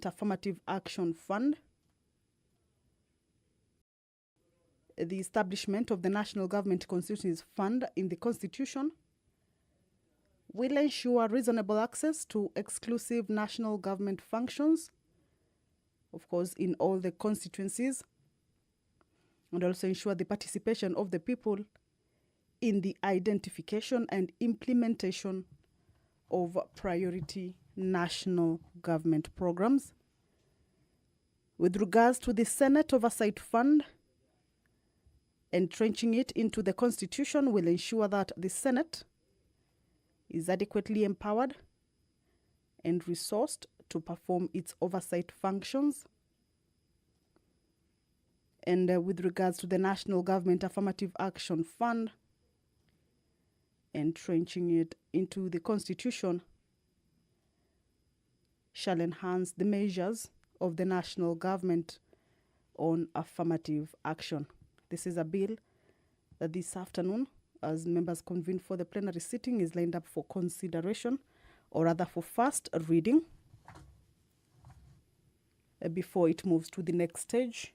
Affirmative Action Fund, the establishment of the National Government Constituencies Fund in the Constitution will ensure reasonable access to exclusive national government functions, of course, in all the constituencies, and also ensure the participation of the people in the identification and implementation of priority national government programs. With regards to the Senate Oversight Fund, entrenching it into the Constitution will ensure that the Senate is adequately empowered and resourced to perform its oversight functions. And with regards to the National Government Affirmative Action Fund, entrenching it into the Constitution shall enhance the measures of the national government on affirmative action. This is a bill that this afternoon, as members convene for the plenary sitting, is lined up for consideration, or rather for first reading, before it moves to the next stage,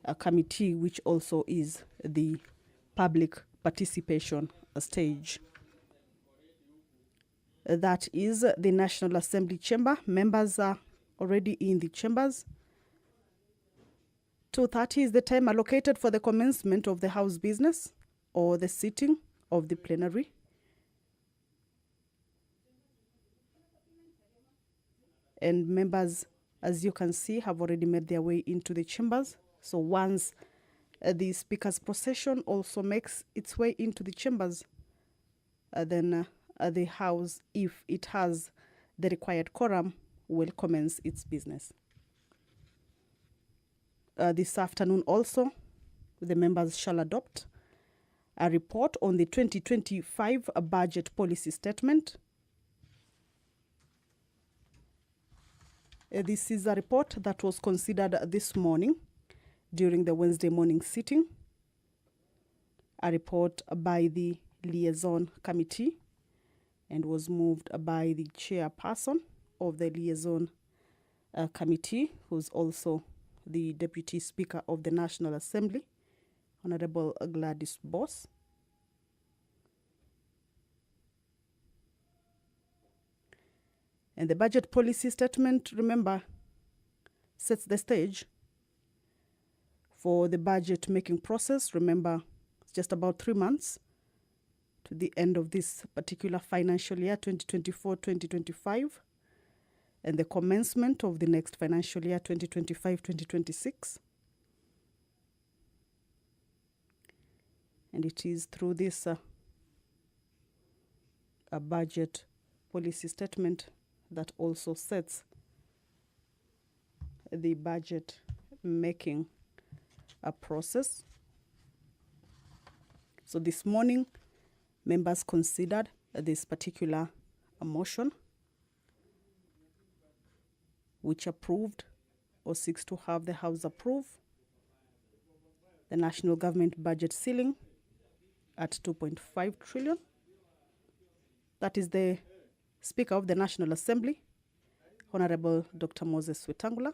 a committee, which also is the public participation stage. That is the National Assembly chamber. Members are already in the chambers. 2:30 is the time allocated for the commencement of the House business or the sitting of the plenary. And members, as you can see, have already made their way into the chambers. So once the Speaker's procession also makes its way into the chambers, then the House, if it has the required quorum, will commence its business. This afternoon also, the members shall adopt a report on the 2025 budget policy statement. This is a report that was considered this morning during the Wednesday morning sitting. A report by the liaison committee and was moved by the chairperson of the liaison committee, who's also the Deputy Speaker of the National Assembly, Honorable Gladys Boss. And the budget policy statement, remember, sets the stage for the budget making process. Remember, it's just about 3 months to the end of this particular financial year, 2024-2025, and the commencement of the next financial year, 2025-2026. And it is through this a budget policy statement that also sets the budget making a process. So this morning, members considered this particular motion, which approved or seeks to have the House approve the national government budget ceiling at 2.5 trillion. That is the Speaker of the National Assembly, Honorable Dr. Moses Wetangula,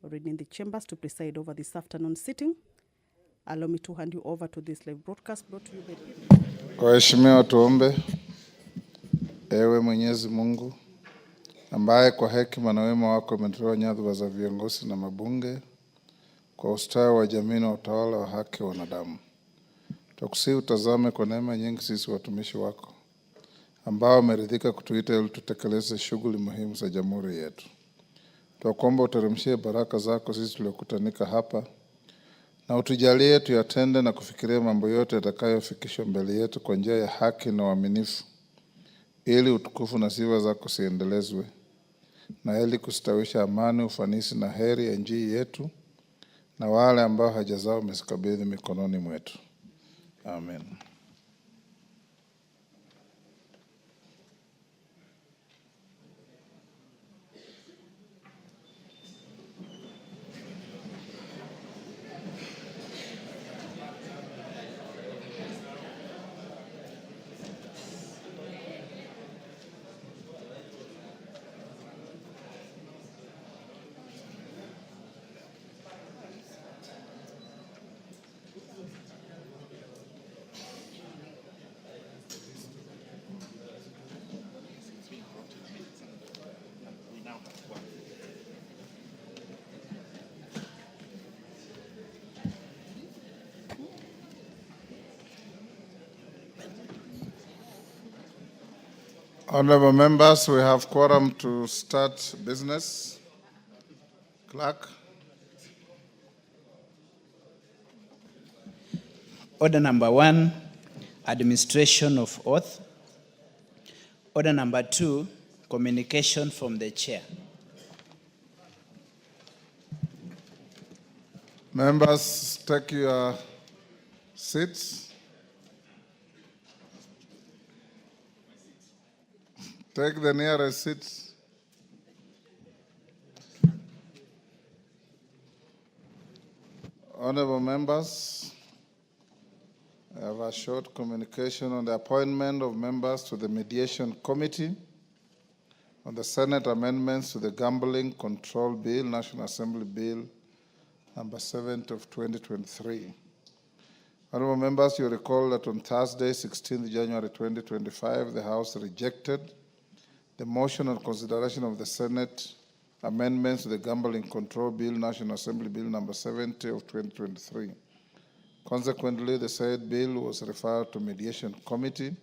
already in the chambers to preside over this afternoon sitting. Allow me to hand you over to this live broadcast brought to you by Waheshimiwa, tuombe. Ewe Mwenyezi Mungu, ambaye kwa hekima na wema wako umetoa nyadhifa za viongozi na mabunge kwa ustawi wa jamii na utawala wa haki wa wanadamu, tukusihi utazame kwa neema nyingi sisi watumishi wako ambao umeridhika kutuita ili tutekeleze shughuli muhimu za jamhuri yetu. Tunakuomba uteremshie baraka zako sisi tuliokutanika hapa, na utujalie tuyatende na kufikiria mambo yote yatakayofikishwa mbele yetu kwa njia ya haki na uaminifu, ili utukufu na sifa zako siendelezwe, na ili kustawisha amani, ufanisi na heri ya nchi yetu na wale ambao haja zao umezikabidhi mikononi mwetu. Amen. Honorable members, we have quorum to start business. Clerk. Order number 1, administration of oath. Order number 2, communication from the chair. Members, take your seats. Take the nearest seats. Honorable members, I have a short communication on the appointment of members to the Mediation Committee on the Senate amendments to the Gambling Control Bill, National Assembly Bill number 7 of 2023. Honorable members, you recall that on Thursday, 16th January 2025, the House rejected the motion on consideration of the Senate amendments to the Gambling Control Bill, National Assembly Bill number 70 of 2023. Consequently, the said bill was referred to Mediation Committee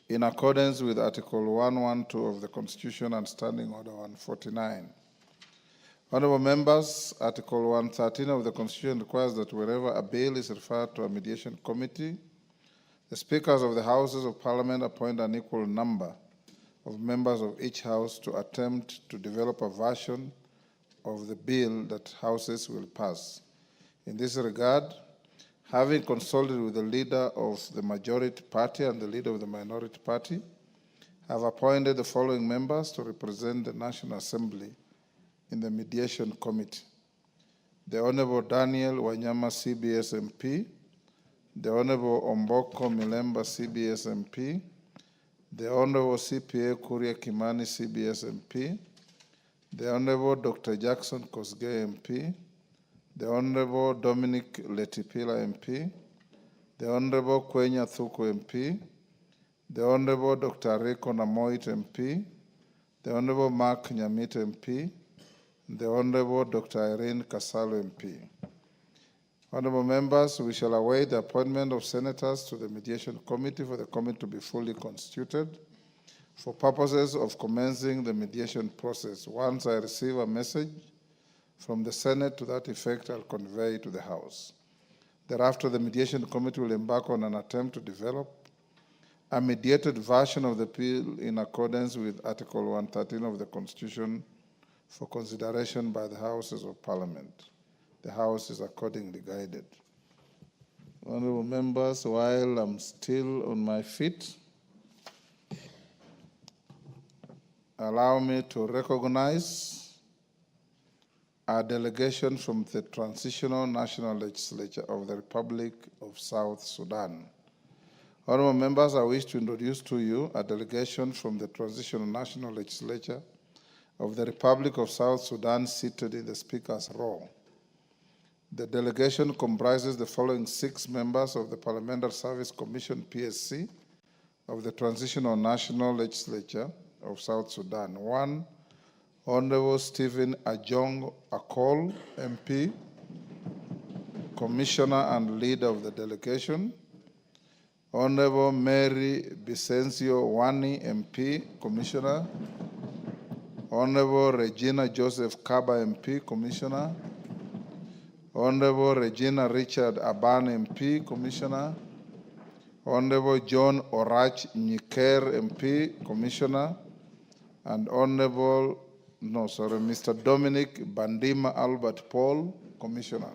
in accordance with Article 112 of the Constitution and Standing Order 149. Honorable members, Article 113 of the Constitution requires that wherever a bill is referred to a mediation committee, the speakers of the Houses of Parliament appoint an equal number of members of each House to attempt to develop a version of the bill that Houses will pass. In this regard, having consulted with the leader of the majority party and the leader of the minority party, I have appointed the following members to represent the National Assembly in the Mediation Committee: the Honorable Daniel Wanyama, CBS MP, the Honorable Omboko Milemba, CBS MP, the Honorable CPA Kuria Kimani, CBS MP, the Honorable Dr. Jackson Kosgei MP, the Honorable Dominic Letipila MP, the Honorable Kwenya Thuku MP, the Honorable Dr. Rico Namoit MP, the Honorable Mark Nyamit MP, the Honorable Dr. Irene Kasalo MP. Honorable members, we shall await the appointment of senators to the Mediation Committee for the committee to be fully constituted for purposes of commencing the mediation process. Once I receive a message from the Senate to that effect, I'll convey it to the House. Thereafter, the Mediation Committee will embark on an attempt to develop a mediated version of the bill in accordance with Article 113 of the Constitution for consideration by the Houses of Parliament. The House is accordingly guided. Honorable members, while I'm still on my feet, allow me to recognize a delegation from the Transitional National Legislature of the Republic of South Sudan. Honorable members, I wish to introduce to you a delegation from the Transitional National Legislature of the Republic of South Sudan seated in the Speaker's row. The delegation comprises the following 6 members of the Parliamentary Service Commission, PSC, of the Transitional National Legislature of South Sudan. 1, Honorable Stephen Ajong Akol, MP, Commissioner and leader of the delegation. Honorable Mary Bicencio Wani, MP, Commissioner. Honorable Regina Joseph Kaba, MP, Commissioner. Honorable Regina Richard Aban, MP, Commissioner. Honorable John Orach Nyiker, MP, Commissioner. And Mr. Dominic Bandima Albert Paul, Commissioner.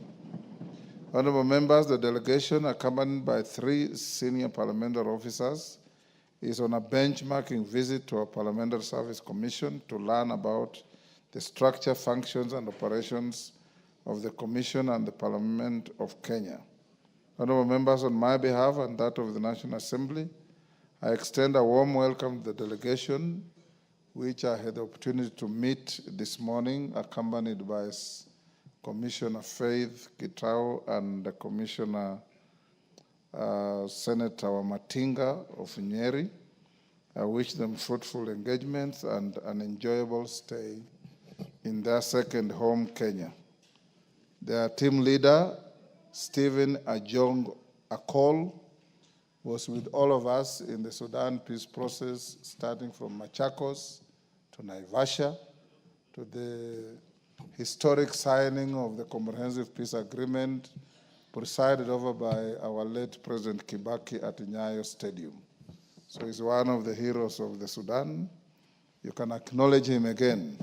Honorable members, the delegation, accompanied by 3 senior parliamentary officers, is on a benchmarking visit to our Parliamentary Service Commission to learn about the structure, functions, and operations of the Commission and the Parliament of Kenya. Honorable members, on my behalf and that of the National Assembly, I extend a warm welcome to the delegation, which I had the opportunity to meet this morning, accompanied by Commissioner Faith Gitau and the Commissioner Senator Matinga of Nyeri. I wish them fruitful engagements and an enjoyable stay in their second home, Kenya. Their team leader, Stephen Ajong Akol, was with all of us in the Sudan peace process, starting from Machakos to Naivasha, to the historic signing of the Comprehensive Peace Agreement presided over by our late President Kibaki at Nyayo Stadium. So he's one of the heroes of the Sudan. You can acknowledge him again.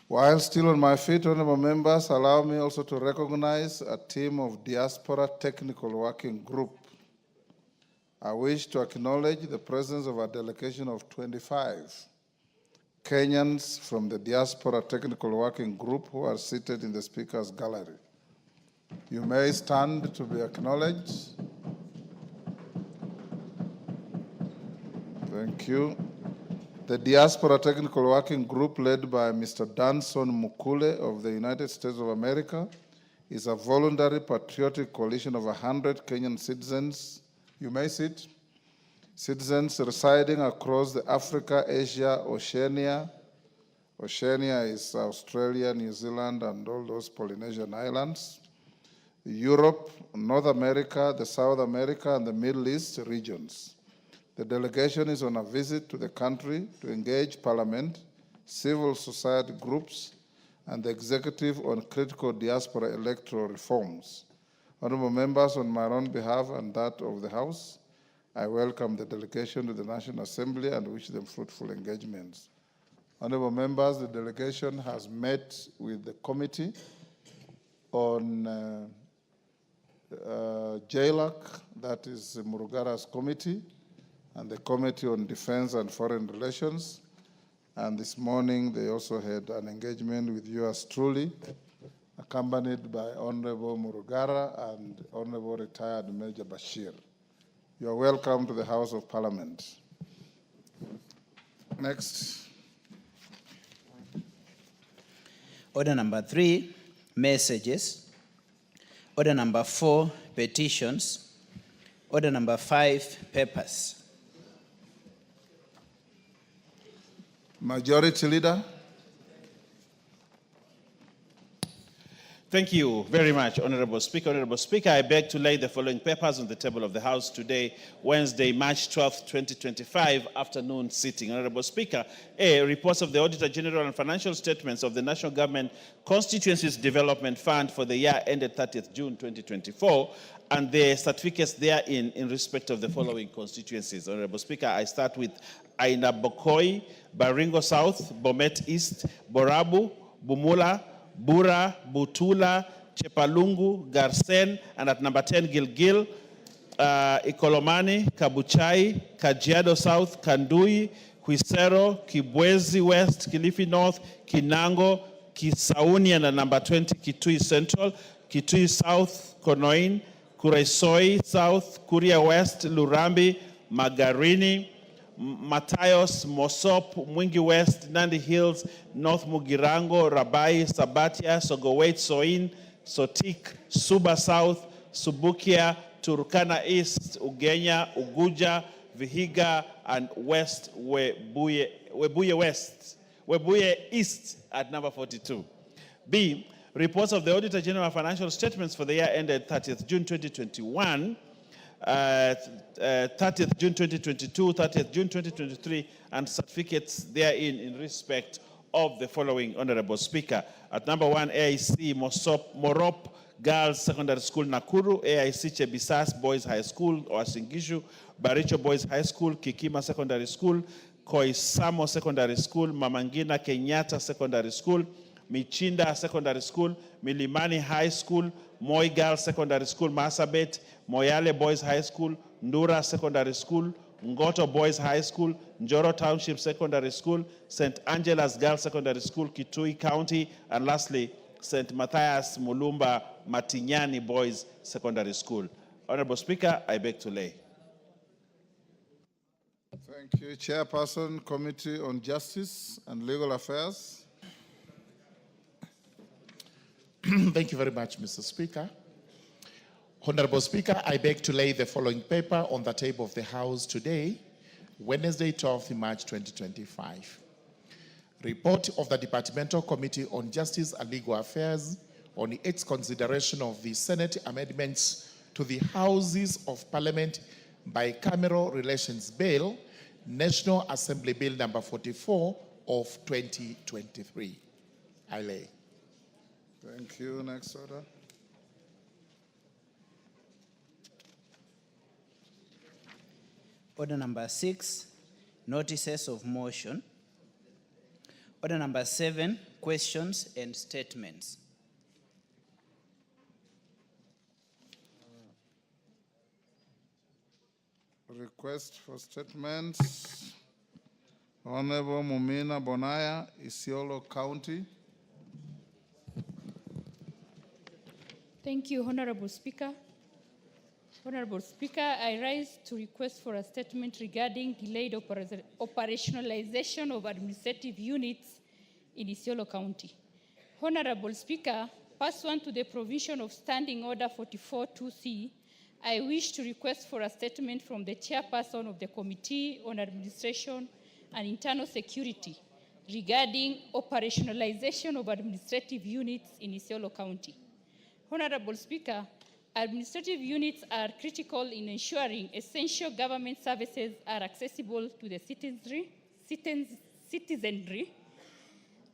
While still on my feet, honorable members, allow me also to recognize a team of Diaspora Technical Working Group. I wish to acknowledge the presence of a delegation of 25 Kenyans from the Diaspora Technical Working Group who are seated in the Speaker's Gallery. You may stand to be acknowledged. Thank you. The Diaspora Technical Working Group, led by Mr. Danson Mukule of the United States of America, is a voluntary patriotic coalition of 100 Kenyan citizens. You may sit. Citizens residing across the Africa, Asia, Oceania. Oceania is Australia, New Zealand, and all those Polynesian islands. Europe, North America, the South America, and the Middle East regions. The delegation is on a visit to the country to engage Parliament, civil society groups, and the executive on critical diaspora electoral reforms. Honorable members, on my own behalf and that of the House, I welcome the delegation to the National Assembly and wish them fruitful engagements. Honorable members, the delegation has met with the Committee on JLAC, that is Murugara's committee, and the Committee on Defense and Foreign Relations. And this morning, they also had an engagement with yours truly, accompanied by Honorable Murugara and Honorable Retired Major Bashir. You are welcome to the House of Parliament. Next. Order number 3, messages. Order number 4, petitions. Order number 5, papers. Majority Leader. Thank you very much, Honorable Speaker. Honorable Speaker, I beg to lay the following papers on the table of the House today, Wednesday, March 12th, 2025, afternoon sitting. Honorable Speaker, A, reports of the Auditor General and financial statements of the National Government Constituencies Development Fund for the year ended 30th June 2024, and the certificates therein in respect of the following constituencies. Honorable Speaker, I start with Aina Bokoi, Baringo South, Bomet East, Borabu, Bumula, Bura, Butula, Chepalungu, Garsen, and at number 10, Gilgil, Ikolomani, Kabuchai, Kajiado South, Kandui, Huisero, Kibwezi West, Kilifi North, Kinango, Kisauni, and at number 20, Kitui Central, Kitui South, Konoin, Kuresoi South, Kuria West, Lurambi, Magarini, Matayos, Mosop, Mwingi West, Nandi Hills, North Mugirango, Rabai, Sabatia, Sogowait, Soin, Sotik, Suba South, Subukia, Turkana East, Ugenya, Uguja, Vihiga, and West Webuye West, Webuye East at number 42. B, reports of the Auditor General financial statements for the year ended 30th June 2021, 30th June 2022, 30th June 2023, and certificates therein in respect of the following, Honorable Speaker. At number 1, AIC Morop Girls Secondary School, Nakuru, AIC Chebisas Boys High School, Oasingishu, Baricho Boys High School, Kikima Secondary School, Koisamo Secondary School, Mamangina Kenyatta Secondary School, Michinda Secondary School, Milimani High School, Moi Girls Secondary School, Masabet, Moyale Boys High School, Ndura Secondary School, Ngoto Boys High School, Njoro Township Secondary School, St. Angela's Girls Secondary School, Kitui County, and lastly, St. Matthias Mulumba Matinyani Boys Secondary School. Honorable Speaker, I beg to lay. Thank you. Chairperson, Committee on Justice and Legal Affairs. Thank you very much, Mr. Speaker. Honorable Speaker, I beg to lay the following paper on the table of the House today, Wednesday, 12th March 2025. Report of the Departmental Committee on Justice and Legal Affairs on its consideration of the Senate amendments to the Houses of Parliament Bicameral Relations Bill, National Assembly Bill number 44 of 2023. I lay. Thank you. Next order. Order number 6, notices of motion. Order number 7, questions and statements. Request for statements. Honorable Mumina Bonaya, Isiolo County. Thank you, Honorable Speaker. Honorable Speaker, I rise to request for a statement regarding delayed operationalization of administrative units in Isiolo County. Honorable Speaker, pursuant to the provision of Standing Order 44-2C, I wish to request for a statement from the chairperson of the Committee on Administration and Internal Security regarding operationalization of administrative units in Isiolo County. Honorable Speaker, administrative units are critical in ensuring essential government services are accessible to the citizenry.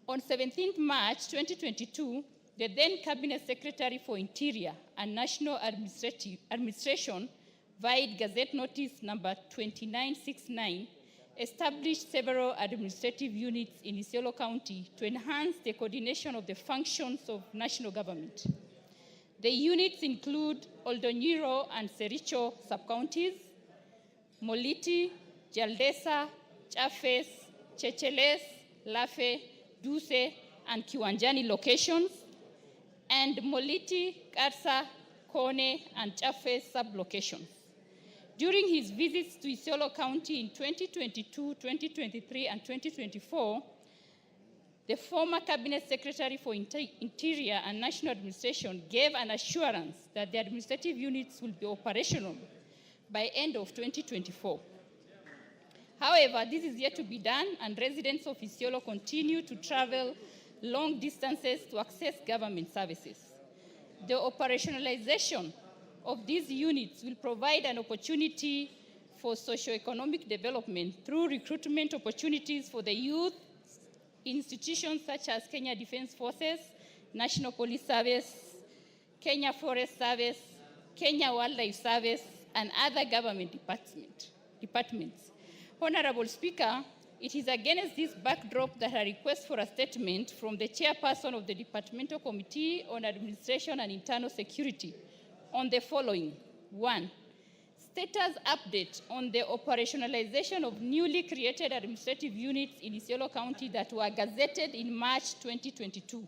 On 17th March 2022, the then Cabinet Secretary for Interior and National Administration, via Gazette Notice number 2969, established several administrative units in Isiolo County to enhance the coordination of the functions of national government. The units include Oldonyiro and Sericho sub-counties, Moliti, Jaldesa, Chafes, Checheles, Lafe, Duse, and Kiwanjani locations, and Moliti, Karsa, Kone, and Chafes sub-locations. During his visits to Isiolo County in 2022, 2023, and 2024, the former Cabinet Secretary for Interior and National Administration gave an assurance that the administrative units will be operational by end of 2024. However, this is yet to be done, and residents of Isiolo continue to travel long distances to access government services. The operationalization of these units will provide an opportunity for socio-economic development through recruitment opportunities for the youth, institutions such as Kenya Defense Forces, National Police Service, Kenya Forest Service, Kenya Wildlife Service, and other government departments. Honorable Speaker, it is against this backdrop that a request for a statement from the chairperson of the Departmental Committee on Administration and Internal Security on the following. 1. Status update on the operationalization of newly created administrative units in Isiolo County that were gazetted in March 2022.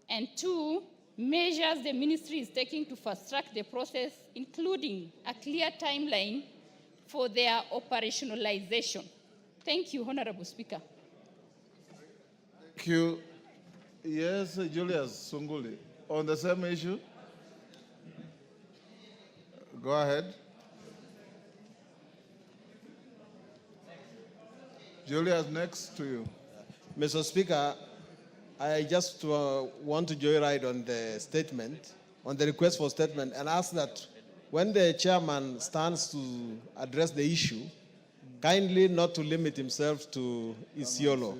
And 2, measures the ministry is taking to fast-track the process, including a clear timeline for their operationalization. Thank you, Honorable Speaker. Thank you. Yes, Julius Sunguli, on the same issue. Go ahead. Julius, next to you. Mr. Speaker, I just want to joyride on the statement, on the request for statement, and ask that when the chairman stands to address the issue, kindly not to limit himself to Isiolo,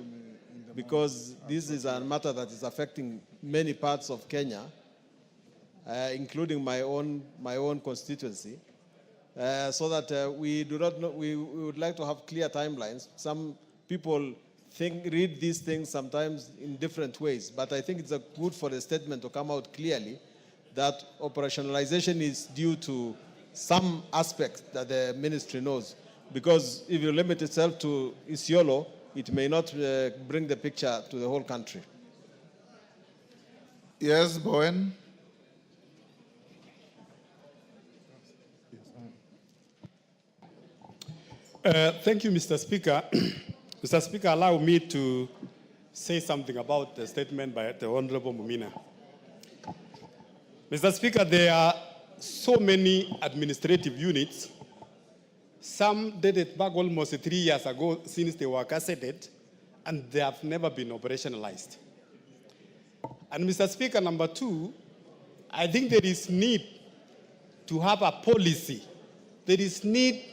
because this is a matter that is affecting many parts of Kenya, including my own constituency, so that we would like to have clear timelines. Some people read these things sometimes in different ways, but I think it's good for the statement to come out clearly that operationalization is due to some aspects that the ministry knows. Because if you limit itself to Isiolo, it may not bring the picture to the whole country. Yes, Bowen. Thank you, Mr. Speaker. Mr. Speaker, allow me to say something about the statement by the Honorable Mumina. Mr. Speaker, there are so many administrative units. Some dated back almost 3 years ago since they were gazetted, and they have never been operationalized. And Mr. Speaker, number two, I think there is need to have a policy. There is need,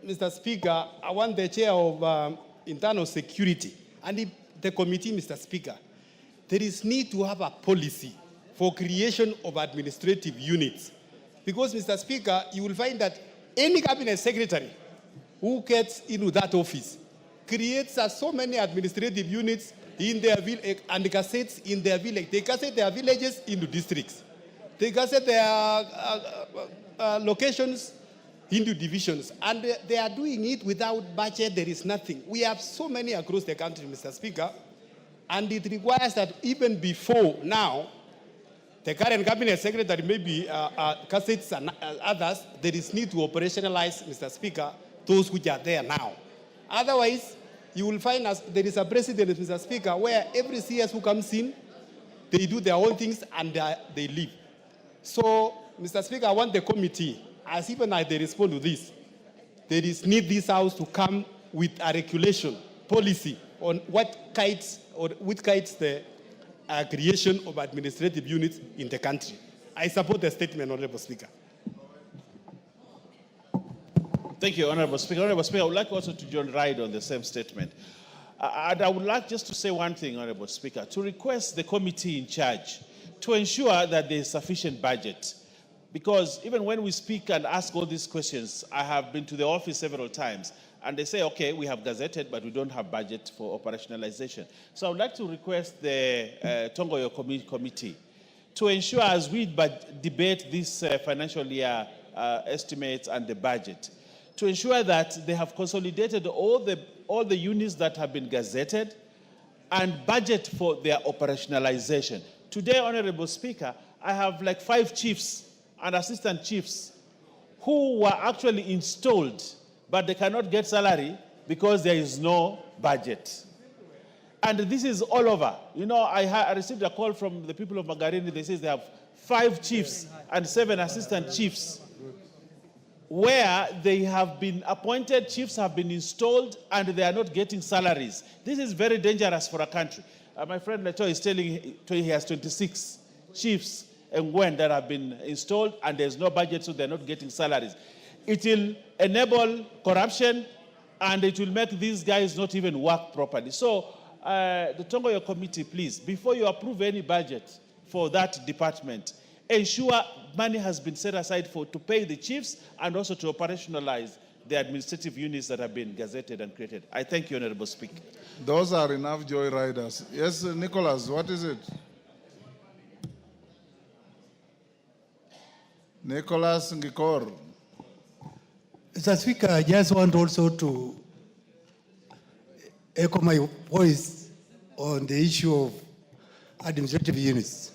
Mr. Speaker, I want the chair of internal security and the committee, Mr. Speaker, there is need to have a policy for creation of administrative units. Because, Mr. Speaker, you will find that any cabinet secretary who gets into that office creates so many administrative units in their village and gazettes in their village. They gazette their villages into districts. They gazette their locations into divisions. And they are doing it without budget. There is nothing. We have so many across the country, Mr. Speaker. And it requires that even before now, the current cabinet secretary, maybe gazettes and others, there is need to operationalize, Mr. Speaker, those which are there now. Otherwise, you will find there is a precedent, Mr. Speaker, where every CS who comes in, they do their own things and they leave. So, Mr. Speaker, I want the committee, as even as they respond to this, there is need this House to come with a regulation policy on what guides or which guides the creation of administrative units in the country. I support the statement, Honorable Speaker. Thank you, Honorable Speaker. Honorable Speaker, I would like also to join right on the same statement. And I would like just to say one thing, Honorable Speaker, to request the committee in charge to ensure that there is sufficient budget. Because even when we speak and ask all these questions, I have been to the office several times, and they say, okay, we have gazetted, but we don't have budget for operationalization. So I would like to request the Tongoyo committee to ensure, as we debate this financial year estimates and the budget, to ensure that they have consolidated all the units that have been gazetted and budget for their operationalization. Today, Honorable Speaker, I have like 5 chiefs and assistant chiefs who were actually installed, but they cannot get salary because there is no budget. And this is all over. You know, I received a call from the people of Magarini. They say they have 5 chiefs and 7 assistant chiefs where they have been appointed, chiefs have been installed, and they are not getting salaries. This is very dangerous for a country. My friend Leto is telling he has 26 chiefs and when that have been installed, and there's no budget, so they're not getting salaries. It will enable corruption, and it will make these guys not even work properly. So, the Tongoyo committee, please, before you approve any budget for that department, ensure money has been set aside to pay the chiefs and also to operationalize the administrative units that have been gazetted and created. I thank you, Honorable Speaker. Those are enough joyriders. Yes, Nicholas, what is it? Nicholas Ngikor. Mr. Speaker, I just want also to echo my voice on the issue of administrative units.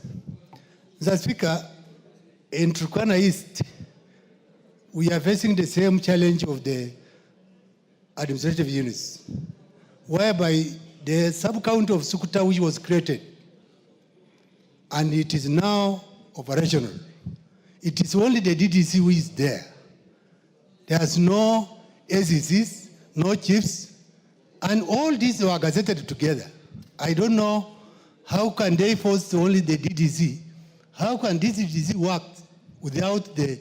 Mr. Speaker, in Turkana East, we are facing the same challenge of the administrative units, whereby the sub-county of Sukuta, which was created, and it is now operational, it is only the DDC who is there. There's no ACCs, no chiefs, and all these were gazetted together. I don't know how can they force only the DDC. How can this DDC work without the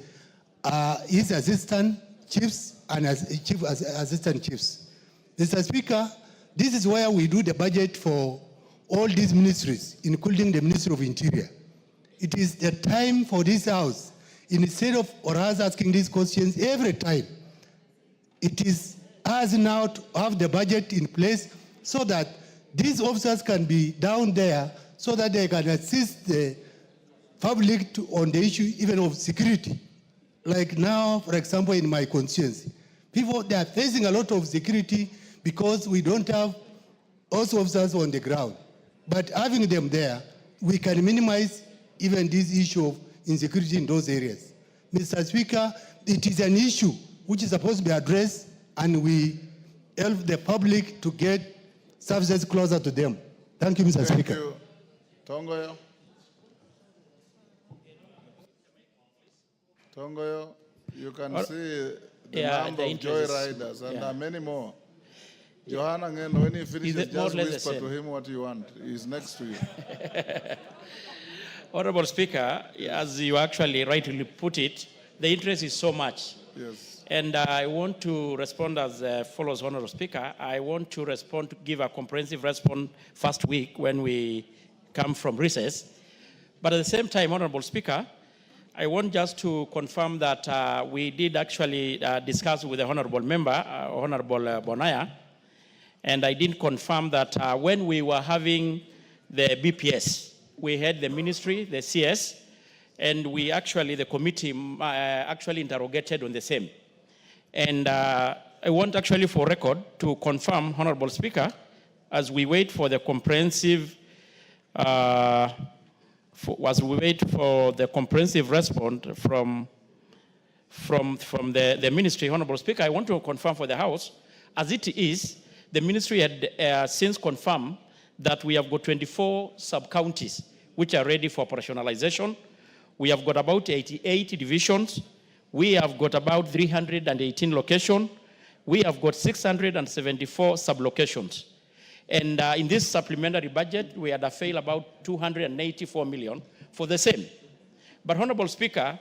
his assistant chiefs and assistant chiefs? Mr. Speaker, this is where we do the budget for all these ministries, including the Ministry of Interior. It is the time for this House, instead of us asking these questions every time, it is us now to have the budget in place so that these officers can be down there so that they can assist the public on the issue even of security. Like now, for example, in my constituency, people, they are facing a lot of security because we don't have also officers on the ground. But having them there, we can minimize even this issue of insecurity in those areas. Mr. Speaker, it is an issue which is supposed to be addressed, and we help the public to get services closer to them. Thank you, Mr. Speaker. Thank you. Tongoyo. Tongoyo, you can see the number of joyriders, and there are many more. Johanna Ngeno, when he finishes, it more or just less the whisper same? to him what you want. He's next to you. Honorable Speaker, as you actually rightly put it, the interest is so much. Yes. And I want to respond as follows, Honorable Speaker. I want to respond, to give a comprehensive response first week when we come from recess. But at the same time, Honorable Speaker, I want just to confirm that we did actually discuss with the Honorable Member, Honorable Bonaya, and I did confirm that when we were having the BPS, we had the ministry, the CS, and we actually, the committee actually interrogated on the same. And I want actually for record to confirm, Honorable Speaker, as we wait for the comprehensive, response from the ministry, Honorable Speaker, I want to confirm for the House, as it is, the ministry had since confirmed that we have got 24 sub-counties which are ready for operationalization. We have got about 88 divisions. We have got about 318 locations. We have got 674 sub-locations. And in this supplementary budget, we had availed about 284 million for the same. But Honorable Speaker,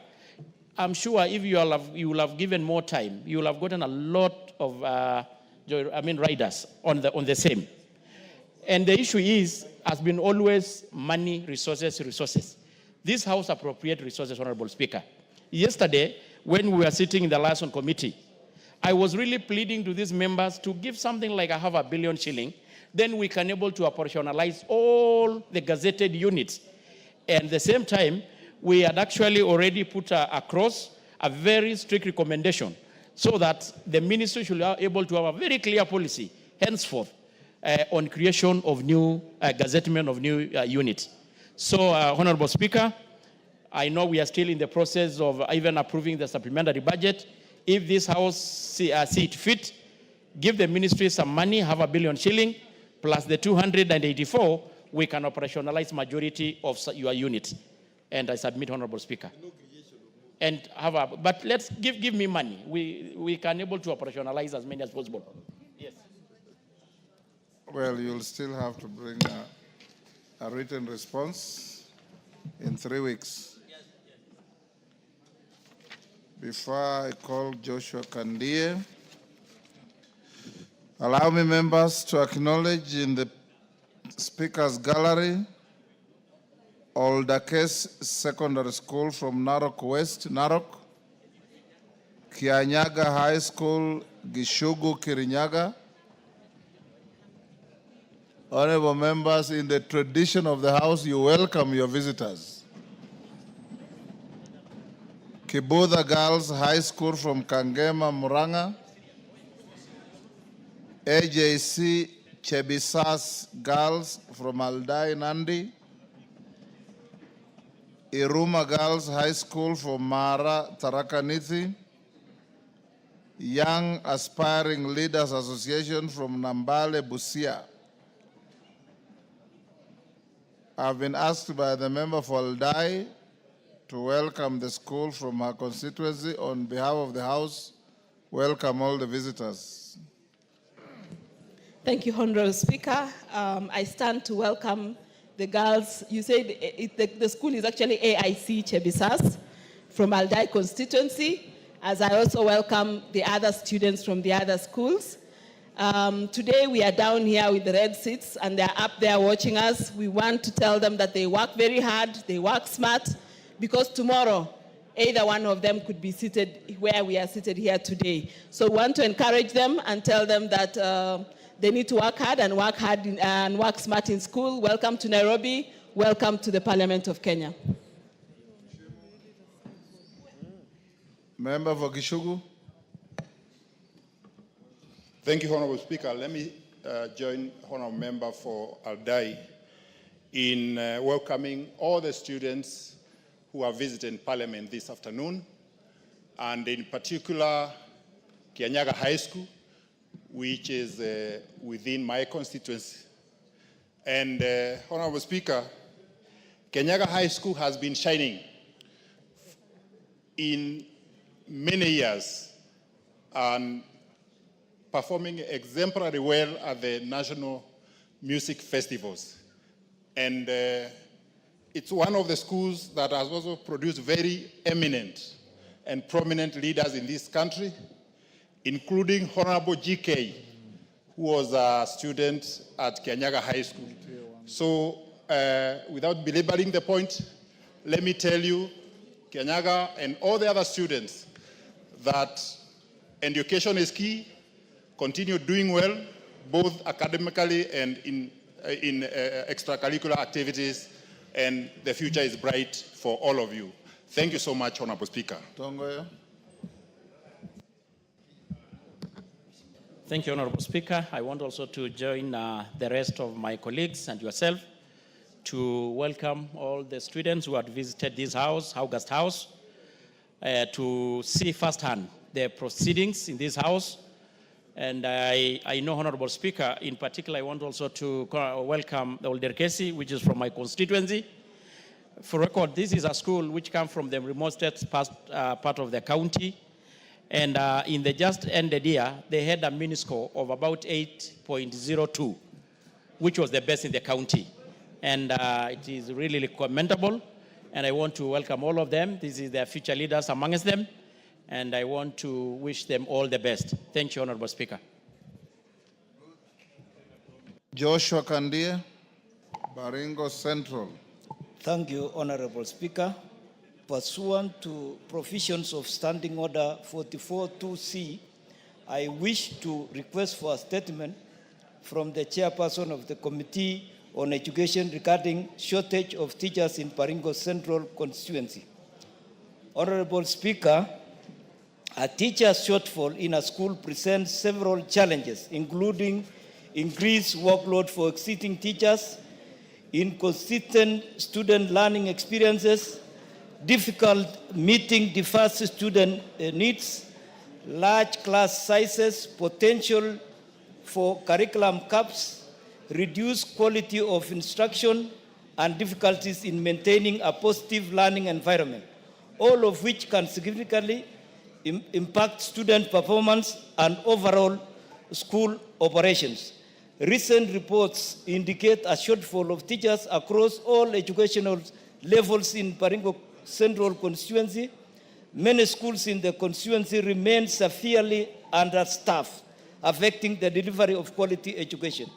I'm sure if you will have given more time, you will have gotten a lot of riders on the same. And the issue has been always money, resources. This House appropriate resources, Honorable Speaker. Yesterday, when we were sitting in the liaison committee, I was really pleading to these members to give something like $500 million shilling. Then we can able to operationalize all the gazetted units. And at the same time, we had actually already put across a very strict recommendation so that the ministry should be able to have a very clear policy henceforth on creation of new gazettement of new units. So, Honorable Speaker, I know we are still in the process of even approving the supplementary budget. If this House see it fit, give the ministry some money, $500 million shilling, plus the 284, we can operationalize majority of your units. And I submit, Honorable Speaker. And but let's give me money. We can able to operationalize as many as possible. Yes. Well, you'll still have to bring a written response in 3 weeks. Before I call Joshua Kandie, allow me, members, to acknowledge in the Speaker's Gallery Oldakes Secondary School from Narok West, Narok, Kianyaga High School, Gishugu, Kirinyaga. Honorable members, in the tradition of the House, you welcome your visitors. Kibudha Girls High School from Kangema, Muranga. AJC Chebisas Girls from Aldai, Nandi. Iruma Girls High School from Mara, Tarakaniti. Young Aspiring Leaders Association from Nambale, Busia. I've been asked by the member for Aldai to welcome the school from her constituency. On behalf of the House, welcome all the visitors. Thank you, Honorable Speaker. I stand to welcome the girls. You said the school is actually AIC Chebisas from Aldai constituency, as I also welcome the other students from the other schools. Today we are down here with the red seats and they're up there watching us. We want to tell them that they work very hard, they work smart, because tomorrow either one of them could be seated where we are seated here today. So we want to encourage them and tell them that they need to work hard and work smart in school. Welcome to Nairobi. Welcome to the Parliament of Kenya. Member for Gishugu. Thank you, Honorable Speaker. Let me join Honorable Member for Aldai in welcoming all the students who are visiting Parliament this afternoon, and in particular, Kianyaga High School, which is within my constituency. And Honorable Speaker, Kianyaga High School has been shining in many years, and performing exemplary well at the national music festivals. And it's one of the schools that has also produced very eminent and prominent leaders in this country, including Honorable GK, who was a student at Kianyaga High School. So without belaboring the point, let me tell you, Kianyaga and all the other students, that education is key. Continue doing well, both academically and in extracurricular activities, and the future is bright for all of you. Thank you so much, Honorable Speaker. Tongoyo. Thank you, Honorable Speaker. I want also to join the rest of my colleagues and yourself to welcome all the students who had visited this house, August House, to see firsthand the proceedings in this house. And I know, Honorable Speaker, in particular, I want also to welcome the Lionesses, which is from my constituency. For record, this is a school which comes from the remotest part of the county. And in the just ended year, they had a mini score of about 8.02, which was the best in the county. And it is really commendable. And I want to welcome all of them. This is their future leaders amongst them. And I want to wish them all the best. Thank you, Honorable Speaker. Joshua Kandie, Baringo Central. Thank you, Honorable Speaker. Pursuant to provisions of Standing Order 44-2C, I wish to request for a statement from the chairperson of the Committee on Education regarding shortage of teachers in Baringo Central Constituency. Honorable Speaker, a teacher shortfall in a school presents several challenges, including increased workload for existing teachers, inconsistent student learning experiences, difficult meeting diverse student needs, large class sizes, potential for curriculum gaps, reduced quality of instruction, and difficulties in maintaining a positive learning environment, all of which can significantly impact student performance and overall school operations. Recent reports indicate a shortfall of teachers across all educational levels in Baringo Central Constituency. Many schools in the constituency remain severely understaffed, affecting the delivery of quality education.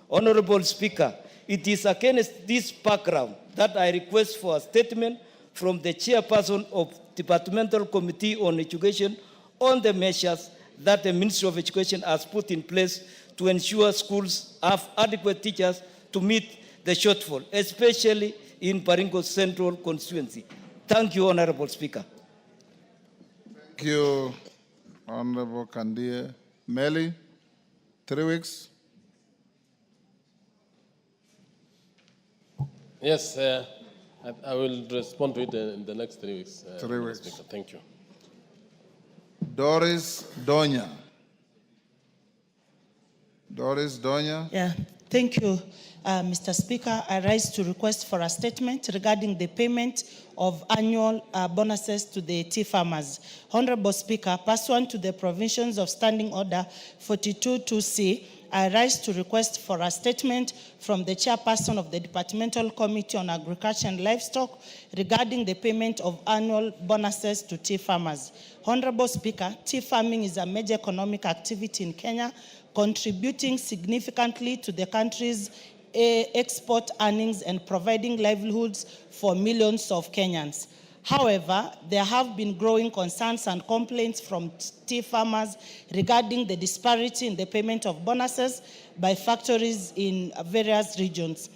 Honorable Speaker, it is against this background that I request for a statement from the chairperson of Departmental Committee on Education on the measures that the Ministry of Education has put in place to ensure schools have adequate teachers to meet the shortfall, especially in Baringo Central Constituency. Thank you, Honorable Speaker. Thank you, Honorable Kandie. Melly, 3 weeks. Yes, I will respond to it in the next 3 weeks. 3 weeks. Speaker. Thank you. Doris Donya. Doris Donya. Yeah, thank you, Mr. Speaker. I rise to request for a statement regarding the payment of annual bonuses to the tea farmers. Honorable Speaker, pursuant to the provisions of Standing Order 42-2C, I rise to request for a statement from the chairperson of the Departmental Committee on Agriculture and Livestock regarding the payment of annual bonuses to tea farmers. Honorable Speaker, tea farming is a major economic activity in Kenya, contributing significantly to the country's export earnings and providing livelihoods for millions of Kenyans. However, there have been growing concerns and complaints from tea farmers regarding the disparity in the payment of bonuses by factories in various regions.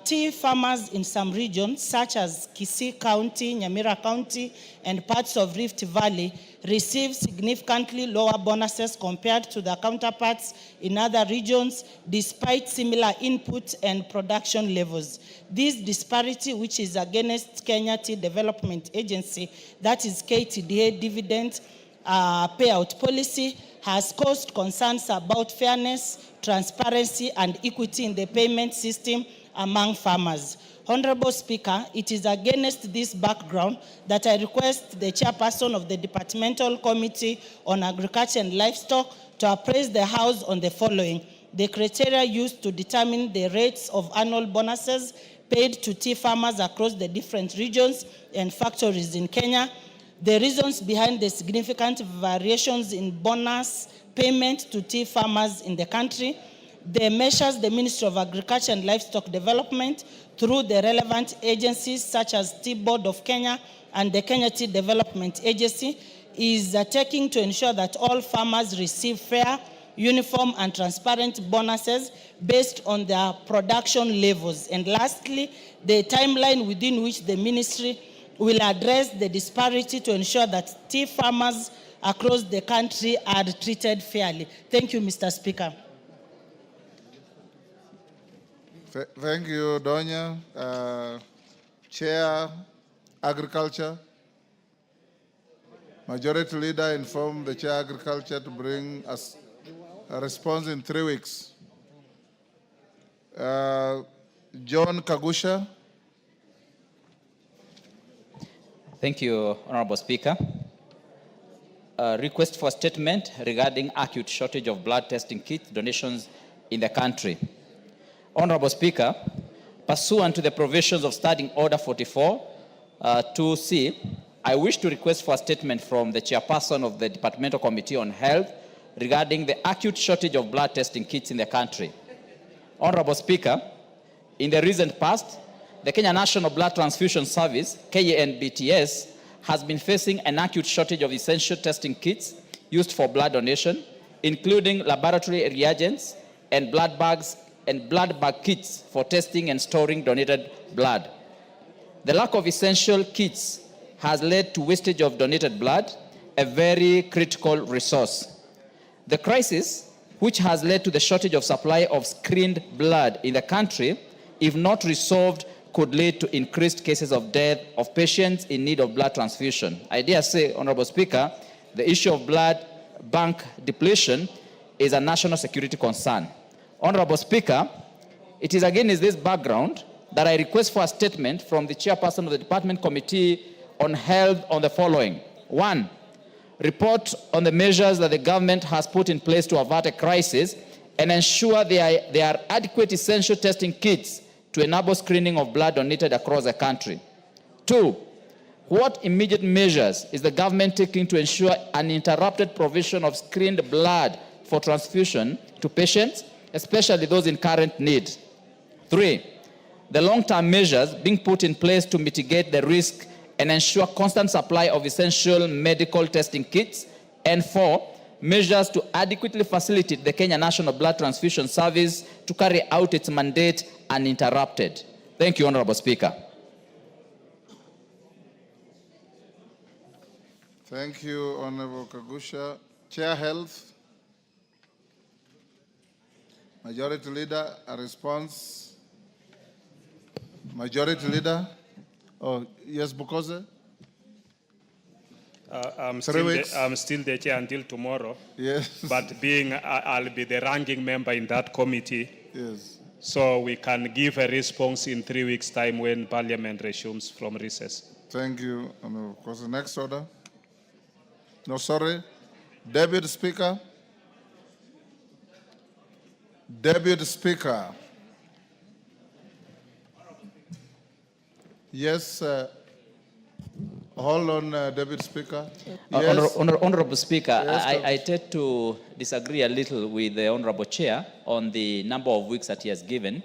Tea farmers in some regions, such as Kisii County, Nyamira County, and parts of Rift Valley, receive significantly lower bonuses compared to their counterparts in other regions, despite similar input and production levels. This disparity, which is against Kenya Tea Development Agency, that is KTDA dividend payout policy, has caused concerns about fairness, transparency, and equity in the payment system among farmers. Honorable Speaker, it is against this background that I request the chairperson of the Departmental Committee on Agriculture and Livestock to appraise the House on the following: the criteria used to determine the rates of annual bonuses paid to tea farmers across the different regions and factories in Kenya, the reasons behind the significant variations in bonus payment to tea farmers in the country, the measures the Ministry of Agriculture and Livestock Development through the relevant agencies such as Tea Board of Kenya and the Kenya Tea Development Agency is taking to ensure that all farmers receive fair, uniform and transparent bonuses based on their production levels. And lastly, the timeline within which the ministry will address the disparity to ensure that tea farmers across the country are treated fairly. Thank you, Mr. Speaker. Thank you, Donya. Chair, Agriculture. Majority Leader informed the Chair, Agriculture to bring us a response in 3 weeks. John Kagusha. Thank you, Honorable Speaker. Request for statement regarding acute shortage of blood testing kit donations in the country. Honorable Speaker, pursuant to the provisions of Standing Order 44, 2C, I wish to request for a statement from the chairperson of the Departmental Committee on Health regarding the acute shortage of blood testing kits in the country. Honorable Speaker, in the recent past, the Kenya National Blood Transfusion Service, KNBTS, has been facing an acute shortage of essential testing kits used for blood donation, including laboratory reagents and blood bags and blood bag kits for testing and storing donated blood. The lack of essential kits has led to wastage of donated blood, a very critical resource. The crisis, which has led to the shortage of supply of screened blood in the country, if not resolved, could lead to increased cases of death of patients in need of blood transfusion. I dare say, Honorable Speaker, the issue of blood bank depletion is a national security concern. Honorable Speaker, it is against this background that I request for a statement from the chairperson of the Department Committee on Health on the following. 1, report on the measures that the government has put in place to avert a crisis and ensure there are adequate essential testing kits to enable screening of blood donated across the country. 2, what immediate measures is the government taking to ensure uninterrupted provision of screened blood for transfusion to patients, especially those in current need? 3, the long-term measures being put in place to mitigate the risk and ensure constant supply of essential medical testing kits. And 4, measures to adequately facilitate the Kenya National Blood Transfusion Service to carry out its mandate uninterrupted. Thank you, Honorable Speaker. Thank you, Honorable Kagusha. Chair, Health. Majority Leader, a response. Majority Leader. Oh, yes, Bukoze? I'm 3 weeks. I'm still the chair until tomorrow. Yes. But I'll be the ranking member in that committee. Yes. So we can give a response in 3 weeks' time when Parliament resumes from recess. Thank you, Honorable Bukoze. Next order. No, sorry. Deputy Speaker. Deputy Speaker. Yes, hold on, Deputy Speaker. Yes. Honorable Speaker, Yes, I tend to disagree a little with the Honorable Chair on the number of weeks that he has given.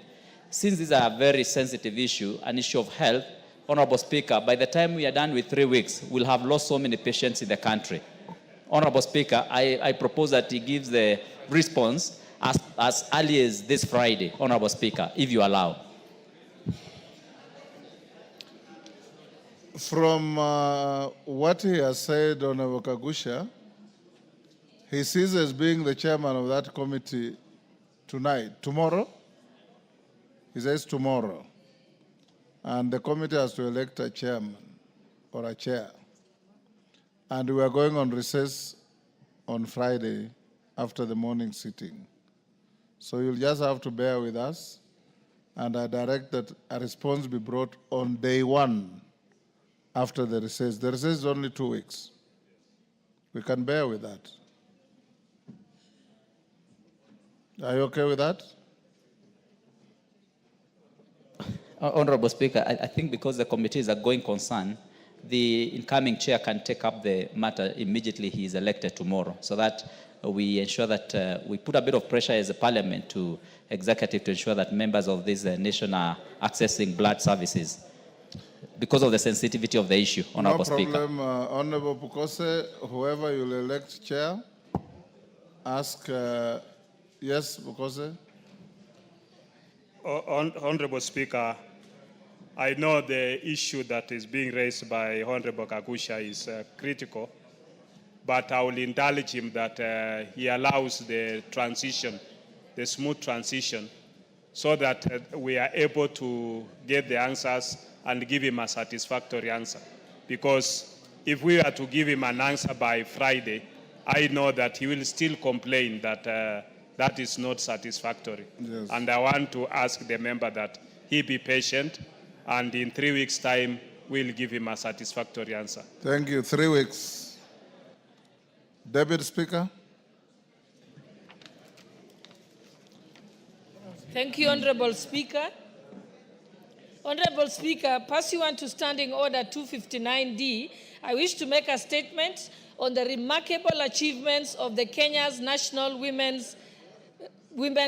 Since this is a very sensitive issue, an issue of health, Honorable Speaker, by the time we are done with 3 weeks, we'll have lost so many patients in the country. Honorable Speaker, I propose that he gives the response as early as this Friday, Honorable Speaker, if you allow. From what he has said, Honorable Kagusha, he sees as being the chairman of that committee tonight. Tomorrow? He says tomorrow. And the committee has to elect a chairman or a chair. And we are going on recess on Friday after the morning sitting. So you'll just have to bear with us and I direct that a response be brought on day 1 after the recess. The recess is only 2 weeks. We can bear with that. Are you okay with that? Honorable Speaker, I think because the committee is a going concern, the incoming chair can take up the matter immediately he is elected tomorrow, so that we ensure that we put a bit of pressure as a parliament to executive to ensure that members of this nation are accessing blood services because of the sensitivity of the issue, Honorable Speaker. No problem, Honorable Pukose, whoever you'll elect chair, ask, yes, Pukose? Honorable Speaker, I know the issue that is being raised by Honorable Kagusha is critical, but I will indulge him that he allows the transition, the smooth transition, so that we are able to get the answers and give him a satisfactory answer. Because if we are to give him an answer by Friday, I know that he will still complain that that is not satisfactory. Yes. And I want to ask the member that he be patient, and in 3 weeks' time, we'll give him a satisfactory answer. Thank you. 3 weeks. Deputy Speaker. Thank you, Honorable Speaker. Honorable Speaker, pursuant to Standing Order 259D, I wish to make a statement on the remarkable achievements of the Kenya's national women's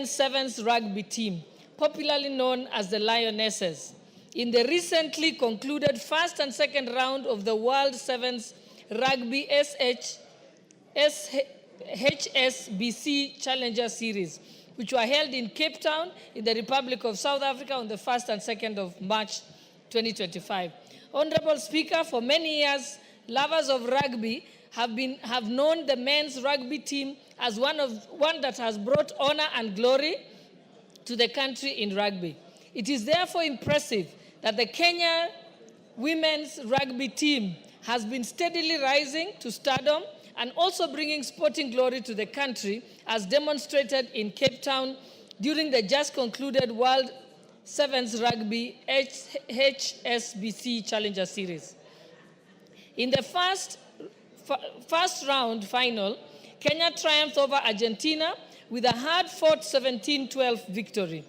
sevens rugby team, popularly known as the Lionesses, in the recently concluded first and second round of the World Sevens Rugby HSBC Challenger Series, which were held in Cape Town in the Republic of South Africa on the 1st and 2nd of March 2025. Honorable Speaker, for many years, lovers of rugby have known the men's rugby team as one that has brought honor and glory to the country in rugby. It is therefore impressive that the Kenya women's rugby team has been steadily rising to stardom and also bringing sporting glory to the country, as demonstrated in Cape Town during the just concluded World Sevens Rugby HSBC Challenger Series. In the first round final, Kenya triumphed over Argentina with a hard-fought 17-12 victory.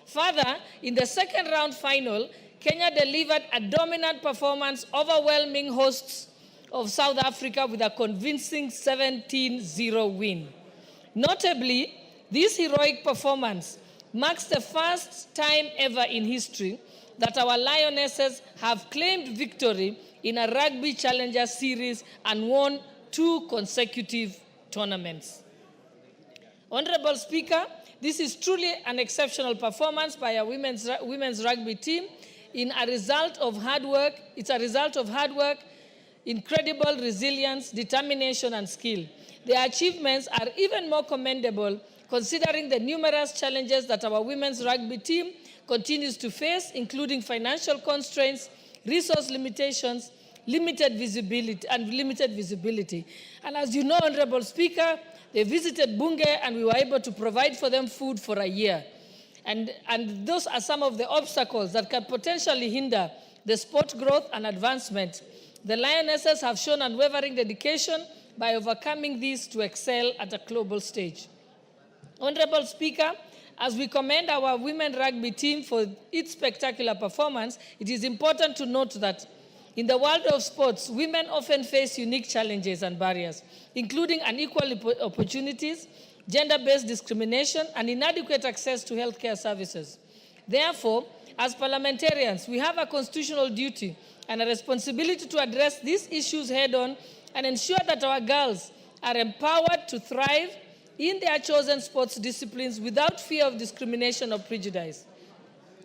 Further, in the second round final, Kenya delivered a dominant performance, overwhelming hosts of South Africa with a convincing 17-0 win. Notably, this heroic performance marks the first time ever in history that our Lionesses have claimed victory in a rugby challenger series and won 2 consecutive tournaments. Honorable Speaker, this is truly an exceptional performance by our women's rugby team It's a result of hard work, incredible resilience, determination, and skill. Their achievements are even more commendable considering the numerous challenges that our women's rugby team continues to face, including financial constraints, resource limitations, limited visibility. And as you know, Honorable Speaker, they visited Bunge and we were able to provide for them food for a year. And those are some of the obstacles that can potentially hinder the sport growth and advancement. The Lionesses have shown unwavering dedication by overcoming these to excel at a global stage. Honorable Speaker, as we commend our women rugby team for its spectacular performance, it is important to note that in the world of sports, women often face unique challenges and barriers, including unequal opportunities, gender-based discrimination, and inadequate access to healthcare services. Therefore, as parliamentarians, we have a constitutional duty and a responsibility to address these issues head-on and ensure that our girls are empowered to thrive in their chosen sports disciplines without fear of discrimination or prejudice.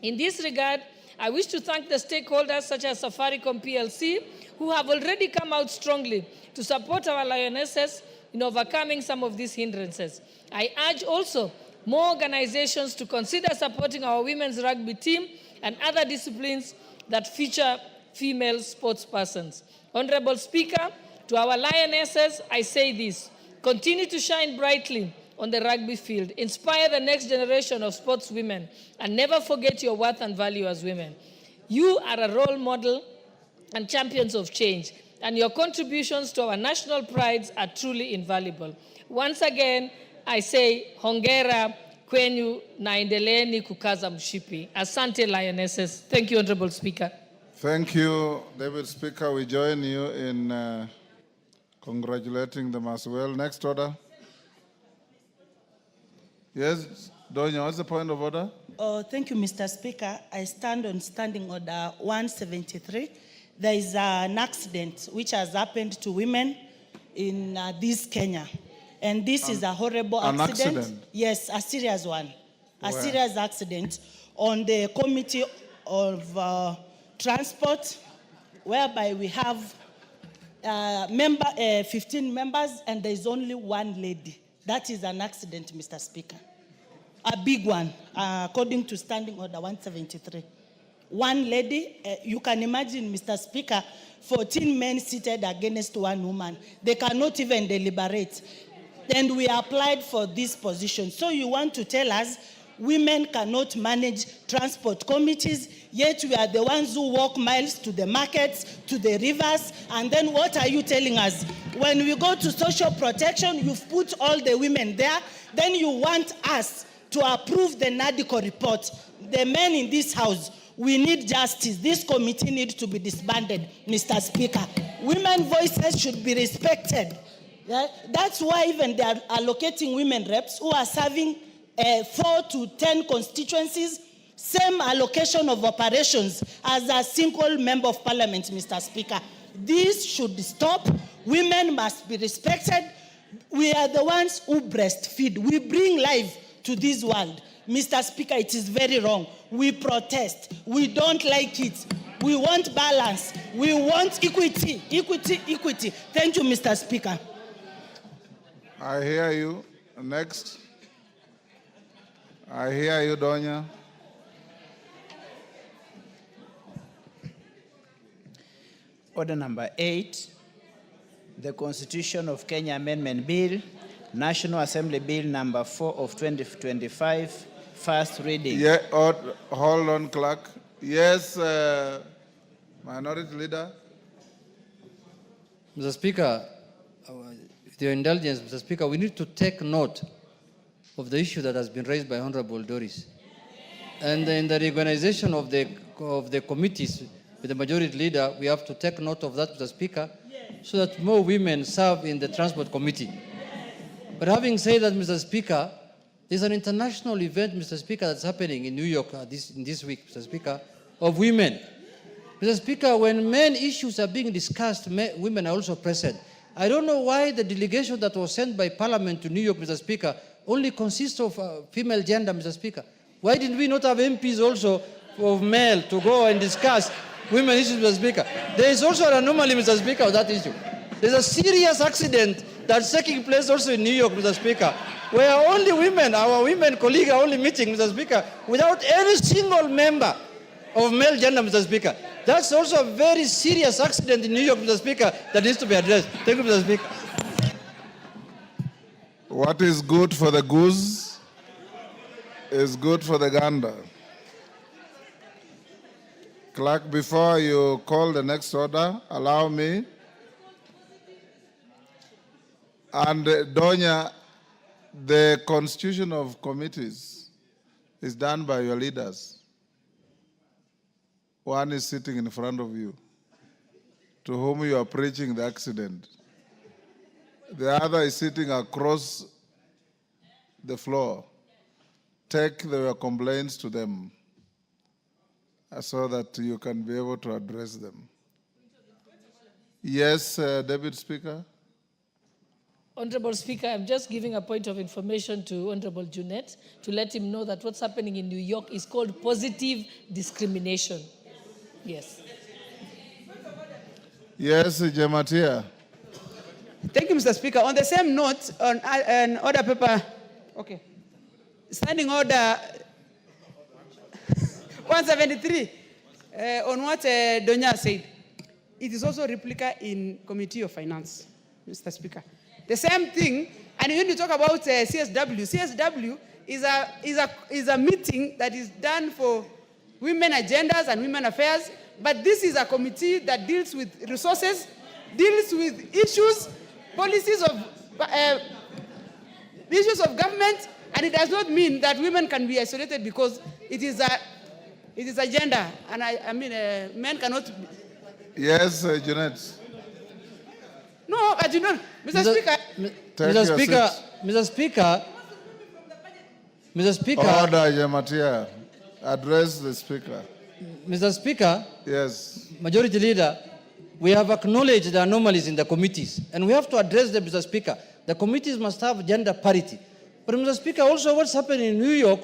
In this regard, I wish to thank the stakeholders such as Safaricom PLC, who have already come out strongly to support our Lionesses in overcoming some of these hindrances. I urge also more organizations to consider supporting our women's rugby team and other disciplines that feature female sports persons. Honorable Speaker, to our Lionesses, I say this: continue to shine brightly on the rugby field. Inspire the next generation of sportswomen and never forget your worth and value as women. You are a role model and champions of change, and your contributions to our national prides are truly invaluable. Once again, I say hongera kwenu na endeleeni kukaza mshipi. Asante Lionesses. Thank you, Honorable Speaker. Thank you, David Speaker. We join you in congratulating them as well. Next order. Yes, Donya, what's the point of order? Oh, thank you, Mr. Speaker. I stand on Standing Order 173. There is an accident which has happened to women in this Kenya. And this is a horrible accident. Accident? Yes, a serious one. A Where? serious accident on the Committee of Transport, whereby we have 15 members and there is only one lady. That is an accident, Mr. Speaker. A big one, according to Standing Order 173. One lady, you can imagine, Mr. Speaker, 14 men seated against one woman. They cannot even deliberate. And we applied for this position. So you want to tell us women cannot manage transport committees, yet we are the ones who walk miles to the markets, to the rivers, and then what are you telling us? When we go to social protection, you've put all the women there, then you want us to approve the NADICO report. The men in this house, we need justice. This committee needs to be disbanded, Mr. Speaker. Women's voices should be respected. Yeah? That's why even they are allocating women reps who are serving 4 to 10 constituencies, same allocation of operations as a single member of parliament, Mr. Speaker. This should stop. Women must be respected. We are the ones who breastfeed. We bring life to this world. Mr. Speaker, it is very wrong. We protest. We don't like it. We want balance. We want equity, equity, equity. Thank you, Mr. Speaker. I hear you. Next. I hear you, Donya. Order number 8, the Constitution of Kenya Amendment Bill, National Assembly Bill number 4 of 2025, first reading. Yeah, hold on, clerk. Yes, Minority Leader. Mr. Speaker, with your indulgence, Mr. Speaker, we need to take note of the issue that has been raised by Honorable Doris. And in the reorganization of the committees with the majority leader, we have to take note of that, Mr. Speaker, so that more women serve in the Transport Committee. But having said that, Mr. Speaker, there's an international event, Mr. Speaker, that's happening in New York in this week, Mr. Speaker, of women. Mr. Speaker, when men issues are being discussed, women are also present. I don't know why the delegation that was sent by Parliament to New York, Mr. Speaker, only consists of female gender, Mr. Speaker. Why did we not have MPs also of male to go and discuss women issues, Mr. Speaker? There is also an anomaly, Mr. Speaker, of that issue. There's a serious accident that's taking place also in New York, Mr. Speaker, where only women, our women colleagues are only meeting, Mr. Speaker, without any single member of male gender, Mr. Speaker. That's also a very serious accident in New York, Mr. Speaker, that needs to be addressed. Thank you, Mr. Speaker. What is good for the goose is good for the gander. Clerk, before you call the next order, allow me. And Donya, the constitution of committees is done by your leaders. One is sitting in front of you, to whom you are preaching the accident. The other is sitting across the floor. Take your complaints to them so that you can be able to address them. Yes, Deputy Speaker. Honorable Speaker, I'm just giving a point of information to Honorable Junet to let him know that what's happening in New York is called positive discrimination. Yes. Yes, Jematia. Thank you, Mr. Speaker. On the same note, on an order paper, okay, standing order 173, on what Donya said, it is also replica in Committee of Finance, Mr. Speaker. The same thing And when you talk about CSW is a meeting that is done for women agendas and women affairs, but this is a committee that deals with resources, deals with issues, policies of government, and it does not mean that women can be isolated because it is a gender, and I mean men cannot. Yes, Janet. No, I do not, Mr. Speaker. Mr. Speaker. Order, Yamatia. Address the Speaker. Mr. Speaker. Yes. Majority Leader, we have acknowledged the anomalies in the committees, and we have to address them, Mr. Speaker. The committees must have gender parity. But, Mr. Speaker, also what's happening in New York,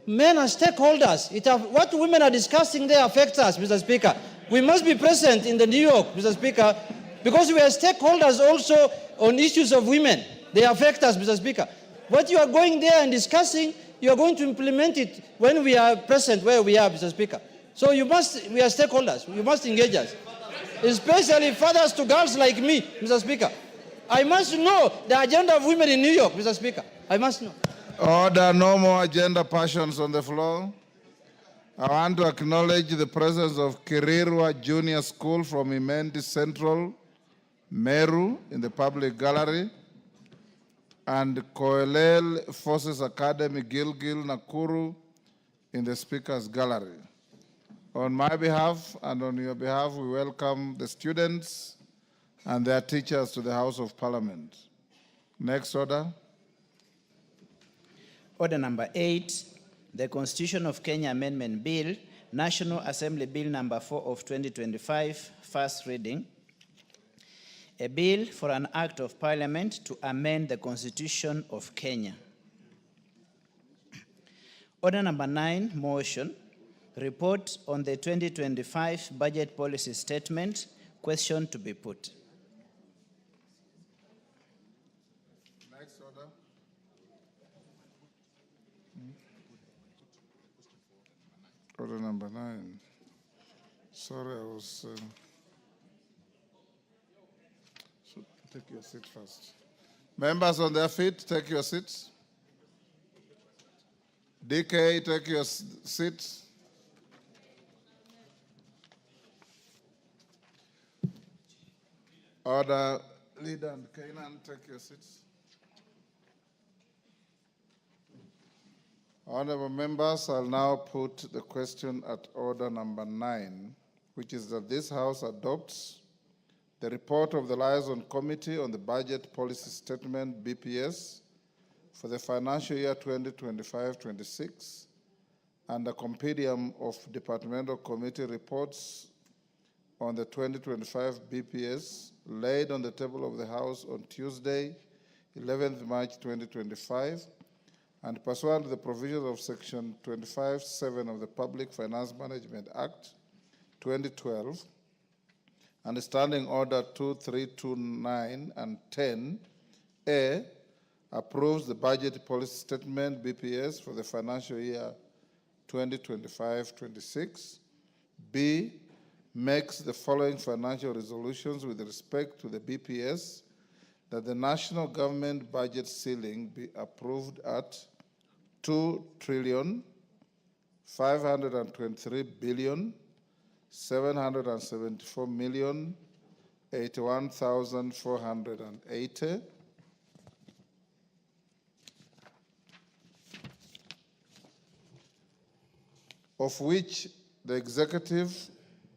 men are stakeholders. What women are discussing there affects us, Mr. Speaker. We must be present in the New York, Mr. Speaker, because we are stakeholders also on issues of women. They affect us, Mr. Speaker. What you are going there and discussing, you are going to implement it when we are present where we are, Mr. Speaker. So we are stakeholders. You must engage us, especially fathers to girls like me, Mr. Speaker. I must know the agenda of women in New York, Mr. Speaker. I must know. Order, no more agenda passions on the floor. I want to acknowledge the presence of Kirirwa Junior School from Imendi Central, Meru, in the public gallery, and Koelel Forces Academy, Gilgil, Nakuru, in the Speaker's gallery. On my behalf and on your behalf, we welcome the students and their teachers to the House of Parliament. Next order. Order number 8, the Constitution of Kenya Amendment Bill, National Assembly Bill number 4 of 2025, first reading. A bill for an act of parliament to amend the Constitution of Kenya. Order number 9, motion, report on the 2025 budget policy statement, question to be put. Next order. Order number 9. Sorry, I was... Take your seat first. Members on their feet, take your seats. DK, take your seat. Order, Leader and Canaan, take your seats. Honorable members, I'll now put the question at order number 9, which is that this House adopts the report of the Liaison Committee on the Budget Policy Statement, BPS, for the financial year 2025-26, and a compendium of departmental committee reports on the 2025 BPS laid on the table of the House on Tuesday, 11th March 2025, and pursuant to the provisions of Section 25(7) of the Public Finance Management Act 2012, and Standing Order 2329 and 10A, approves the Budget Policy Statement, BPS, for the financial year 2025-26. B, makes the following financial resolutions with respect to the BPS: that the national government budget ceiling be approved at 2,523,774,081,480, of which the executive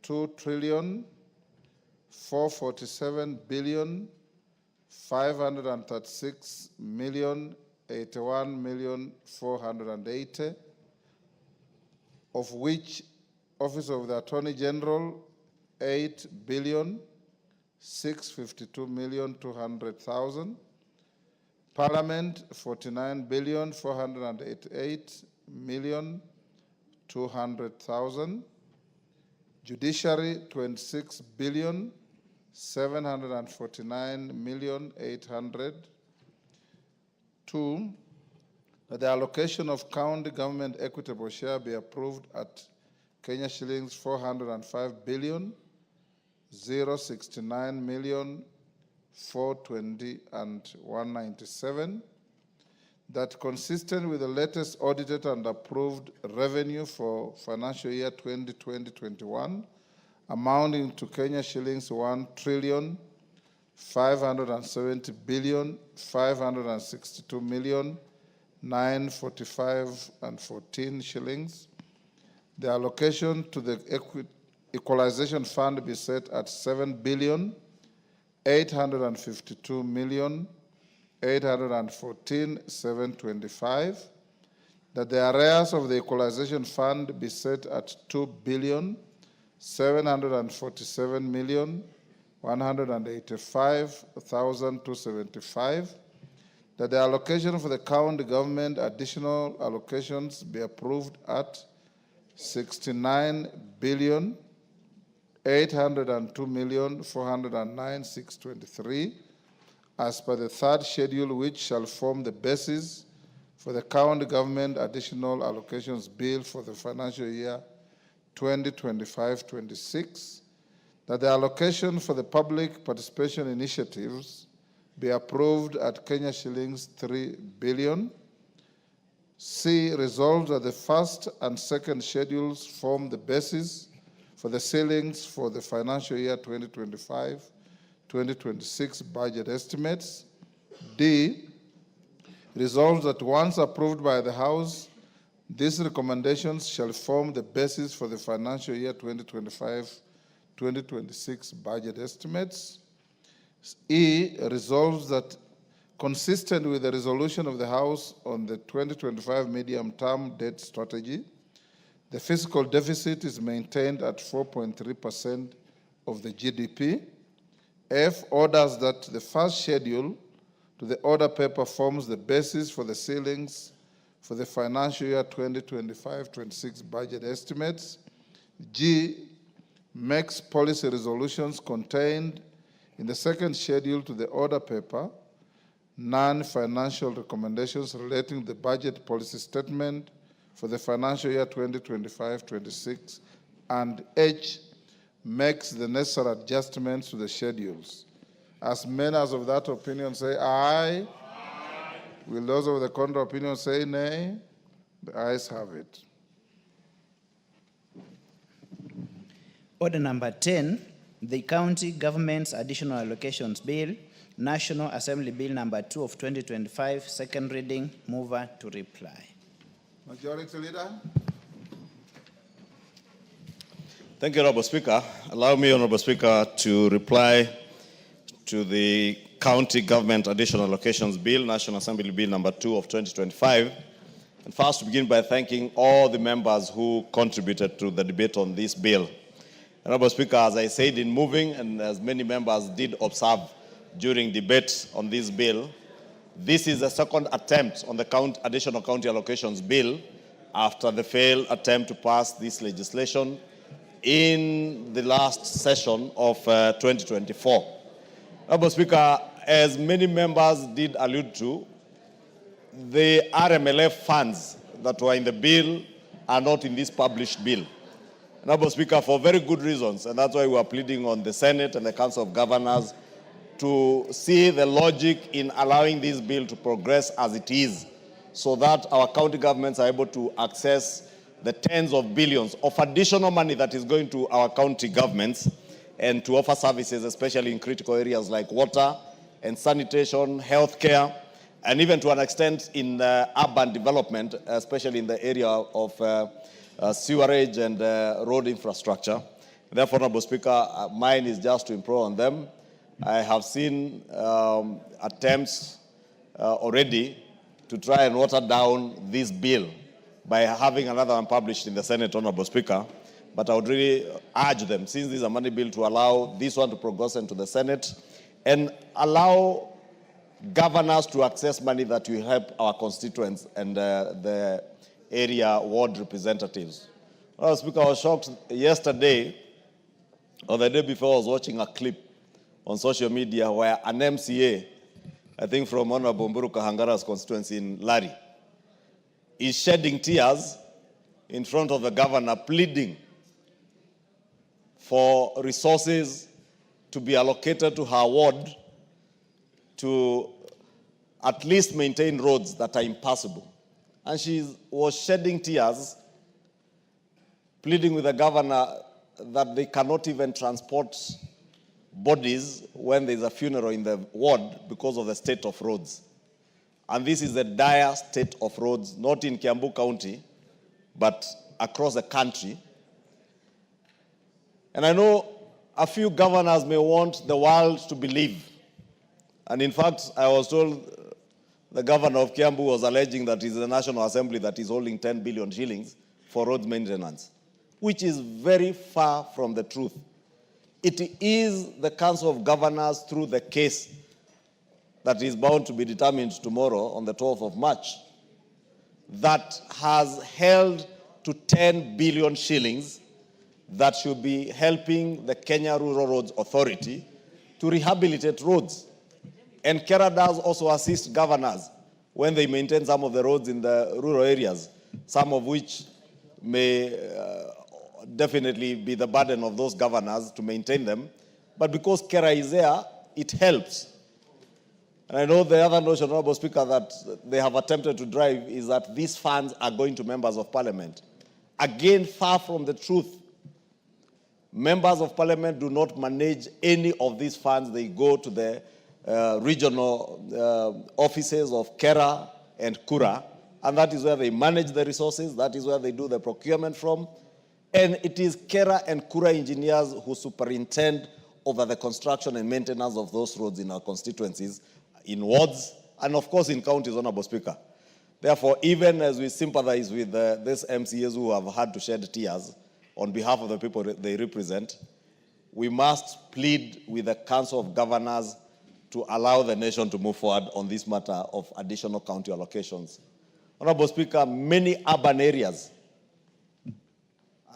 2,437,536,081,480, of which Office of the Attorney General 8,652,200,000, Parliament 49,488,200,000, Judiciary 26,749,800,000. 2, that the allocation of county government equitable share be approved at Kenya shillings 405,069,000,000 420 and 197, that consistent with the latest audited and approved revenue for financial year 2020-21, amounting to Kenya shillings 1,570,562,945.14 shillings. The allocation to the equalization fund be set at 7,852,814,725. That the arrears of the equalization fund be set at 2,747,185,275. That the allocation for the county government additional allocations be approved at 69,802,409,623 as per the third schedule, which shall form the basis for the county government additional allocations bill for the financial year 2025-26. That the allocation for the public participation initiatives be approved at Kenya shillings 3 billion. C, resolved that the first and second schedules form the basis for the ceilings for the financial year 2025-2026 budget estimates. D, resolved that once approved by the House, these recommendations shall form the basis for the financial year 2025-2026 budget estimates. E, resolves that consistent with the resolution of the House on the 2025 medium-term debt strategy, the fiscal deficit is maintained at 4.3% of the GDP. F, orders that the first schedule to the order paper forms the basis for the ceilings for the financial year 2025-26 budget estimates. G, makes policy resolutions contained in the second schedule to the order paper non-financial recommendations relating to the budget policy statement for the financial year 2025-26, and H, makes the necessary adjustments to the schedules. As many as of that opinion say aye. Aye. Will those of the contrary opinion say nay? The ayes have it. Order number 10, the County Government's Additional Allocations Bill, National Assembly Bill number 2 of 2025, second reading. Mover to reply. Majority Leader. Thank you, Honorable Speaker. Allow me, Honorable Speaker, to reply to the County Government Additional Allocations Bill, National Assembly Bill number 2 of 2025. And first, to begin by thanking all the members who contributed to the debate on this bill. Honorable Speaker, as I said in moving, and as many members did observe during debate on this bill, this is a second attempt on the additional county allocations bill after the failed attempt to pass this legislation in the last session of 2024. Honorable Speaker, as many members did allude to, the RMLF funds that were in the bill are not in this published bill. Honorable Speaker, for very good reasons, and that's why we are pleading on the Senate and the Council of Governors to see the logic in allowing this bill to progress as it is, so that our county governments are able to access the tens of billions of additional money that is going to our county governments and to offer services, especially in critical areas like water and sanitation, healthcare, and even to an extent in urban development, especially in the area of sewerage and road infrastructure. Therefore, Honorable Speaker, mine is just to improve on them. I have seen attempts already to try and water down this bill by having another one published in the Senate, Honorable Speaker. But I would really urge them, since this is a money bill, to allow this one to progress into the Senate and allow governors to access money that will help our constituents and the area ward representatives. Honorable Speaker, I was shocked yesterday or the day before. I was watching a clip on social media where an MCA, I think from Honorable Mburu Kahangara's constituency in Lari, is shedding tears in front of the governor, pleading for resources to be allocated to her ward to at least maintain roads that are impassable. And she was shedding tears, pleading with the governor that they cannot even transport bodies when there's a funeral in the ward because of the state of roads. And this is the dire state of roads, not in Kiambu County, but across the country. And I know a few governors may want the world to believe. And in fact, I was told the governor of Kiambu was alleging that it's the National Assembly that is holding 10 billion shillings for roads maintenance, which is very far from the truth. It is the Council of Governors, through the case that is bound to be determined tomorrow on the 12th of March, that has held to 10 billion shillings that should be helping the Kenya Rural Roads Authority to rehabilitate roads. And KERA does also assist governors when they maintain some of the roads in the rural areas, some of which may definitely be the burden of those governors to maintain them. But because KERA is there, it helps. And I know the other notion, Honorable Speaker, that they have attempted to drive is that these funds are going to members of parliament. Again, far from the truth. Members of parliament do not manage any of these funds. They go to the regional offices of KERA and KURA, and that is where they manage the resources. That is where they do the procurement from. And it is KERA and KURA engineers who superintend over the construction and maintenance of those roads in our constituencies, in wards, and of course in counties, Honorable Speaker. Therefore, even as we sympathize with these MCAs who have had to shed tears on behalf of the people they represent, we must plead with the Council of Governors to allow the nation to move forward on this matter of additional county allocations. Honorable Speaker, many urban areas,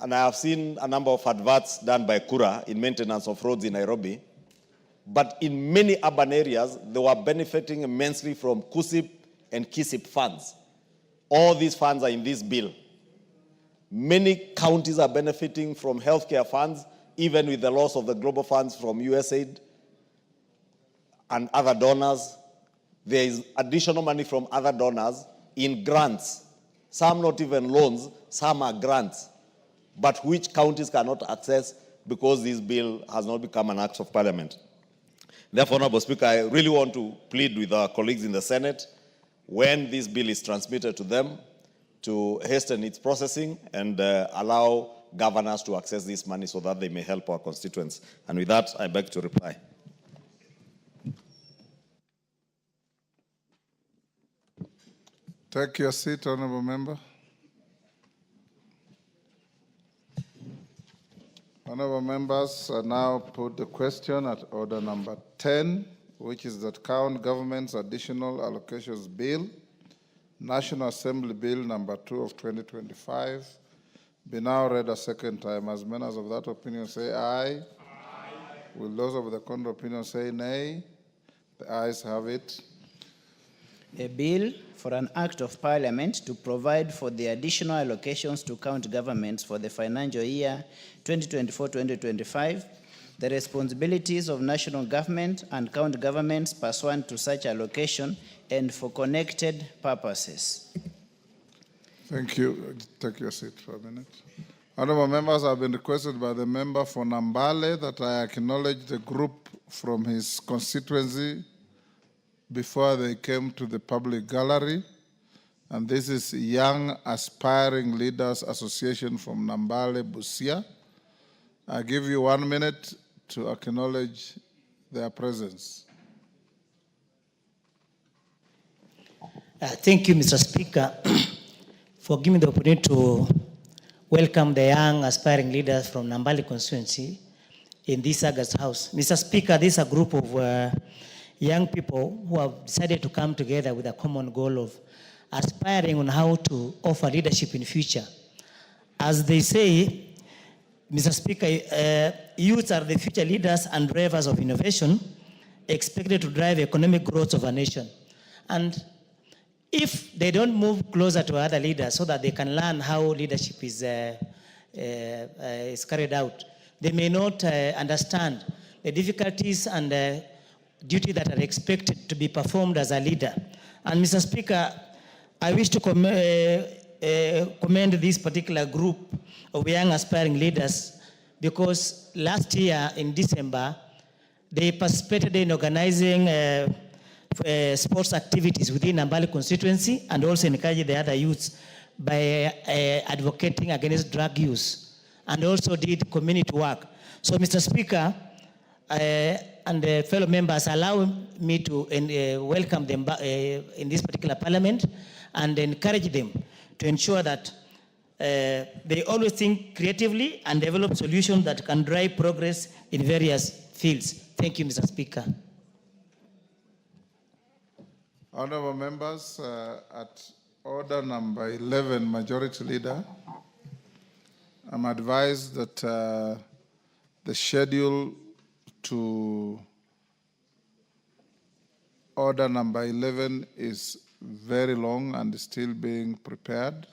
and I have seen a number of adverts done by KURA in maintenance of roads in Nairobi, but in many urban areas, they were benefiting immensely from KUSIP and KISIP funds. All these funds are in this bill. Many counties are benefiting from healthcare funds, even with the loss of the global funds from USAID and other donors. There is additional money from other donors in grants. Some not even loans, some are grants, but which counties cannot access because this bill has not become an act of parliament. Therefore, Honorable Speaker, I really want to plead with our colleagues in the Senate, when this bill is transmitted to them, to hasten its processing and allow governors to access this money so that they may help our constituents. And with that, I beg to reply. Take your seat, Honorable Member. Honorable members, I now put the question at order number 10, which is that County Government's Additional Allocations Bill, National Assembly Bill number 2 of 2025, be now read a second time. As members of that opinion say aye. Aye. Will those of the contrary opinion say nay? The ayes have it. A bill for an act of parliament to provide for the additional allocations to county governments for the financial year 2024-2025, the responsibilities of national government and county governments pursuant to such allocation and for connected purposes. Thank you. Take your seat for a minute. Honorable members, I have been requested by the member for Nambale that I acknowledge the group from his constituency before they came to the public gallery. And this is Young Aspiring Leaders Association from Nambale, Busia. I give you 1 minute to acknowledge their presence. Thank you, Mr. Speaker, for giving me the opportunity to welcome the young aspiring leaders from Nambale constituency in this August House. Mr. Speaker, this is a group of young people who have decided to come together with a common goal of aspiring on how to offer leadership in future. As they say, Mr. Speaker, youth are the future leaders and drivers of innovation expected to drive economic growth of a nation. And if they don't move closer to other leaders so that they can learn how leadership is carried out, they may not understand the difficulties and duties that are expected to be performed as a leader. And Mr. Speaker, I wish to commend this particular group of young aspiring leaders because last year in December, they participated in organizing sports activities within Nambali constituency and also encouraged the other youths by advocating against drug use and also did community work. So, Mr. Speaker, and fellow members, allow me to welcome them in this particular parliament and encourage them to ensure that they always think creatively and develop solutions that can drive progress in various fields. Thank you, Mr. Speaker. Honorable members, at order number 11, Majority Leader, I'm advised that the schedule to order number 11 is very long and is still being prepared.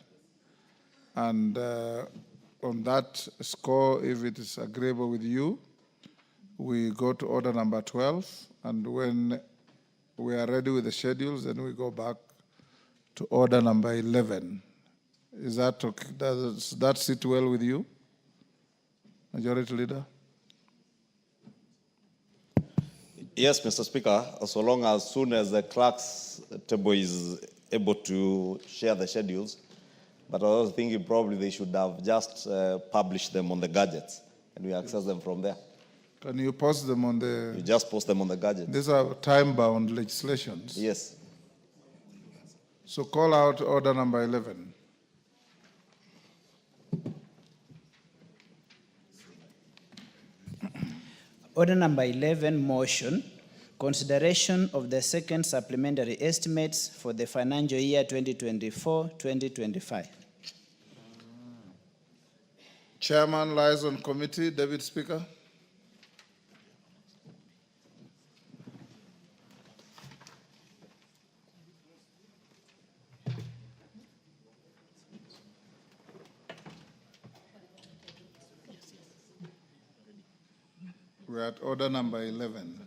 And on that score, if it is agreeable with you, we go to order number 12. And when we are ready with the schedules, then we go back to order number 11. Is that okay? Does that sit well with you, Majority Leader? Yes, Mr. Speaker, so long as soon as the clerk's table is able to share the schedules, but I was thinking probably they should have just published them on the gadgets and we access them from there. Can you post them on the... You just post them on the gadget. These are time-bound legislations. Yes. So call out order number 11. Order number 11, motion, consideration of the second supplementary estimates for the financial year 2024-2025. Chairman Liaison Committee, David Speaker. We're at order number 11.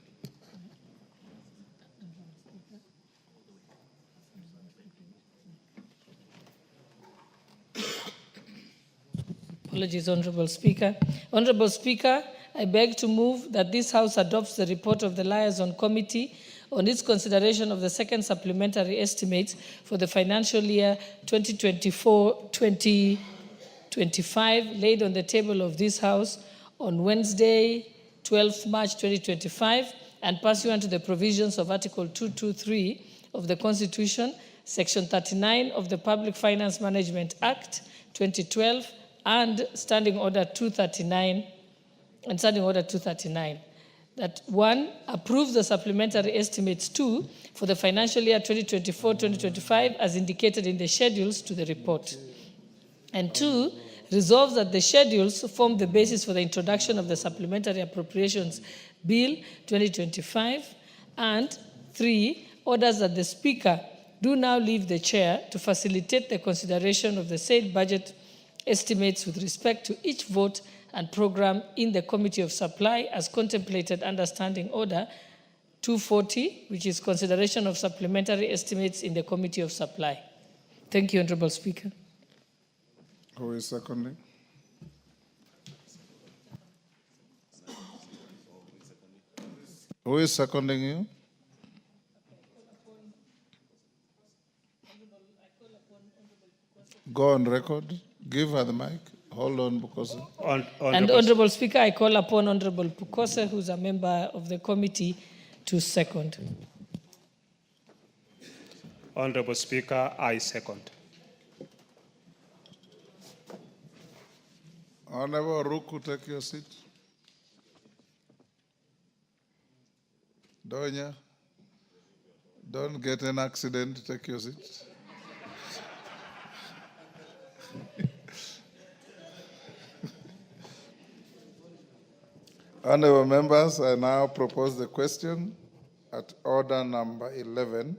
Apologies, Honorable Speaker. Honorable Speaker, I beg to move that this House adopts the report of the Liaison Committee on its consideration of the second supplementary estimates for the financial year 2024-2025 laid on the table of this House on Wednesday, 12th March 2025, and pursuant to the provisions of Article 223 of the Constitution, Section 39 of the Public Finance Management Act 2012, and Standing Order 239, that 1, approve the supplementary estimates 2 for the financial year 2024-2025 as indicated in the schedules to the report, and 2, resolves that the schedules form the basis for the introduction of the Supplementary Appropriations Bill 2025, and 3, orders that the Speaker do now leave the chair to facilitate the consideration of the said budget estimates with respect to each vote and program in the Committee of Supply as contemplated under Standing Order 240, which is consideration of supplementary estimates in the Committee of Supply. Thank you, Honorable Speaker. Who is seconding? Who is seconding you? Go on record. Give her the mic. Hold on, Bukose. And Honorable Speaker, I call upon Honorable Bukose, who's a member of the committee, to second. Honorable Speaker, I second. Honorable Ruku, take your seat. Donya, don't get an accident, take your seat. Honorable members, I now propose the question at order number 11,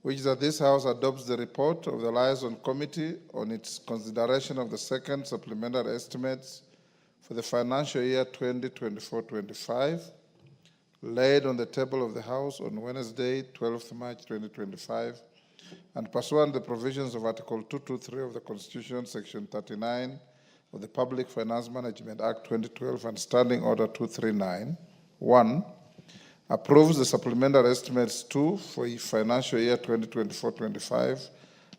which is that this House adopts the report of the Liaison Committee on its consideration of the second supplementary estimates for the financial year 2024-25, laid on the table of the House on Wednesday, 12th March 2025, and pursuant to the provisions of Article 223 of the Constitution, Section 39 of the Public Finance Management Act 2012 and Standing Order 239, 1, approves the supplementary estimates 2 for financial year 2024-25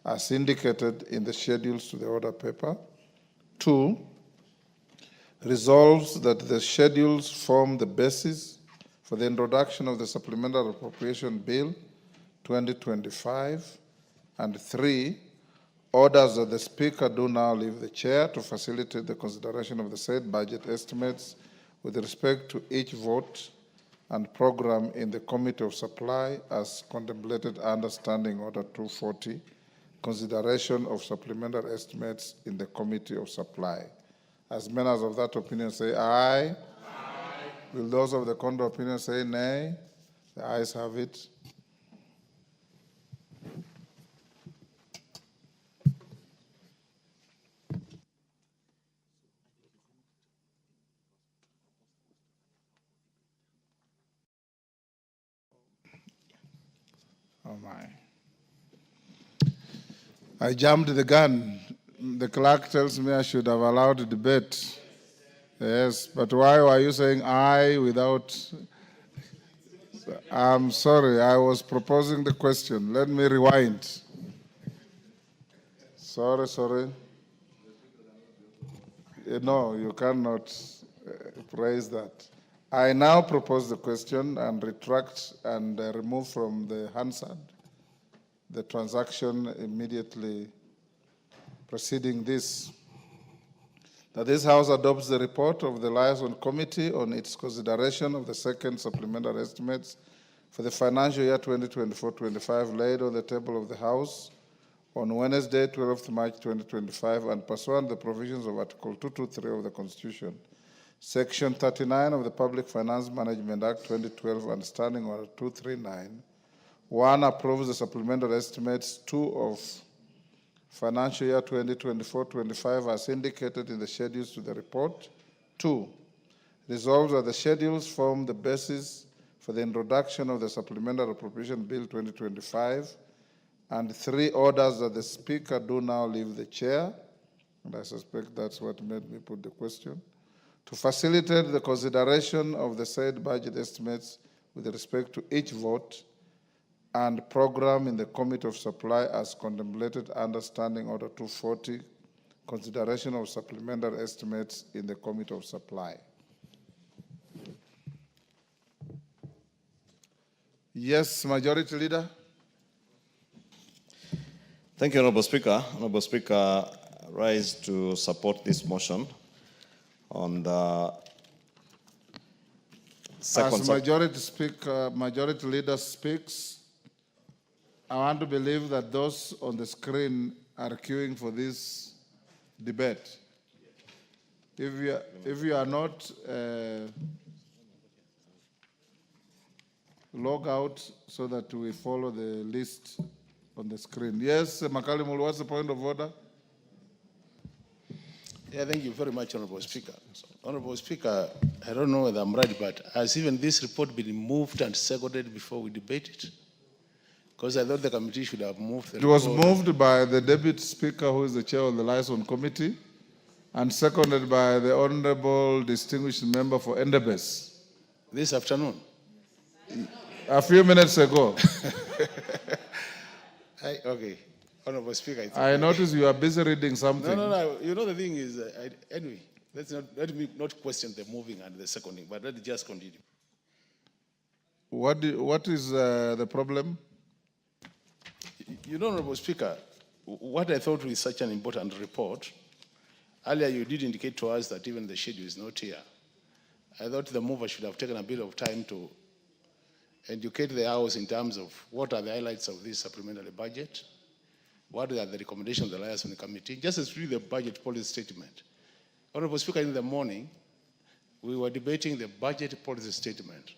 as indicated in the schedules to the order paper. 2, resolves that the schedules form the basis for the introduction of the Supplementary Appropriation Bill 2025. And 3, orders that the Speaker do now leave the chair to facilitate the consideration of the said budget estimates with respect to each vote and program in the Committee of Supply as contemplated under Standing Order 240, consideration of supplementary estimates in the Committee of Supply. As members of that opinion say aye. Aye. Will those of the contrary opinion say nay? The ayes have it. Oh my. I jumped the gun. The clerk tells me I should have allowed the debate. Yes, but why were you saying aye without? I'm sorry, I was proposing the question. Let me rewind. Sorry. No, you cannot praise that. I now propose the question and retract and remove from the Hansard the transaction immediately preceding this. That this House adopts the report of the Liaison Committee on its consideration of the second supplementary estimates for the financial year 2024-25 laid on the table of the House on Wednesday, 12th March 2025, and pursuant to the provisions of Article 223 of the Constitution, Section 39 of the Public Finance Management Act 2012 and Standing Order 239, 1, approves the supplementary estimates 2 of financial year 2024-25 as indicated in the schedules to the report. 2, resolves that the schedules form the basis for the introduction of the Supplementary Appropriation Bill 2025. And 3, orders that the Speaker do now leave the chair, and I suspect that's what made me put the question, to facilitate the consideration of the said budget estimates with respect to each vote and program in the Committee of Supply as contemplated under Standing Order 240, consideration of supplementary estimates in the Committee of Supply. Yes, Majority Leader. Thank you, Honorable Speaker. Honorable Speaker, rise to support this motion on the second. As Majority Leader speaks, I want to believe that those on the screen are queuing for this debate. If you are not, log out so that we follow the list on the screen. Yes, Makalimul, what's the point of order? Yeah, thank you very much, Honorable Speaker. Honorable Speaker, I don't know whether I'm right, but has even this report been moved and seconded before we debate it? Because I thought the committee should have moved the report. It was moved by the Deputy Speaker, who is the chair of the Liaison Committee, and seconded by the Honorable Distinguished Member for Endebess. This afternoon? A few minutes ago. Okay. Honorable Speaker. I noticed you are busy reading something. No. You know, the thing is, anyway, let me not question the moving and the seconding, but let me just continue. What is the problem? You know, Honorable Speaker, what I thought was such an important report, earlier you did indicate to us that even the schedule is not here. I thought the mover should have taken a bit of time to educate the House in terms of what are the highlights of this supplementary budget, what are the recommendations of the Liaison Committee, just as through the budget policy statement. Honorable Speaker, in the morning, we were debating the budget policy statement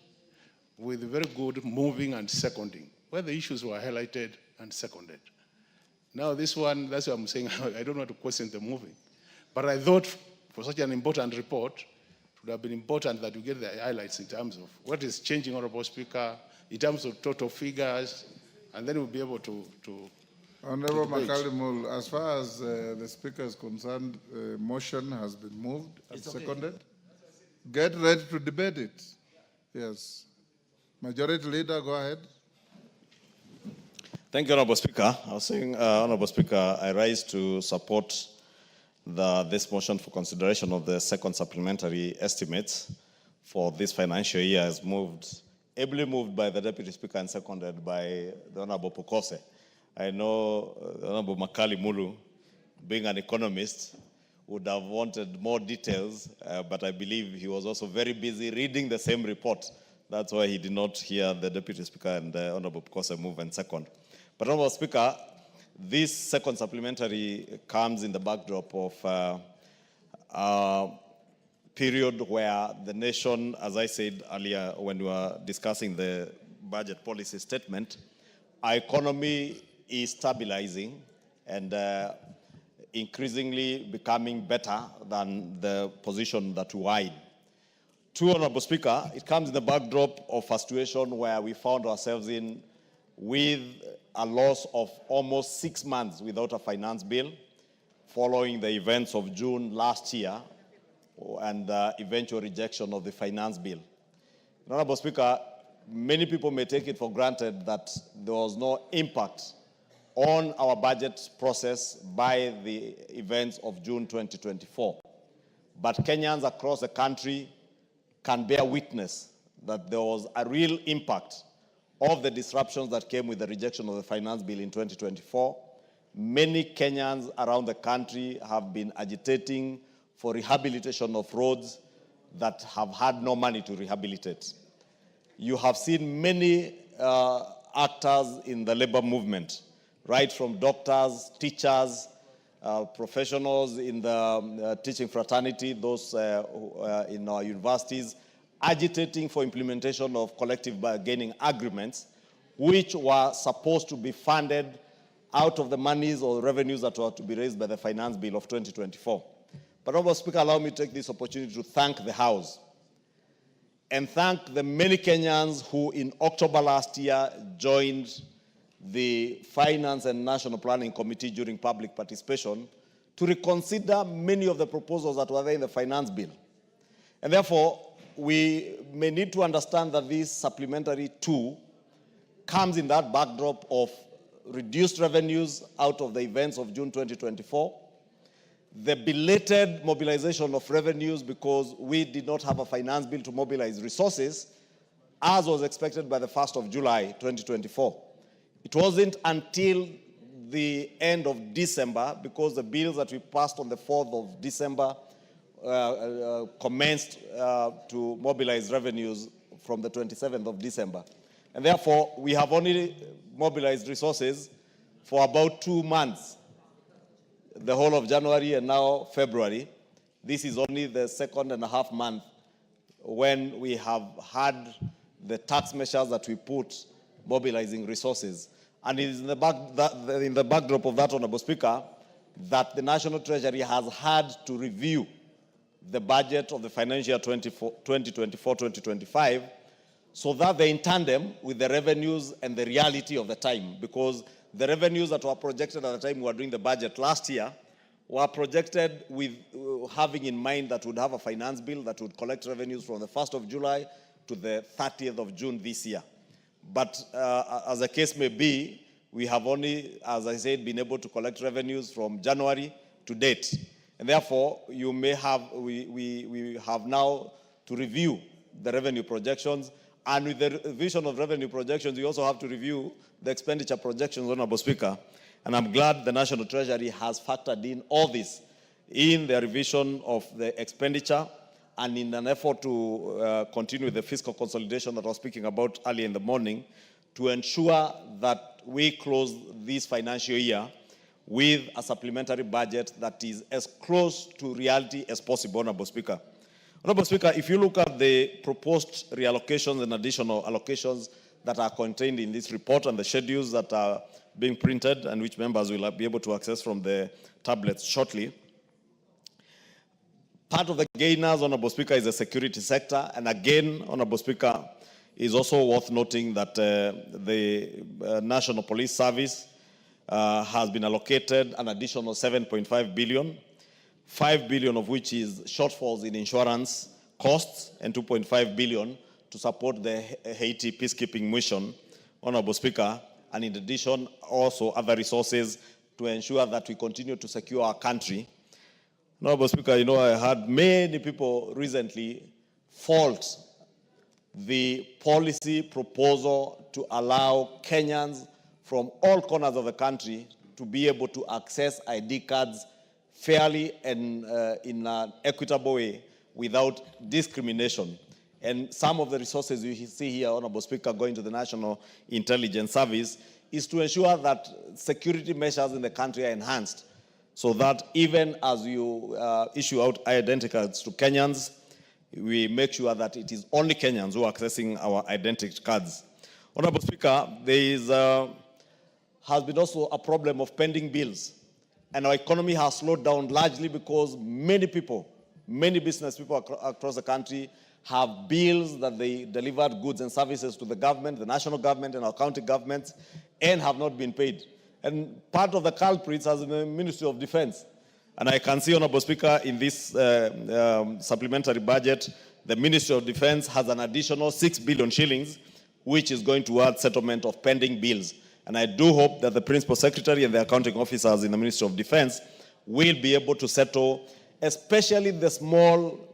with very good moving and seconding, where the issues were highlighted and seconded. Now this one, that's what I'm saying, I don't want to question the moving. But I thought for such an important report, would have been important that we get the highlights in terms of what is changing, Honorable Speaker, in terms of total figures, and then we'll be able to Honorable debate. Makalimul, as far as the Speaker is concerned, motion has been moved and seconded. Get ready to debate it. Yes. Majority Leader, go ahead. Thank you, Honorable Speaker. I was saying, Honorable Speaker, I rise to support this motion for consideration of the second supplementary estimates for this financial year as ably moved by the Deputy Speaker and seconded by the Honorable Pokose. I know Honorable Makali Mulu, being an economist, would have wanted more details, but I believe he was also very busy reading the same report. That's why he did not hear the Deputy Speaker and Honorable Pokose move and second. But Honorable Speaker, this second supplementary comes in the backdrop of a period where the nation, as I said earlier when we were discussing the budget policy statement, our economy is stabilizing and increasingly becoming better than the position that we were in. Two, Honorable Speaker, it comes in the backdrop of a situation where we found ourselves in with a loss of almost 6 months without a finance bill following the events of June last year and eventual rejection of the finance bill. Honorable Speaker, many people may take it for granted that there was no impact on our budget process by the events of June 2024. But Kenyans across the country can bear witness that there was a real impact of the disruptions that came with the rejection of the finance bill in 2024. Many Kenyans around the country have been agitating for rehabilitation of roads that have had no money to rehabilitate. You have seen many actors in the labor movement, right from doctors, teachers, professionals in the teaching fraternity, those in our universities, agitating for implementation of collective bargaining agreements, which were supposed to be funded out of the monies or revenues that were to be raised by the finance bill of 2024. But, Honorable Speaker, allow me to take this opportunity to thank the House and thank the many Kenyans who in October last year joined the Finance and National Planning Committee during public participation to reconsider many of the proposals that were there in the finance bill. And therefore, we may need to understand that this supplementary too comes in that backdrop of reduced revenues out of the events of June 2024, the belated mobilization of revenues because we did not have a finance bill to mobilize resources as was expected by the 1st of July 2024. It wasn't until the end of December, because the bills that we passed on the 4th of December commenced to mobilize revenues from the 27th of December. And therefore, we have only mobilized resources for about 2 months, the whole of January and now February. This is only the 2.5 month when we have had the tax measures that we put mobilizing resources. And it is in the backdrop of that, Honorable Speaker, that the National Treasury has had to review the budget of the financial year 2024-2025 so that they're in tandem with the revenues and the reality of the time, because the revenues that were projected at the time we were doing the budget last year were projected with having in mind that we'd have a finance bill that would collect revenues from the 1st of July to the 30th of June this year. But as the case may be, we have only, as I said, been able to collect revenues from January to date. And therefore, we have now to review the revenue projections. And with the revision of revenue projections, we also have to review the expenditure projections, Honorable Speaker. And I'm glad the National Treasury has factored in all this in the revision of the expenditure and in an effort to continue with the fiscal consolidation that I was speaking about earlier in the morning, to ensure that we close this financial year with a supplementary budget that is as close to reality as possible, Honorable Speaker. Honorable Speaker, if you look at the proposed reallocations and additional allocations that are contained in this report and the schedules that are being printed and which members will be able to access from the tablets shortly, Part of the gainers, Honorable Speaker, is the security sector. And again, Honorable Speaker, is also worth noting that the National Police Service has been allocated an additional 7.5 billion, 5 billion of which is shortfalls in insurance costs, and 2.5 billion to support the Haiti peacekeeping mission, Honorable Speaker, and in addition, also other resources to ensure that we continue to secure our country. Honorable Speaker, you know, I heard many people recently fault the policy proposal to allow Kenyans from all corners of the country to be able to access ID cards fairly and in an equitable way without discrimination. And some of the resources you see here, Honorable Speaker, going to the National Intelligence Service is to ensure that security measures in the country are enhanced so that even as you issue out identity cards to Kenyans, we make sure that it is only Kenyans who are accessing our identity cards. Honorable Speaker, there has been also a problem of pending bills. And our economy has slowed down largely because many people, many business people across the country have bills that they delivered goods and services to the government, the national government and our county governments, and have not been paid. And part of the culprits has been the Ministry of Defense. And I can see, Honorable Speaker, in this supplementary budget, the Ministry of Defense has an additional 6 billion shillings, which is going towards settlement of pending bills. And I do hope that the Principal Secretary and the accounting officers in the Ministry of Defense will be able to settle, especially the small,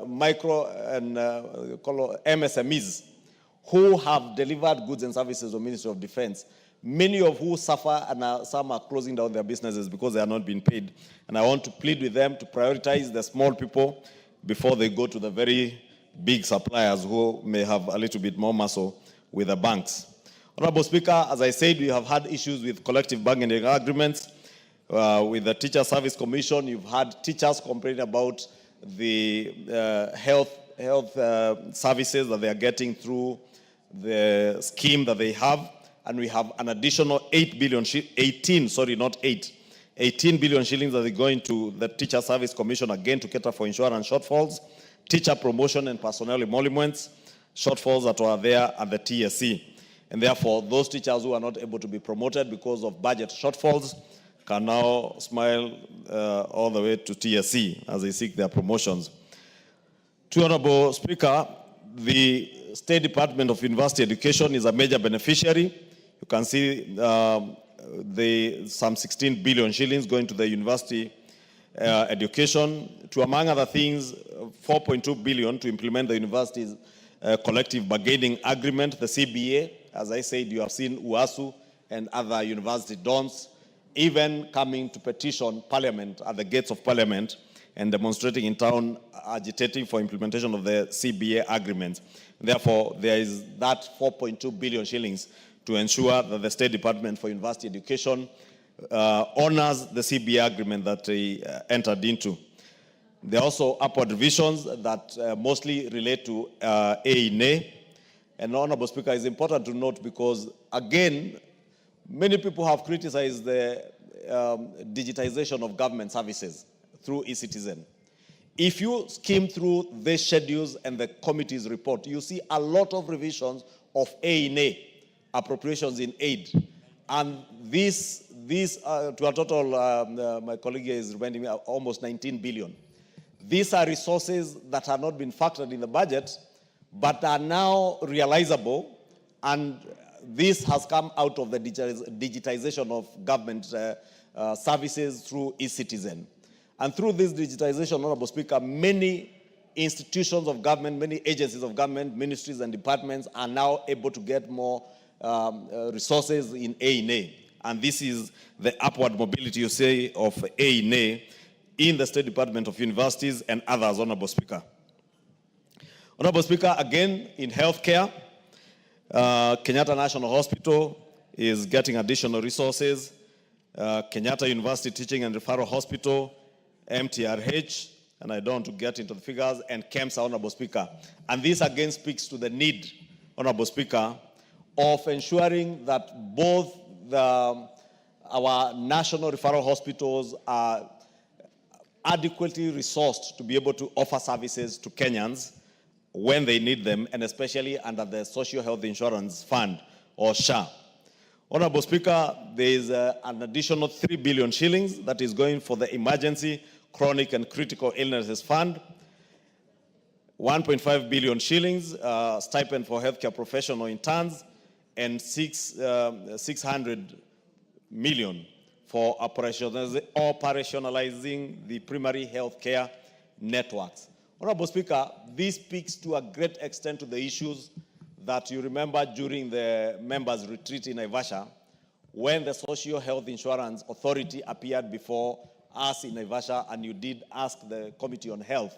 micro and MSMEs who have delivered goods and services to the Ministry of Defense, many of who suffer and some are closing down their businesses because they are not being paid. And I want to plead with them to prioritize the small people before they go to the very big suppliers who may have a little bit more muscle with the banks. Honorable Speaker, as I said, we have had issues with collective bargaining agreements. With the Teacher Service Commission, you've had teachers complain about the health services that they are getting through the scheme that they have. And we have an additional 18 billion shillings that are going to the Teacher Service Commission again to cater for insurance shortfalls, teacher promotion and personnel emoluments, shortfalls that were there at the TSC. And therefore, those teachers who are not able to be promoted because of budget shortfalls can now smile all the way to TSC as they seek their promotions. To Honorable Speaker, the State Department of University Education is a major beneficiary. You can see some 16 billion shillings going to the university education, to, among other things, 4.2 billion to implement the university's collective bargaining agreement, the CBA. As I said, you have seen UASU and other university dons even coming to petition Parliament at the gates of Parliament and demonstrating in town, agitating for implementation of the CBA agreement. Therefore, there is that 4.2 billion shillings to ensure that the State Department for University Education honors the CBA agreement that they entered into. There are also upward revisions that mostly relate to A&A. And Honorable Speaker, it's important to note because, again, many people have criticized the digitization of government services through eCitizen. If you skim through the schedules and the committee's report, you see a lot of revisions of A&A, appropriations in aid. And these to a total, my colleague is reminding me, almost 19 billion. These are resources that have not been factored in the budget, but are now realizable, and this has come out of the digitization of government services through eCitizen. And through this digitization, Honorable Speaker, many institutions of government, many agencies of government, ministries and departments are now able to get more resources in A&A. And this is the upward mobility, you say, of A&A in the State Department of Universities and others, Honorable Speaker. Honorable Speaker, again, in healthcare, Kenyatta National Hospital is getting additional resources. Kenyatta University Teaching and Referral Hospital, MTRH, and I don't want to get into the figures, and KEMSA, Honorable Speaker. And this again speaks to the need, Honorable Speaker, of ensuring that both our national referral hospitals are adequately resourced to be able to offer services to Kenyans when they need them, and especially under the Social Health Insurance Fund, or SHA. Honorable Speaker, there is an additional 3 billion shillings that is going for the Emergency, Chronic and Critical Illnesses Fund, 1.5 billion shillings, stipend for healthcare professional interns, and 600 million for operationalizing the primary healthcare networks. Honorable Speaker, this speaks to a great extent to the issues that you remember during the members' retreat in Naivasha, when the Social Health Insurance Authority appeared before us in Naivasha, and you did ask the Committee on Health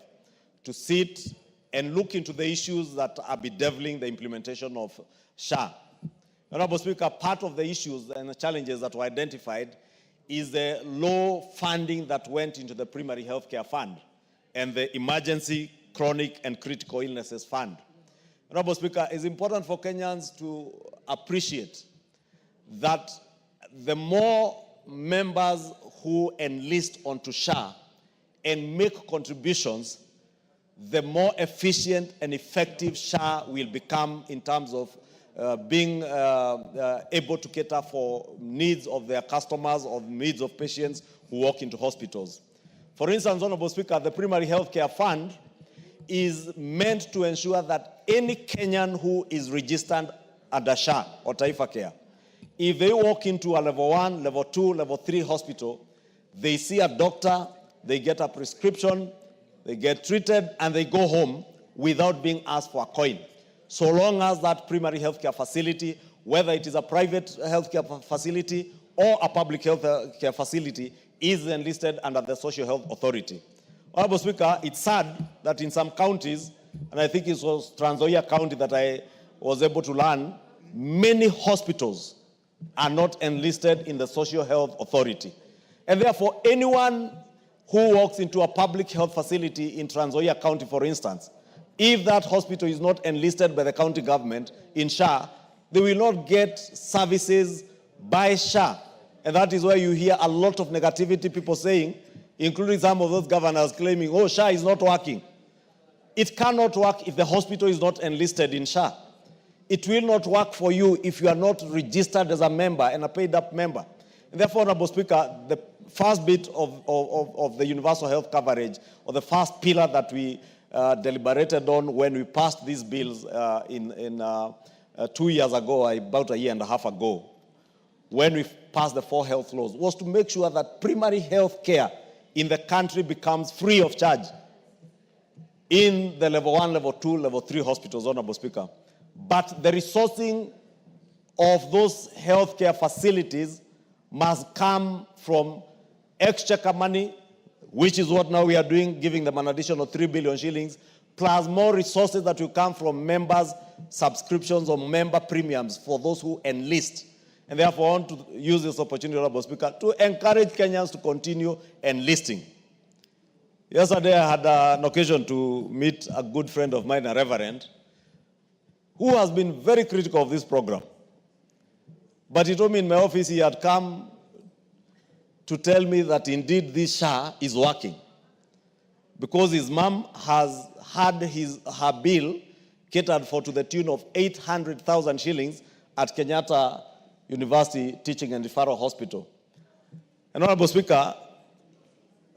to sit and look into the issues that are bedeviling the implementation of SHA. Honorable Speaker, part of the issues and the challenges that were identified is the low funding that went into the primary healthcare fund and the Emergency, Chronic and Critical Illnesses Fund. Honorable Speaker, it's important for Kenyans to appreciate that the more members who enlist onto SHA and make contributions, the more efficient and effective SHA will become in terms of being able to cater for needs of their customers or needs of patients who walk into hospitals. For instance, Honorable Speaker, the Primary Healthcare Fund is meant to ensure that any Kenyan who is registered under SHA or Taifa Care, if they walk into a level 1, level 2, level 3 hospital, they see a doctor, they get a prescription, they get treated, and they go home without being asked for a coin. So long as that primary healthcare facility, whether it is a private healthcare facility or a public healthcare facility, is enlisted under the Social Health Authority. Honorable Speaker, it's sad that in some counties, and I think it was Trans Nzoia County that I was able to learn, many hospitals are not enlisted in the Social Health Authority. And therefore, anyone who walks into a public health facility in Trans Nzoia County, for instance, if that hospital is not enlisted by the county government in SHA, they will not get services by SHA. And that is why you hear a lot of negativity, people saying, including some of those governors claiming, oh, SHA is not working. It cannot work if the hospital is not enlisted in SHA. It will not work for you if you are not registered as a member and a paid-up member. And therefore, Honorable Speaker, the first bit of the universal health coverage, or the first pillar that we deliberated on when we passed these bills 2 years ago, about a year and a half ago, when we passed the 4 health laws, was to make sure that primary health care in the country becomes free of charge in the level 1, level 2, level 3 hospitals, Honorable Speaker. But the resourcing of those healthcare facilities must come from exchequer money, which is what now we are doing, giving them an additional 3 billion shillings, plus more resources that will come from members' subscriptions or member premiums for those who enlist. And therefore, I want to use this opportunity, Honorable Speaker, to encourage Kenyans to continue enlisting. Yesterday, I had an occasion to meet a good friend of mine, a reverend, who has been very critical of this program. But he told me in my office he had come to tell me that indeed this SHA is working, because his mom has had her bill catered for to the tune of 800,000 shillings at Kenyatta University Teaching and Referral Hospital. And Honorable Speaker,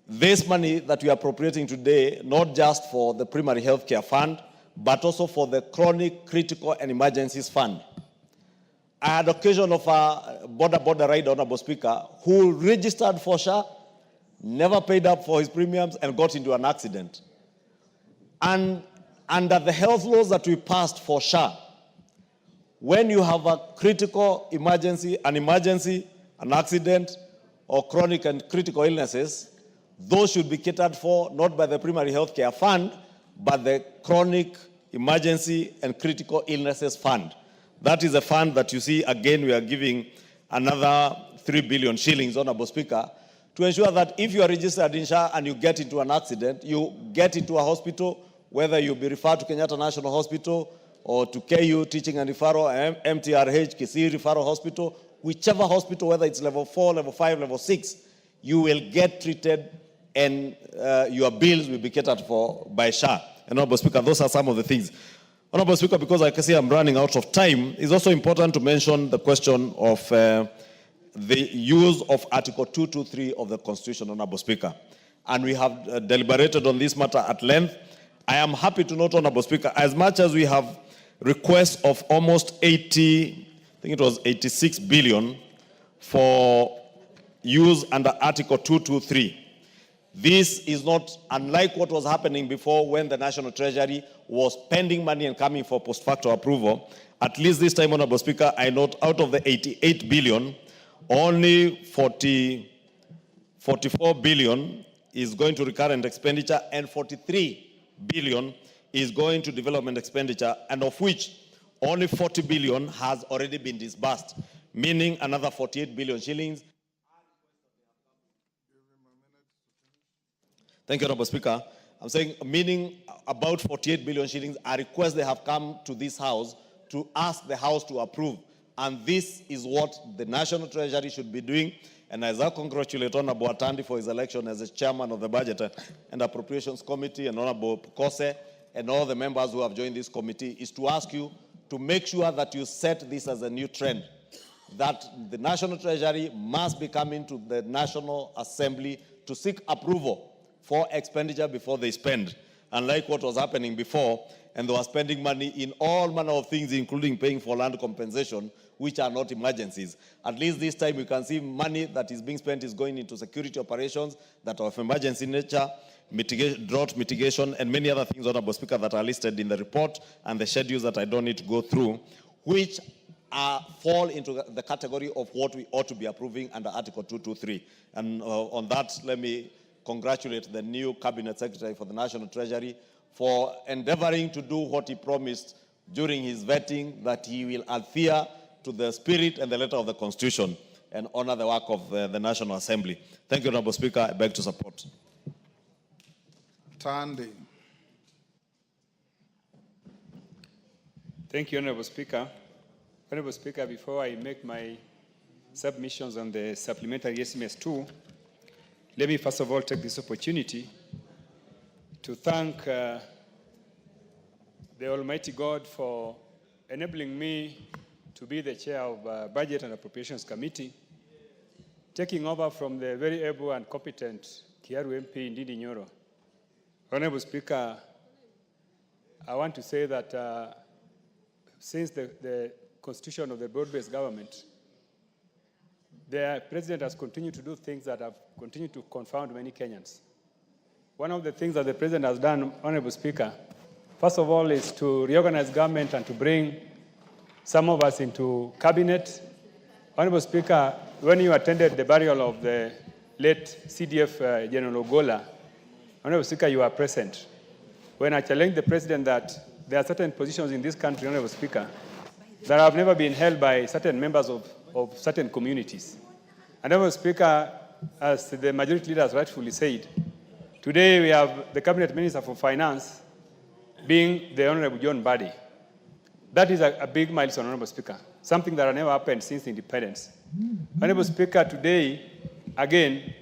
this money that we are appropriating today, not just for the primary health care fund, but also for the chronic, critical, and emergencies fund. I had occasion of a border rider, Honorable Speaker, who registered for SHA, never paid up for his premiums, and got into an accident. And under the health laws that we passed for SHA, when you have a critical emergency, an accident, or chronic and critical illnesses, those should be catered for not by the primary health care fund, but the chronic, emergency, and critical illnesses fund. That is a fund that you see, again, we are giving another 3 billion shillings, Honorable Speaker, to ensure that if you are registered in SHA and you get into an accident, you get into a hospital, whether you be referred to Kenyatta National Hospital or to KU Teaching and Referral, MTRH, Kisii Referral Hospital, whichever hospital, whether it's level 4, level 5, level 6, you will get treated and your bills will be catered for by SHA. And Honorable Speaker, those are some of the things. Honorable Speaker, because I can see I'm running out of time, it's also important to mention the question of the use of Article 223 of the Constitution, Honorable Speaker. And we have deliberated on this matter at length. I am happy to note, Honorable Speaker, as much as we have requests of almost 80, I think it was 86 billion for use under Article 223. This is not unlike what was happening before when the National Treasury was spending money and coming for post facto approval. At least this time, Honorable Speaker, I note out of the 88 billion, only 44 billion is going to recurrent expenditure and 43 billion is going to development expenditure, and of which only 40 billion has already been disbursed, meaning another 48 billion shillings. Thank you, Honorable Speaker. I'm saying, meaning about 48 billion shillings are requests they have come to this House to ask the House to approve. And this is what the National Treasury should be doing. And as I congratulate Honorable Atandi for his election as the chairman of the Budget and Appropriations Committee, and Honorable Kose, and all the members who have joined this committee, is to ask you to make sure that you set this as a new trend, that the National Treasury must be coming to the National Assembly to seek approval for expenditure before they spend, unlike what was happening before, and they were spending money in all manner of things, including paying for land compensation, which are not emergencies. At least this time you can see money that is being spent is going into security operations that are of emergency nature, drought mitigation, and many other things, Honorable Speaker, that are listed in the report and the schedules that I don't need to go through, which fall into the category of what we ought to be approving under Article 223. And on that, let me congratulate the new Cabinet Secretary for the National Treasury for endeavoring to do what he promised during his vetting, that he will adhere to the spirit and the letter of the Constitution and honor the work of the National Assembly. Thank you, Honorable Speaker. I beg to support. Tandi. Thank you, Honorable Speaker. Honorable Speaker, before I make my submissions on the supplementary SMS 2, let me first of all take this opportunity to thank the Almighty God for enabling me to be the chair of Budget and Appropriations Committee, taking over from the very able and competent Kiaru MP Ndindi Nyoro. Honorable Speaker, I want to say that since the constitution of the broad-based government, the president has continued to do things that have continued to confound many Kenyans. One of the things that the president has done, Honorable Speaker, first of all, is to reorganize government and to bring some of us into cabinet. Honorable Speaker, when you attended the burial of the late CDF General Ogola, Honorable Speaker, you were present. When I challenged the president that there are certain positions in this country, Honorable Speaker, that have never been held by certain members of certain communities. And Honorable Speaker, as the majority leader has rightfully said, today we have the Cabinet Minister for Finance being the Honorable John Badi. That is a big milestone, Honorable Speaker, something that has never happened since independence. Honorable Speaker, today, again,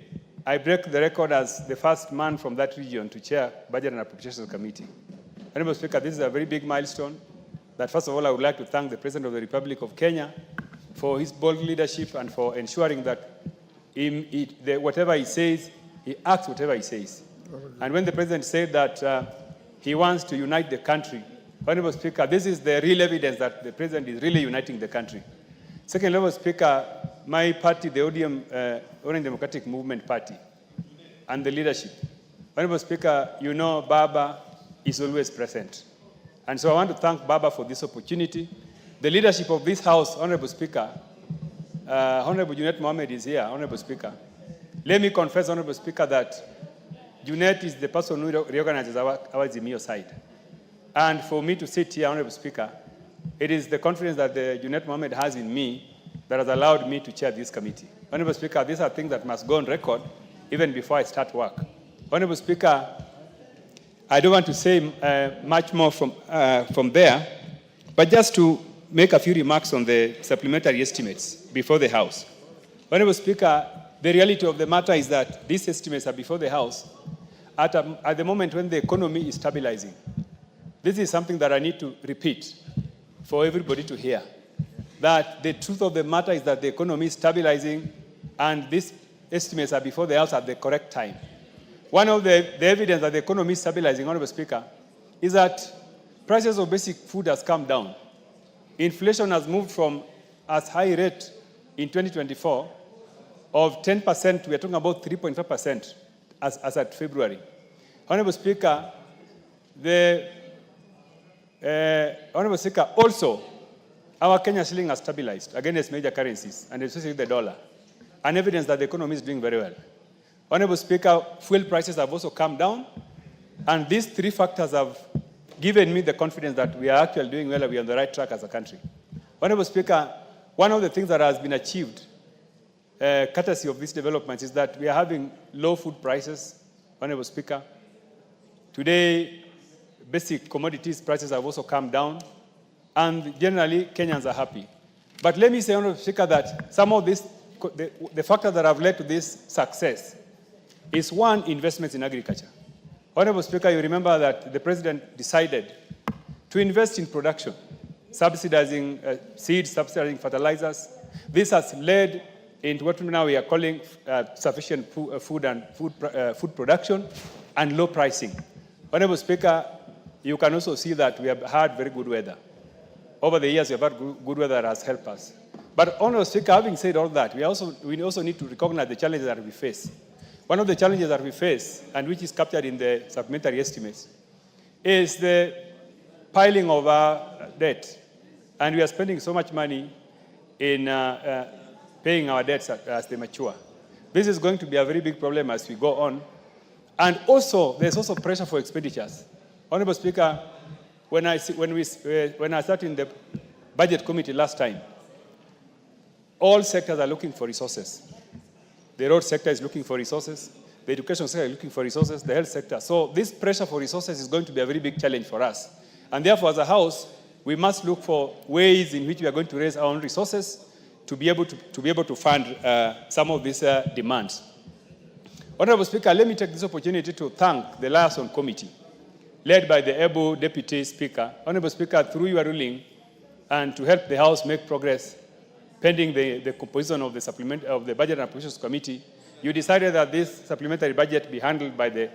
I break the record as the first man from that region to chair Budget and Appropriations Committee. Honorable Speaker, this is a very big milestone that, first of all, I would like to thank the President of the Republic of Kenya for his bold leadership and for ensuring that whatever he says, he acts whatever he says. And when the President said that he wants to unite the country, Honorable Speaker, this is the real evidence that the President is really uniting the country. Second, Honorable Speaker, my party, the ODM, Orange Democratic Movement Party, and the leadership. Honorable Speaker, you know Baba is always present. And so I want to thank Baba for this opportunity. The leadership of this House, Honorable Speaker, Honorable Junet Mohammed is here, Honorable Speaker. Let me confess, Honorable Speaker, that Junet is the person who reorganizes our Zimio side. And for me to sit here, Honorable Speaker, it is the confidence that the Junet Mohammed has in me that has allowed me to chair this committee. Honorable Speaker, these are things that must go on record even before I start work. Honorable Speaker, I don't want to say much more from there, but just to make a few remarks on the supplementary estimates before the House. Honorable Speaker, the reality of the matter is that these estimates are before the House at the moment when the economy is stabilizing. This is something that I need to repeat for everybody to hear. That the truth of the matter is that the economy is stabilizing and these estimates are before the House at the correct time. One of the evidence that the economy is stabilizing, Honorable Speaker, is that prices of basic food has come down. Inflation has moved from as high rate in 2024 of 10%, we are talking about 3.5% as at February. Honorable Speaker, Honorable Speaker, also, our Kenya shilling has stabilized against major currencies, and especially the dollar, an evidence that the economy is doing very well. Honorable Speaker, fuel prices have also come down, and these three factors have given me the confidence that we are actually doing well and we are on the right track as a country. Honorable Speaker, one of the things that has been achieved, courtesy of these developments, is that we are having low food prices. Honorable Speaker, today, basic commodities prices have also come down, and generally, Kenyans are happy. But let me say, Honorable Speaker, that some of this, the factors that have led to this success is one, investments in agriculture. Honorable Speaker, you remember that the President decided to invest in production, subsidizing seeds, subsidizing fertilizers. This has led into what now we are calling sufficient food production and low pricing. Honorable Speaker, you can also see that we have had very good weather. Over the years, we have had good weather that has helped us. But Honorable Speaker, having said all that, we also need to recognize the challenges that we face. One of the challenges that we face, and which is captured in the supplementary estimates, is the piling of our debt. And we are spending so much money in paying our debts as they mature. This is going to be a very big problem as we go on. And also, there's also pressure for expenditures. Honorable Speaker, when I sat in the budget committee last time, all sectors are looking for resources. The road sector is looking for resources. The education sector is looking for resources. The health sector. So this pressure for resources is going to be a very big challenge for us. And therefore, as a House, we must look for ways in which we are going to raise our own resources to be able to fund some of these demands. Honorable Speaker, let me take this opportunity to thank the Liaison Committee, led by the able Deputy Speaker. Honorable Speaker, through your ruling, and to help the House make progress, pending the composition of the Budget and Appropriations Committee, you decided that this supplementary budget be handled by the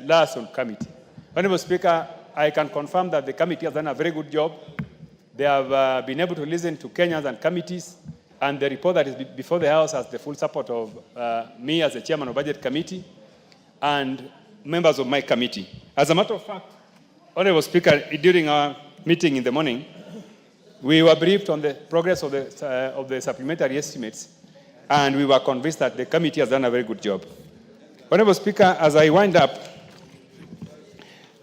Liaison Committee. Honorable Speaker, I can confirm that the committee has done a very good job. They have been able to listen to Kenyans and committees, and the report that is before the House has the full support of me as the chairman of Budget Committee and members of my committee. As a matter of fact, Honorable Speaker, during our meeting in the morning, we were briefed on the progress of the supplementary estimates, and we were convinced that the committee has done a very good job. Honorable Speaker, as I wind up,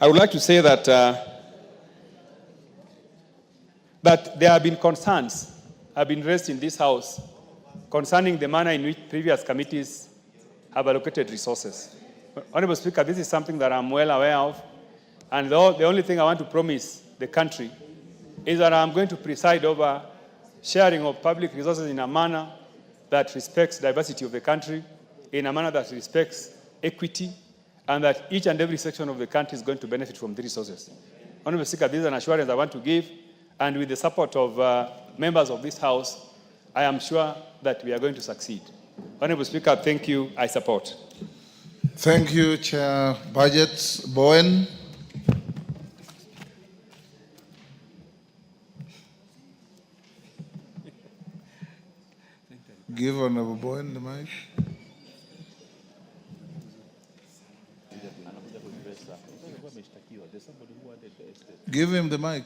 I would like to say that that there have been concerns have been raised in this House concerning the manner in which previous committees have allocated resources. Honorable Speaker, this is something that I'm well aware of, and the only thing I want to promise the country is that I'm going to preside over sharing of public resources in a manner that respects diversity of the country, in a manner that respects equity, and that each and every section of the country is going to benefit from the resources. Honorable Speaker, this is an assurance I want to give, and with the support of members of this House, I am sure that we are going to succeed. Honorable Speaker, thank you. I support. Thank you, Chair Budget Bowen. Give Honorable Bowen the mic. Give him the mic.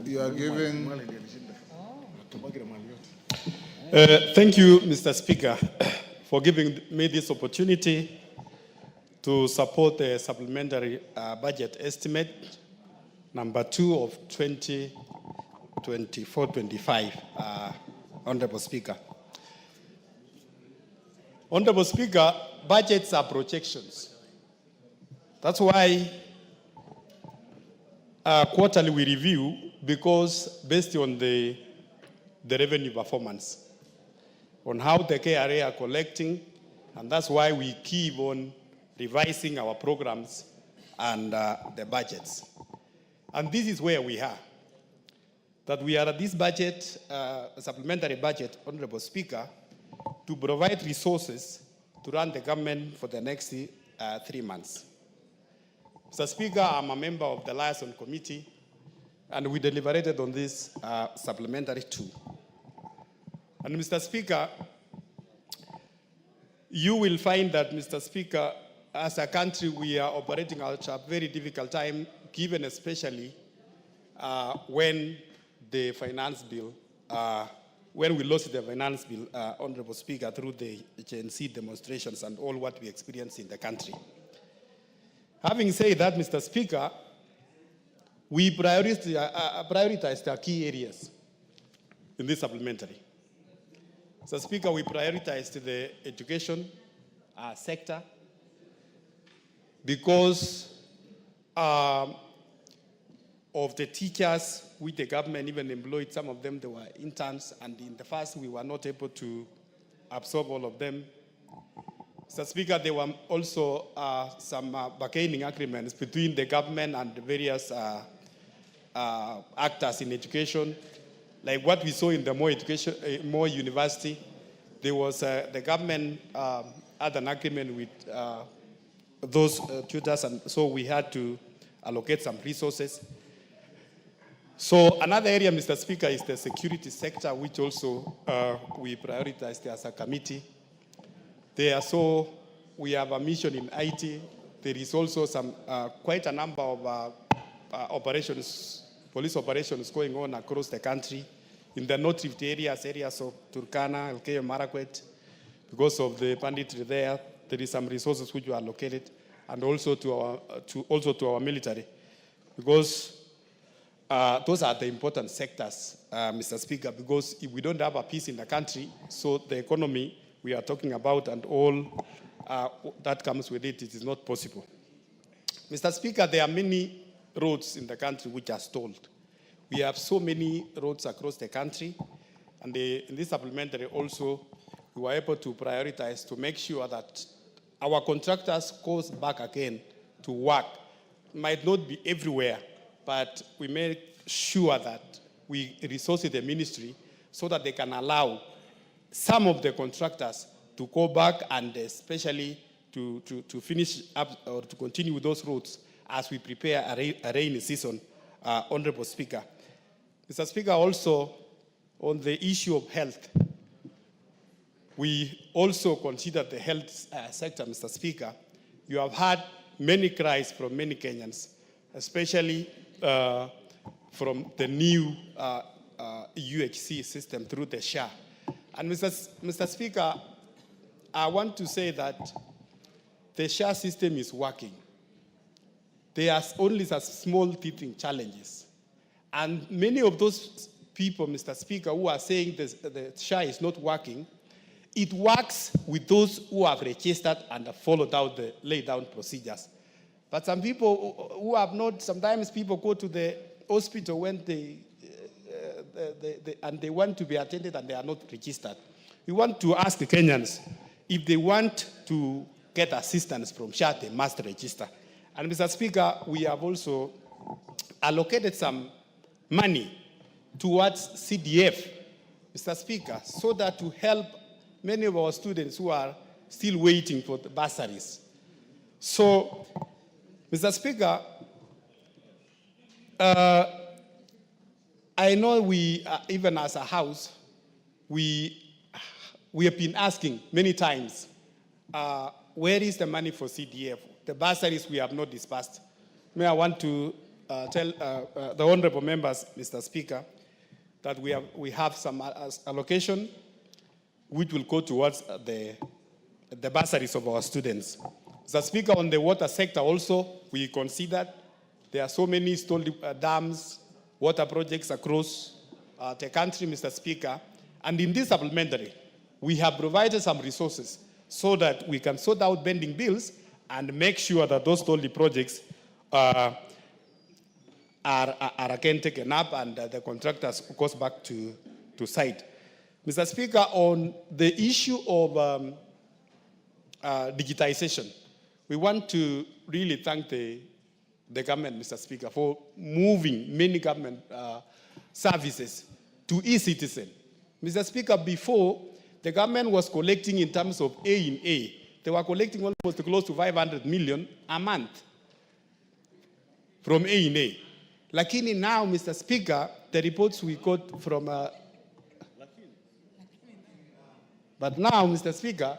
You are giving. Thank you, Mr. Speaker, for giving me this opportunity to support the supplementary budget estimate number 2 of 2024-25, Honorable Speaker. Honorable Speaker, budgets are projections. That's why quarterly we review, because based on the the revenue performance, on how the KRA are collecting, and that's why we keep on revising our programs and the budgets. And this is where we are. That we are at this budget, supplementary budget, Honorable Speaker, to provide resources to run the government for the next 3 months. Mr. Speaker, I'm a member of the Liaison Committee, and we deliberated on this supplementary too. And Mr. Speaker, you will find that, Mr. Speaker, as a country, we are operating at a very difficult time, given especially when the finance bill, when we lost the finance bill, Honorable Speaker, through the Gen Z demonstrations and all what we experienced in the country. Having said that, Mr. Speaker, we prioritized our key areas in this supplementary. Mr. Speaker, we prioritized the education sector because of the teachers which the government even employed. Some of them, they were interns, and in the past we were not able to absorb all of them. Mr. Speaker, there were also some bargaining agreements between the government and the various actors in education. Like what we saw in the More University, there was the government had an agreement with those tutors, and so we had to allocate some resources. So another area, Mr. Speaker, is the security sector, which also we prioritized as a committee. So we have a mission in IT. There is also some quite a number of operations, police operations going on across the country in the North Rift areas of Turkana, Elgeyo Marakwet. Because of the banditry there is some resources which were allocated, and also to our military, because those are the important sectors, Mr. Speaker, because if we don't have a peace in the country, so the economy we are talking about and all that comes with it, it is not possible. Mr. Speaker, there are many roads in the country which are stalled. We have so many roads across the country, and in this supplementary also, we were able to prioritize to make sure that our contractors goes back again to work. It might not be everywhere, but we make sure that we resource the ministry so that they can allow some of the contractors to go back and especially to finish up or to continue with those roads as we prepare a rainy season, Honorable Speaker. Mr. Speaker, also on the issue of health, we also consider the health sector, Mr. Speaker. You have had many cries from many Kenyans, especially from the new UHC system through the SHA. And Mr. Speaker, I want to say that the SHA system is working. There are only some small teething challenges. And many of those people, Mr. Speaker, who are saying the SHA is not working, it works with those who have registered and have followed out the laid down procedures. But some people who have not, sometimes people go to the hospital when and they want to be attended and they are not registered. We want to ask the Kenyans, if they want to get assistance from SHA, they must register. And Mr. Speaker, we have also allocated some money towards CDF, Mr. Speaker, so that to help many of our students who are still waiting for the bursaries. So, Mr. Speaker, I know we, even as a house, we have been asking many times, where is the money for CDF? The bursaries we have not disbursed. May I want to tell the honorable members, Mr. Speaker, that we have some allocation which will go towards the bursaries of our students. Mr. Speaker, on the water sector also, we considered there are so many stalled dams, water projects across the country, Mr. Speaker. And in this supplementary, we have provided some resources so that we can sort out pending bills and make sure that those stalled projects are again taken up and the contractors goes back to cite. Mr. Speaker, on the issue of digitization, we want to really thank the government, Mr. Speaker, for moving many government services to e-citizen. Mr. Speaker, before, the government was collecting in terms of A in A. They were collecting almost close to 500 million a month from A in A. Lakini now, Mr. Speaker, the reports we got from... but now, Mr. Speaker,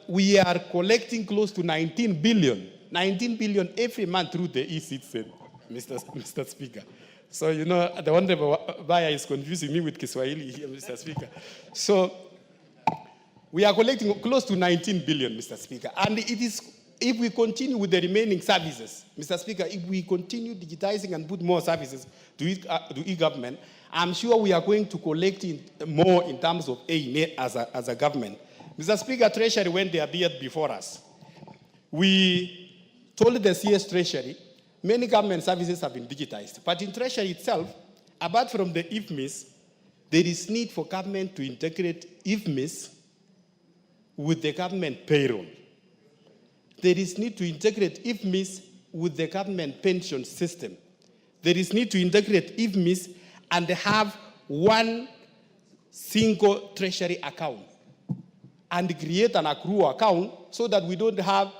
we are collecting close to 19 billion every month through the e-citizen, Mr. Speaker. So, you know, the honorable buyer is confusing me with Kiswahili here, Mr. Speaker. So, we are collecting close to 19 billion, Mr. Speaker. And it is, if we continue with the remaining services, Mr. Speaker, if we continue digitizing and put more services to e-government, I'm sure we are going to collect more in terms of A as a government. Mr. Speaker, Treasury, when they appeared before us, we told the CS Treasury, many government services have been digitized. But in Treasury itself, apart from the IFMIS, there is need for government to integrate IFMIS with the government payroll. There is need to integrate IFMIS with the government pension system. There is need to integrate IFMIS and have one single Treasury account and create an accrual account so that we don't have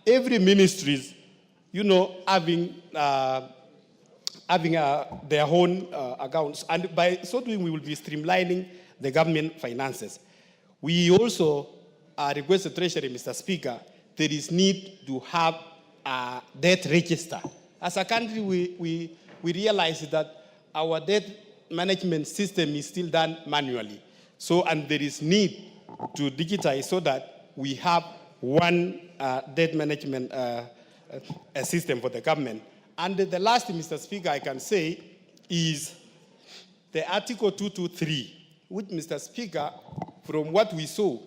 every ministries, you know, having their own accounts. And by so doing, we will be streamlining the government finances. We also request the Treasury, Mr. Speaker, there is need to have a debt register. As a country, we realize that our debt management system is still done manually. So, and there is need to digitize so that we have one debt management system for the government. And the last, Mr. Speaker, I can say is the Article 223, which, Mr. Speaker, from what we saw,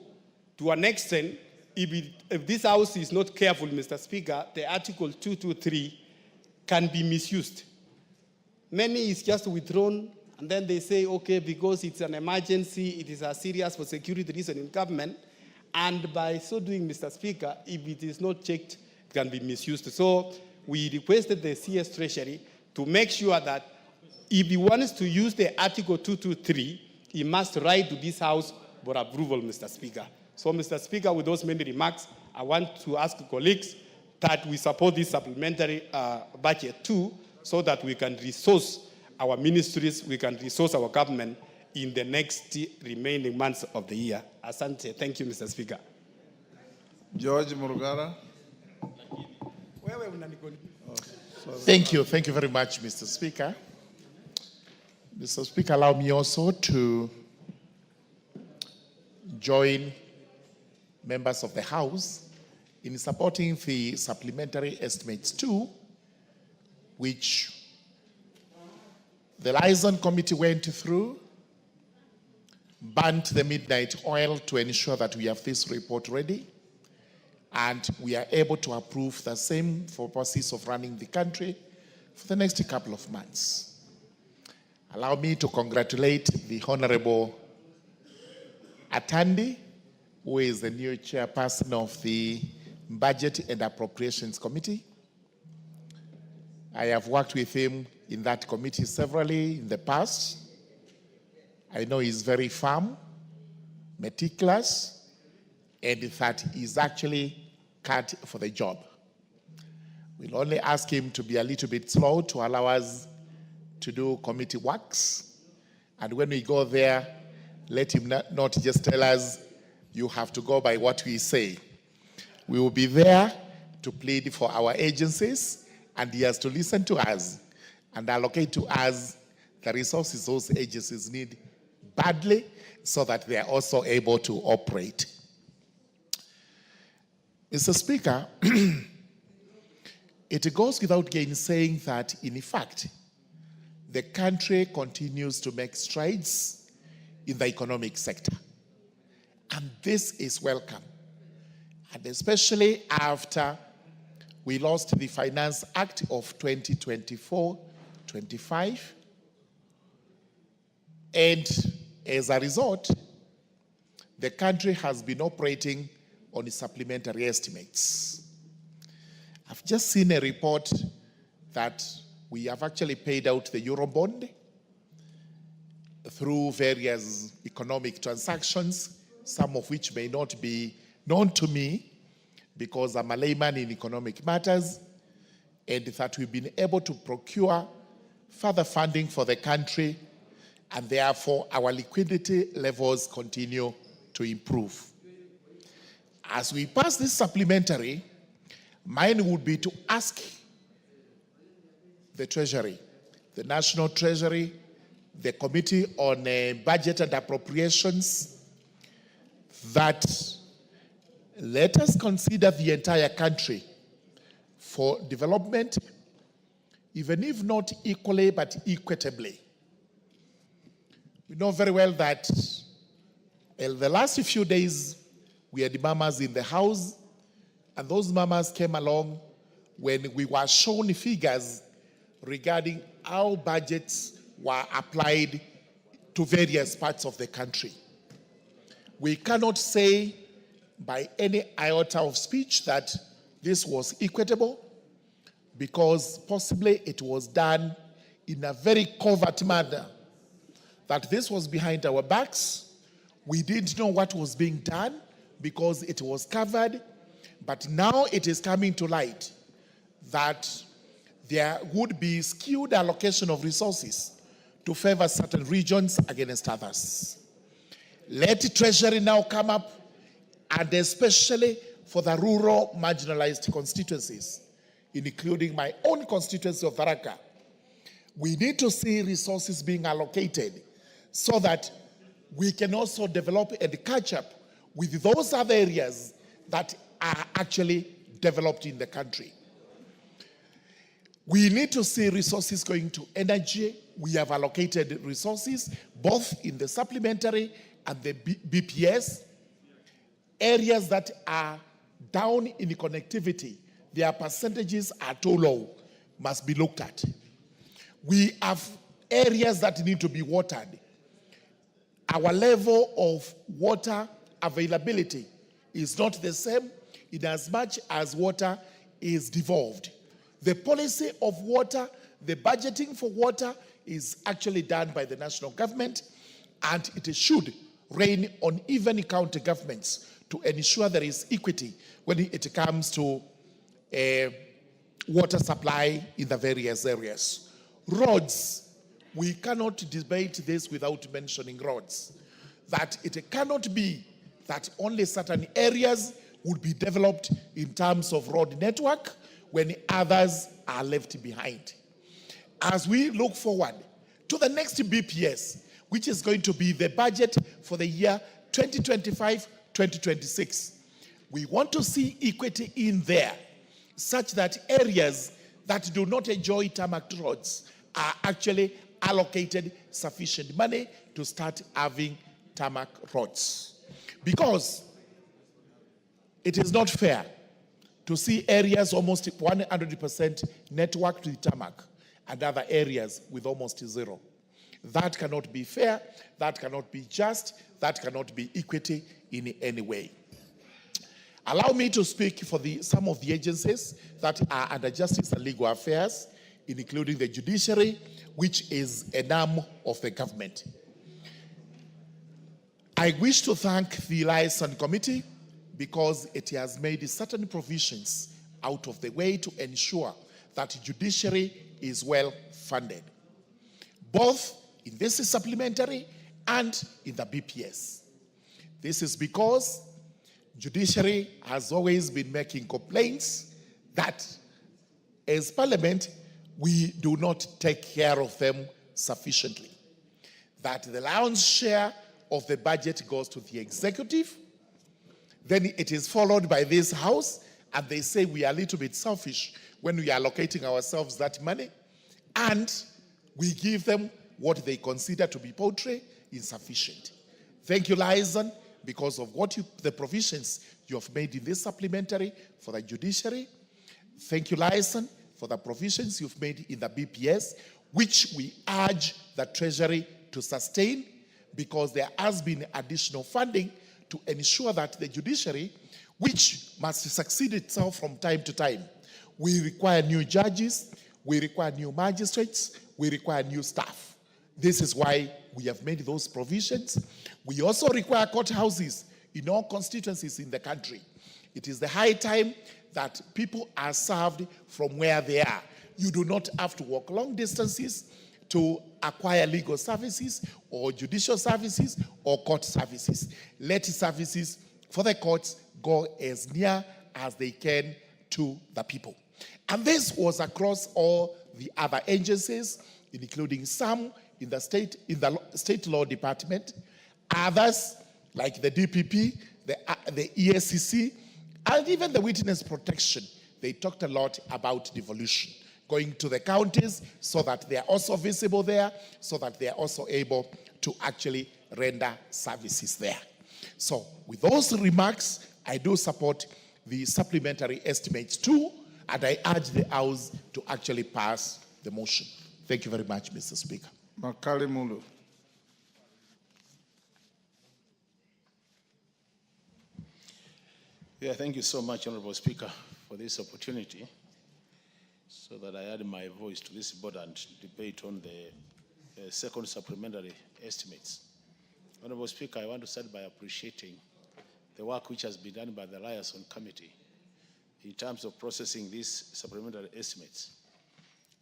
to an extent, if this House is not careful, Mr. Speaker, the Article 223 can be misused. Many is just withdrawn, and then they say, okay, because it's an emergency, it is a serious for security reason in government, and by so doing, Mr. Speaker, if it is not checked, it can be misused. So we requested the CS Treasury to make sure that if he wants to use the Article 223, he must write to this House for approval, Mr. Speaker. So, Mr. Speaker, with those many remarks, I want to ask colleagues that we support this supplementary budget too, so that we can resource our ministries, we can resource our government in the next remaining months of the year. Asante. Thank you, Mr. Speaker. George Murugara. Thank you very much, Mr. Speaker. Mr. Speaker, allow me also to join members of the House in supporting the supplementary estimates too, which the Liaison Committee went through, burnt the midnight oil to ensure that we have this report ready, and we are able to approve the same for purposes of running the country for the next couple of months. Allow me to congratulate the Honorable Atandi, who is the new chairperson of the Budget and Appropriations Committee. I have worked with him in that committee severally in the past. I know he's very firm, meticulous, and that he's actually cut for the job. We'll only ask him to be a little bit slow to allow us to do committee works. And when we go there, let him not just tell us, you have to go by what we say. We will be there to plead for our agencies, and he has to listen to us and allocate to us the resources those agencies need badly so that they are also able to operate. Mr. Speaker, it goes without gainsaying that, in fact, the country continues to make strides in the economic sector. And this is welcome. And especially after we lost the Finance Act of 2024-25, And as a result, the country has been operating on supplementary estimates. I've just seen a report that we have actually paid out the Eurobond through various economic transactions, some of which may not be known to me because I'm a layman in economic matters, and that we've been able to procure further funding for the country, and therefore our liquidity levels continue to improve. As we pass this supplementary, mine would be to ask the Treasury, the National Treasury, the Committee on Budget and Appropriations, that let us consider the entire country for development, even if not equally, but equitably. We know very well that the last few days, we had mamas in the house, and those mamas came along when we were shown figures regarding how budgets were applied to various parts of the country. We cannot say by any iota of speech that this was equitable, because possibly it was done in a very covert manner, that this was behind our backs. We didn't know what was being done because it was covered, but now it is coming to light that there would be skewed allocation of resources to favor certain regions against others. Let Treasury now come up, and especially for the rural marginalized constituencies, including my own constituency of Tharaka, we need to see resources being allocated so that we can also develop and catch up with those other areas that are actually developed in the country. We need to see resources going to energy. We have allocated resources both in the supplementary and the BPS. Areas that are down in the connectivity, their percentages are too low, must be looked at. We have areas that need to be watered. Our level of water availability is not the same in as much as water is devolved. The policy of water, the budgeting for water is actually done by the national government, and it should reign on even county governments to ensure there is equity when it comes to water supply in the various areas. Roads, we cannot debate this without mentioning roads. That it cannot be that only certain areas would be developed in terms of road network when others are left behind. As we look forward to the next BPS, which is going to be the budget for the year 2025-2026, we want to see equity in there, such that areas that do not enjoy tarmac roads are actually allocated sufficient money to start having tarmac roads. Because it is not fair to see areas almost 100% networked with tarmac and other areas with almost zero. That cannot be fair, that cannot be just, that cannot be equity in any way. Allow me to speak for some of the agencies that are under justice and legal affairs, including the judiciary, which is an arm of the government. I wish to thank the Liaison Committee because it has made certain provisions out of the way to ensure that judiciary is well funded, both in this supplementary and in the BPS. This is because judiciary has always been making complaints that as Parliament, we do not take care of them sufficiently. That the lion's share of the budget goes to the executive, then it is followed by this House, and they say we are a little bit selfish when we are allocating ourselves that money, and we give them what they consider to be paltry, insufficient. Thank you, Liaison, because of the provisions you have made in this supplementary for the judiciary. Thank you, Liaison, for the provisions you've made in the BPS, which we urge the Treasury to sustain, because there has been additional funding to ensure that the judiciary, which must succeed itself from time to time, we require new judges, we require new magistrates, we require new staff. This is why we have made those provisions. We also require courthouses in all constituencies in the country. It is the high time that people are served from where they are. You do not have to walk long distances to acquire legal services or judicial services or court services. Let services for the courts go as near as they can to the people. And this was across all the other agencies, including some in the state law department, others like the DPP, the ESCC, and even the witness protection. They talked a lot about devolution, going to the counties so that they are also visible there, so that they are also able to actually render services there. So with those remarks, I do support the supplementary estimates too, and I urge the House to actually pass the motion. Thank you very much, Mr. Speaker. Makali Mulu. Yeah, thank you so much, Honorable Speaker, for this opportunity, so that I add my voice to this important debate on the second supplementary estimates. Honorable Speaker, I want to start by appreciating the work which has been done by the Liaison Committee in terms of processing these supplementary estimates.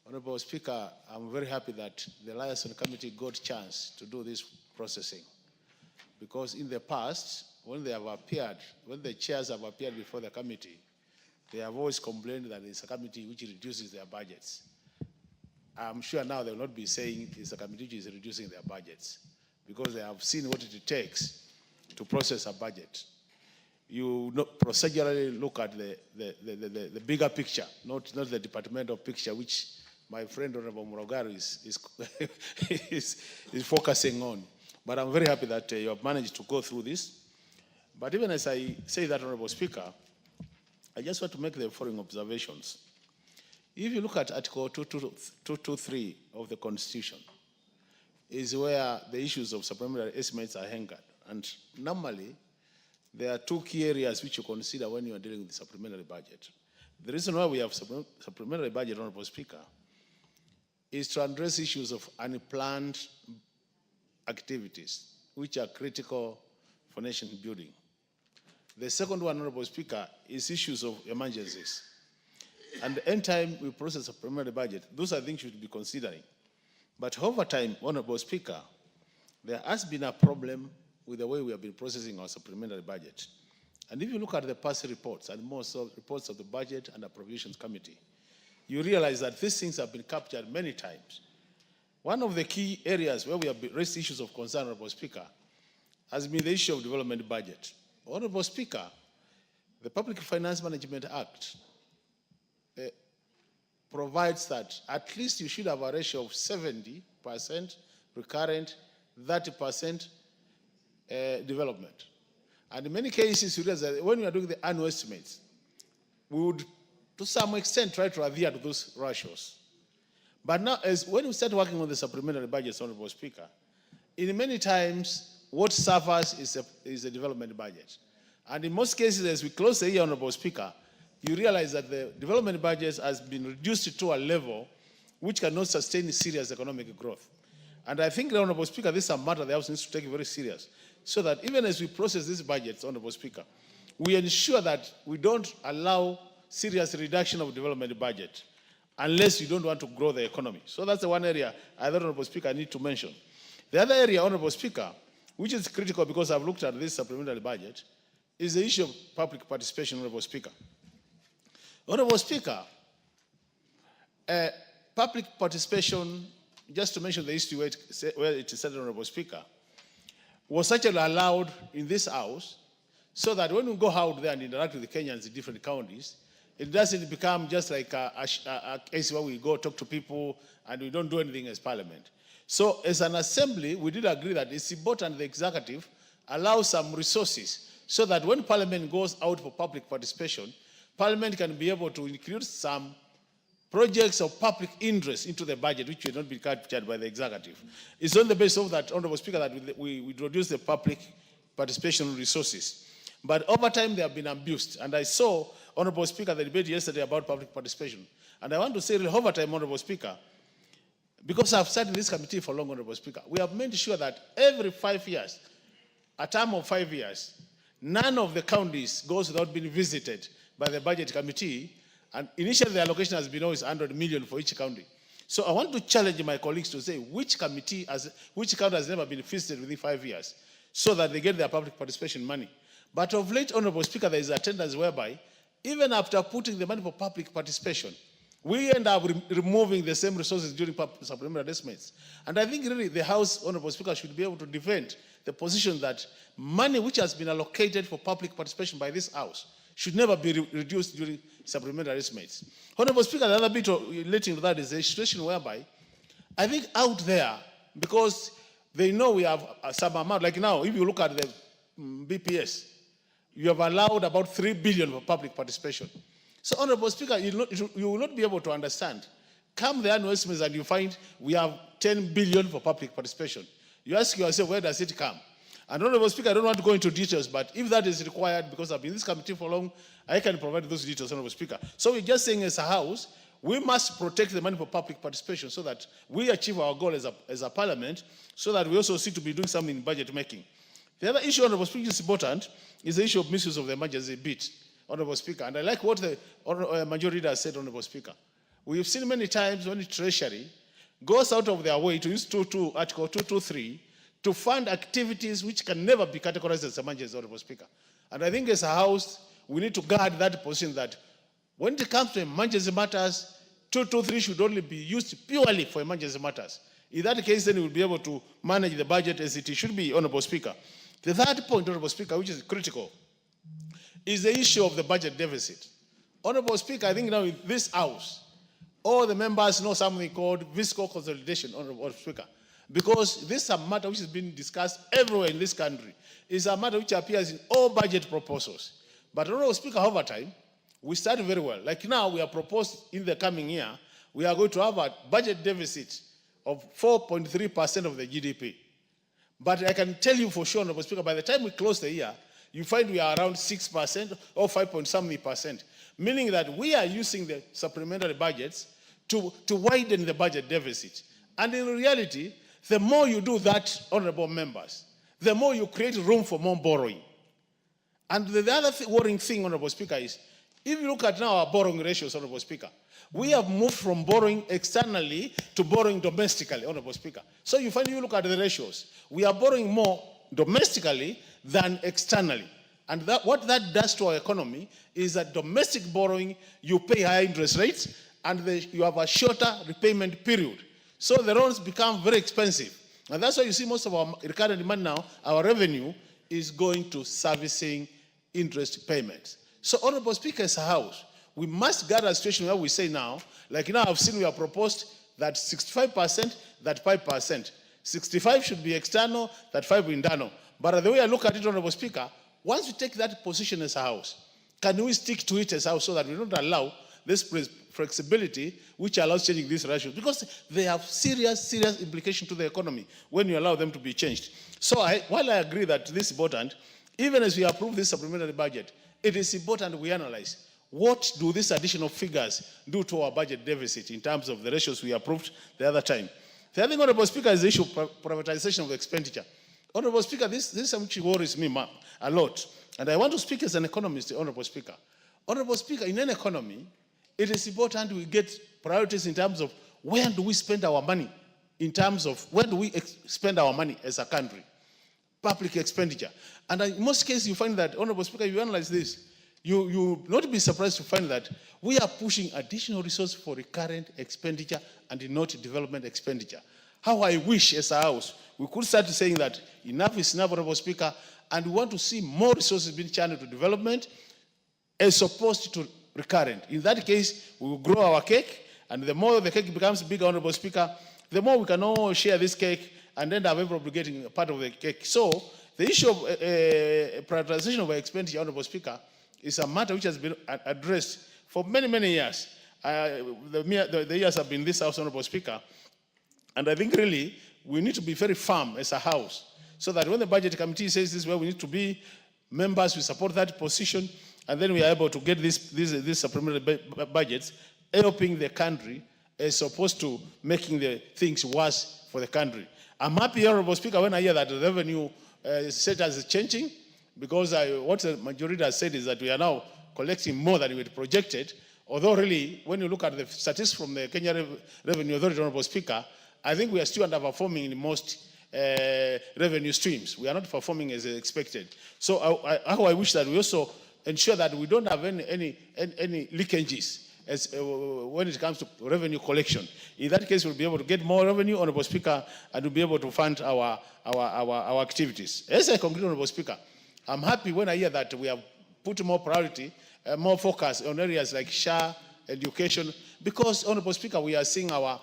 Honorable Speaker, I'm very happy that the Liaison Committee got a chance to do this processing, because in the past, when they have appeared, when the chairs have appeared before the committee, they have always complained that it's a committee which reduces their budgets. I'm sure now they will not be saying it's a committee which is reducing their budgets, because they have seen what it takes to process a budget. You procedurally look at the bigger picture, not the departmental picture, which my friend Honorable Murogaru is focusing on. But I'm very happy that you have managed to go through this. But even as I say that, Honorable Speaker, I just want to make the following observations. If you look at Article 223 of the Constitution, is where the issues of supplementary estimates are anchored. And normally, there are two key areas which you consider when you are dealing with the supplementary budget. The reason why we have supplementary budget, Honorable Speaker, is to address issues of unplanned activities, which are critical for nation building. The second one, Honorable Speaker, is issues of emergencies. And anytime we process a supplementary budget, those are things we should be considering. But over time, Honorable Speaker, there has been a problem with the way we have been processing our supplementary budget. And if you look at the past reports, and most of reports of the Budget and Appropriations Committee, you realize that these things have been captured many times. One of the key areas where we have raised issues of concern, Honorable Speaker, has been the issue of development budget. Honorable Speaker, the Public Finance Management Act provides that at least you should have a ratio of 70% recurrent, 30% development. And in many cases, you realize that when we are doing the annual estimates, we would, to some extent, try to adhere to those ratios. But now, when we start working on the supplementary budgets, Honorable Speaker, in many times, what suffers is the development budget. And in most cases, as we close the year, Honorable Speaker, you realize that the development budget has been reduced to a level which cannot sustain serious economic growth. And I think, Honorable Speaker, this is a matter the House needs to take very serious, so that even as we process these budgets, Honorable Speaker, we ensure that we don't allow serious reduction of development budget unless you don't want to grow the economy. So that's the one area I thought, Honorable Speaker, I need to mention. The other area, Honorable Speaker, which is critical because I've looked at this supplementary budget, is the issue of public participation, Honorable Speaker. Honorable Speaker, public participation, just to mention the history where it is said, Honorable Speaker, was actually allowed in this House so that when we go out there and interact with the Kenyans in different counties, it doesn't become just like a case where we go talk to people and we don't do anything as Parliament. So as an assembly, we did agree that it's important the executive allows some resources so that when Parliament goes out for public participation, Parliament can be able to include some projects of public interest into the budget, which will not be captured by the executive. It's on the basis of that, Honorable Speaker, that we introduce the public participation resources. But over time, they have been abused. And I saw, Honorable Speaker, the debate yesterday about public participation. And I want to say, over time, Honorable Speaker, because I've sat in this committee for long, Honorable Speaker, we have made sure that every 5 years, a term of 5 years, none of the counties goes without being visited by the budget committee. And initially, the allocation has been always 100 million for each county. So I want to challenge my colleagues to say which county has never been visited within 5 years, so that they get their public participation money. But of late, Honorable Speaker, there is a tendency whereby, even after putting the money for public participation, we end up removing the same resources during supplementary estimates. And I think really the House, Honorable Speaker, should be able to defend the position that money which has been allocated for public participation by this House should never be reduced during supplementary estimates. Honorable Speaker, the other bit relating to that is a situation whereby I think out there, because they know we have some amount, like now, if you look at the BPS, you have allowed about 3 billion for public participation. So, Honorable Speaker, you will not be able to understand. Come the annual estimates and you find we have 10 billion for public participation. You ask yourself, where does it come? And Honorable Speaker, I don't want to go into details, but if that is required, because I've been in this committee for long, I can provide those details, Honorable Speaker. So we're just saying as a House, we must protect the money for public participation so that we achieve our goal as a parliament, so that we also seek to be doing something in budget making. The other issue, Honorable Speaker, is important, is the issue of misuse of the emergency bit, Honorable Speaker. And I like what the majority leader said, Honorable Speaker. We've seen many times when the Treasury goes out of their way to use Article 223 to fund activities which can never be categorized as emergency, Honorable Speaker. And I think as a House, we need to guard that position that when it comes to emergency matters, 223 should only be used purely for emergency matters. In that case, then we'll be able to manage the budget as it should be, Honorable Speaker. The third point, Honorable Speaker, which is critical, is the issue of the budget deficit. Honorable Speaker, I think now in this House, all the members know something called fiscal consolidation, Honorable Speaker, because this is a matter which has been discussed everywhere in this country. It's a matter which appears in all budget proposals. But Honorable Speaker, over time, we started very well. Like now, we are proposed in the coming year, we are going to have a budget deficit of 4.3% of the GDP. But I can tell you for sure, Honorable Speaker, by the time we close the year, you find we are around 6% or 5.something%, meaning that we are using the supplementary budgets to widen the budget deficit. And in reality, the more you do that, honorable members, the more you create room for more borrowing. And the other worrying thing, Honorable Speaker, is if you look at now our borrowing ratios, Honorable Speaker, we have moved from borrowing externally to borrowing domestically, Honorable Speaker. So you find, you look at the ratios, we are borrowing more domestically than externally. And what that does to our economy is that domestic borrowing, you pay higher interest rates, and you have a shorter repayment period. So the loans become very expensive. And that's why you see most of our recurrent demand now, our revenue is going to servicing interest payments. So, Honorable Speaker, as a House, we must guard a situation where we say now, like now I've seen we have proposed that 65%, that 5%. 65 should be external, that 5 internal. But the way I look at it, Honorable Speaker, once we take that position as a House, can we stick to it as a House so that we don't allow this flexibility which allows changing these ratios? Because they have serious implications to the economy when you allow them to be changed. So while I agree that this is important, even as we approve this supplementary budget, it is important we analyze what do these additional figures do to our budget deficit in terms of the ratios we approved the other time. The other thing, Honorable Speaker, is the issue of privatization of expenditure. Honorable Speaker, this is something which worries me a lot. And I want to speak as an economist, Honorable Speaker. Honorable Speaker, in an economy, it is important we get priorities in terms of where do we spend our money, in terms of where do we spend our money as a country, public expenditure. And in most cases, you find that, Honorable Speaker, you analyze this, you will not be surprised to find that we are pushing additional resources for recurrent expenditure and not development expenditure. How I wish as a House, we could start saying that enough is enough, Honorable Speaker, and we want to see more resources being channeled to development as opposed to recurrent. In that case, we will grow our cake, and the more the cake becomes bigger, Honorable Speaker, the more we can all share this cake and end up everybody getting a part of the cake. So the issue of prioritization of expenditure, Honorable Speaker, is a matter which has been addressed for many, many years. The years have been this House, Honorable Speaker, and I think really we need to be very firm as a House, so that when the Budget Committee says this is where we need to be, members will support that position, and then we are able to get these supplementary budgets helping the country as opposed to making the things worse for the country. I'm happy, Honorable Speaker, when I hear that the revenue status is changing, because what the majority has said is that we are now collecting more than we had projected, although really, when you look at the statistics from the Kenya Revenue Authority, Honorable Speaker, I think we are still underperforming in most revenue streams. We are not performing as expected. So I wish that we also ensure that we don't have any leakages as when it comes to revenue collection. In that case, we'll be able to get more revenue, Honorable Speaker, and we'll be able to fund our activities. As I conclude, Honorable Speaker, I'm happy when I hear that we have put more priority, more focus on areas like SHA, education, because, Honorable Speaker, we are seeing our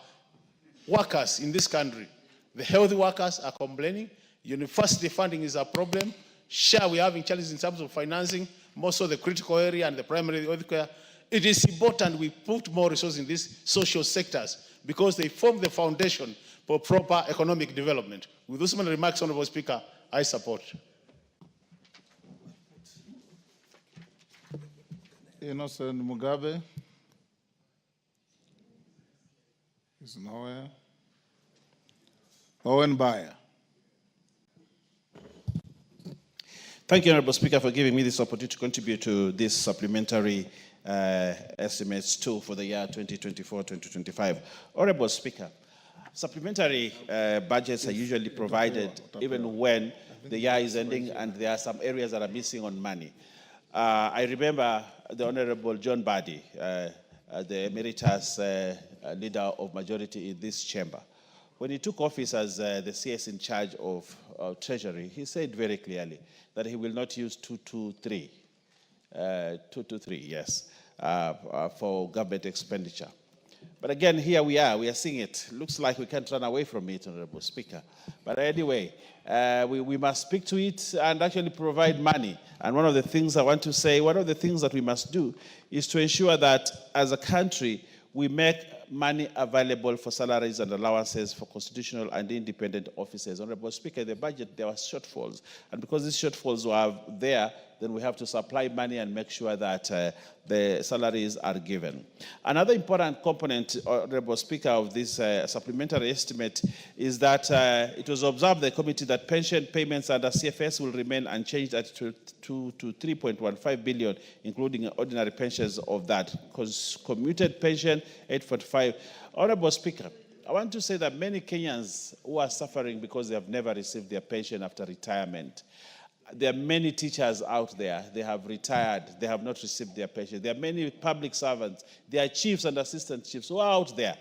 workers in this country. The healthy workers are complaining. University funding is a problem. SHA, we're having challenges in terms of financing, more so the critical area and the primary health care. It is important we put more resources in these social sectors because they form the foundation for proper economic development. With those many remarks, Honorable Speaker, I support. Innocent Mugabe is nowhere. Owen Bayer. Thank you, Honorable Speaker, for giving me this opportunity to contribute to this supplementary estimates too for the year 2024-2025. Honorable Speaker, supplementary budgets are usually provided even when the year is ending and there are some areas that are missing on money. I remember the Honorable John Badi, the emeritus leader of majority in this chamber. When he took office as the CS in charge of Treasury, he said very clearly that he will not use 223, yes, for government expenditure. But again, here we are seeing it. Looks like we can't run away from it, Honorable Speaker. But anyway, we must speak to it and actually provide money. And one of the things I want to say, one of the things that we must do is to ensure that as a country, we make money available for salaries and allowances for constitutional and independent officers. Honorable Speaker, in the budget, there were shortfalls. And because these shortfalls were there, then we have to supply money and make sure that the salaries are given. Another important component, Honorable Speaker, of this supplementary estimate is that it was observed by the committee that pension payments under CFS will remain unchanged at 2 to 3.15 billion, including ordinary pensions of that. Commuted pension, 845. Honorable Speaker, I want to say that many Kenyans who are suffering because they have never received their pension after retirement. There are many teachers out there, they have retired, they have not received their pension. There are many public servants, there are chiefs and assistant chiefs who are out there,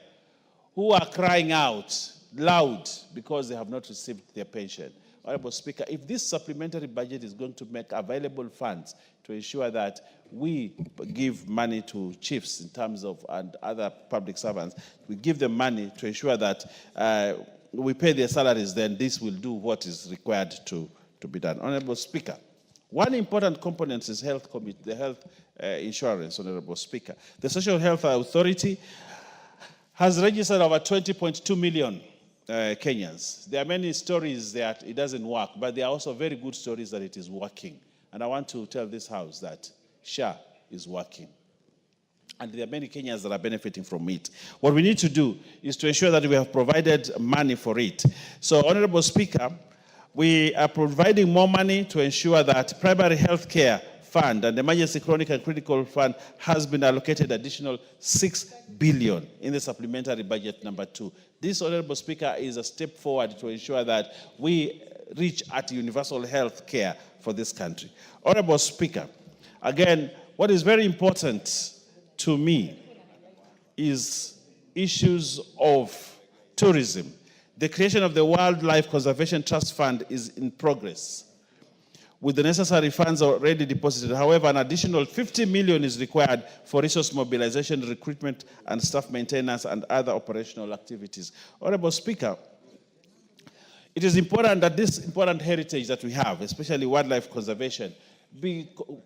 who are crying out loud because they have not received their pension. Honorable Speaker, if this supplementary budget is going to make available funds to ensure that we give money to chiefs in terms of and other public servants, we give them money to ensure that we pay their salaries, then this will do what is required to be done. Honorable Speaker, one important component is the health insurance, Honorable Speaker. The Social Health Authority has registered over 20.2 million Kenyans. There are many stories that it doesn't work, but there are also very good stories that it is working. And I want to tell this House that SHA is working. And there are many Kenyans that are benefiting from it. What we need to do is to ensure that we have provided money for it. So, Honorable Speaker, we are providing more money to ensure that primary health care fund and the emergency chronic and critical fund has been allocated additional 6 billion in the supplementary budget number 2. This, Honorable Speaker, is a step forward to ensure that we reach at universal health care for this country. Honorable Speaker, again, what is very important to me is issues of tourism. The creation of the Wildlife Conservation Trust Fund is in progress, with the necessary funds already deposited. However, an additional 50 million is required for resource mobilization, recruitment, and staff maintenance and other operational activities. Honorable Speaker, it is important that this important heritage that we have, especially wildlife conservation,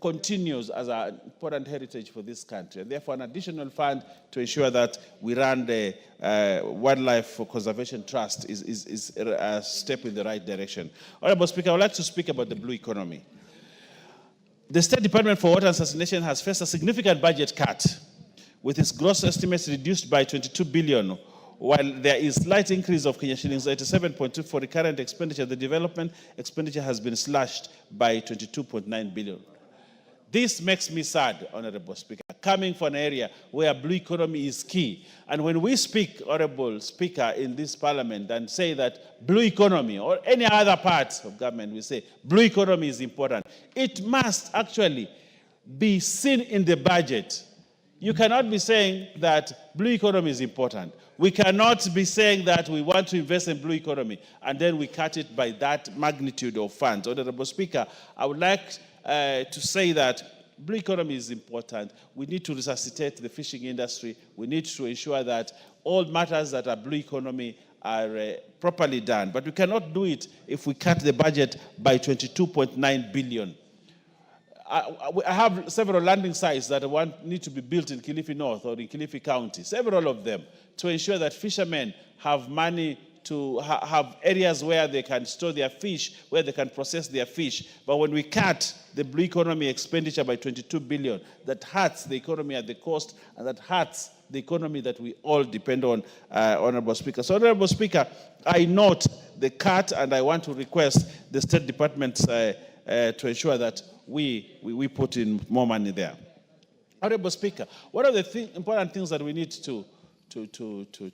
continues as an important heritage for this country. And therefore, an additional fund to ensure that we run the Wildlife Conservation Trust is a step in the right direction. Honorable Speaker, I would like to speak about the blue economy. The State Department for Water and Sanitation has faced a significant budget cut, with its gross estimates reduced by 22 billion, while there is slight increase of Kenya shillings 87.2 for recurrent expenditure. The development expenditure has been slashed by 22.9 billion. This makes me sad, Honorable Speaker, coming from an area where blue economy is key. And when we speak, Honorable Speaker, in this parliament and say that blue economy or any other part of government, we say blue economy is important, it must actually be seen in the budget. You cannot be saying that blue economy is important. We cannot be saying that we want to invest in blue economy and then we cut it by that magnitude of funds. Honorable Speaker, I would like to say that blue economy is important. We need to resuscitate the fishing industry. We need to ensure that all matters that are blue economy are properly done. But we cannot do it if we cut the budget by 22.9 billion. I have several landing sites that need to be built in Kilifi North or in Kilifi County, several of them, to ensure that fishermen have money to have areas where they can store their fish, where they can process their fish. But when we cut the blue economy expenditure by 22 billion, that hurts the economy at the coast, and that hurts the economy that we all depend on, Honorable Speaker. So, Honorable Speaker, I note the cut, and I want to request the State Department to ensure that we put in more money there. Honorable Speaker, one of the important things that we need to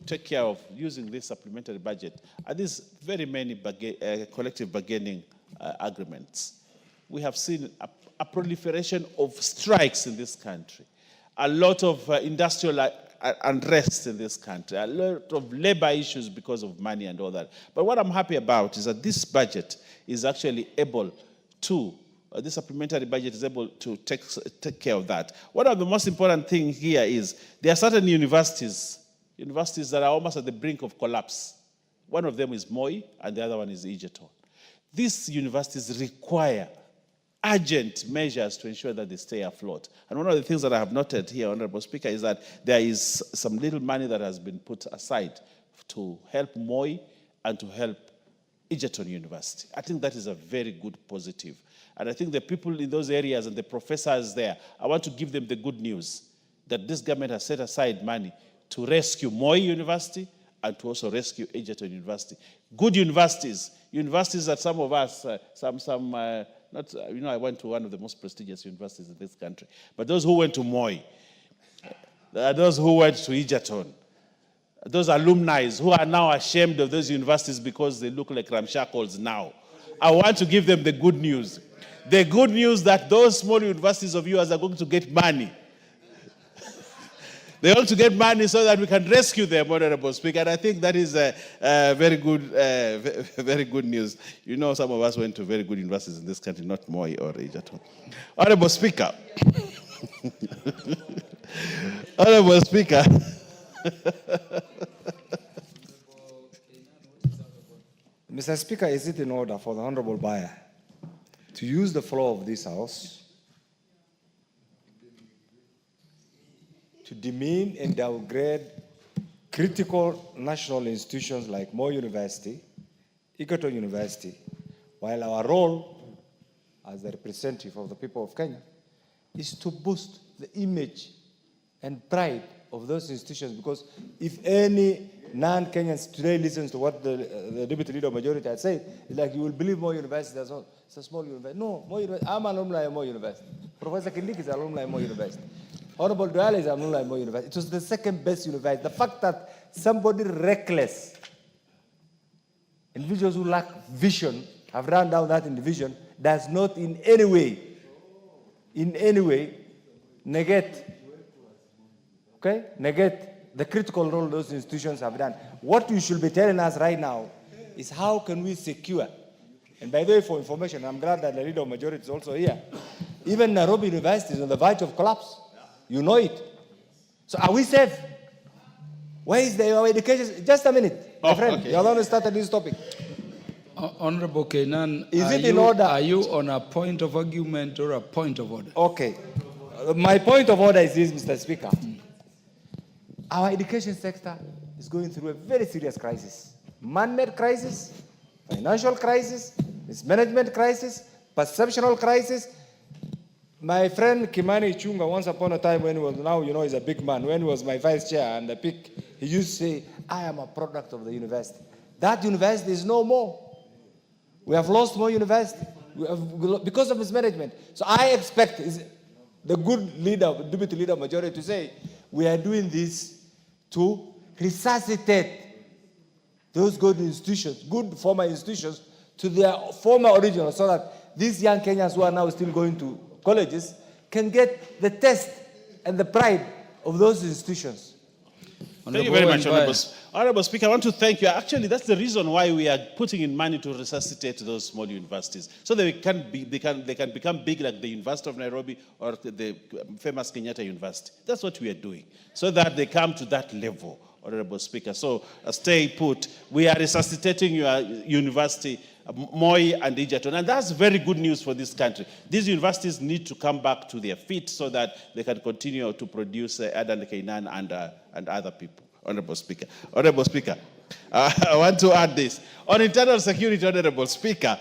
take care of using this supplementary budget are these very many collective bargaining agreements. We have seen a proliferation of strikes in this country, a lot of industrial unrest in this country, a lot of labor issues because of money and all that. But what I'm happy about is that this budget is actually able to this supplementary budget is able to take care of that. One of the most important things here is there are certain universities that are almost at the brink of collapse. One of them is Moi, and the other one is Egerton. These universities require urgent measures to ensure that they stay afloat. And one of the things that I have noted here, Honorable Speaker, is that there is some little money that has been put aside to help Moi and to help Egerton University. I think that is a very good positive. And I think the people in those areas and the professors there, I want to give them the good news that this government has set aside money to rescue Moi University and to also rescue Egerton University. Good universities that some of us, I went to one of the most prestigious universities in this country, but those who went to Moi, those who went to Egerton, those alumni who are now ashamed of those universities because they look like ramshackles now, I want to give them the good news. The good news that those small universities of yours are going to get money. They're going to get money so that we can rescue them, Honorable Speaker. And I think that is very good news. You know, some of us went to very good universities in this country, not Moi or Egerton. Honorable Speaker. Honorable Speaker. Mr. Speaker, is it in order for the Honorable Buyer to use the floor of this House to demean and downgrade critical national institutions like Moi University, Egerton University, while our role as the representative of the people of Kenya is to boost the image and pride of those institutions? Because if any non-Kenyans today listens to what the Deputy Leader of Majority has said, it's like you will believe Moi University is not. It's a small university. No, Moi University. I'm an alumni of Moi University. Professor Kindiki is an alumni of Moi University. Honorable Duale is an alumni of Moi University. It was the second best university. The fact that somebody reckless, individuals who lack vision, have run down that individual, does not in any way negate the critical role those institutions have done. What you should be telling us right now is how can we secure, and by the way, for information, I'm glad that the Leader of Majority is also here, even Nairobi University is on the verge of collapse. You know it. So are we safe? Where is our education? Just a minute, my friend. Okay. You're the one who started this topic. Honorable Kenan, Is it in order? Are you on a point of argument or a point of order? Okay. My point of order is this, Mr. Speaker. Our education sector is going through a very serious crisis. Man-made crisis, financial crisis, mismanagement crisis, perceptional crisis. My friend Kimani Chunga, once upon a time when he was, now you know he's a big man, when he was my vice chair and the pick, he used to say, I am a product of the university. That university is no more. We have lost more university because of mismanagement. So I expect the good leader, deputy leader majority to say, we are doing this to resuscitate those good institutions, good former institutions, to their former original, so that these young Kenyans who are now still going to colleges can get the taste and the pride of those institutions. Thank you very much, Honorable Speaker. I want to thank you. Actually, that's the reason why we are putting in money to resuscitate those small universities, so they can become big like the University of Nairobi or the famous Kenyatta University. That's what we are doing, so that they come to that level, Honorable Speaker. So stay put. We are resuscitating your university, Moi and Egerton, and that's very good news for this country. These universities need to come back to their feet so that they can continue to produce Adan Kainan and other people. Honorable Speaker. Honorable Speaker, I want to add this. On internal security, Honorable Speaker,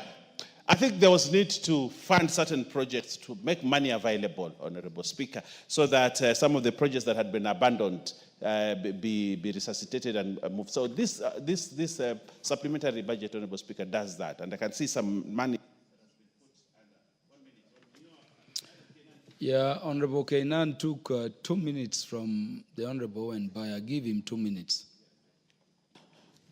I think there was need to fund certain projects to make money available, Honorable Speaker, so that some of the projects that had been abandoned be resuscitated and moved. So this supplementary budget, Honorable Speaker, does that. And I can see some money. Yeah, Honorable Kainan took 2 minutes from the Honorable and I give him 2 minutes.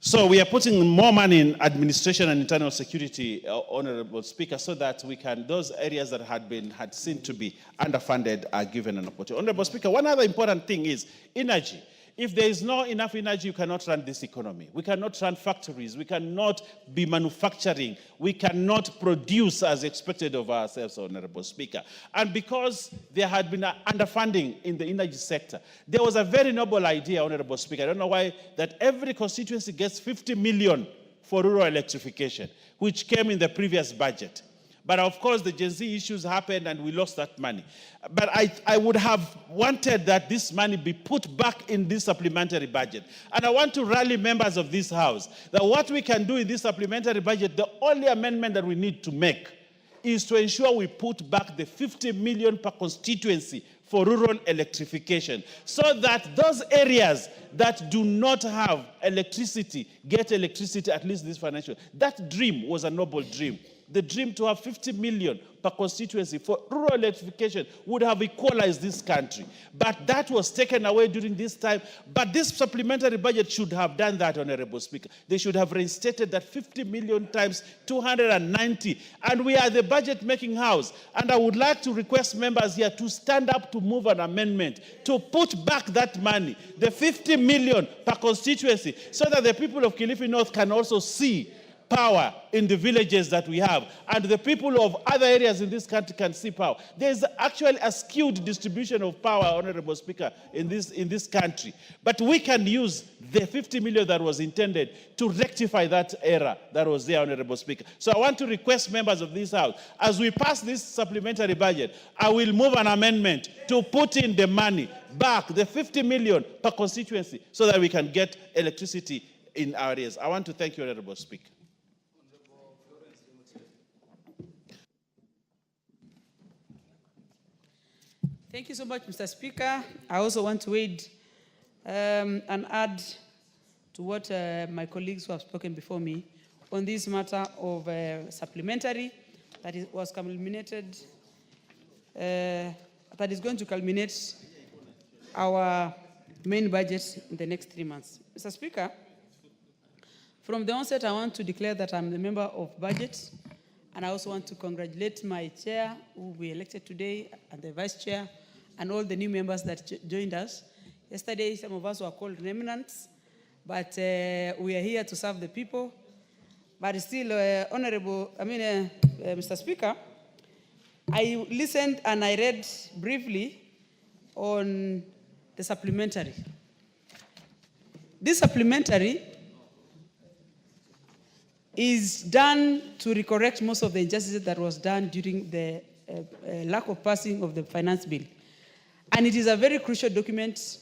So we are putting more money in administration and internal security, Honorable Speaker, so that we can, those areas that had seemed to be underfunded are given an opportunity. Honorable Speaker, one other important thing is energy. If there is not enough energy, you cannot run this economy. We cannot run factories. We cannot be manufacturing. We cannot produce as expected of ourselves, Honorable Speaker. And because there had been underfunding in the energy sector, there was a very noble idea, Honorable Speaker. I don't know why, that every constituency gets 50 million for rural electrification, which came in the previous budget. But of course, the Gen Z issues happened and we lost that money. But I would have wanted that this money be put back in this supplementary budget. And I want to rally members of this House that what we can do in this supplementary budget, the only amendment that we need to make is to ensure we put back the 50 million per constituency for rural electrification, so that those areas that do not have electricity get electricity at least this financial. That dream was a noble dream. The dream to have 50 million per constituency for rural electrification would have equalized this country. But that was taken away during this time. But this supplementary budget should have done that, Honorable Speaker. They should have reinstated that 50 million times 290. And we are the budget-making house. And I would like to request members here to stand up to move an amendment to put back that money, the 50 million per constituency, so that the people of Kilifi North can also see power in the villages that we have, and the people of other areas in this country can see power. There's actually a skewed distribution of power, Honorable Speaker, in this country. But we can use the 50 million that was intended to rectify that error that was there, Honorable Speaker. So I want to request members of this House, as we pass this supplementary budget, I will move an amendment to put in the money back, the 50 million per constituency, so that we can get electricity in our areas. I want to thank you, Honorable Speaker. Thank you so much, Mr. Speaker. I also want to add and add to what my colleagues who have spoken before me on this matter of supplementary that was culminated, that is going to culminate our main budget in the next 3 months. Mr. Speaker, from the onset, I want to declare that I'm the member of budget, and I also want to congratulate my chair, who we elected today, and the vice chair, and all the new members that joined us. Yesterday, some of us were called remnants, but we are here to serve the people. But still, Mr. Speaker, I listened and I read briefly on the supplementary. This supplementary is done to recorrect most of the injustices that was done during the lack of passing of the finance bill. And it is a very crucial document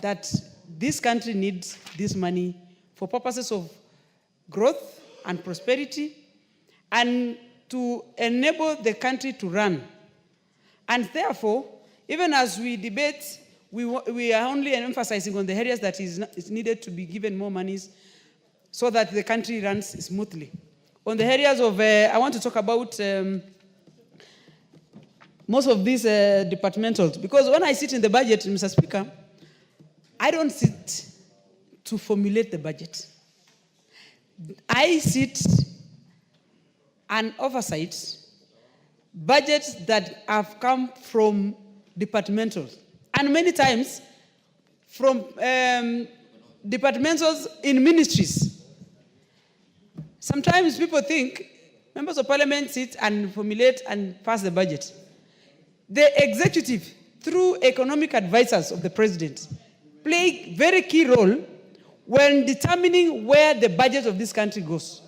that this country needs this money for purposes of growth and prosperity and to enable the country to run. And therefore, even as we debate, we are only emphasizing on the areas that is needed to be given more monies so that the country runs smoothly. On the areas of, I want to talk about most of these departmentals, because when I sit in the budget, Mr. Speaker, I don't sit to formulate the budget. I sit and oversight budgets that have come from departmentals, and many times from departmentals in ministries. Sometimes people think members of parliament sit and formulate and pass the budget. The executive, through economic advisors of the president, play a very key role when determining where the budget of this country goes.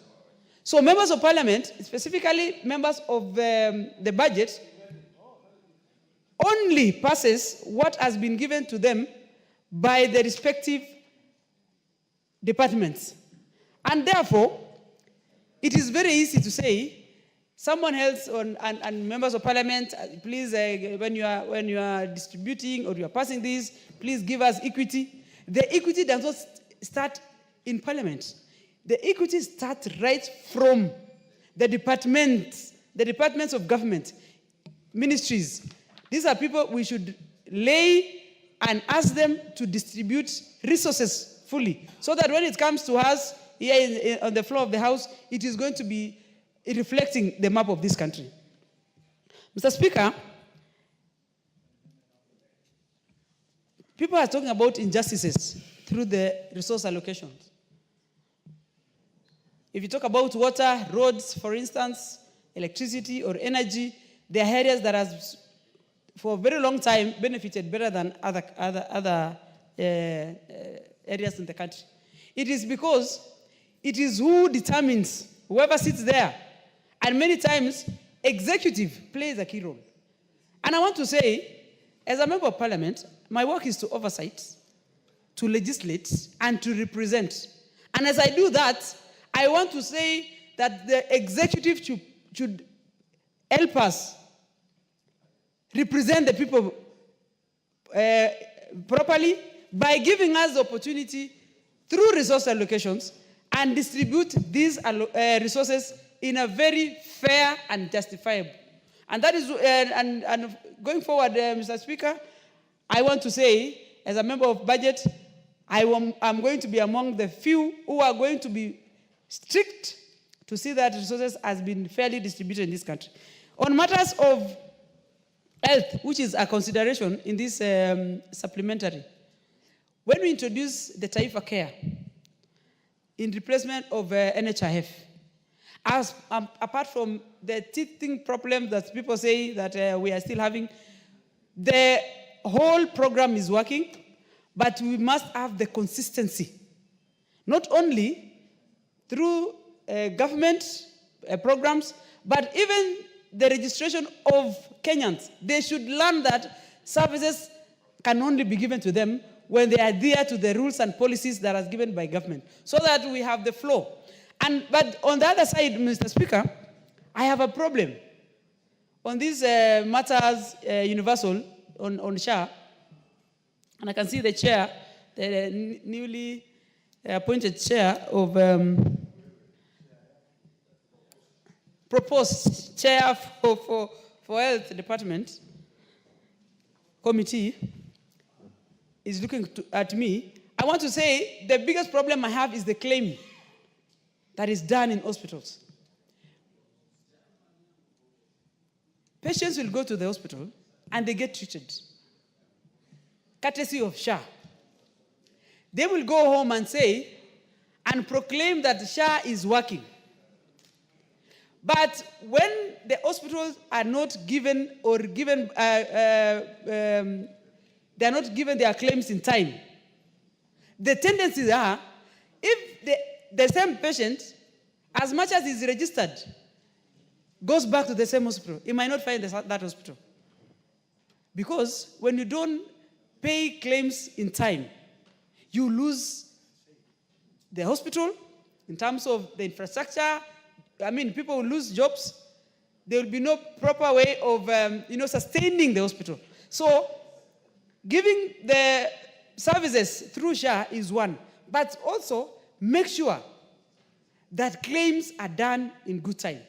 So members of parliament, specifically members of the budget, only passes what has been given to them by the respective departments. And therefore, it is very easy to say, someone else and members of parliament, please, when you are distributing or you are passing this, please give us equity. The equity does not start in parliament. The equity starts right from the departments of government, ministries. These are people we should lay and ask them to distribute resources fully, so that when it comes to us here on the floor of the House, it is going to be reflecting the map of this country. Mr. Speaker, people are talking about injustices through the resource allocations. If you talk about water, roads, for instance, electricity or energy, there are areas that have, for a very long time, benefited better than other areas in the country. It is because it is who determines, whoever sits there. And many times, executive plays a key role. And I want to say, as a member of parliament, my work is to oversight, to legislate, and to represent. And as I do that, I want to say that the executive should help us represent the people properly by giving us the opportunity through resource allocations and distribute these resources in a very fair and justifiable. And that is, and going forward, Mr. Speaker, I want to say, as a member of budget, I'm going to be among the few who are going to be strict to see that resources has been fairly distributed in this country. On matters of health, which is a consideration in this supplementary, when we introduce the Taifa Care in replacement of NHIF, apart from the teething problem that people say that we are still having, the whole program is working, but we must have the consistency, not only through government programs, but even the registration of Kenyans. They should learn that services can only be given to them when they adhere to the rules and policies that are given by government, so that we have the flow. But on the other side, Mr. Speaker, I have a problem. On these matters, universal, on SHA, and I can see the chair, the newly appointed chair of proposed chair for health department committee is looking at me. I want to say the biggest problem I have is the claim that is done in hospitals. Patients will go to the hospital and they get treated, courtesy of SHA. They will go home and say and proclaim that SHA is working. But when the hospitals are not given or given, they are not given their claims in time, the tendencies are, if the same patient as much as is registered, goes back to the same hospital, he might not find that hospital. Because when you don't pay claims in time, you lose the hospital in terms of the infrastructure. I mean, people will lose jobs. There will be no proper way of sustaining the hospital. So giving the services through SHA is one, but also make sure that claims are done in good time.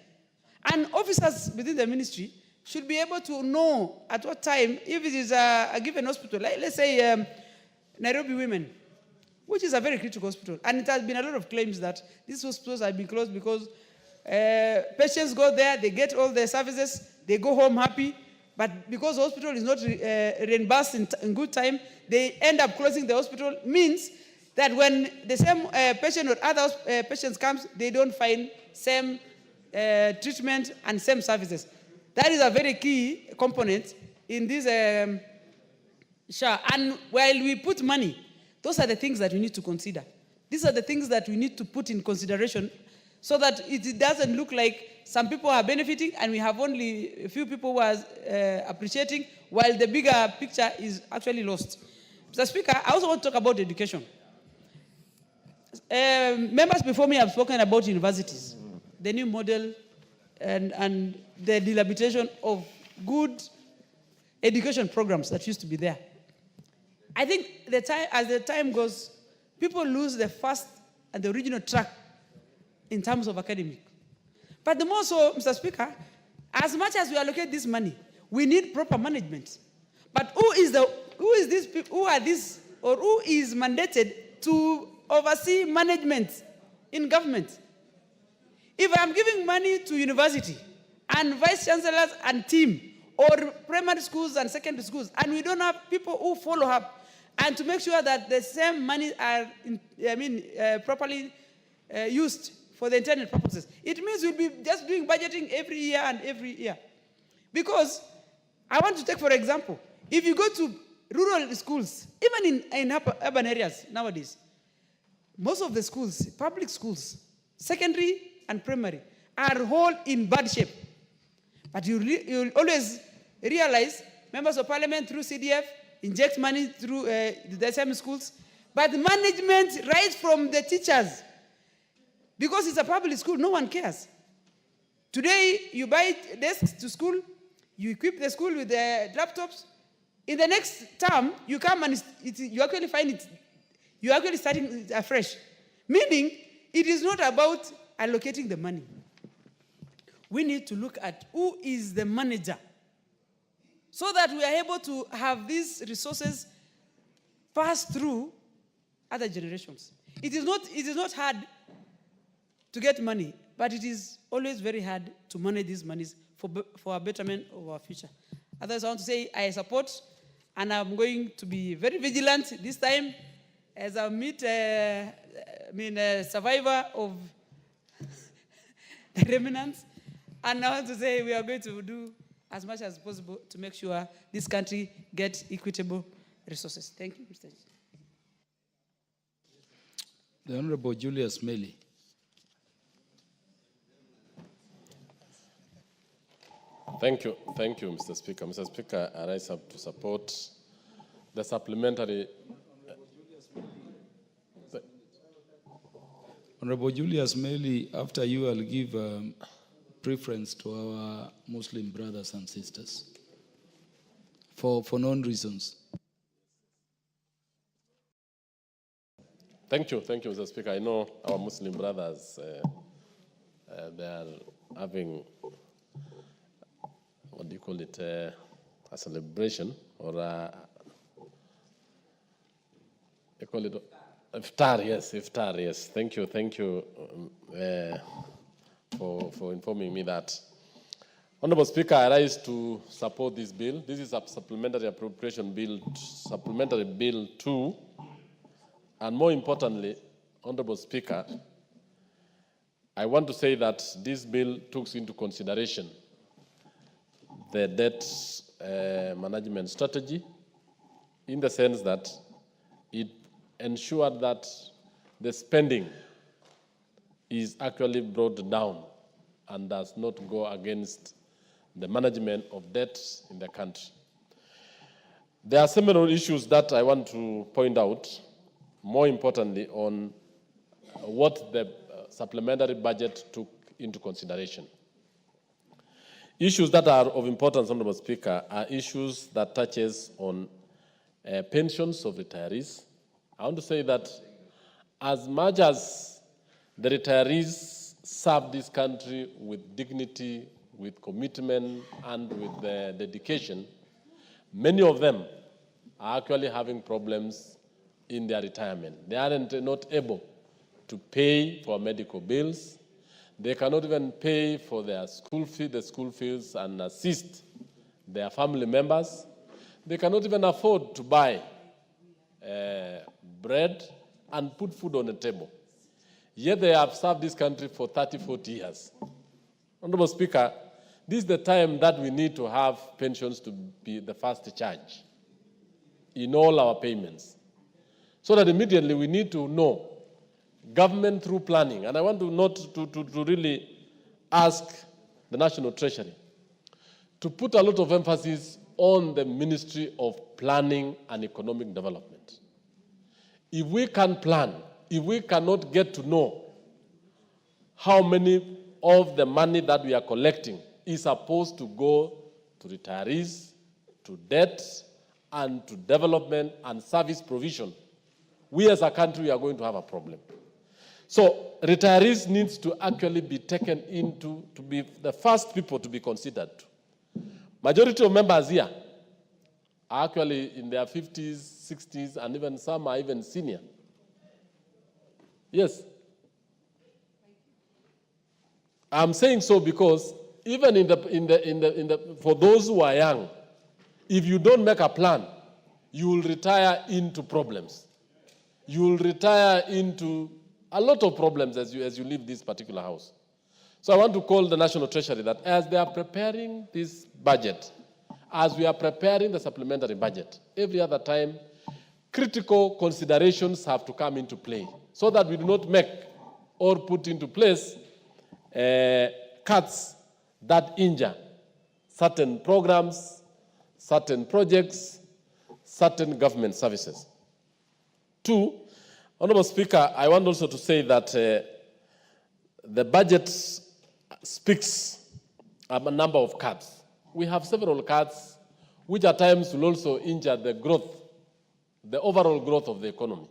And officers within the ministry should be able to know at what time, if it is a given hospital, like let's say Nairobi Women, which is a very critical hospital. And it has been a lot of claims that these hospitals have been closed because patients go there, they get all their services, they go home happy, but because the hospital is not reimbursed in good time, they end up closing the hospital. Means that when the same patient or other patients comes, they don't find same treatment and same services. That is a very key component in this SHA. And while we put money, those are the things that we need to consider. These are the things that we need to put in consideration so that it doesn't look like some people are benefiting and we have only a few people who are appreciating, while the bigger picture is actually lost. Mr. Speaker, I also want to talk about education. Members before me have spoken about universities, the new model and the dilapidation of good education programs that used to be there. I think as the time goes, people lose the first and the original track in terms of academic. But the more so, Mr. Speaker, as much as we allocate this money, we need proper management. But who is mandated to oversee management in government? If I'm giving money to university and vice chancellors and team, or primary schools and secondary schools, and we don't have people who follow up and to make sure that the same money are properly used for the intended purposes, it means we'll be just doing budgeting every year and every year. Because I want to take, for example, if you go to rural schools, even in urban areas nowadays, most of the schools, public schools, secondary and primary, are all in bad shape. But you'll always realize members of parliament through CDF inject money through the same schools, but management right from the teachers, because it's a public school, no one cares. Today, you buy desks to school, you equip the school with the laptops. In the next term, you come and you actually find it, you're actually starting afresh. Meaning, it is not about allocating the money. We need to look at who is the manager so that we are able to have these resources pass through other generations. It is not hard to get money, but it is always very hard to manage these monies for a betterment of our future. Otherwise, I want to say I support, and I'm going to be very vigilant this time as I meet a survivor of the remnants. And I want to say we are going to do as much as possible to make sure this country gets equitable resources. Thank you, Mr. Chair. The Honorable Julius Meli. Thank you, Mr. Speaker. Mr. Speaker, I rise up to support the supplementary. Honorable Julius Meli, after you, I'll give preference to our Muslim brothers and sisters for known reasons. Thank you, Mr. Speaker. I know our Muslim brothers, they are having, what do you call it, a celebration, or you call it iftar, yes. Thank you for informing me that. Honorable Speaker, I rise to support this bill. This is a supplementary appropriation bill, supplementary bill 2. And more importantly, Honorable Speaker, I want to say that this bill takes into consideration the debt management strategy, in the sense that it ensured that the spending is actually brought down and does not go against the management of debt in the country. There are several issues that I want to point out, more importantly, on what the supplementary budget took into consideration. Issues that are of importance, Honorable Speaker, are issues that touches on pensions of retirees. I want to say that as much as the retirees serve this country with dignity, with commitment, and with dedication, many of them are actually having problems in their retirement. They are not able to pay for medical bills. They cannot even pay for their school fees and assist their family members. They cannot even afford to buy bread and put food on the table. Yet they have served this country for 30, 40 years. Honorable Speaker, this is the time that we need to have pensions to be the first charge in all our payments. So that immediately we need to know government through planning. And I want to really ask the National Treasury to put a lot of emphasis on the Ministry of Planning and Economic Development. If we can plan, if we cannot get to know how many of the money that we are collecting is supposed to go to retirees, to debt, and to development and service provision, we as a country are going to have a problem. So retirees needs to actually be taken into, to be the first people to be considered. Majority of members here are actually in their 50s, 60s, and even some are even senior. Yes. I'm saying so because even for those who are young, if you don't make a plan, you will retire into problems. You will retire into a lot of problems as you leave this particular house. So I want to call the National Treasury that as they are preparing this budget, as we are preparing the supplementary budget, every other time, critical considerations have to come into play so that we do not make or put into place cuts that injure certain programs, certain projects, certain government services. Two, Honorable Speaker, I want also to say that the budget speaks of a number of cuts. We have several cuts which at times will also injure the growth, the overall growth of the economy.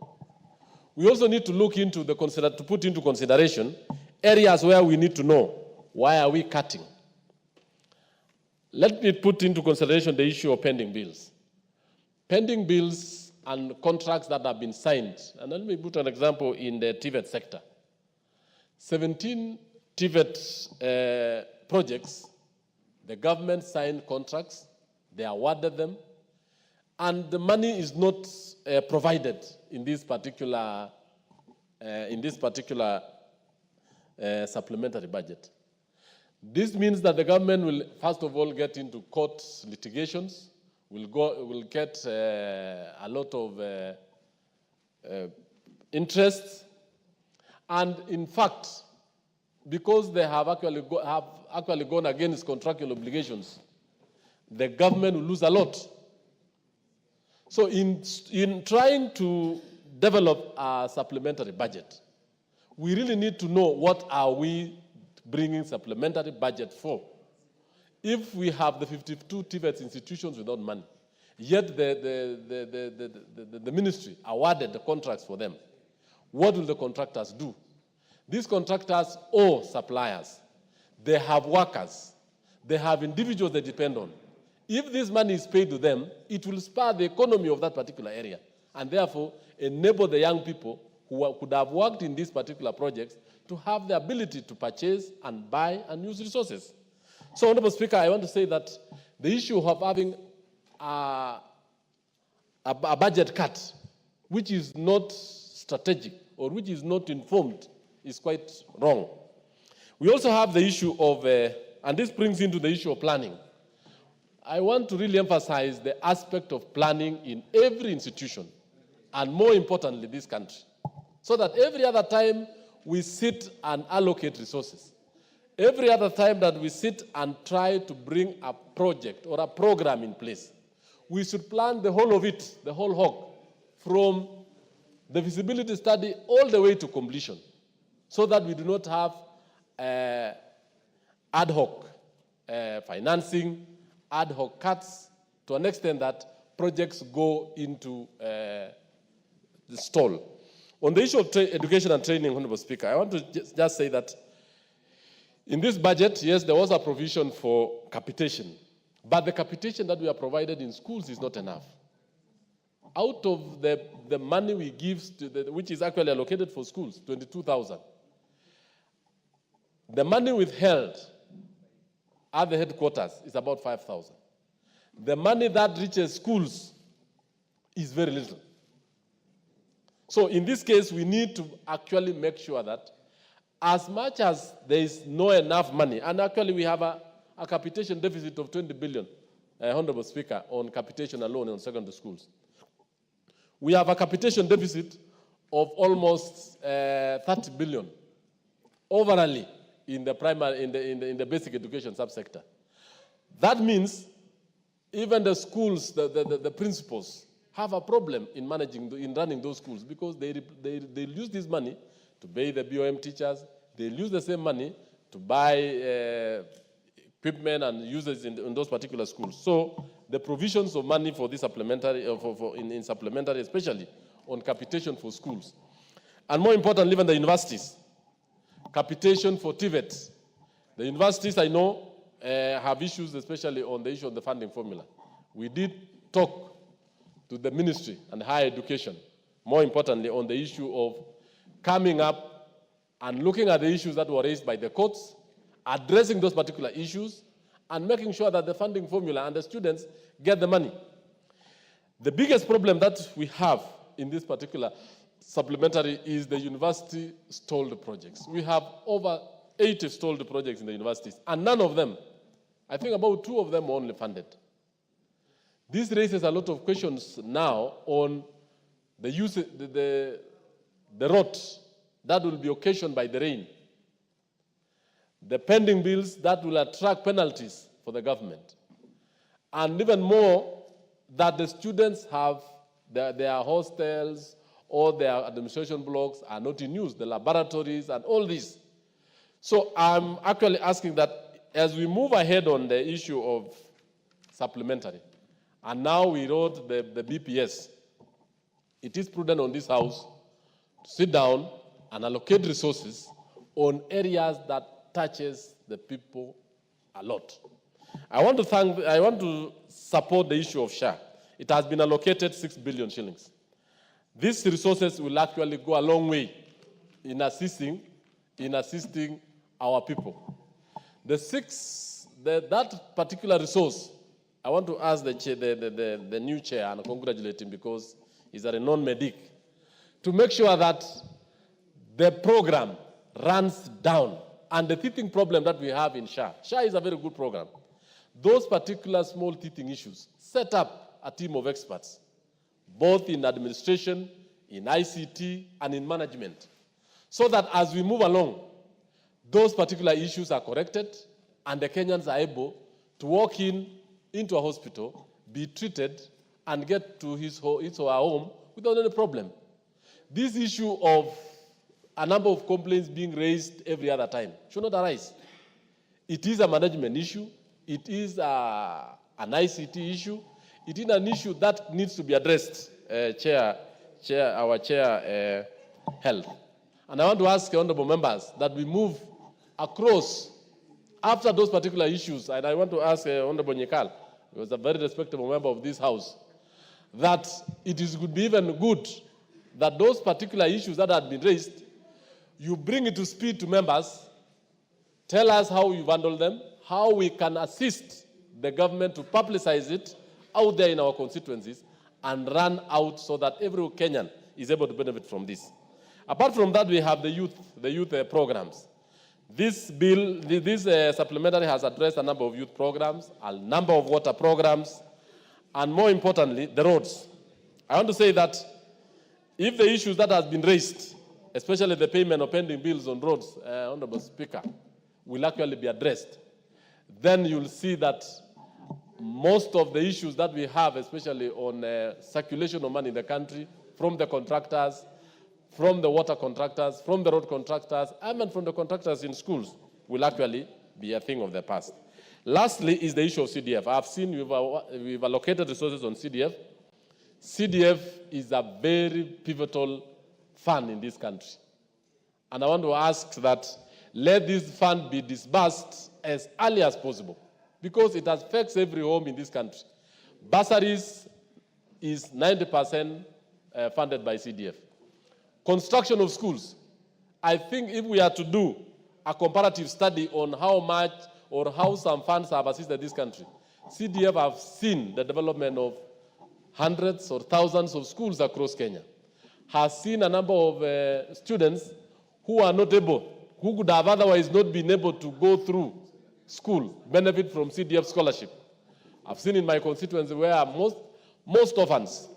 We also need to look into to put into consideration areas where we need to know why are we cutting. Let me put into consideration the issue of pending bills. Pending bills and contracts that have been signed. And let me put an example in the TVET sector. 17 TVET projects, the government signed contracts, they awarded them, and the money is not provided in this particular supplementary budget. This means that the government will, first of all, get into court litigations, will get a lot of interest, and in fact, because they have actually gone against contractual obligations, the government will lose a lot. So in trying to develop a supplementary budget, we really need to know what are we bringing supplementary budget for. If we have the 52 TVET institutions without money, yet the ministry awarded the contracts for them, what will the contractors do? These contractors owe suppliers. They have workers. They have individuals they depend on. If this money is paid to them, it will spur the economy of that particular area and therefore enable the young people who could have worked in these particular projects to have the ability to purchase and buy and use resources. So, Honorable Speaker, I want to say that the issue of having a budget cut, which is not strategic or which is not informed, is quite wrong. We also have the issue of, and this brings into the issue of planning. I want to really emphasize the aspect of planning in every institution, and more importantly, this country, so that every other time we sit and allocate resources. Every other time that we sit and try to bring a project or a program in place, we should plan the whole of it, the whole hog, from the feasibility study all the way to completion, so that we do not have ad hoc financing, ad hoc cuts, to an extent that projects go into the stall. On the issue of education and training, Honorable Speaker, I want to just say that in this budget, yes, there was a provision for capitation, but the capitation that we are provided in schools is not enough. Out of the money we give, which is actually allocated for schools, 22,000, the money withheld at the headquarters is about 5,000. The money that reaches schools is very little. So in this case, we need to actually make sure that as much as there is not enough money, and actually we have a capitation deficit of 20 billion, Honorable Speaker, on capitation alone on secondary schools. We have a capitation deficit of almost 30 billion overall in the primary, in the basic education subsector. That means even the schools, the principals, have a problem in running those schools, because they use this money to pay the BOM teachers. They use the same money to buy equipment and users in those particular schools. So the provisions of money for this supplementary, in supplementary, especially on capitation for schools, and more importantly, even the universities, capitation for TVET. The universities, I know, have issues, especially on the issue of the funding formula. We did talk to the Ministry and Higher Education, more importantly, on the issue of coming up and looking at the issues that were raised by the courts, addressing those particular issues, and making sure that the funding formula and the students get the money. The biggest problem that we have in this particular supplementary is the university stalled projects. We have over 80 stalled projects in the universities, and none of them, I think about 2 of them were only funded. This raises a lot of questions now on the use, the rot that will be occasioned by the rain, the pending bills that will attract penalties for the government, and even more, that the students have their hostels or their administration blocks are not in use, the laboratories and all this. So I'm actually asking that as we move ahead on the issue of supplementary, and now we wrote the BPS, it is prudent on this House to sit down and allocate resources on areas that touches the people a lot. I want to support the issue of SHA. It has been allocated 6 billion shillings. These resources will actually go a long way in assisting our people. That particular resource, I want to ask the new chair and congratulate him, because he's a renowned medic, to make sure that the program runs down. And the teething problem that we have in SHA is a very good program. Those particular small teething issues, set up a team of experts, both in administration, in ICT, and in management, so that as we move along, those particular issues are corrected, and the Kenyans are able to walk into a hospital, be treated, and get to his or her home without any problem. This issue of a number of complaints being raised every other time should not arise. It is a management issue. It is an ICT issue. It is an issue that needs to be addressed, our chair health. And I want to ask honorable members that we move across after those particular issues. And I want to ask Honorable Nyekal, who was a very respectable member of this House, that would be even good that those particular issues that had been raised, you bring it to speed to members, tell us how you've handled them, how we can assist the government to publicize it out there in our constituencies and run out so that every Kenyan is able to benefit from this. Apart from that, we have the youth programs. This bill, this supplementary has addressed a number of youth programs, a number of water programs, and more importantly, the roads. I want to say that if the issues that has been raised especially the payment of pending bills on roads, Honorable Speaker, will actually be addressed, then you'll see that most of the issues that we have, especially on circulation of money in the country, from the contractors, from the water contractors, from the road contractors, and from the contractors in schools, will actually be a thing of the past. Lastly is the issue of CDF. I've seen we've allocated resources on CDF. CDF is a very pivotal fund in this country. And I want to ask that let this fund be disbursed as early as possible, because it affects every home in this country. Bursaries is 90% funded by CDF. Construction of schools. I think if we are to do a comparative study on how much or how some funds have assisted this country, CDF have seen the development of hundreds or thousands of schools across Kenya, has seen a number of students who are not able, who could have otherwise not been able to go through school, benefit from CDF scholarship. I've seen in my constituency where most orphans,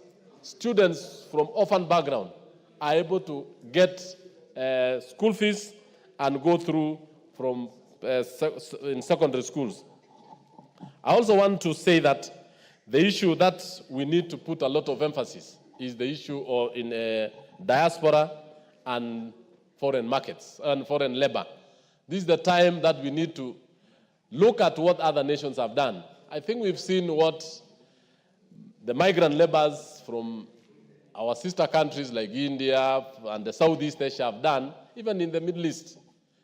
students from orphan background, are able to get school fees and go through from in secondary schools. I also want to say that the issue that we need to put a lot of emphasis is the issue of in diaspora and foreign markets and foreign labor. This is the time that we need to look at what other nations have done. I think we've seen what the migrant laborers from our sister countries like India and the Southeast Asia have done, even in the Middle East.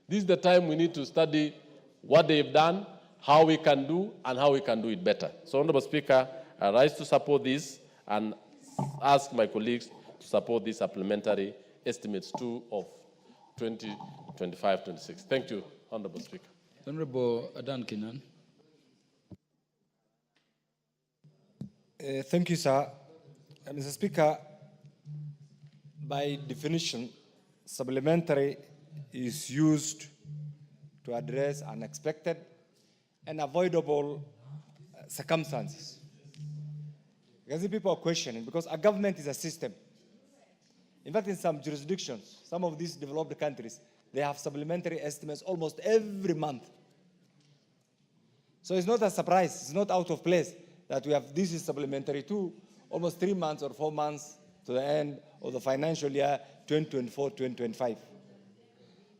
This is the time we need to study what they've done, how we can do, and how we can do it better. So, Honorable Speaker, I rise to support this and ask my colleagues to support this supplementary estimates 2 of 2025-26. Thank you, Honorable Speaker. Honorable Adan Kinan. Thank you, sir. Mr. Speaker, by definition, supplementary is used to address unexpected and avoidable circumstances. Because people are questioning, because a government is a system. In fact, in some jurisdictions, some of these developed countries, they have supplementary estimates almost every month. So it's not a surprise, it's not out of place that we have this is supplementary to almost 3 months or 4 months to the end of the financial year 2024-2025.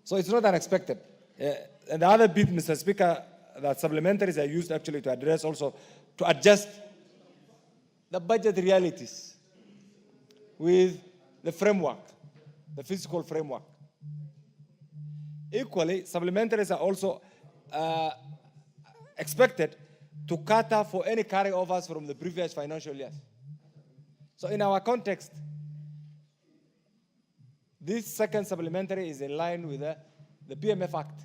So it's not unexpected. And the other bit, Mr. Speaker, that supplementaries are used actually to address also, to adjust the budget realities with the framework, the fiscal framework. Equally, supplementaries are also expected to cater for any carryovers from the previous financial years. So in our context, this second supplementary is in line with the PMF Act.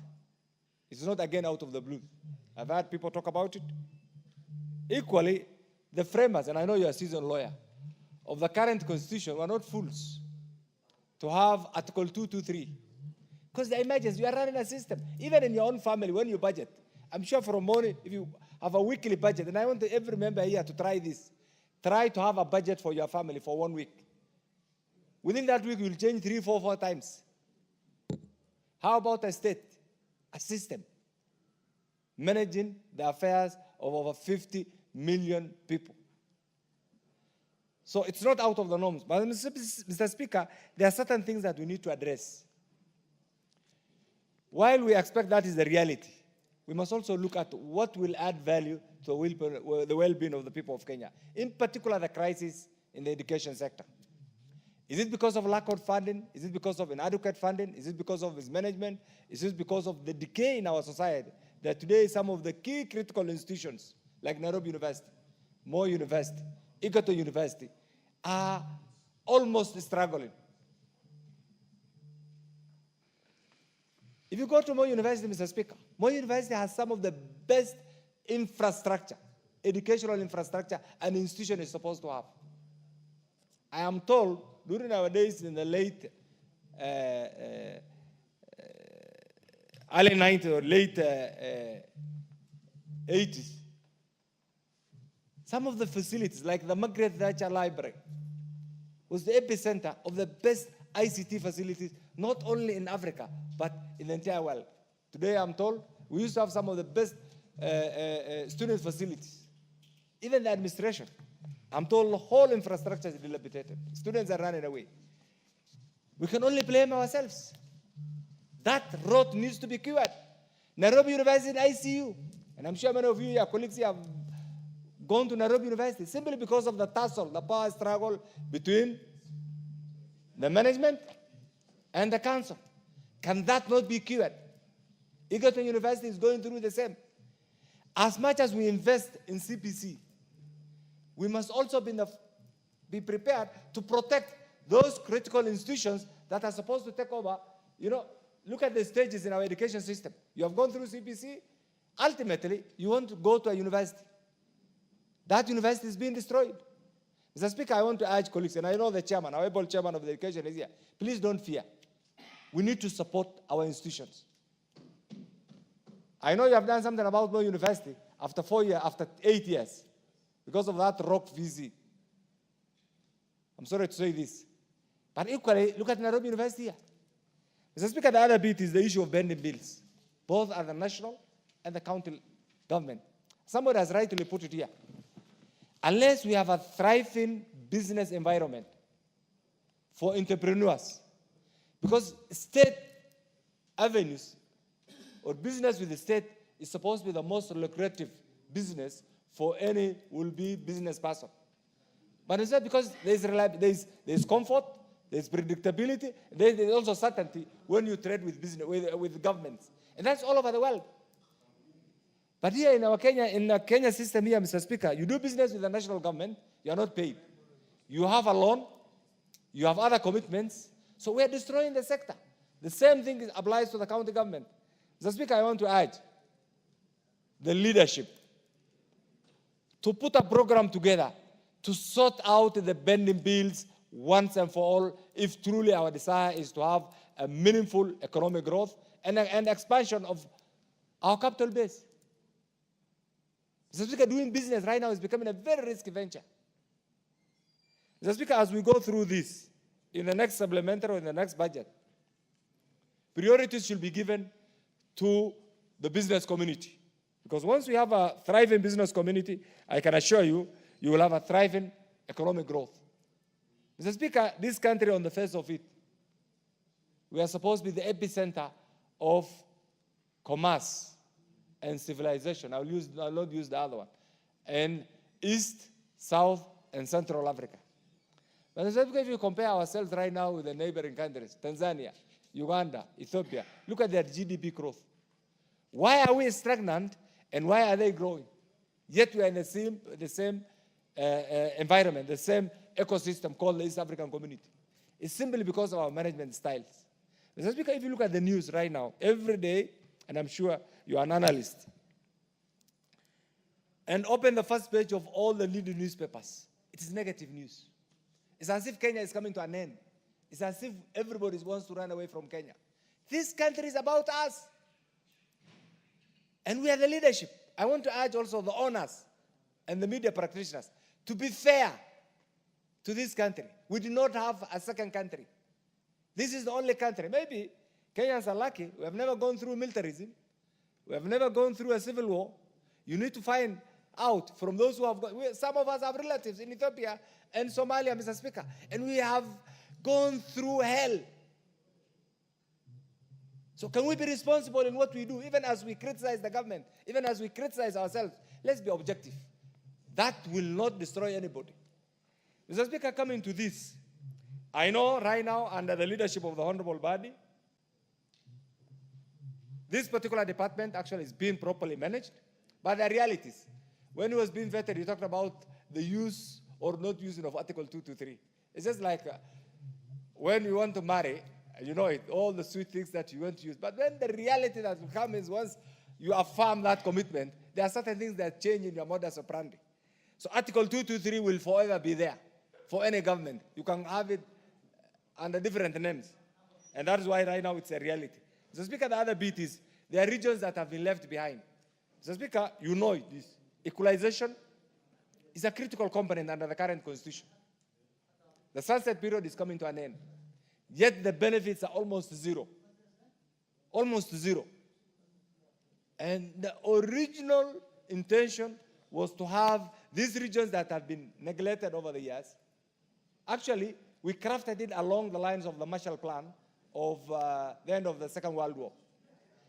It's not again out of the blue. I've had people talk about it. Equally, the framers, and I know you're a seasoned lawyer, of the current constitution were not fools to have Article 223. Because the emergency, you are running a system. Even in your own family, when you budget, I'm sure for money, if you have a weekly budget, and I want every member here to try this, try to have a budget for your family for 1 week. Within that week, you'll change 3, 4, 4 times. How about a state, a system, managing the affairs of over 50 million people? So it's not out of the norms. But Mr. Speaker, there are certain things that we need to address. While we expect that is the reality, we must also look at what will add value to the well-being of the people of Kenya, in particular the crisis in the education sector. Is it because of lack of funding? Is it because of inadequate funding? Is it because of mismanagement? Is it because of the decay in our society that today some of the key critical institutions like Nairobi University, Moi University, Egerton University are almost struggling? If you go to Moi University, Mr. Speaker, Moi University has some of the best infrastructure, educational infrastructure an institution is supposed to have. I am told during our days in the late early 90s or late 80s, some of the facilities like the Margaret Thatcher Library was the epicenter of the best ICT facilities not only in Africa, but in the entire world. Today, I'm told, we used to have some of the best student facilities. Even the administration. I'm told the whole infrastructure is dilapidated. Students are running away. We can only blame ourselves. That road needs to be cured. Nairobi University in ICU, and I'm sure many of you, your colleagues here, have gone to Nairobi University simply because of the tussle, the power struggle between the management and the council. Can that not be cured? Egerton University is going through the same. As much as we invest in CPC, we must also be prepared to protect those critical institutions that are supposed to take over. You know, look at the stages in our education system. You have gone through CPC. Ultimately, you want to go to a university. That university is being destroyed. Mr. Speaker, I want to urge colleagues, and I know the chairman, our able chairman of the education is here. Please don't fear. We need to support our institutions. I know you have done something about Mo University after 8 years, because of that rock VC. I'm sorry to say this. But equally, look at Nairobi University here. Mr. Speaker, the other bit is the issue of bending bills, both at the national and the county government. Somebody has rightly put it here. Unless we have a thriving business environment for entrepreneurs, because state avenues or business with the state is supposed to be the most lucrative business for any will-be business person. But instead, because there's comfort, there's predictability, there's also certainty when you trade with business with governments, and that's all over the world. But here in the Kenya system here, Mr. Speaker, you do business with the national government, you are not paid. You have a loan, you have other commitments, so we are destroying the sector. The same thing applies to the county government. Mr. Speaker, I want to urge the leadership to put a program together to sort out the bending bills once and for all, if truly our desire is to have a meaningful economic growth and expansion of our capital base. Mr. Speaker, doing business right now is becoming a very risky venture. Mr. Speaker, as we go through this, in the next supplementary or in the next budget, priorities should be given to the business community. Because once we have a thriving business community, I can assure you, you will have a thriving economic growth. Mr. Speaker, this country on the face of it, we are supposed to be the epicenter of commerce and civilization. I'll not use the other one. And East, South, and Central Africa. But if you compare ourselves right now with the neighboring countries, Tanzania, Uganda, Ethiopia, look at their GDP growth. Why are we stagnant and why are they growing? Yet we are in the same environment, the same ecosystem called the East African Community. It's simply because of our management styles. Mr. Speaker, if you look at the news right now, every day, and I'm sure you are an analyst, and open the first page of all the leading newspapers, it is negative news. It's as if Kenya is coming to an end. It's as if everybody wants to run away from Kenya. This country is about us. And we are the leadership. I want to urge also the owners and the media practitioners to be fair to this country. We do not have a second country. This is the only country. Maybe Kenyans are lucky. We have never gone through militarism. We have never gone through a civil war. You need to find out from those who have gone. Some of us have relatives in Ethiopia and Somalia, Mr. Speaker, and we have gone through hell. So can we be responsible in what we do, even as we criticize the government, even as we criticize ourselves? Let's be objective. That will not destroy anybody. Mr. Speaker, coming to this, I know right now, under the leadership of the Honorable Body, this particular department actually is being properly managed, but the realities. When he was being vetted, he talked about the use or not using of Article 223. It's just like when you want to marry, you know it, all the sweet things that you want to use. But when the reality that will come is once you affirm that commitment, there are certain things that change in your modus operandi. So Article 223 will forever be there for any government. You can have it under different names. And that is why right now it's a reality. Mr. Speaker, the other bit is there are regions that have been left behind. Mr. Speaker, you know this. Equalization is a critical component under the current constitution. The sunset period is coming to an end. yet the benefits are almost zero. Almost zero. And the original intention was to have these regions that have been neglected over the years. Actually, we crafted it along the lines of the Marshall Plan of the end of the Second World War.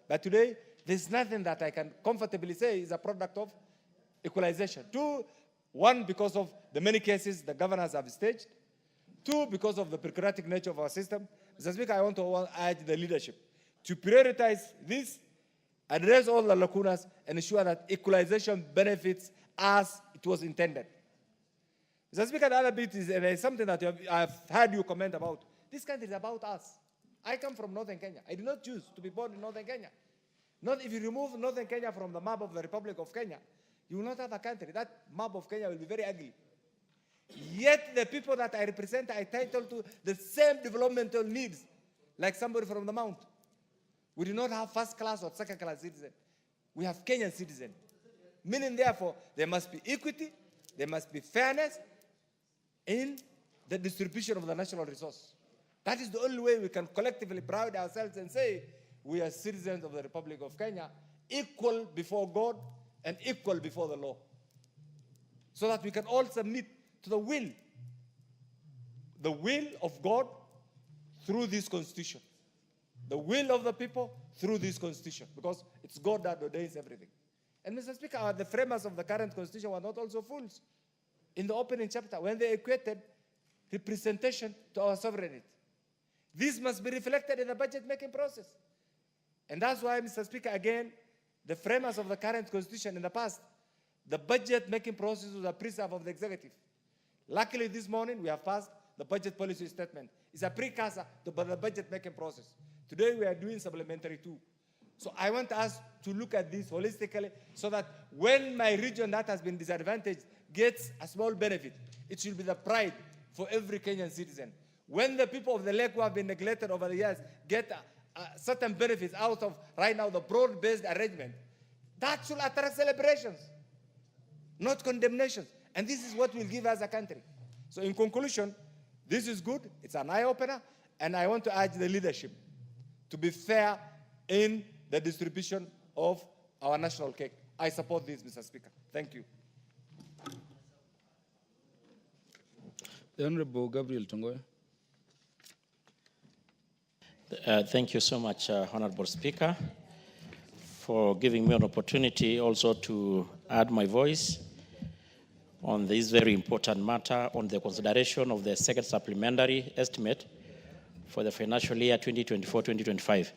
But today, there's nothing that I can comfortably say is a product of equalization. Two, one, because of the many cases the governors have staged. Two, because of the bureaucratic nature of our system. Mr. Speaker, I want to urge the leadership to prioritize this, address all the lacunas, and ensure that equalization benefits as it was intended. Mr. Speaker, the other bit is something that I've heard you comment about. This country is about us. I come from Northern Kenya. I did not choose to be born in Northern Kenya. Not if you remove Northern Kenya from the map of the Republic of Kenya, you will not have a country. That map of Kenya will be very ugly. Yet the people that I represent are entitled to the same developmental needs like somebody from the mount. We do not have first class or second class citizens. We have Kenyan citizens. Meaning, therefore, there must be equity, there must be fairness in the distribution of the national resource. That is the only way we can collectively pride ourselves and say we are citizens of the Republic of Kenya, equal before God and equal before the law. So that we can all submit to the will of God through this constitution. The will of the people through this constitution, because it's God that ordains everything. And Mr. Speaker, the framers of the current constitution were not also fools. In the opening chapter, when they equated representation to our sovereignty. This must be reflected in the budget-making process. And that's why, Mr. Speaker, again, the framers of the current constitution in the past, the budget-making process was a preserve of the executive. Luckily, this morning, we have passed the budget policy statement. It's a precursor to the budget-making process. Today, we are doing supplementary too. So I want us to look at this holistically so that when my region that has been disadvantaged gets a small benefit, it should be the pride for every Kenyan citizen. When the people of the lake who have been neglected over the years get certain benefits out of, right now, the broad-based arrangement, that should attract celebrations, not condemnations. And this is what will give us a country. So in conclusion, this is good. It's an eye-opener. And I want to urge the leadership to be fair in the distribution of our national cake. I support this, Mr. Speaker. Thank you. The Honorable Gabriel Tongoya. Thank you so much, Honorable Speaker, for giving me an opportunity also to add my voice on this very important matter on the consideration of the second supplementary estimate for the financial year 2024-2025.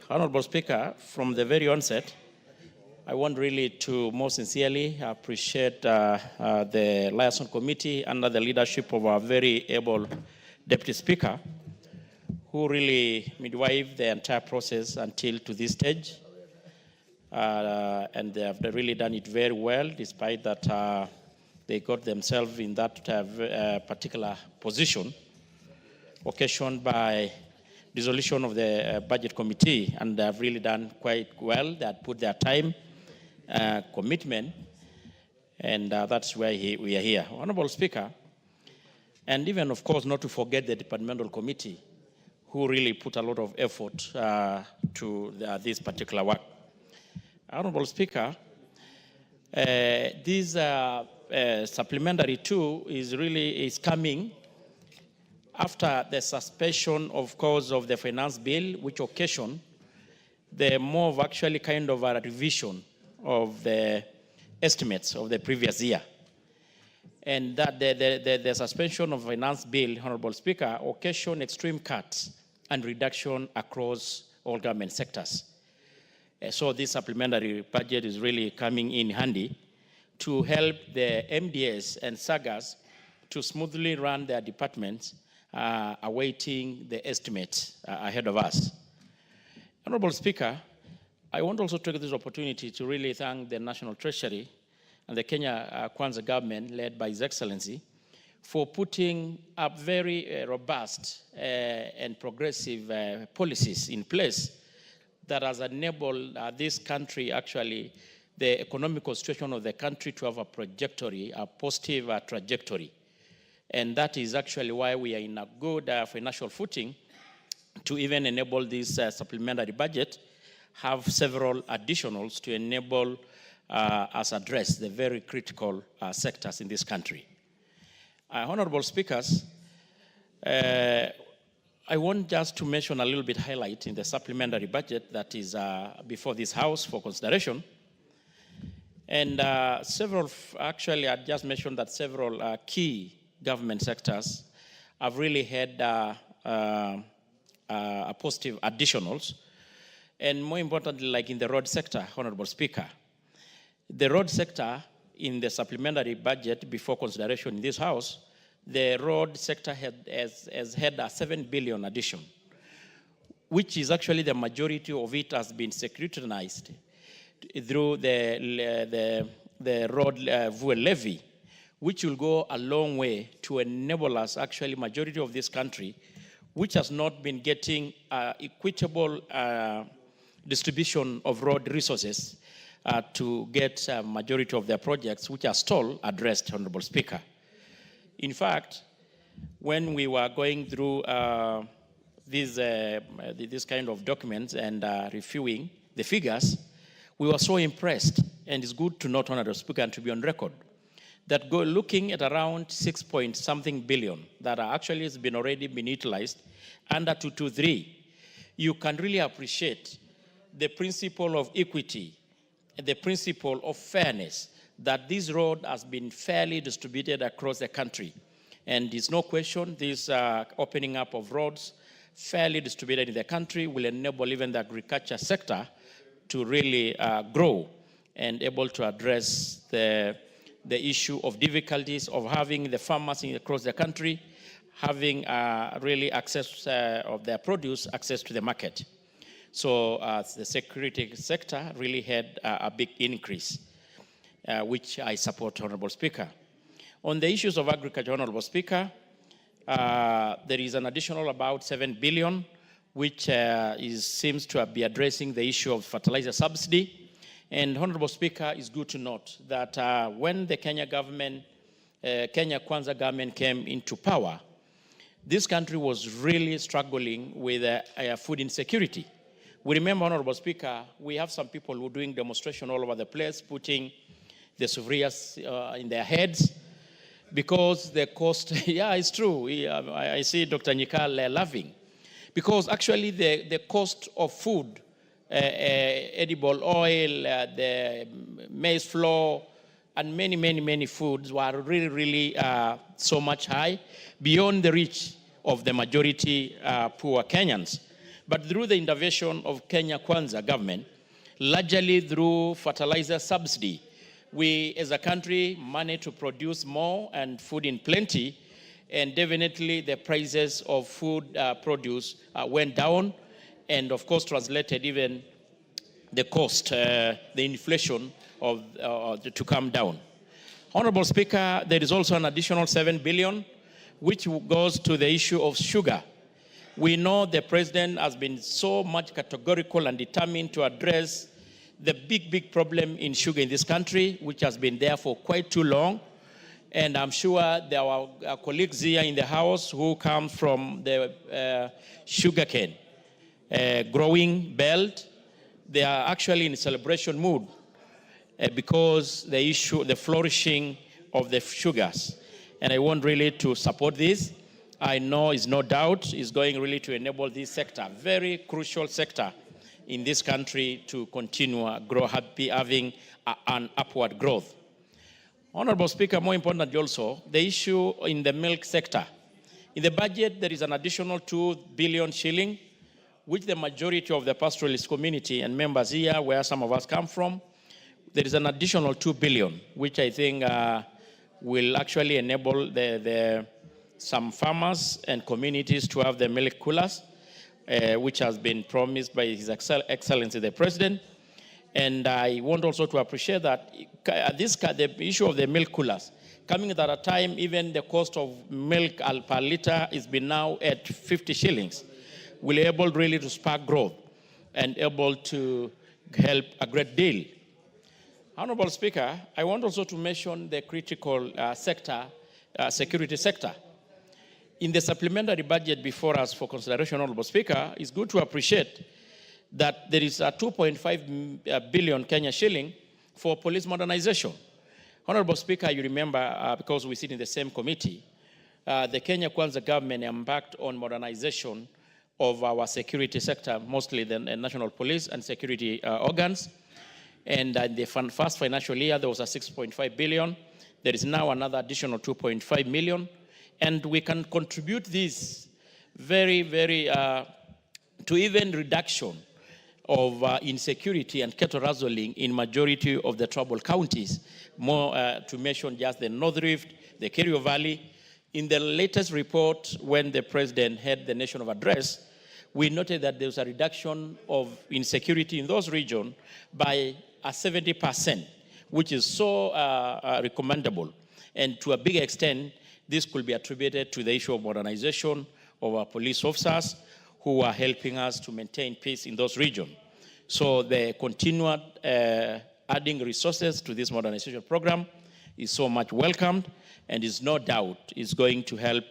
Honorable Speaker, from the very onset, I want really to most sincerely appreciate the Liaison Committee under the leadership of our very able Deputy Speaker, who really midwifed the entire process until to this stage. And they have really done it very well, despite that they got themselves in that particular position, occasioned by dissolution of the budget committee, and they have really done quite well. They had put their time, commitment, and that's why we are here. Honorable Speaker, and even, of course, not to forget the departmental committee, who really put a lot of effort to this particular work. Honorable Speaker, this supplementary 2 is coming after the suspension, of course, of the finance bill, which occasioned the more of actually kind of a revision of the estimates of the previous year. And that the suspension of finance bill, Honorable Speaker, occasioned extreme cuts and reduction across all government sectors. So this supplementary budget is really coming in handy to help the MDS and SAGAs to smoothly run their departments, awaiting the estimates ahead of us. Honorable Speaker, I want also to take this opportunity to really thank the National Treasury and the Kenya Kwanza government, led by His Excellency, for putting up very robust and progressive policies in place that has enabled this country, actually, the economical situation of the country to have a trajectory, a positive trajectory. And that is actually why we are in a good financial footing to even enable this supplementary budget, have several additionals to enable us address the very critical sectors in this country. Honorable speakers, I want just to mention a little bit highlight in the supplementary budget that is before this House for consideration. And actually, I just mentioned that several key government sectors have really had positive additionals. And more importantly, like in the road sector, Honorable Speaker, the road sector in the supplementary budget before consideration in this House, the road sector has had a 7 billion addition, which is actually the majority of it has been securitized through the road fuel levy, which will go a long way to enable us, actually majority of this country, which has not been getting equitable distribution of road resources to get a majority of their projects, which are stalled, addressed, Honorable Speaker. In fact, when we were going through this kind of documents and reviewing the figures, we were so impressed, and it's good to note, Honorable Speaker, and to be on record, that looking at around 6 point something billion that are actually has been already been utilized under 223, you can really appreciate the principle of equity, the principle of fairness, that this road has been fairly distributed across the country. And there's no question this opening up of roads fairly distributed in the country will enable even the agriculture sector to really grow and able to address the issue of difficulties of having the farmers across the country having really access of their produce, access to the market. So the security sector really had a big increase, which I support, Honorable Speaker. On the issues of agriculture, Honorable Speaker, there is an additional about 7 billion, which seems to be addressing the issue of fertilizer subsidy. And Honorable Speaker, it's good to note that when the Kenya Kwanza government came into power, this country was really struggling with food insecurity. We remember, Honorable Speaker, we have some people who are doing demonstration all over the place, putting the souvenirs in their heads, because the cost, yeah, it's true. I see Dr. Nyikal laughing. Because actually the cost of food, edible oil, the maize flour, and many foods were really so much high, beyond the reach of the majority poor Kenyans. But through the intervention of Kenya Kwanza government, largely through fertilizer subsidy, we as a country managed to produce more and food in plenty, and definitely the prices of food produce went down, and of course translated even the cost, the inflation to come down. Honorable Speaker, there is also an additional 7 billion, which goes to the issue of sugar. We know the president has been so much categorical and determined to address the big problem in sugar in this country, which has been there for quite too long. And I'm sure there are our colleagues here in the House who come from the sugarcane growing belt. They are actually in celebration mood because the flourishing of the sugars. And I want really to support this. I know it's no doubt is going really to enable this sector, very crucial sector in this country, to continue grow happy, having an upward growth. Honorable Speaker, more importantly also, the issue in the milk sector. In the budget, there is an additional 2 billion shilling, which the majority of the pastoralist community and members here, where some of us come from, there is an additional 2 billion, which I think will actually enable some farmers and communities to have the milk coolers, which has been promised by His Excellency the President. And I want also to appreciate that the issue of the milk coolers, coming at a time even the cost of milk per liter is been now at 50 shillings, will be able really to spark growth and able to help a great deal. Honorable Speaker, I want also to mention the critical sector, security sector. In the supplementary budget before us for consideration, Honorable Speaker, it's good to appreciate that there is a 2.5 billion Kenya shilling for police modernization. Honorable Speaker, you remember, because we sit in the same committee, the Kenya Kwanza government embarked on modernization of our security sector, mostly the national police and security organs. And in the first financial year, there was a 6.5 billion. There is now another additional 2.5 million. And we can contribute this very, to even reduction of insecurity and cattle rustling in majority of the troubled counties. More to mention just the North Rift, the Kerio Valley. In the latest report, when the president had the national address, we noted that there was a reduction of insecurity in those regions by 70%, which is so recommendable. And to a big extent, this could be attributed to the issue of modernization of our police officers who are helping us to maintain peace in those regions. So the continued adding resources to this modernization program is so much welcomed, and is no doubt is going to help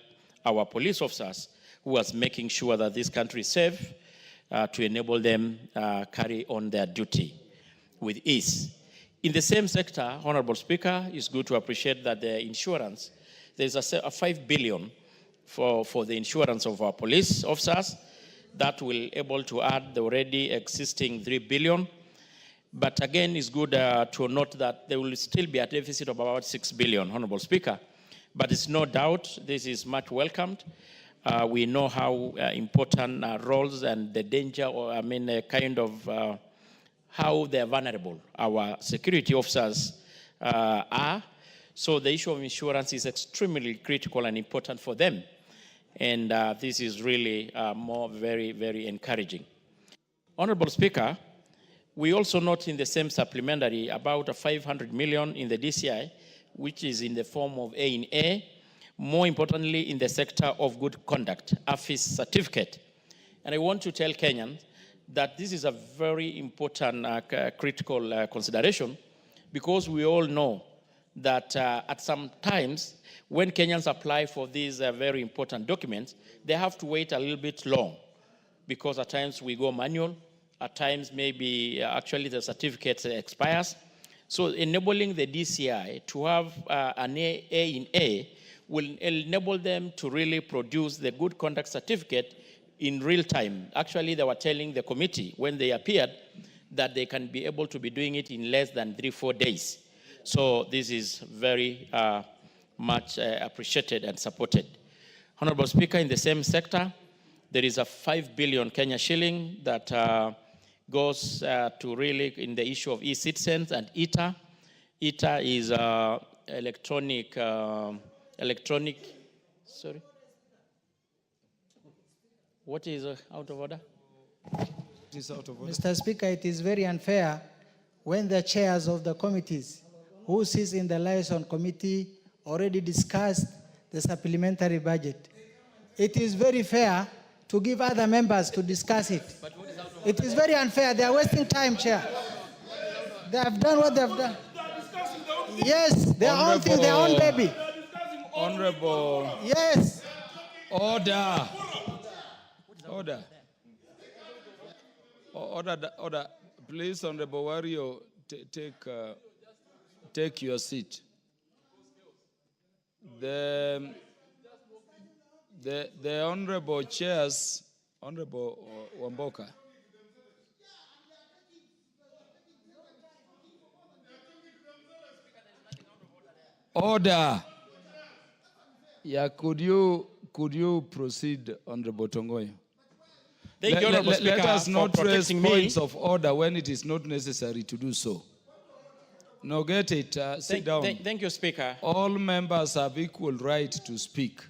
our police officers who are making sure that this country is safe to enable them carry on their duty with ease. In the same sector, Honorable Speaker, it's good to appreciate that the insurance, there's a 5 billion for the insurance of our police officers that will able to add the already existing 3 billion. But again, it's good to note that there will still be a deficit of about 6 billion, Honorable Speaker. But it's no doubt this is much welcomed. We know how important roles and the danger, or kind of how they're vulnerable our security officers are. So the issue of insurance is extremely critical and important for them. And this is really very, very encouraging. Honorable Speaker, we also note in the same supplementary about a 500 million in the DCI, which is in the form of A&A, more importantly in the sector of good conduct, AFIS certificate. And I want to tell Kenyans that this is a very important critical consideration, because we all know that at some times when Kenyans apply for these very important documents, they have to wait a little bit long, because at times we go manual, at times maybe actually the certificate expires. So enabling the DCI to have an A&A will enable them to really produce the good conduct certificate in real time. Actually, they were telling the committee when they appeared that they can be able to be doing it in less than 3-4 days. So this is very much appreciated and supported. Honorable Speaker, in the same sector, there is a 5 billion Kenya shilling that goes to really in the issue of e-citizens and ITA. ITA is electronic, sorry? What is out of order? It is out of order. Mr. Speaker, it is very unfair when the chairs of the committees who sits in the liaison committee already discussed the supplementary budget. It is very fair to give other members to discuss it. It is very unfair. They are wasting time, Chair. They have done what they have done. Yes, their own thing, their own baby. Honorable. Yes. Order. Order. Order. Please, Honorable Wario, take your seat. The Honorable Chairs, Honorable Wamboka. Order. Yeah, could you proceed, Honorable Tongoyo? Thank you, Honorable Speaker, let us not raise protecting me. points of order when it is not necessary to do so. No, get it. Sit down. Thank you, Speaker. All members have equal right to speak.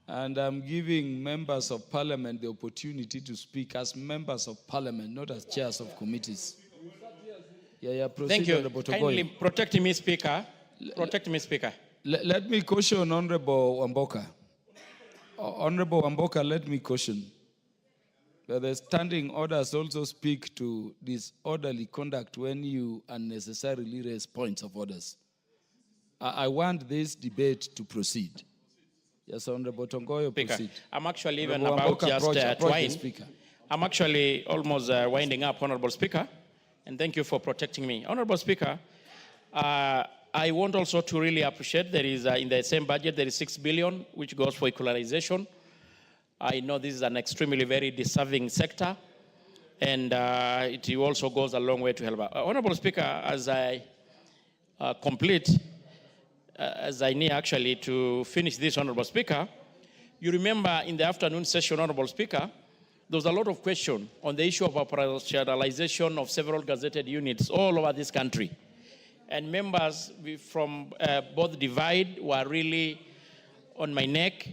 And I'm giving members of parliament the opportunity to speak as members of parliament, not as chairs of committees. Proceed. Thank you. Honorable Kindly Togoy. protect me, Speaker. Protect me, Speaker. Let me caution Honorable Wamboka. Honorable Wamboka, let me caution that the standing orders also speak to disorderly conduct when you unnecessarily raise points of orders. I want this debate to proceed. Yes, Honorable Tongoyo, proceed. I'm actually even Honorable about Wamboka, just approach to the wind. Speaker. I'm actually almost winding up, Honorable Speaker, and thank you for protecting me. Honorable Speaker, I want also to really appreciate there is, in the same budget, there is 6 billion, which goes for equalization. I know this is an extremely very deserving sector, and it also goes a long way to help. Honorable Speaker, as I complete, as I need actually to finish this, Honorable Speaker, you remember in the afternoon session, Honorable Speaker, there was a lot of question on the issue of operationalization of several gazetted units all over this country. And members from both divide were really on my neck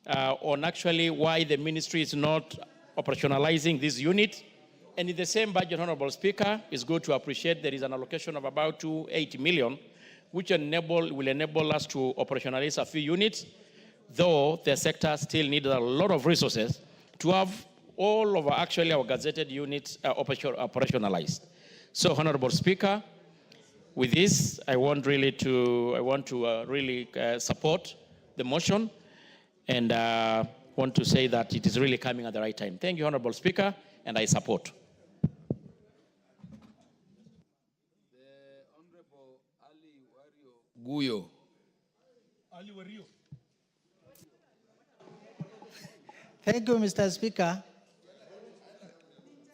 on actually why the ministry is not operationalizing this unit. And in the same budget, Honorable Speaker, it's good to appreciate there is an allocation of about 280 million, which will enable us to operationalize a few units, though the sector still needs a lot of resources to have all of actually our gazetted units operationalized. So, Honorable Speaker, with this, I want to really support the motion, and want to say that it is really coming at the right time. Thank you, Honorable Speaker, and I support. Guyo. Thank you, Mr. Speaker.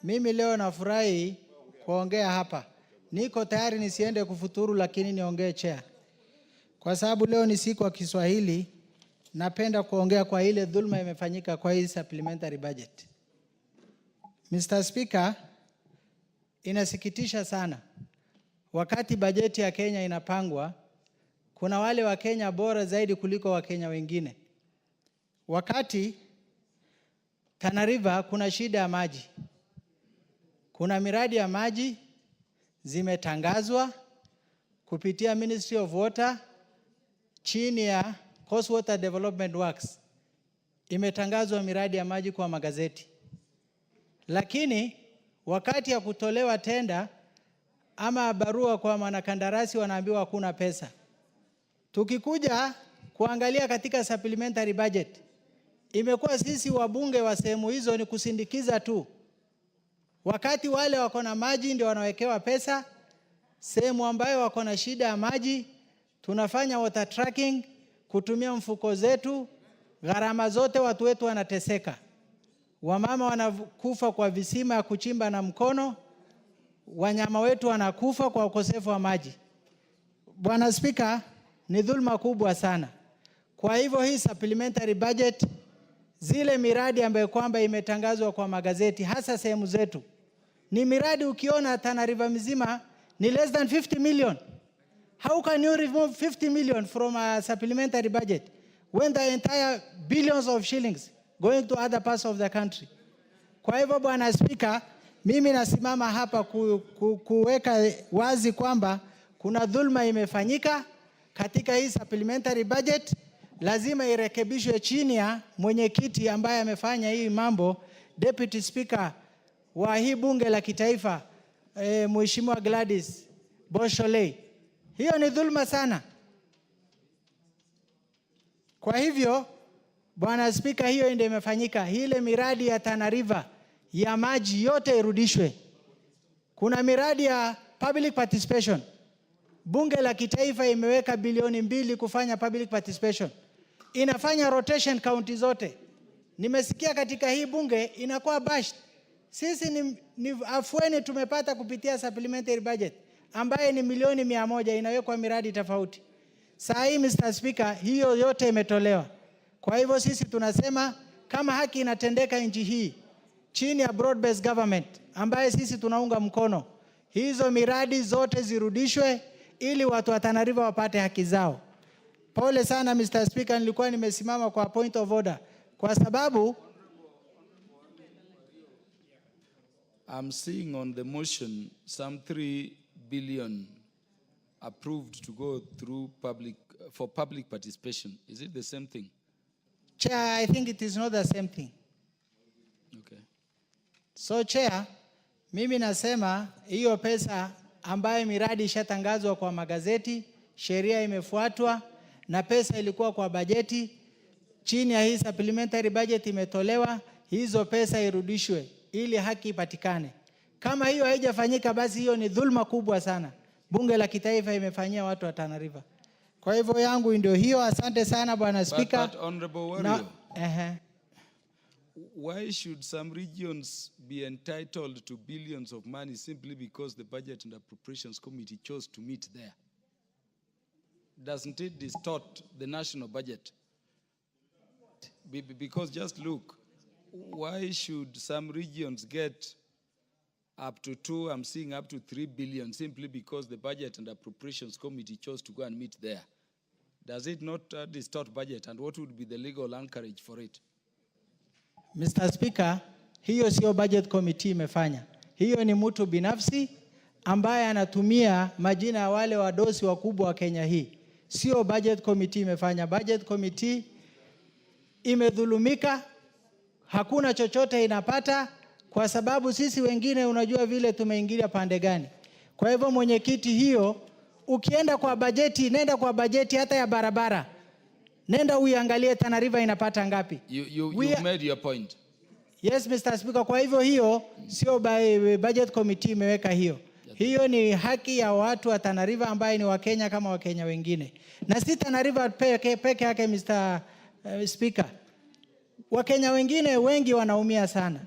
Mimi leo nafurahi kuongea hapa. Niko tayari nisiende kufuturu, lakini niongee chair. Kwa sababu leo ni siku ya Kiswahili, napenda kuongea kwa ile dhulma imefanyika kwa hii supplementary budget. Mr. Speaker, inasikitisha sana. Wakati bajeti ya Kenya inapangwa, kuna wale wa Kenya bora zaidi kuliko wa Kenya wengine. Wakati Tana River kuna shida ya maji. Kuna miradi ya maji zimetangazwa kupitia Ministry of Water chini ya Coast Water Development Works. Imetangazwa miradi ya maji kwa magazeti. Lakini wakati ya kutolewa tenda ama barua kwa wanakandarasi wanaambiwa hakuna pesa. Tukikuja kuangalia katika supplementary budget, imekuwa sisi wabunge wa sehemu hizo ni kusindikiza tu. Wakati wale wako na maji ndio wanawekewa pesa, sehemu ambayo wako na shida ya maji, tunafanya water tracking, kutumia mfuko zetu, gharama zote watu wetu wanateseka. Wamama wanakufa kwa visima ya kuchimba na mkono, wanyama wetu wanakufa kwa ukosefu wa maji. Bwana Speaker, ni dhulma kubwa sana. Kwa hivyo hii supplementary budget, zile miradi ambayo kwamba imetangazwa kwa magazeti, hasa sehemu zetu, ni miradi ukiona Tana River mzima ni less than 50 million. How can you remove 50 million from a supplementary budget when the entire billions of shillings going to other parts of the country? Kwa hivyo Bwana Speaker, mimi nasimama hapa kuweka wazi kwamba kuna dhulma imefanyika katika hii supplementary budget. Lazima irekebishwe chini ya mwenyekiti ambaye amefanya hii mambo, Deputy Speaker wa hii bunge la kitaifa, Mheshimiwa Gladys Bosholei. Hiyo ni dhulma sana. Kwa hivyo Bwana Speaker, hiyo ndio imefanyika. Ile miradi ya Tana River ya maji yote irudishwe. Kuna miradi ya public participation. Bunge la kitaifa imeweka bilioni 2 kufanya public participation. Inafanya rotation county zote. Nimesikia katika hii bunge inakuwa bashed. Sisi ni afueni tumepata kupitia supplementary budget ambaye ni milioni 100 inawekwa miradi tofauti. Saa hii Mr. Speaker, hiyo yote imetolewa. Kwa hivyo sisi tunasema kama haki inatendeka nchi hii chini ya broad based government ambaye sisi tunaunga mkono, hizo miradi zote zirudishwe ili watu wa Tana River wapate haki zao. Pole sana Mr. Speaker, nilikuwa nimesimama kwa point of order kwa sababu I'm seeing on the motion some 3 billion approved to go through for public participation. Is it the same thing? Chair, I think it is not the same thing. Okay. So Chair, mimi nasema hiyo pesa ambayo miradi ishatangazwa kwa magazeti, sheria imefuatwa na pesa ilikuwa kwa bajeti, chini ya hii supplementary budget imetolewa, hizo pesa irudishwe ili haki ipatikane. Kama hiyo haijafanyika, basi hiyo ni dhulma kubwa sana bunge la kitaifa imefanyia watu wa Tana River. Kwa hivyo yangu ndio hiyo. Asante sana Bwana Speaker. But Honorable Warrior, why should some regions be entitled to billions of money simply because the Budget and Appropriations Committee chose to meet there? Doesn't it distort the national budget? Because just look, why should some regions get up to 2, I'm seeing up to 3 billion simply because the Budget and Appropriations Committee chose to go and meet there? Does it not distort budget, and what would be the legal anchorage for it? Mr. Speaker, hiyo sio budget committee imefanya. Hiyo ni mtu binafsi ambaye anatumia majina ya wale wadosi wakubwa wa Kenya hii. Sio budget committee imefanya. Budget committee imedhulumika, hakuna chochote inapata kwa sababu sisi wengine unajua vile tumeingilia pande gani. Kwa hivyo mwenyekiti, hiyo ukienda kwa bajeti, nenda kwa bajeti hata ya barabara. Nenda uiangalie Tana River inapata ngapi. You made your point. Yes, Mr. Speaker. Kwa hivyo hiyo sio budget committee imeweka hiyo. Hiyo ni haki ya watu wa Tana River ambaye ni Wakenya kama Wakenya wengine. Na si Tana River peke yake, Mr. Speaker. Wakenya wengine wengi wanaumia sana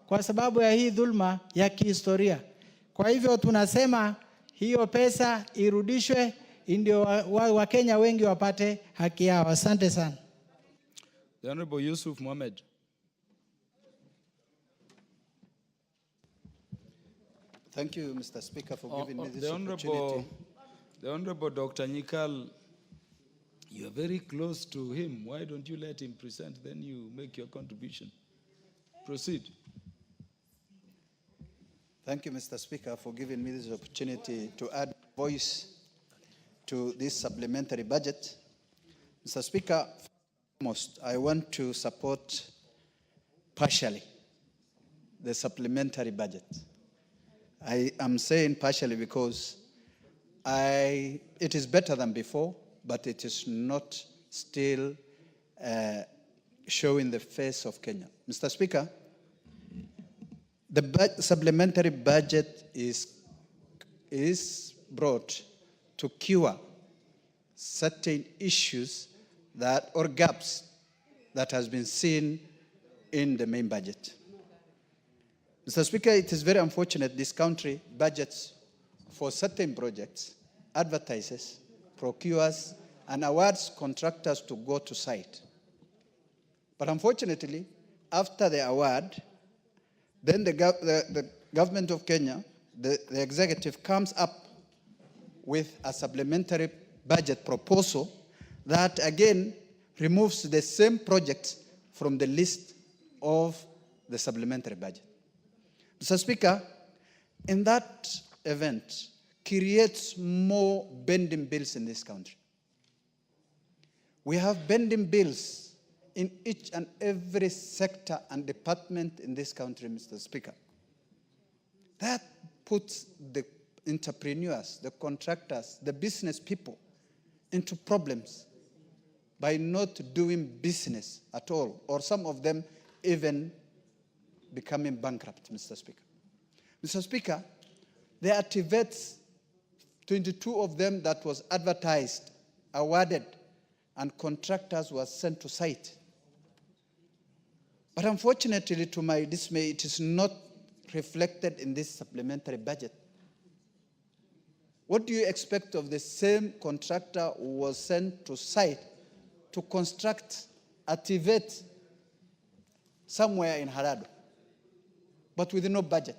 kwa sababu ya hii dhulma ya kihistoria. Kwa hivyo tunasema hiyo pesa irudishwe ndio Wakenya wengi wapate haki yao. Asante sana. The Honorable Yusuf Mohamed. Thank you, Mr. Speaker, for giving me this opportunity. The Honorable Dr. Nyikal, you are very close to him. Why don't you let him present, then you make your contribution? Proceed. Thank you, Mr. Speaker, for giving me this opportunity to add voice to this supplementary budget. Mr. Speaker, first, I want to support partially the supplementary budget. I am saying partially because it is better than before, but it is not still showing the face of Kenya. Mr. Speaker, the supplementary budget is brought to cure certain issues or gaps that has been seen in the main budget. Mr. Speaker, it is very unfortunate this country budgets for certain projects, advertises, procures, and awards contractors to go to site. But unfortunately, after the award, then the government of Kenya, the executive comes up with a supplementary budget proposal that again removes the same projects from the list of the supplementary budget. Mr. Speaker, in that event, creates more bending bills in this country. We have bending bills in each and every sector and department in this country, Mr. Speaker. That puts the entrepreneurs, the contractors, the business people into problems by not doing business at all, or some of them even becoming bankrupt, Mr. Speaker. Mr. Speaker, the activates, 22 of them that was advertised, awarded, and contractors were sent to site. But unfortunately, to my dismay, it is not reflected in this supplementary budget. What do you expect of the same contractor who was sent to site to construct, activate somewhere in Harado, but with no budget?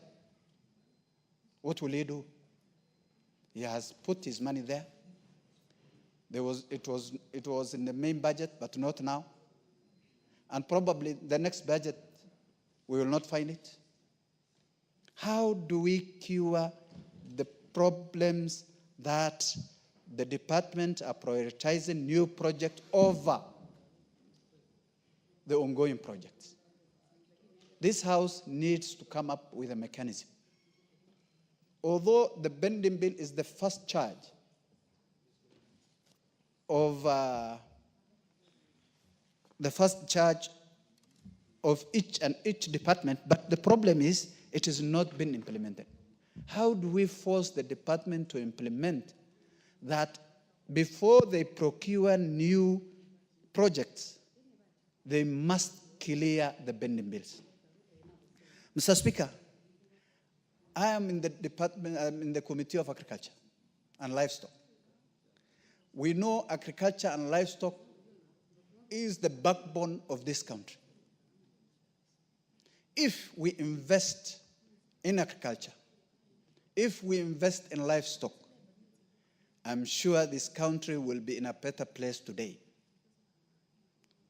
What will he do? He has put his money there. It was in the main budget, but not now. And probably the next budget, we will not find it. How do we cure the problems that the department are prioritizing new projects over the ongoing projects? This House needs to come up with a mechanism. Although the bending bill is the first charge of the first charge of each department, but the problem is it has not been implemented. How do we force the department to implement that before they procure new projects, they must clear the pending bills? Mr. Speaker, I am in the department, I'm in the Committee of Agriculture and Livestock. We know agriculture and livestock is the backbone of this country. If we invest in agriculture, if we invest in livestock, I'm sure this country will be in a better place today.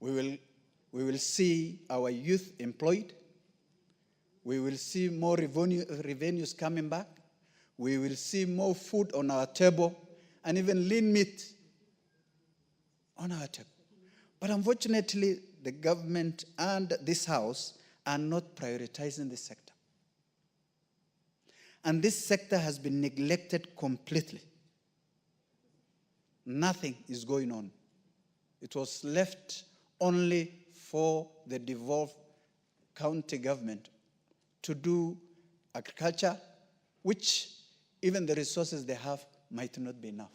We will see our youth employed. We will see more revenues coming back. We will see more food on our table and even lean meat on our table. But unfortunately, the government and this House are not prioritizing this sector. And this sector has been neglected completely. Nothing is going on. It was left only for the devolved county government to do agriculture, which even the resources they have might not be enough.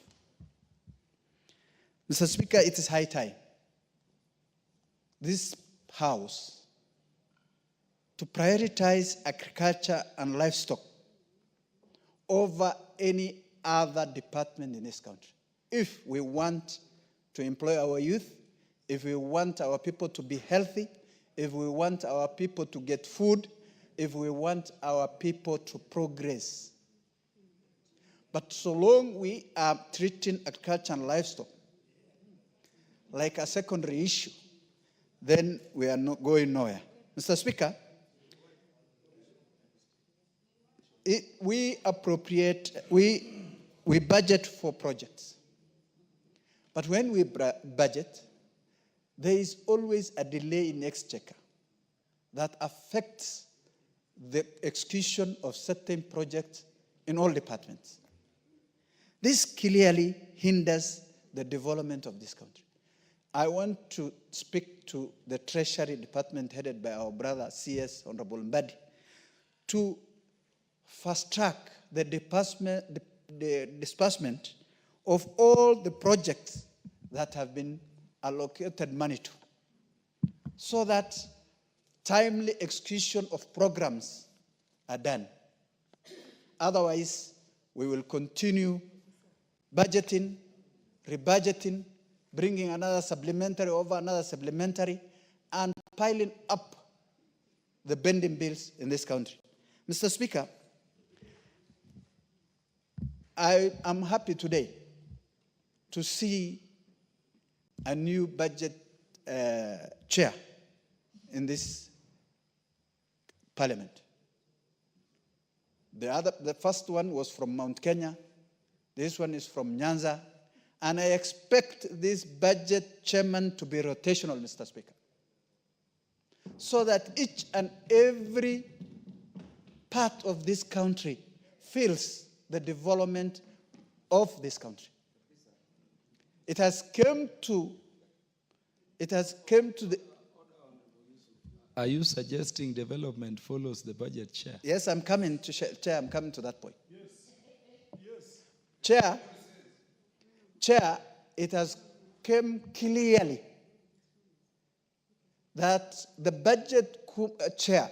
Mr. Speaker, it is high time this House to prioritize agriculture and livestock over any other department in this country. If we want to employ our youth, if we want our people to be healthy, if we want our people to get food, if we want our people to progress. But so long we are treating agriculture and livestock like a secondary issue, then we are not going nowhere. Mr. Speaker, we budget for projects. But when we budget, there is always a delay in exchequer that affects the execution of certain projects in all departments. This clearly hinders the development of this country. I want to speak to the Treasury Department headed by our brother CS Honorable Mbadi to fast track the disbursement of all the projects that have been allocated money to, so that timely execution of programs are done. Otherwise, we will continue budgeting, rebudgeting, bringing another supplementary over another supplementary, and piling up the pending bills in this country. Mr. Speaker, I am happy today to see a new budget chair in this parliament. The first one was from Mount Kenya. This one is from Nyanza. And I expect this budget chairman to be rotational, Mr. Speaker, so that each and every part of this country feels the development of this country. It has come to the... Are you suggesting development follows the budget, Chair? Yes, I'm coming to Chair. I'm coming to that point. Yes. Chair, it has come clearly that the budget chair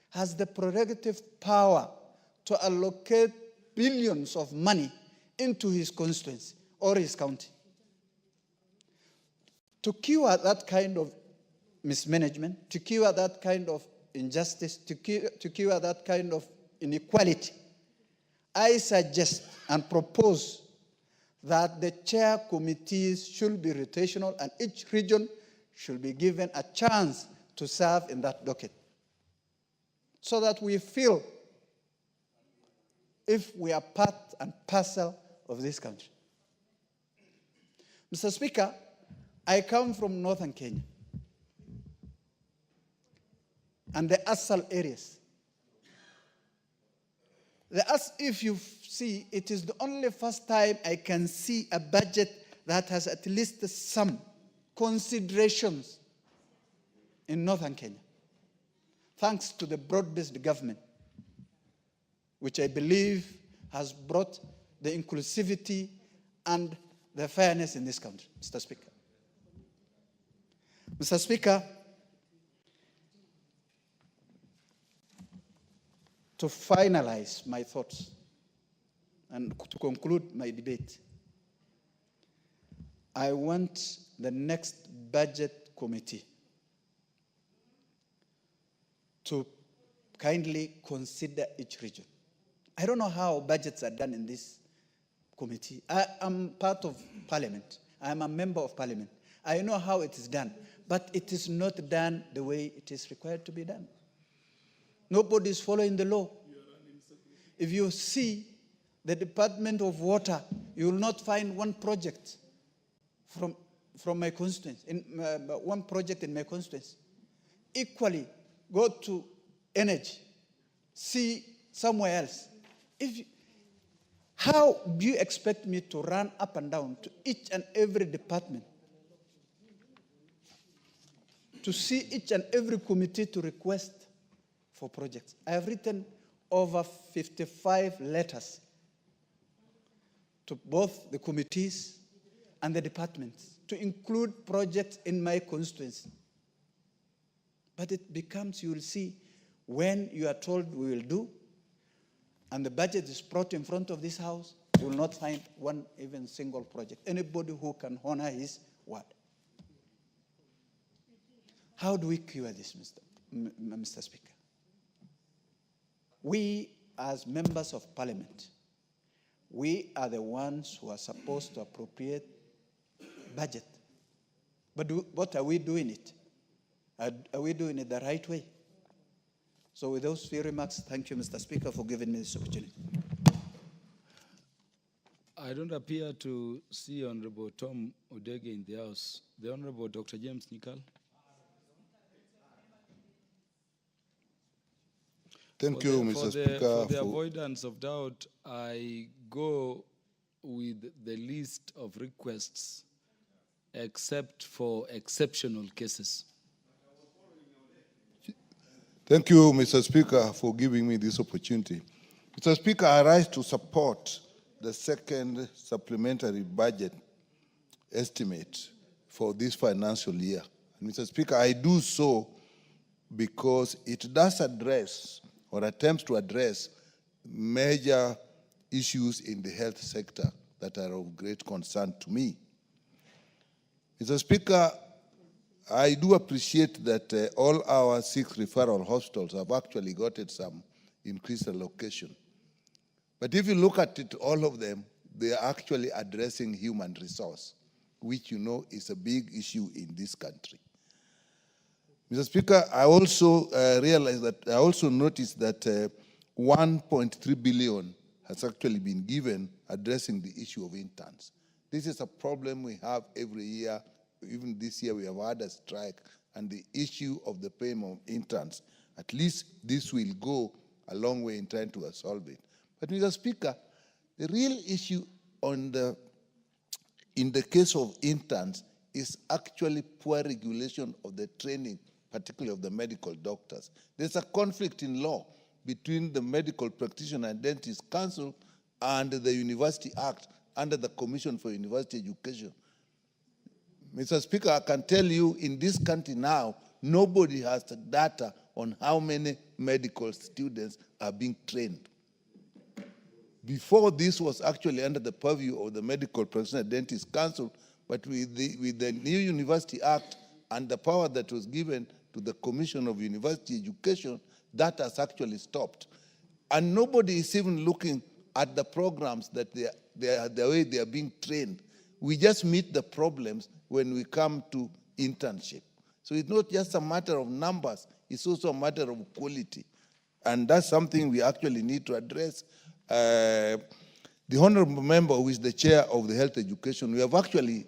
has the prerogative power to allocate billions of money into his constituency or his county. To cure that kind of mismanagement, to cure that kind of injustice, to cure that kind of inequality, I suggest and propose that the chair committees should be rotational and each region should be given a chance to serve in that docket, so that we feel if we are part and parcel of this country. Mr. Speaker, I come from northern Kenya and the Asal areas. If you see, it is the only first time I can see a budget that has at least some considerations in northern Kenya, thanks to the broad-based government, which I believe has brought the inclusivity and the fairness in this country, Mr. Speaker. Mr. Speaker, to finalize my thoughts and to conclude my debate, I want the next budget committee to kindly consider each region. I don't know how budgets are done in this committee. I am part of parliament. I am a member of parliament. I know how it is done, but it is not done the way it is required to be done. Nobody is following the law. If you see the Department of Water, you will not find one project from my constituency, one project in my constituency. Equally, go to energy, see somewhere else. How do you expect me to run up and down to each and every department, to see each and every committee to request for projects? I have written over 55 letters to both the committees and the departments to include projects in my constituency. But it becomes, you will see, when you are told we will do, and the budget is brought in front of this House, you will not find one even single project. Anybody who can honor his word. How do we cure this, Mr. Speaker? We, as members of parliament, we are the ones who are supposed to appropriate budget. But what are we doing it? Are we doing it the right way? So with those few remarks, thank you, Mr. Speaker, for giving me this opportunity. I don't appear to see Honorable Tom Odege in the House. The Honorable Dr. James Nikal. Thank you, Mr. Speaker. For the avoidance of doubt, I go with the list of requests except for exceptional cases. Thank you, Mr. Speaker, for giving me this opportunity. Mr. Speaker, I rise to support the second supplementary budget estimate for this financial year. And Mr. Speaker, I do so because it does address or attempts to address major issues in the health sector that are of great concern to me. Mr. Speaker, I do appreciate that all our 6 referral hospitals have actually gotten some increased allocation. But if you look at it, all of them, they are actually addressing human resource, which you know is a big issue in this country. Mr. Speaker, I also noticed that 1.3 billion has actually been given addressing the issue of interns. This is a problem we have every year. Even this year we have had a strike, and the issue of the payment of interns, at least this will go a long way in trying to solve it. But Mr. Speaker, the real issue in the case of interns is actually poor regulation of the training, particularly of the medical doctors. There's a conflict in law between the Medical Practitioner and Dentist Council and the University Act under the Commission for University Education. Mr. Speaker, I can tell you in this country now, nobody has the data on how many medical students are being trained. Before, this was actually under the purview of the Medical Practitioner Dentist Council, but with the new University Act and the power that was given to the Commission of University Education, that has actually stopped. And nobody is even looking at the programs that the way they are being trained. We just meet the problems when we come to internship. So it's not just a matter of numbers, it's also a matter of quality. And that's something we actually need to address. The honorable member who is the chair of the health education, we have actually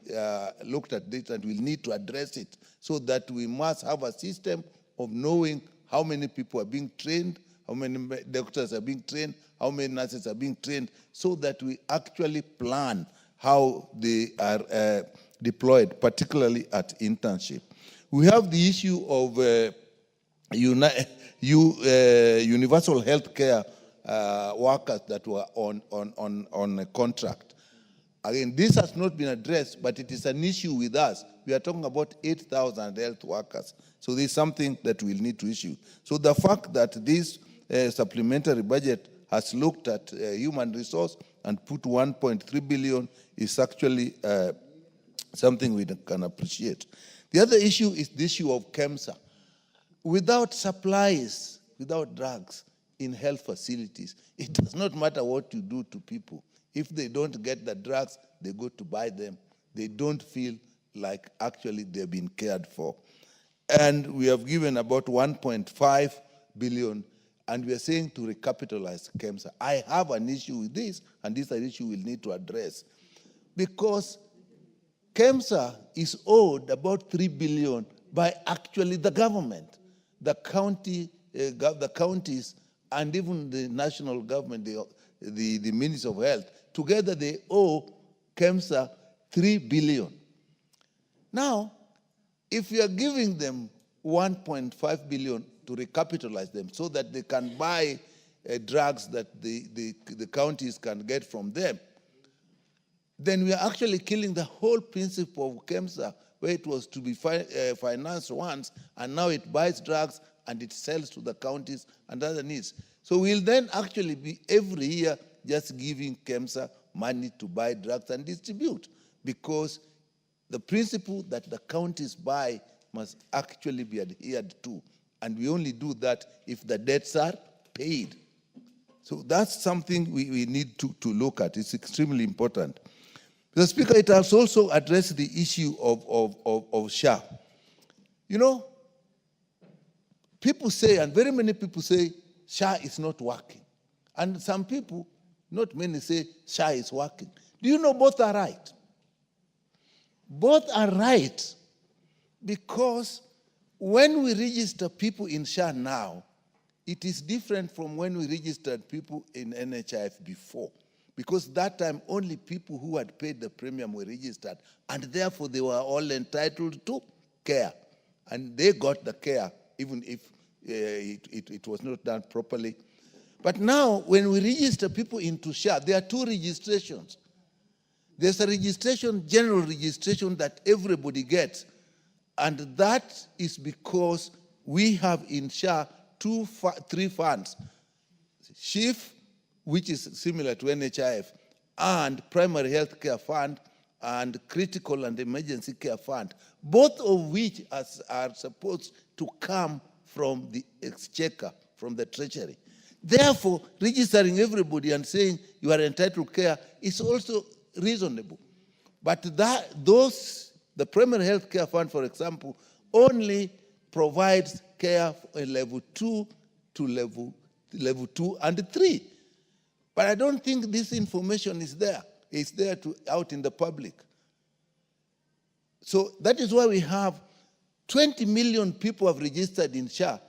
looked at this and we'll need to address it so that we must have a system of knowing how many people are being trained, how many doctors are being trained, how many nurses are being trained, so that we actually plan how they are deployed, particularly at internship. We have the issue of universal health care workers that were on a contract. Again, this has not been addressed, but it is an issue with us. We are talking about 8,000 health workers. So this is something that we'll need to issue. So the fact that this supplementary budget has looked at human resource and put 1.3 billion is actually something we can appreciate. The other issue is the issue of KEMSA. Without supplies, without drugs in health facilities, it does not matter what you do to people. If they don't get the drugs, they go to buy them. They don't feel like actually they've been cared for. And we have given about 1.5 billion, and we are saying to recapitalize KEMSA. I have an issue with this, and this is an issue we'll need to address. Because KEMSA is owed about 3 billion by actually the government, the counties, and even the national government, the Ministry of Health. Together they owe KEMSA 3 billion. Now, if you are giving them 1.5 billion to recapitalize them so that they can buy drugs that the counties can get from them, then we are actually killing the whole principle of KEMSA, where it was to be financed once, and now it buys drugs and it sells to the counties and other needs. So we'll then actually be every year just giving KEMSA money to buy drugs and distribute, because the principle that the counties buy must actually be adhered to. And we only do that if the debts are paid. So that's something we need to look at. It's extremely important. Mr. Speaker, it has also addressed the issue of SHA. You know, people say, and very many people say, SHA is not working. And some people, not many, say SHA is working. Do you know both are right? Both are right, because when we register people in SHA now, it is different from when we registered people in NHIF before. Because that time only people who had paid the premium were registered, and therefore they were all entitled to care. And they got the care, even if it was not done properly. But now, when we register people into SHA, there are two registrations. There's a registration, general registration, that everybody gets. And that is because we have in SHA three funds. SHIF, which is similar to NHIF, and Primary Health Care Fund, and Critical and Emergency Care Fund, both of which are supposed to come from the exchequer, from the treasury. Therefore, registering everybody and saying you are entitled to care is also reasonable. But the Primary Health Care Fund, for example, only provides care in level 2 to level 2 and 3. But I don't think this information is there. It's there out in the public. So that is why we have 20 million people have registered in SHA.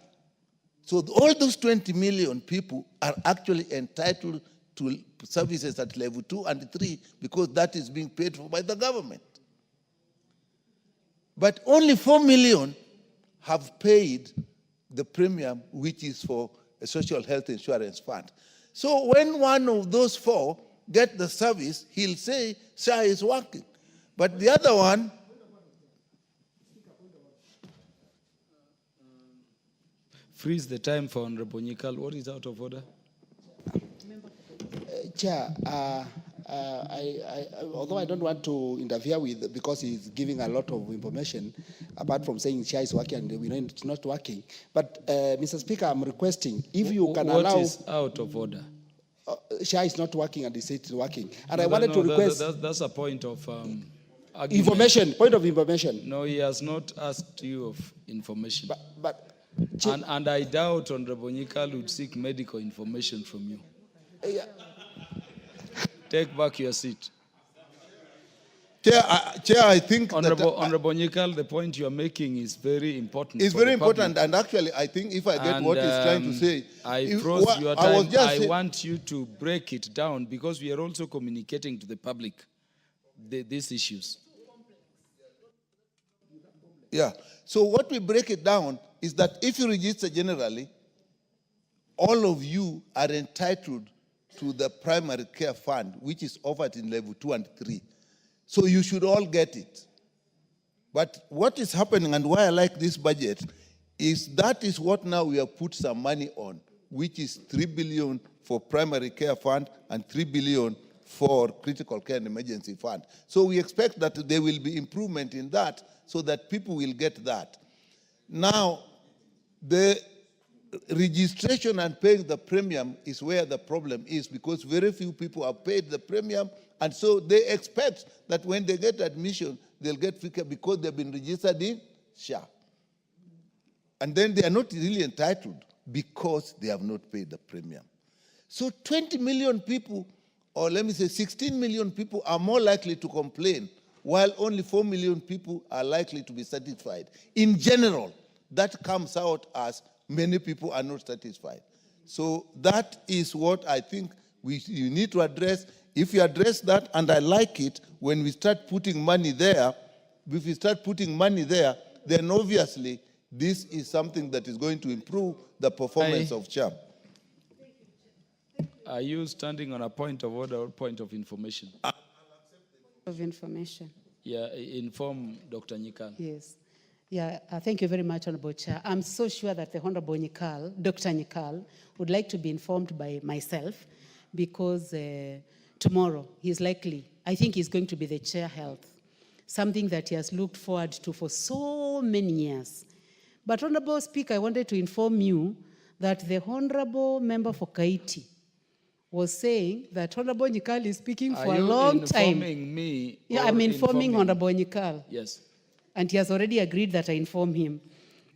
So all those 20 million people are actually entitled to services at level 2 and 3 because that is being paid for by the government. But only 4 million have paid the premium, which is for a social health insurance fund. So when one of those 4 get the service, he'll say SHA is working. But the other one, freeze the time for Honorable Nyikal. What is out of order? Chair, although I don't want to interfere with, because he's giving a lot of information, apart from saying SHA is working and we know it's not working. But, Mr. Speaker, I'm requesting, if you can allow... What is out of order? SHA is not working and they say it's working. And I wanted to request... That's a point of... information, point of information. No, he has not asked you of information. But and I doubt Honorable Nyikal would seek medical information from you. Yeah. Take back your seat. Chair, I think Honorable Nyikal, the point you are making is very important. It's very important, and actually, I think if I get what he's trying to say, I froze your time. I want you to break it down because we are also communicating to the public these issues. Yeah. So what we break it down is that if you register generally, all of you are entitled to the primary care fund, which is offered in level 2 and 3. So you should all get it. But what is happening and why I like this budget is that is what now we have put some money on, which is 3 billion for primary care fund and 3 billion for critical care and emergency fund. So we expect that there will be improvement in that so that people will get that. Now, the registration and paying the premium is where the problem is because very few people have paid the premium, and so they expect that when they get admission, they'll get free care because they've been registered in SHA. And then they are not really entitled because they have not paid the premium. So 20 million people, or let me say 16 million people are more likely to complain, while only 4 million people are likely to be satisfied. In general, that comes out as many people are not satisfied. So that is what I think you need to address. If you address that, and I like it, when we start putting money there, if we start putting money there, then obviously this is something that is going to improve the performance of CHAM. Are you standing on a point of order or point of information? Of information. Yeah, inform Dr. Nyikal. Yes. Yeah, thank you very much, Honorable Chair. I'm so sure that the Honorable Nyikal, Dr. Nyikal, would like to be informed by myself because tomorrow he's likely, I think he's going to be the Chair Health, something that he has looked forward to for so many years. But Honorable Speaker, I wanted to inform you that the Honorable Member for Kaiti was saying that Honorable Nyikal is speaking for a long time. Are you informing me? Yeah, I'm informing Honorable Nyikal. Yes. And he has already agreed that I inform him,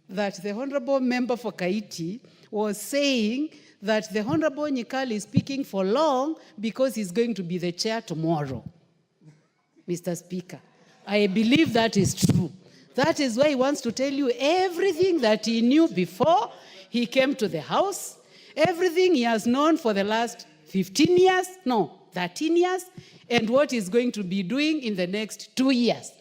that the Honorable Member for Kaiti was saying that the Honorable Nyikal is speaking for long because he's going to be the chair tomorrow. Mr. Speaker, I believe that is true. That is why he wants to tell you everything that he knew before he came to the House, everything he has known for the last 15 years, no, 13 years, and what he's going to be doing in the next 2 years.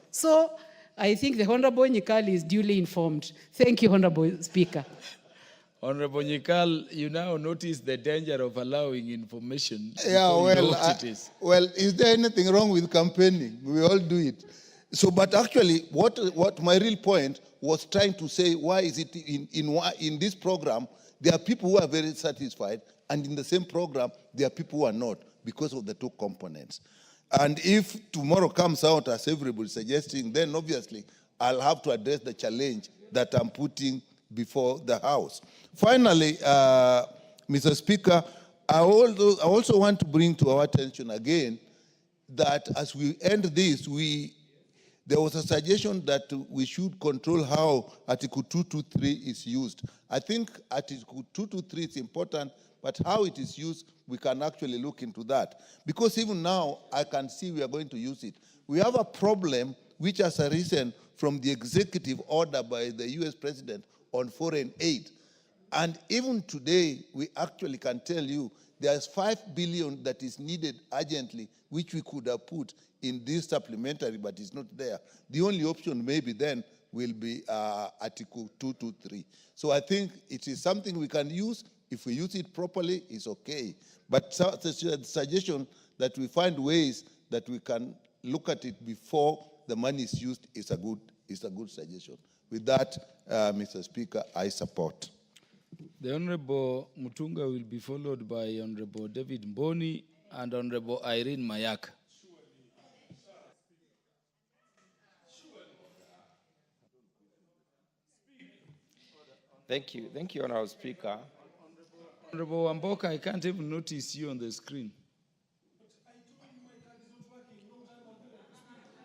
So I think the Honorable Nyikal is duly informed. Thank you, Honorable Speaker. Honorable Nyikal, you now notice the danger of allowing information. Yeah, well, is there anything wrong with campaigning? We all do it. So, but actually, what my real point was trying to say, why is it in this program, there are people who are very satisfied, and in the same program, there are people who are not, because of the two components. And if tomorrow comes out as everybody suggesting, then obviously I'll have to address the challenge that I'm putting before the House. Finally, Mr. Speaker, I also want to bring to our attention again that as we end this, there was a suggestion that we should control how Article 223 is used. I think Article 223 is important, but how it is used, we can actually look into that. Because even now, I can see we are going to use it. We have a problem which has arisen from the executive order by the US President on foreign aid. And even today, we actually can tell you there's 5 billion that is needed urgently, which we could have put in this supplementary, but it's not there. The only option maybe then will be Article 223. So I think it is something we can use. If we use it properly, it's okay. But the suggestion that we find ways that we can look at it before the money is used is a good suggestion. With that, Mr. Speaker, I support. The Honorable Mutunga will be followed by Honorable David Mboni and Honorable Irene Mayaka. Thank you, Honorable Speaker. Honorable Wamboka, I can't even notice you on the screen.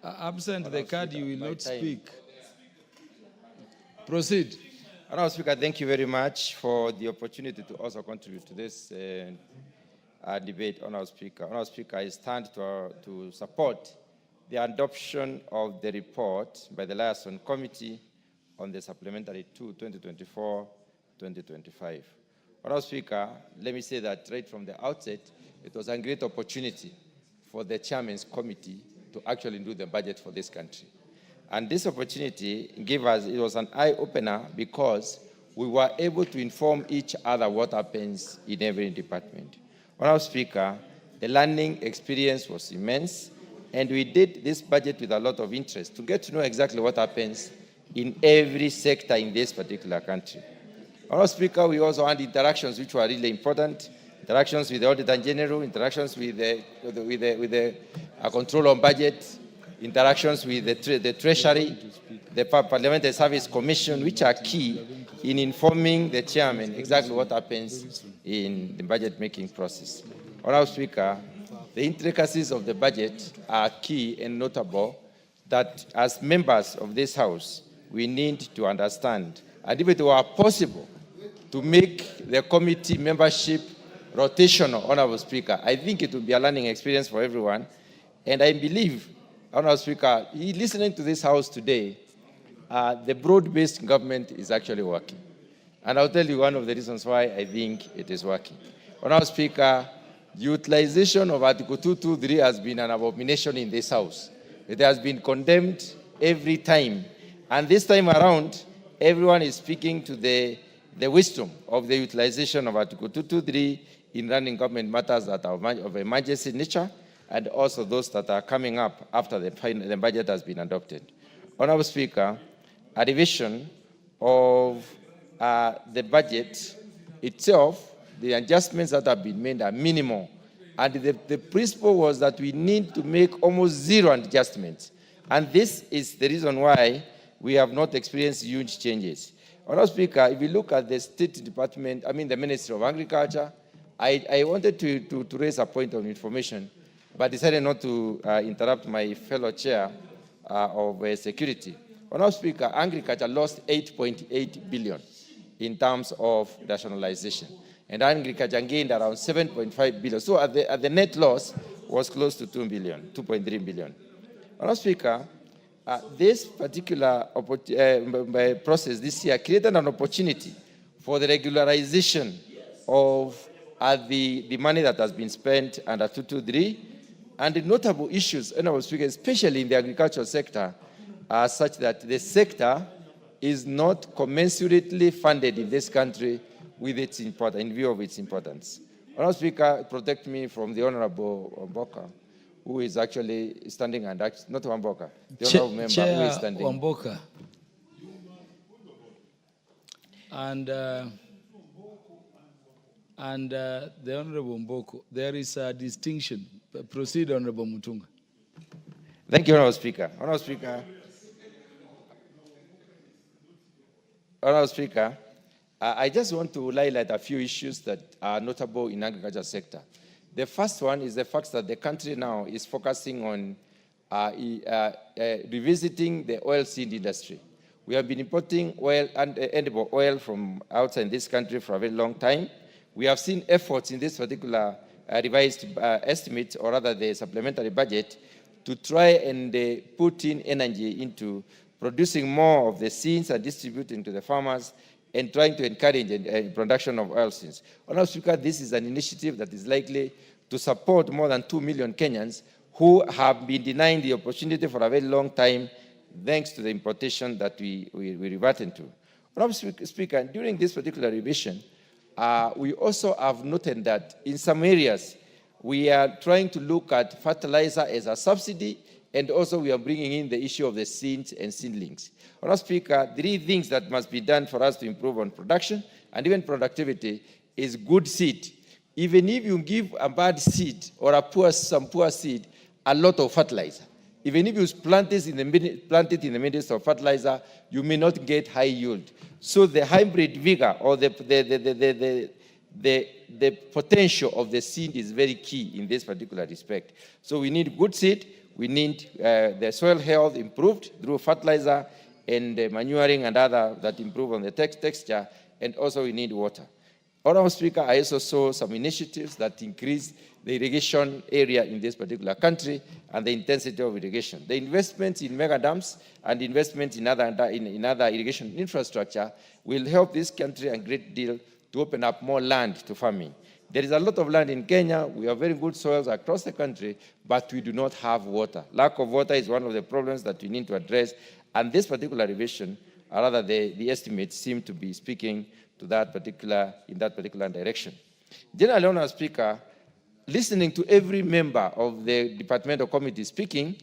Absent the card, you will not speak. Proceed. Honorable Speaker, thank you very much for the opportunity to also contribute to this debate, Honorable Speaker. Honorable Speaker, I stand to support the adoption of the report by the Liaison Committee on the Supplementary 2, 2024-2025. Honorable Speaker, let me say that right from the outset, it was a great opportunity for the Chairman's Committee to actually do the budget for this country. And this opportunity gave us, it was an eye-opener because we were able to inform each other what happens in every department. Honorable Speaker, the learning experience was immense, and we did this budget with a lot of interest to get to know exactly what happens in every sector in this particular country. Honorable Speaker, we also had interactions which were really important, interactions with the Auditor General, interactions with the Control on Budget, interactions with the Treasury, the Parliamentary Service Commission, which are key in informing the chairman exactly what happens in the budget-making process. Honorable Speaker, the intricacies of the budget are key and notable that as members of this House, we need to understand. And if it were possible to make the committee membership rotational, Honorable Speaker, I think it would be a learning experience for everyone. And I believe, Honorable Speaker, listening to this House today, the broad-based government is actually working. And I'll tell you one of the reasons why I think it is working. Honorable Speaker, utilization of Article 223 has been an abomination in this House. It has been condemned every time. And this time around, everyone is speaking to the wisdom of the utilization of Article 223 in running government matters that are of emergency nature, and also those that are coming up after the budget has been adopted. Honorable Speaker, a revision of the budget itself, the adjustments that have been made are minimal. And the principle was that we need to make almost zero adjustments. And this is the reason why we have not experienced huge changes. Honorable Speaker, if you look at the State Department, the Ministry of Agriculture, I wanted to raise a point of information, but decided not to interrupt my fellow chair of security. Honorable Speaker, agriculture lost 8.8 billion in terms of rationalization, and agriculture gained around 7.5 billion. So at the net loss was close to 2.3 billion. Honorable Speaker, this particular process this year created an opportunity for the regularization of the money that has been spent under 223, and the notable issues, Honorable Speaker, especially in the agricultural sector, are such that the sector is not commensurately funded in this country with its importance, in view of its importance. Honorable Speaker, protect me from the Honorable Wamboka, who is actually standing and not Wamboka, the Honorable member Chair who is standing. Wamboka. And the Honorable Mboko, there is a distinction. Proceed, Honorable Mutunga. Thank you, Honorable Speaker. Honorable Speaker. Honorable Speaker, I just want to highlight a few issues that are notable in the agriculture sector. The first one is the fact that the country now is focusing on revisiting the oilseed industry. We have been importing oil and edible oil from outside this country for a very long time. We have seen efforts in this particular revised estimate, or rather the supplementary budget, to try and put in energy into producing more of the seeds and distributing to the farmers and trying to encourage the production of oilseeds. Honorable Speaker, this is an initiative that is likely to support more than 2 million Kenyans who have been denied the opportunity for a very long time thanks to the importation that we reverted to. Honorable Speaker, during this particular revision, we also have noted that in some areas, we are trying to look at fertilizer as a subsidy, and also we are bringing in the issue of the seeds and seedlings. Honorable Speaker, 3 things that must be done for us to improve on production and even productivity is good seed. Even if you give a bad seed or some poor seed, a lot of fertilizer. Even if you plant it in the midst of fertilizer, you may not get high yield. So the hybrid vigor or the potential of the seed is very key in this particular respect. So we need good seed. We need the soil health improved through fertilizer and manuring and other that improve on the texture, and also we need water. Honorable Speaker, I also saw some initiatives that increase the irrigation area in this particular country and the intensity of irrigation. The investments in mega dams and investments in other irrigation infrastructure will help this country a great deal to open up more land to farming. There is a lot of land in Kenya. We have very good soils across the country, but we do not have water. Lack of water is one of the problems that we need to address, And this particular revision, or rather the estimates seem to be speaking to that particular, in that particular direction. Generally, Honourable Speaker, listening to every member of the departmental committee speaking,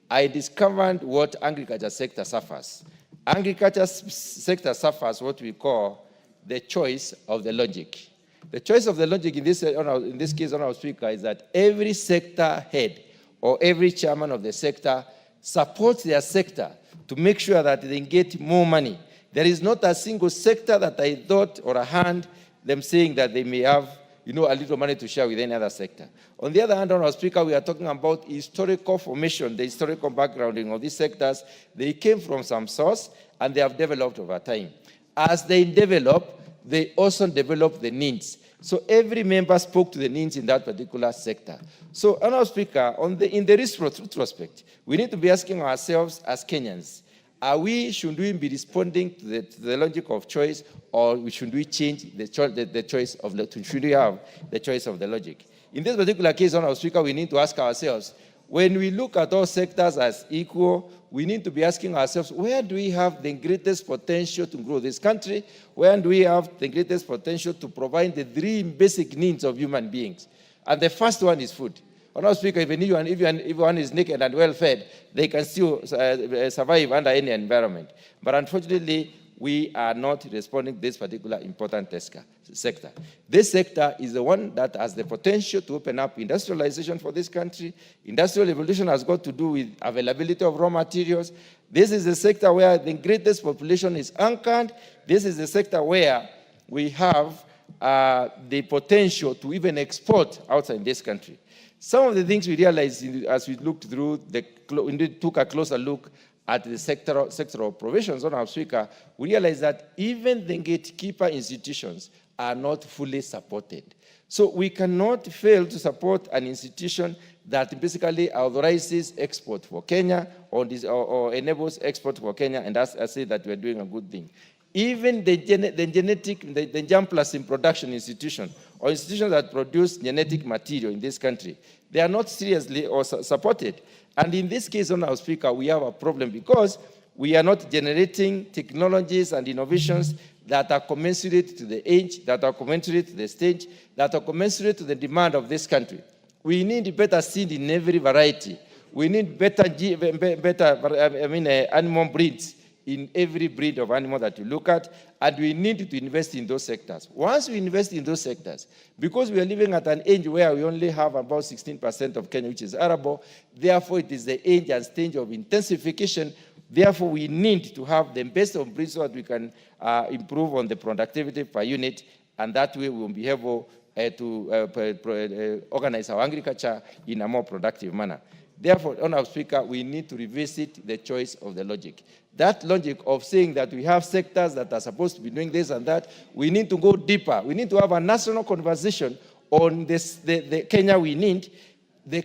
I discovered what agriculture sector suffers. Agriculture sector suffers what we call the choice of the logic. The choice of the logic in this case, Honourable Speaker, is that every sector head or every chairman of the sector supports their sector to make sure that they get more money. There is not a single sector that I thought or a hand them saying that they may have, a little money to share with any other sector. On the other hand, Honourable Speaker, we are talking about historical formation, the historical backgrounding of these sectors. They came from some source and they have developed over time. As they develop, they also develop the needs. So every member spoke to the needs in that particular sector. So, Honourable Speaker, in the retrospect, we need to be asking ourselves as Kenyans, should we be responding to the logic of choice, or should we change the choice of should we have the choice of the logic? In this particular case, Honourable Speaker, we need to ask ourselves, when we look at all sectors as equal, we need to be asking ourselves, where do we have the greatest potential to grow this country? Where do we have the greatest potential to provide the 3 basic needs of human beings? And the first one is food. Honourable Speaker, if one is naked and well-fed, they can still survive under any environment. But unfortunately, we are not responding to this particular important sector. This sector is the one that has the potential to open up industrialization for this country. Industrial revolution has got to do with availability of raw materials. This is the sector where the greatest population is anchored. This is the sector where we have the potential to even export outside this country. Some of the things we realized as we looked through, took a closer look at the sectoral provisions, Honourable Speaker, we realized that even the gatekeeper institutions are not fully supported. So we cannot fail to support an institution that basically authorizes export for Kenya or enables export for Kenya, and I say that we're doing a good thing. Even the germ plasm production institution, or institutions that produce genetic material in this country, they are not seriously or supported. And in this case, Honourable Speaker, we have a problem because we are not generating technologies and innovations that are commensurate to the age, that are commensurate to the stage, that are commensurate to the demand of this country. We need better seed in every variety. We need better animal breeds in every breed of animal that you look at, and we need to invest in those sectors. Once we invest in those sectors, because we are living at an age where we only have about 16% of Kenya, which is arable, therefore it is the age and stage of intensification. Therefore, we need to have the best of breeds so that we can improve on the productivity per unit, and that way we will be able to organize our agriculture in a more productive manner. Therefore, Honourable Speaker, we need to revisit the choice of the logic. That logic of saying that we have sectors that are supposed to be doing this and that, we need to go deeper. We need to have a national conversation on the Kenya we need, the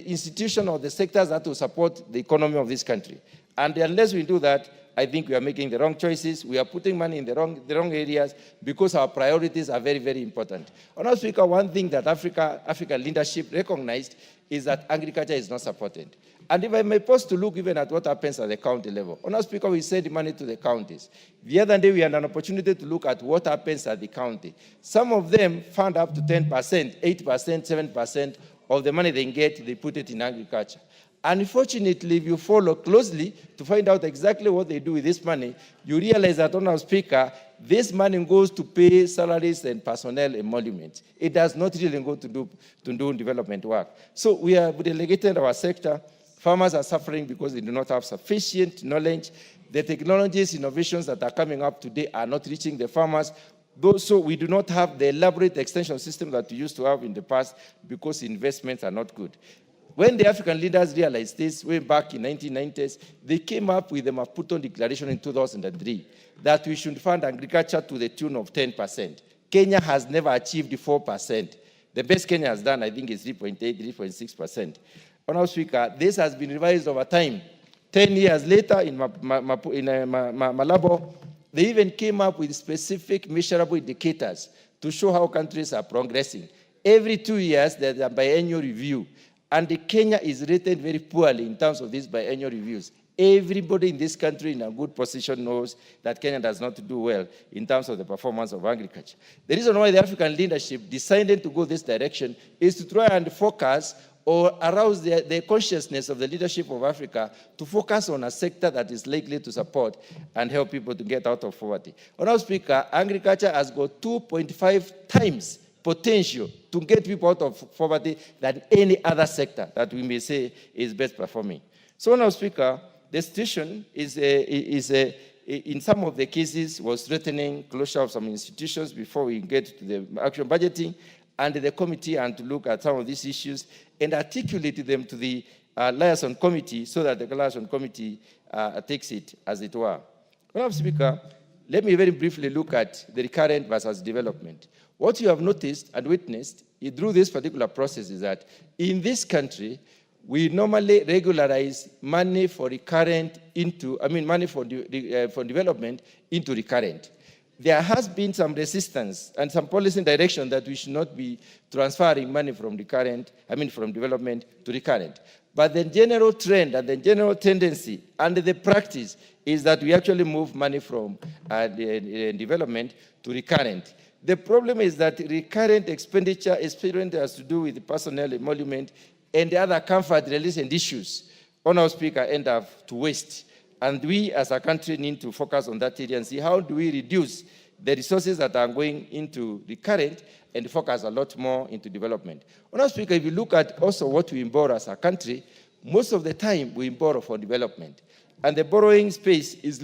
institution or the sectors that will support the economy of this country. And unless we do that, I think we are making the wrong choices. We are putting money in the wrong areas because our priorities are very, very important. Honourable Speaker, one thing that African leadership recognized is that agriculture is not supported. And if I may pause to look even at what happens at the county level. Honourable Speaker, we send money to the counties. The other day we had an opportunity to look at what happens at the county. Some of them fund up to 10%, 8%, 7% of the money they get, they put it in agriculture. Unfortunately, if you follow closely to find out exactly what they do with this money, you realize that, Honourable Speaker, this money goes to pay salaries and personnel emoluments. It does not really go to do development work. So we have delegated our sector. Farmers are suffering because they do not have sufficient knowledge. The technologies, innovations that are coming up today are not reaching the farmers. So we do not have the elaborate extension system that we used to have in the past because investments are not good. When the African leaders realized this, way back in 1990s, they came up with the Maputo Declaration in 2003 that we should fund agriculture to the tune of 10%. Kenya has never achieved 4%. The best Kenya has done, I think, is 3.8%, 3.6%. Honourable Speaker, this has been revised over time. 10 years later, in Malabo, they even came up with specific measurable indicators to show how countries are progressing. Every 2 years, there's a biennial review. And Kenya is rated very poorly in terms of these biennial reviews. Everybody in this country in a good position knows that Kenya does not do well in terms of the performance of agriculture. The reason why the African leadership decided to go this direction is to try and focus or arouse the consciousness of the leadership of Africa to focus on a sector that is likely to support and help people to get out of poverty. Honourable Speaker, agriculture has got 2.5 times potential to get people out of poverty than any other sector that we may say is best performing. So, Honourable Speaker, the situation is in some of the cases was threatening closure of some institutions before we get to the actual budgeting, and the committee had to look at some of these issues and articulate them to the liaison committee so that the liaison committee takes it as it were. Honourable Speaker, let me very briefly look at the recurrent versus development. What you have noticed and witnessed through this particular process is that in this country, we normally regularize money for recurrent into, money for development into recurrent. There has been some resistance and some policy direction that we should not be transferring money from recurrent, from development to recurrent. But the general trend and the general tendency and the practice is that we actually move money from development to recurrent. The problem is that recurrent expenditure has to do with personnel emolument and the other comfort-related issues, Honourable Speaker, end up to waste. And we as a country need to focus on that area and see how do we reduce the resources that are going into the current and focus a lot more into development. Honourable Speaker, if you look at also what we borrow as a country, most of the time we borrow for development. And the borrowing space is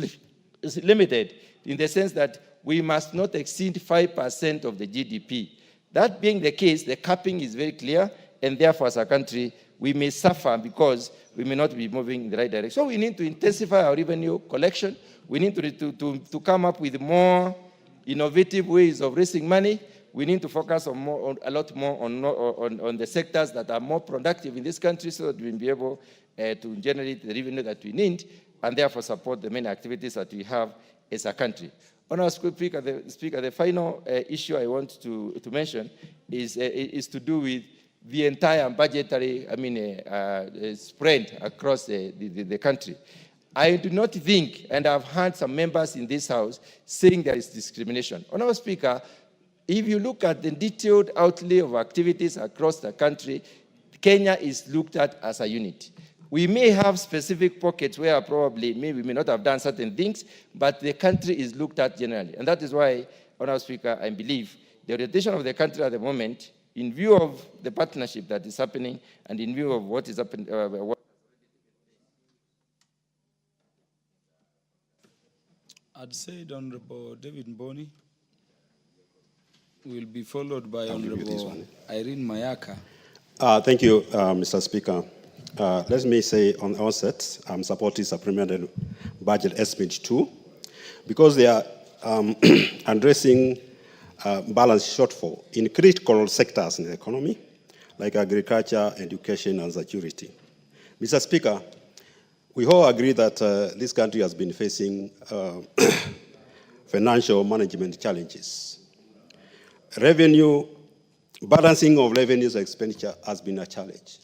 limited in the sense that we must not exceed 5% of the GDP. That being the case, the capping is very clear, and therefore as a country, we may suffer because we may not be moving in the right direction. So we need to intensify our revenue collection. We need to come up with more innovative ways of raising money. We need to focus on a lot more on the sectors that are more productive in this country so that we'll be able to generate the revenue that we need and therefore support the many activities that we have as a country. Honourable Speaker, the final issue I want to mention is to do with the entire budgetary, spread across the country. I do not think, and I've heard some members in this House saying there is discrimination. Honourable Speaker, if you look at the detailed outlay of activities across the country, Kenya is looked at as a unit. We may have specific pockets where probably we may not have done certain things, but the country is looked at generally. And that is why, Honourable Speaker, I believe the orientation of the country at the moment, in view of the partnership that is happening and in view of what is happening, I'd say Honourable David Mboni will be followed by Honourable Irene Mayaka. Thank you, Mr. Speaker. Let me say on the outset, I'm supporting Supplementary Budget Estimate 2 because they are addressing balance shortfall in critical sectors in the economy, like agriculture, education, and security. Mr. Speaker, we all agree that this country has been facing financial management challenges. Balancing of revenues and expenditure has been a challenge.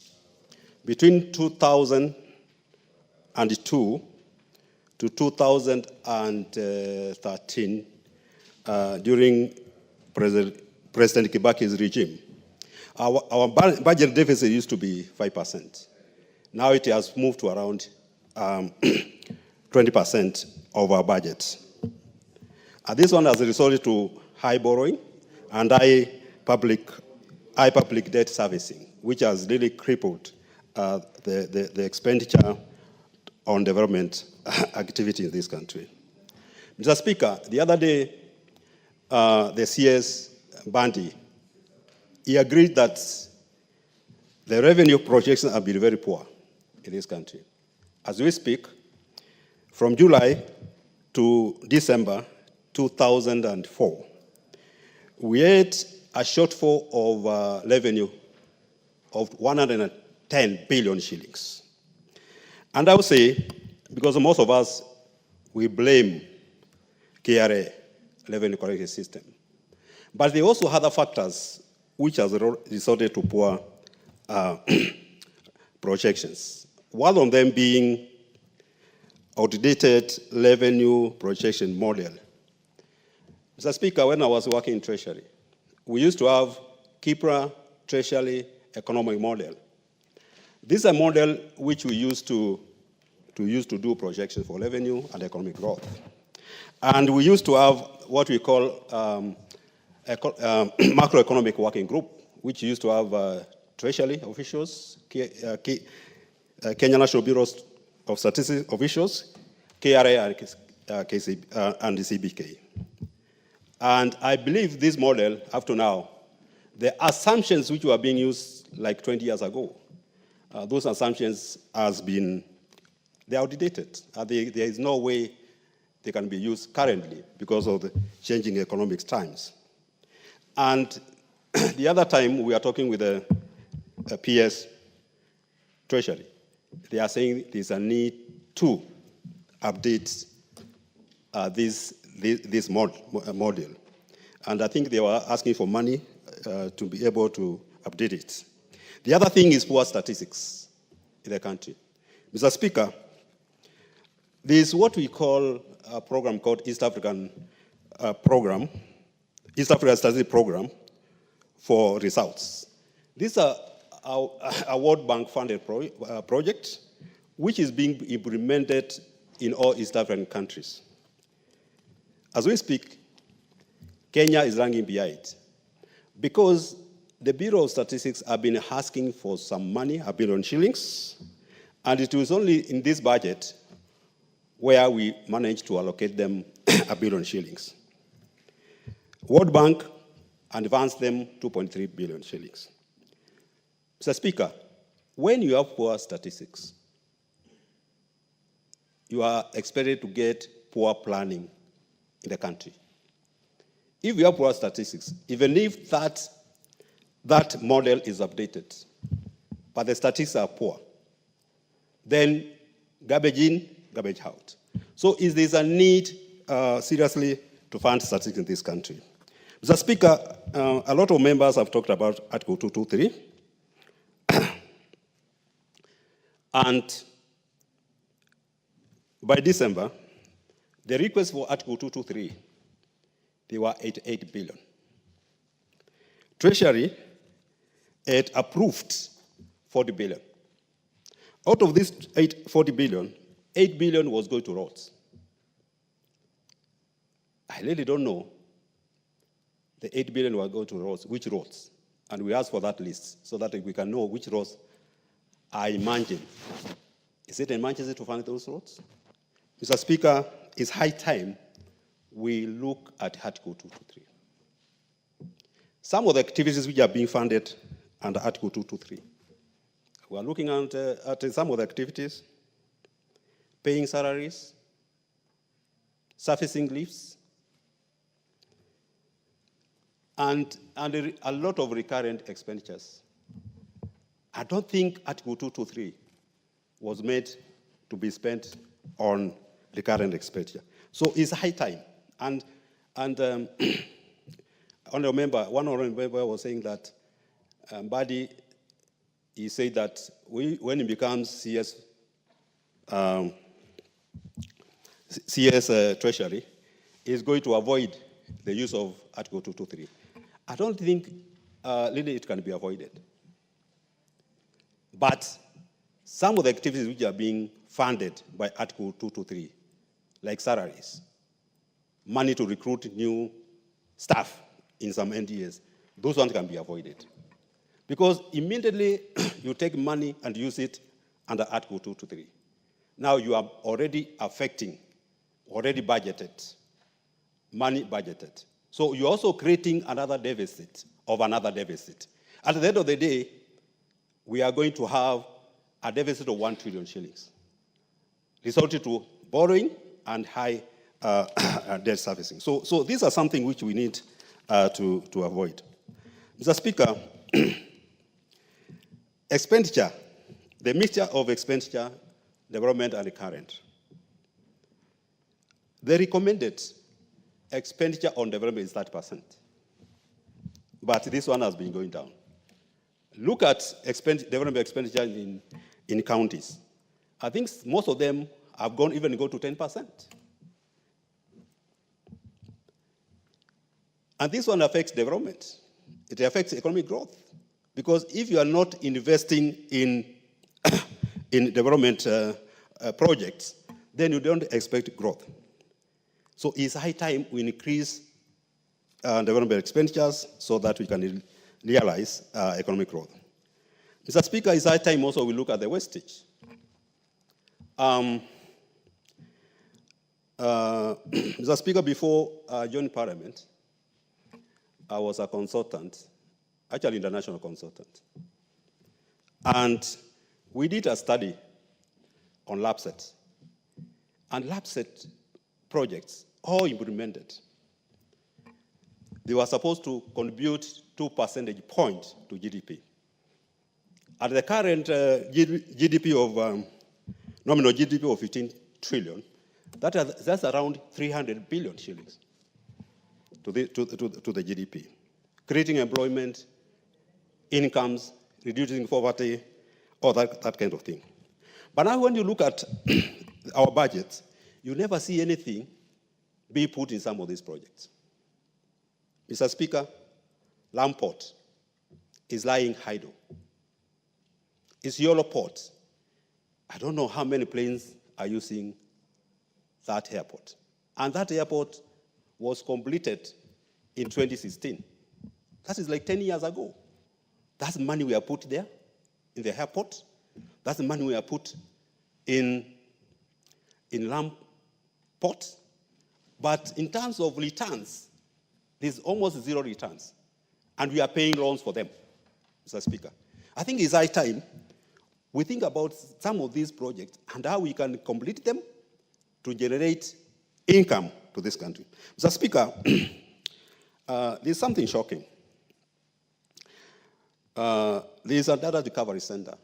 Between 2002 to 2013, during President Kibaki's regime, our budget deficit used to be 5%. Now it has moved to around 20% of our budget. This one has resulted to high borrowing and high public debt servicing, which has really crippled the expenditure on development activity in this country. Mr. Speaker, the other day, the CS Bandi, he agreed that the revenue projections have been very poor in this country. As we speak, from July to December 2004, we had a shortfall of revenue of 110 billion shillings. And I would say, because most of us, we blame KRA, revenue collection system. But there are also other factors which has resulted to poor projections. One of them being outdated revenue projection model. Mr. Speaker, when I was working in Treasury, we used to have KIPRA Treasury economic model. This is a model which we used to do projections for revenue and economic growth. And we used to have what we call macroeconomic working group, which used to have Treasury officials, Kenya National Bureau of Statistics officials, KRA and the CBK. And I believe this model, up to now, the assumptions which were being used like 20 years ago, those assumptions they're outdated. There is no way they can be used currently because of the changing economic times. And the other time we are talking with a PS Treasury, they are saying there's a need to update this model. And I think they were asking for money to be able to update it. The other thing is poor statistics in the country. Mr. Speaker, there's what we call a program called East African Statistics Program for Results. This is a World Bank funded project which is being implemented in all East African countries. As we speak, Kenya is lagging behind because the Bureau of Statistics have been asking for some money, $1 billion shillings, and it was only in this budget where we managed to allocate them $1 billion shillings. World Bank advanced them 2.3 billion shillings. Mr. Speaker, when you have poor statistics, you are expected to get poor planning in the country. If you have poor statistics, even if that model is updated, but the statistics are poor, then garbage in, garbage out. So there's a need, seriously, to fund statistics in this country. Mr. Speaker, a lot of members have talked about Article 223. And by December, the request for Article 223, they were 88 billion. Treasury had approved 40 billion. Out of this 40 billion, 8 billion was going to roads. I really don't know the 8 billion were going to roads, which roads? And we asked for that list so that we can know which roads are emerging. Is it emergency to fund those roads? Mr. Speaker, it's high time we look at Article 223. Some of the activities which are being funded under Article 223. We are looking at some of the activities, paying salaries, surfacing leaves, and a lot of recurrent expenditures. I don't think Article 223 was made to be spent on recurrent expenditure. So it's high time. And one honorable member was saying that Mbadi, he said that when he becomes CS Treasury, he's going to avoid the use of Article 223. I don't think really it can be avoided. But some of the activities which are being funded by Article 223, like salaries, money to recruit new staff in some NDAs, those ones can be avoided. Because immediately you take money and use it under Article 223. Now you are already affecting, already budgeted, money budgeted. So you're also creating another deficit of another deficit. At the end of the day, we are going to have a deficit of 1 trillion shillings, resulting to borrowing and high debt servicing. So these are something which we need to avoid. Mr. Speaker, expenditure, the mixture of expenditure, development, and recurrent. The recommended expenditure on development is 30%. But this one has been going down. Look at development expenditure in counties. I think most of them have even gone to 10%. And this one affects development. It affects economic growth. Because if you are not investing in development projects, then you don't expect growth. So it's high time we increase development expenditures so that we can realize economic growth. Mr. Speaker, it's high time also we look at the wastage. Mr. Speaker, before I joined Parliament, I was a consultant, actually international consultant. And we did a study on LAPSET. And LAPSET projects, all implemented, they were supposed to contribute 2 percentage points to GDP. At the current GDP of, nominal GDP of 15 trillion, that's around 300 billion shillings to the GDP, creating employment, incomes, reducing poverty, all that kind of thing. But now when you look at our budgets, you never see anything be put in some of these projects. Mr. Speaker, Lamport is lying idle. It's Yellow Port. I don't know how many planes are using that airport. And that airport was completed in 2016. That is like 10 years ago. That's the money we have put there in the airport. That's the money we have put in Lamport. But in terms of returns, there's almost zero returns. And we are paying loans for them, Mr. Speaker. I think it's high time we think about some of these projects and how we can complete them to generate income to this country. Mr. Speaker, there's something shocking. There's a data recovery center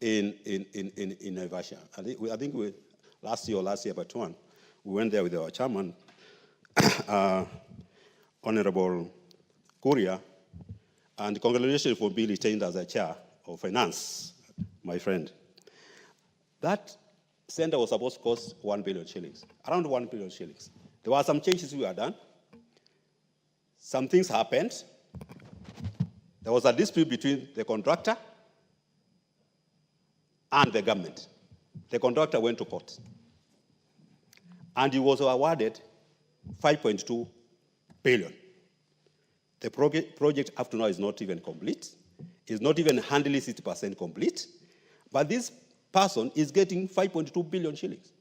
in Naivasha. I think last year, but one, we went there with our chairman, Honorable Kuria, and congratulations for being retained as a chair of finance, my friend. That center was supposed to cost 1 billion shillings, around 1 billion shillings. There were some changes we were done. Some things happened. There was a dispute between the contractor and the government. The contractor went to court. And he was awarded 5.2 billion. The project up to now is not even complete. It's not even 160% complete. But this person is getting 5.2 billion shillings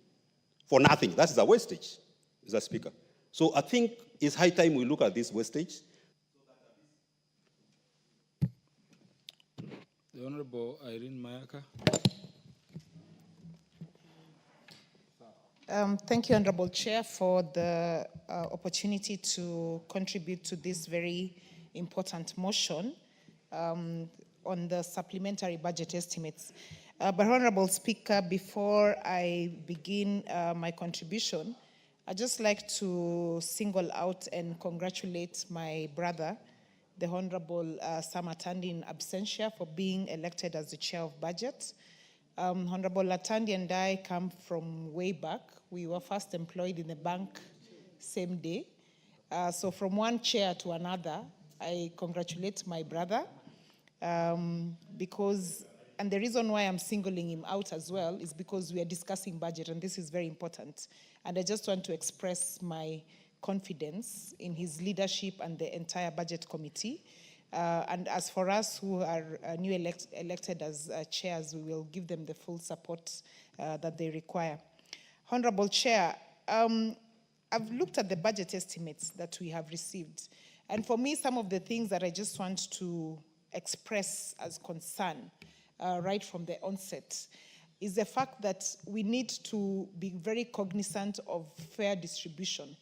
for nothing. That is a wastage, Mr. Speaker. So I think it's high time we look at this wastage. The Honorable Irene Mayaka. Thank you, Honorable Chair, for the opportunity to contribute to this very important motion on the supplementary budget estimates. But Honorable Speaker, before I begin my contribution, I'd just like to single out and congratulate my brother, the Honorable Sam Atandi in absentia, for being elected as the chair of budget. Honorable Atandi and I come from way back. We were first employed in the bank same day. So from one chair to another, I congratulate my brother because, and the reason why I'm singling him out as well is because we are discussing budget, and this is very important. And I just want to express my confidence in his leadership and the entire budget committee. And as for us who are new elected as chairs, we will give them the full support that they require. Honorable Chair, I've looked at the budget estimates that we have received. And for me, some of the things that I just want to express as concern right from the onset is the fact that we need to be very cognizant of fair distribution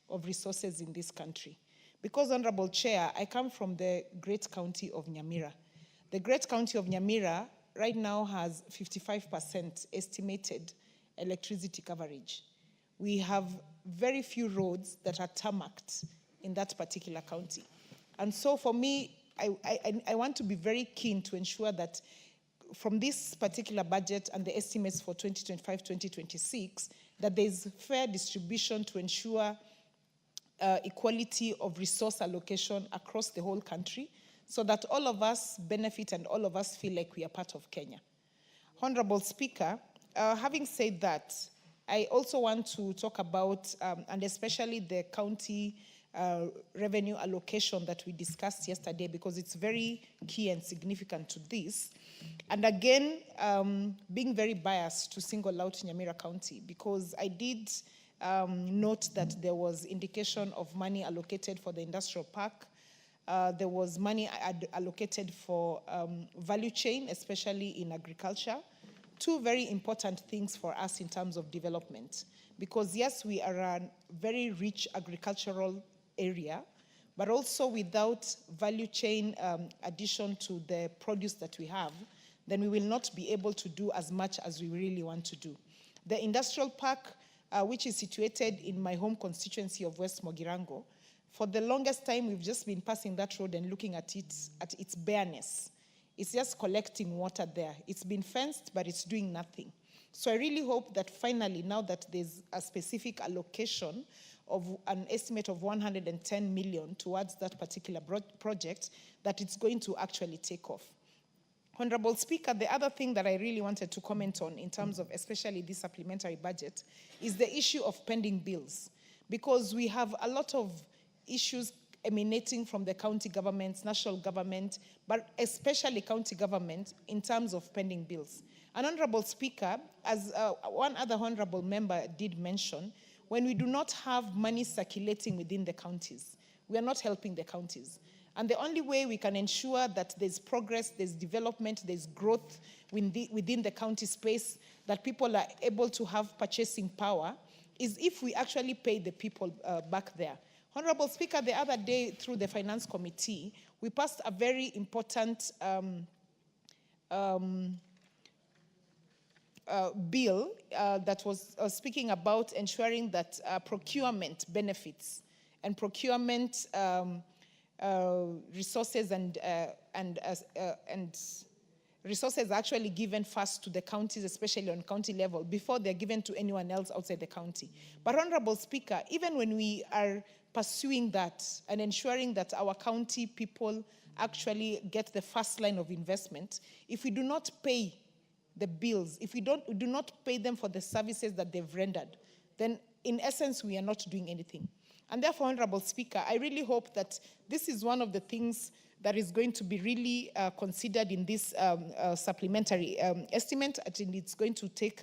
of resources in this country. Because, Honorable Chair, I come from the great county of Nyamira. The great county of Nyamira right now has 55% estimated electricity coverage. We have very few roads that are tarmacked in that particular county. And so for me, I want to be very keen to ensure that from this particular budget and the estimates for 2025-2026, that there's fair distribution to ensure equality of resource allocation across the whole country, so that all of us benefit and all of us feel like we are part of Kenya. Honorable Speaker, having said that, I also want to talk about, and especially the county revenue allocation that we discussed yesterday, because it's very key and significant to this. And again, being very biased to single out Nyamira County, because I did note that there was indication of money allocated for the industrial park. There was money allocated for value chain, especially in agriculture. Two very important things for us in terms of development. Because yes, we are a very rich agricultural area, but also without value chain addition to the produce that we have, then we will not be able to do as much as we really want to do. The industrial park, which is situated in my home constituency of West Mogirango, for the longest time, we've just been passing that road and looking at its bareness. It's just collecting water there. It's been fenced, but it's doing nothing. So I really hope that finally, now that there's a specific allocation of an estimate of 110 million towards that particular project, that it's going to actually take off. Honorable Speaker, the other thing that I really wanted to comment on in terms of especially this supplementary budget is the issue of pending bills, because we have a lot of issues emanating from the county governments, national government, but especially county government in terms of pending bills. And Honorable Speaker, as one other honorable member did mention, when we do not have money circulating within the counties, we are not helping the counties. And the only way we can ensure that there's progress, there's development, there's growth within the county space, that people are able to have purchasing power, is if we actually pay the people back there. Honorable Speaker, the other day through the Finance Committee, we passed a very important bill that was speaking about ensuring that procurement benefits and procurement resources and resources are actually given first to the counties, especially on county level, before they're given to anyone else outside the county. But Honorable Speaker, even when we are pursuing that and ensuring that our county people actually get the first line of investment, if we do not pay the bills, if we do not pay them for the services that they've rendered, then in essence, we are not doing anything. And therefore, Honorable Speaker, I really hope that this is one of the things that is going to be really considered in this supplementary estimate, and it's going to take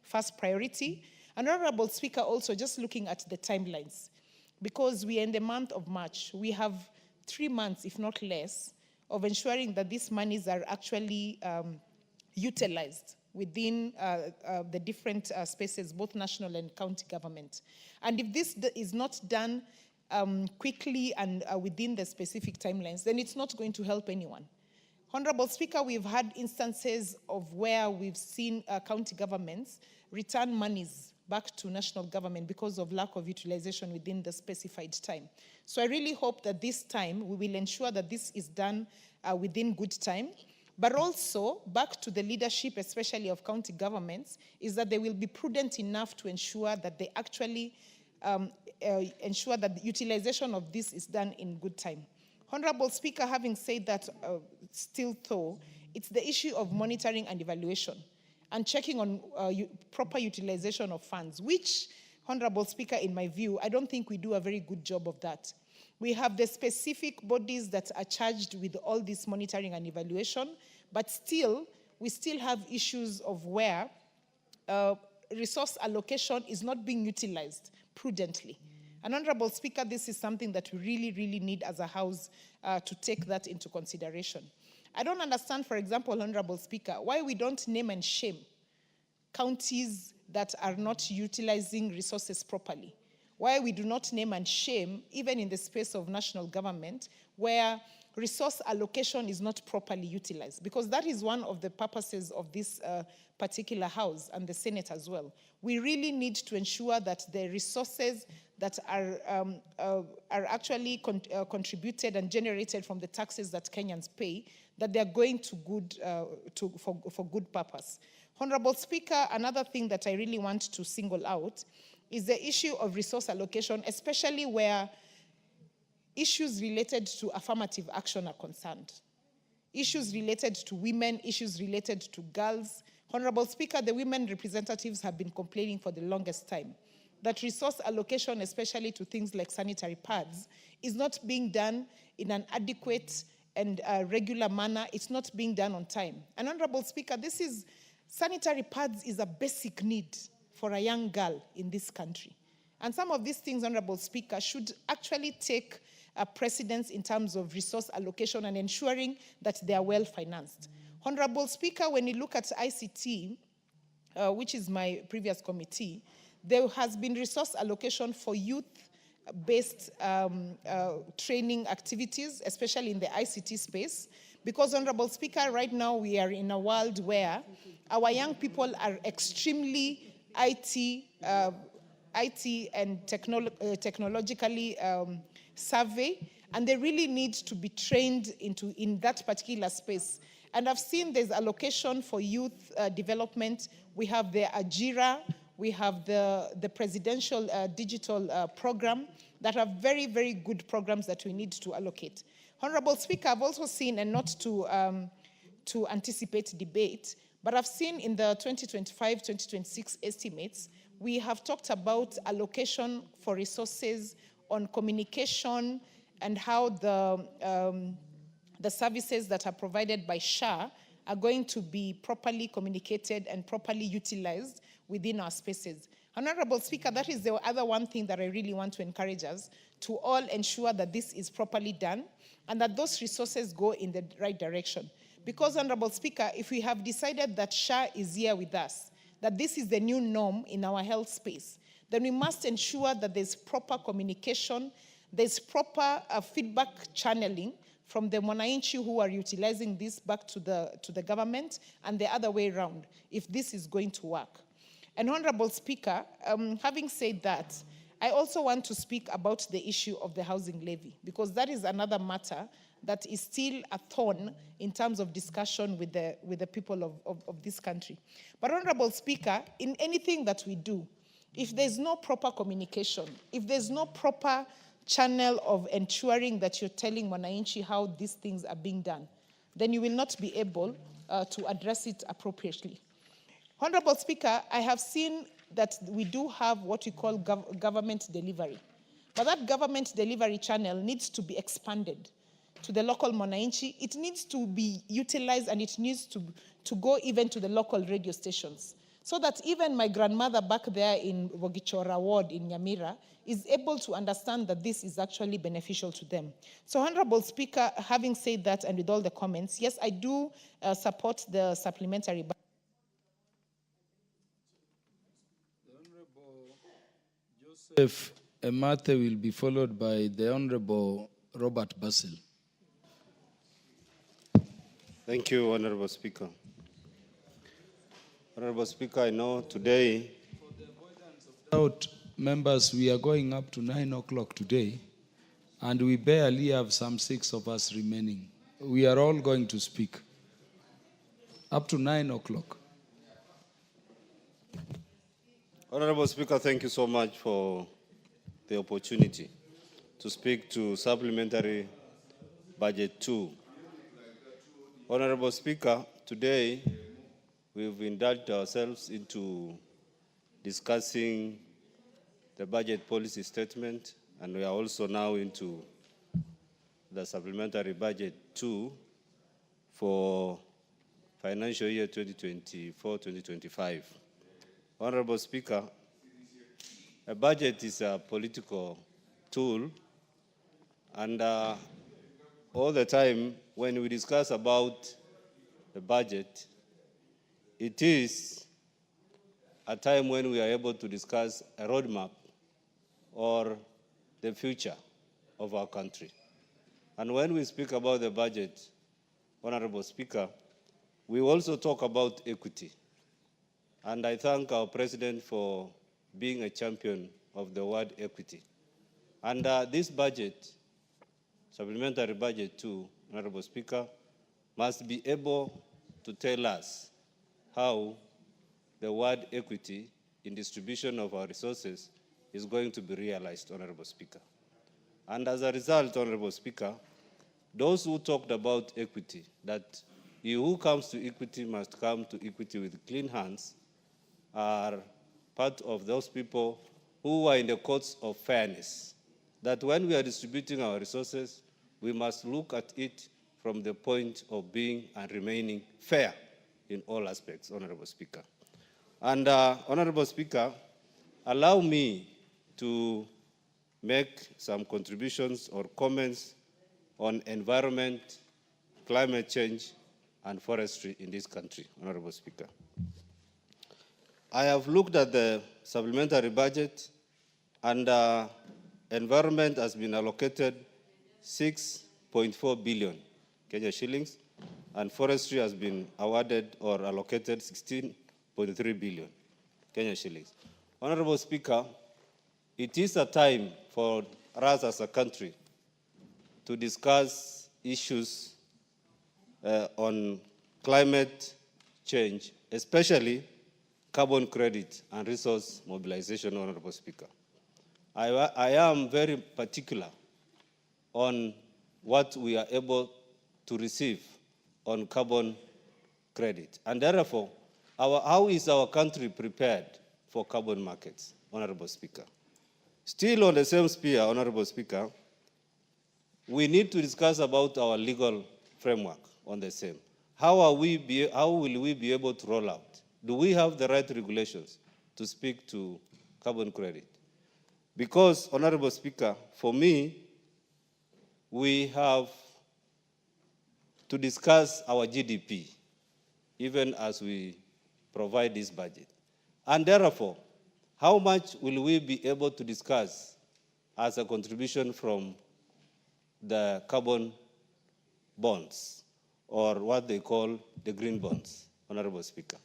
first priority. And Honorable Speaker, also just looking at the timelines, because we are in the month of March, we have 3 months, if not less, of ensuring that these monies are actually utilized within the different spaces, both national and county government. And if this is not done quickly and within the specific timelines, then it's not going to help anyone. Honorable Speaker, we've had instances of where we've seen county governments return monies back to national government because of lack of utilization within the specified time. So I really hope that this time we will ensure that this is done within good time. But also, back to the leadership, especially of county governments, is that they will be prudent enough to ensure that they actually ensure that the utilization of this is done in good time. Honorable Speaker, having said that, still though, it's the issue of monitoring and evaluation and checking on proper utilization of funds, which, Honorable Speaker, in my view, I don't think we do a very good job of that. We have the specific bodies that are charged with all this monitoring and evaluation, but still, we still have issues of where resource allocation is not being utilized prudently. And Honorable Speaker, this is something that we really, really need as a House to take that into consideration. I don't understand, for example, Honorable Speaker, why we don't name and shame counties that are not utilizing resources properly. Why we do not name and shame, even in the space of national government, where resource allocation is not properly utilized. Because that is one of the purposes of this particular House and the Senate as well. We really need to ensure that the resources that are actually contributed and generated from the taxes that Kenyans pay, that they're going to good, for good purpose. Honorable Speaker, another thing that I really want to single out is the issue of resource allocation, especially where issues related to affirmative action are concerned. Issues related to women, issues related to girls. Honorable Speaker, the women representatives have been complaining for the longest time that resource allocation, especially to things like sanitary pads, is not being done in an adequate and regular manner. It's not being done on time. And Honorable Speaker, sanitary pads is a basic need for a young girl in this country. And some of these things, Honorable Speaker, should actually take precedence in terms of resource allocation and ensuring that they are well financed. Honorable Speaker, when you look at ICT, which is my previous committee, there has been resource allocation for youth-based training activities, especially in the ICT space, because, Honorable Speaker, right now we are in a world where our young people are extremely IT and technologically savvy, and they really need to be trained in that particular space. And I've seen there's allocation for youth development. We have the Ajira, we have the presidential digital program that are very, very good programs that we need to allocate. Honorable Speaker, I've also seen, and not to anticipate debate, but I've seen in the 2025-2026 estimates, we have talked about allocation for resources on communication and how the services that are provided by SHA are going to be properly communicated and properly utilized within our spaces. Honorable Speaker, that is the other one thing that I really want to encourage us to all ensure that this is properly done and that those resources go in the right direction. Because, Honorable Speaker, if we have decided that SHA is here with us, that this is the new norm in our health space, then we must ensure that there's proper communication, there's proper feedback channeling from the Mwananchi who are utilizing this back to the government and the other way around, if this is going to work. And Honorable Speaker, having said that, I also want to speak about the issue of the housing levy, because that is another matter that is still a thorn in terms of discussion with the people of this country. But Honorable Speaker, in anything that we do, if there's no proper communication, if there's no proper channel of ensuring that you're telling Mwananchi how these things are being done, then you will not be able to address it appropriately. Honorable Speaker, I have seen that we do have what we call government delivery. But that government delivery channel needs to be expanded to the local Mwananchi. It needs to be utilized, and it needs to go even to the local radio stations, so that even my grandmother back there in Wogichora Ward in Nyamira is able to understand that this is actually beneficial to them. So, Honorable Speaker, having said that and with all the comments, yes, I do support the supplementary. Joseph Emathe will be followed by the Honorable Robert Basil. Thank you, Honorable Speaker. Honorable Speaker, I know today, members, we are going up to 9 o'clock today, and we barely have some 6 of us remaining. We are all going to speak up to 9 o'clock. Honorable Speaker, thank you so much for the opportunity to speak to Supplementary Budget 2. Honorable Speaker, today we've indulged ourselves into discussing the budget policy statement, and we are also now into the Supplementary Budget 2 for financial year 2024-2025. Honorable Speaker, a budget is a political tool, and all the time when we discuss about the budget, it is a time when we are able to discuss a roadmap or the future of our country. And when we speak about the budget, Honorable Speaker, we also talk about equity. And I thank our President for being a champion of the word equity. And this budget, supplementary budget 2, Honorable Speaker, must be able to tell us how the word equity in distribution of our resources is going to be realized, Honorable Speaker. And as a result, Honorable Speaker, those who talked about equity, that he who comes to equity must come to equity with clean hands, are part of those people who are in the courts of fairness, that when we are distributing our resources, we must look at it from the point of being and remaining fair in all aspects, Honorable Speaker. And Honorable Speaker, allow me to make some contributions or comments on environment, climate change, and forestry in this country, Honorable Speaker. I have looked at the supplementary budget, and environment has been allocated 6.4 billion Kenya shillings, and forestry has been awarded or allocated 16.3 billion Kenya shillings. Honorable Speaker, it is a time for us as a country to discuss issues on climate change, especially carbon credit and resource mobilization, Honorable Speaker. I am very particular on what we are able to receive on carbon credit. And therefore, how is our country prepared for carbon markets, Honorable Speaker? Still on the same sphere, Honorable Speaker, we need to discuss about our legal framework on the same. How will we be able to roll out? Do we have the right regulations to speak to carbon credit? Because, Honorable Speaker, for me, we have to discuss our GDP, even as we provide this budget. And therefore, how much will we be able to discuss as a contribution from the carbon bonds, or what they call the green bonds, Honorable Speaker?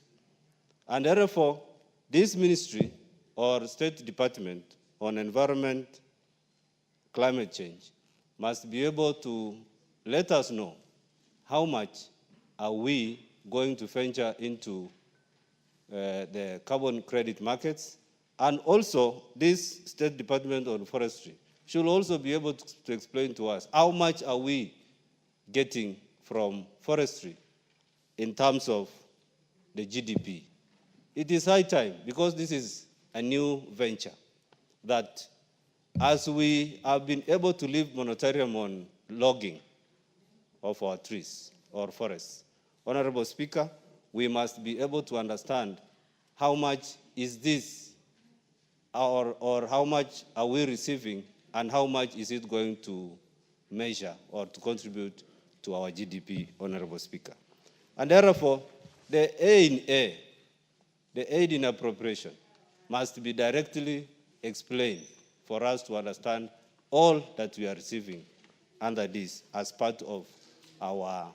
And therefore, this ministry or State Department on Environment, Climate Change must be able to let us know how much are we going to venture into the carbon credit markets. And also, this State Department on Forestry should also be able to explain to us how much are we getting from forestry in terms of the GDP. It is high time, because this is a new venture, that as we have been able to live moratorium on logging of our trees or forests, Honorable Speaker, we must be able to understand how much is this, or how much are we receiving, and how much is it going to measure or to contribute to our GDP, Honorable Speaker. And therefore, the aid in appropriation must be directly explained for us to understand all that we are receiving under this as part of our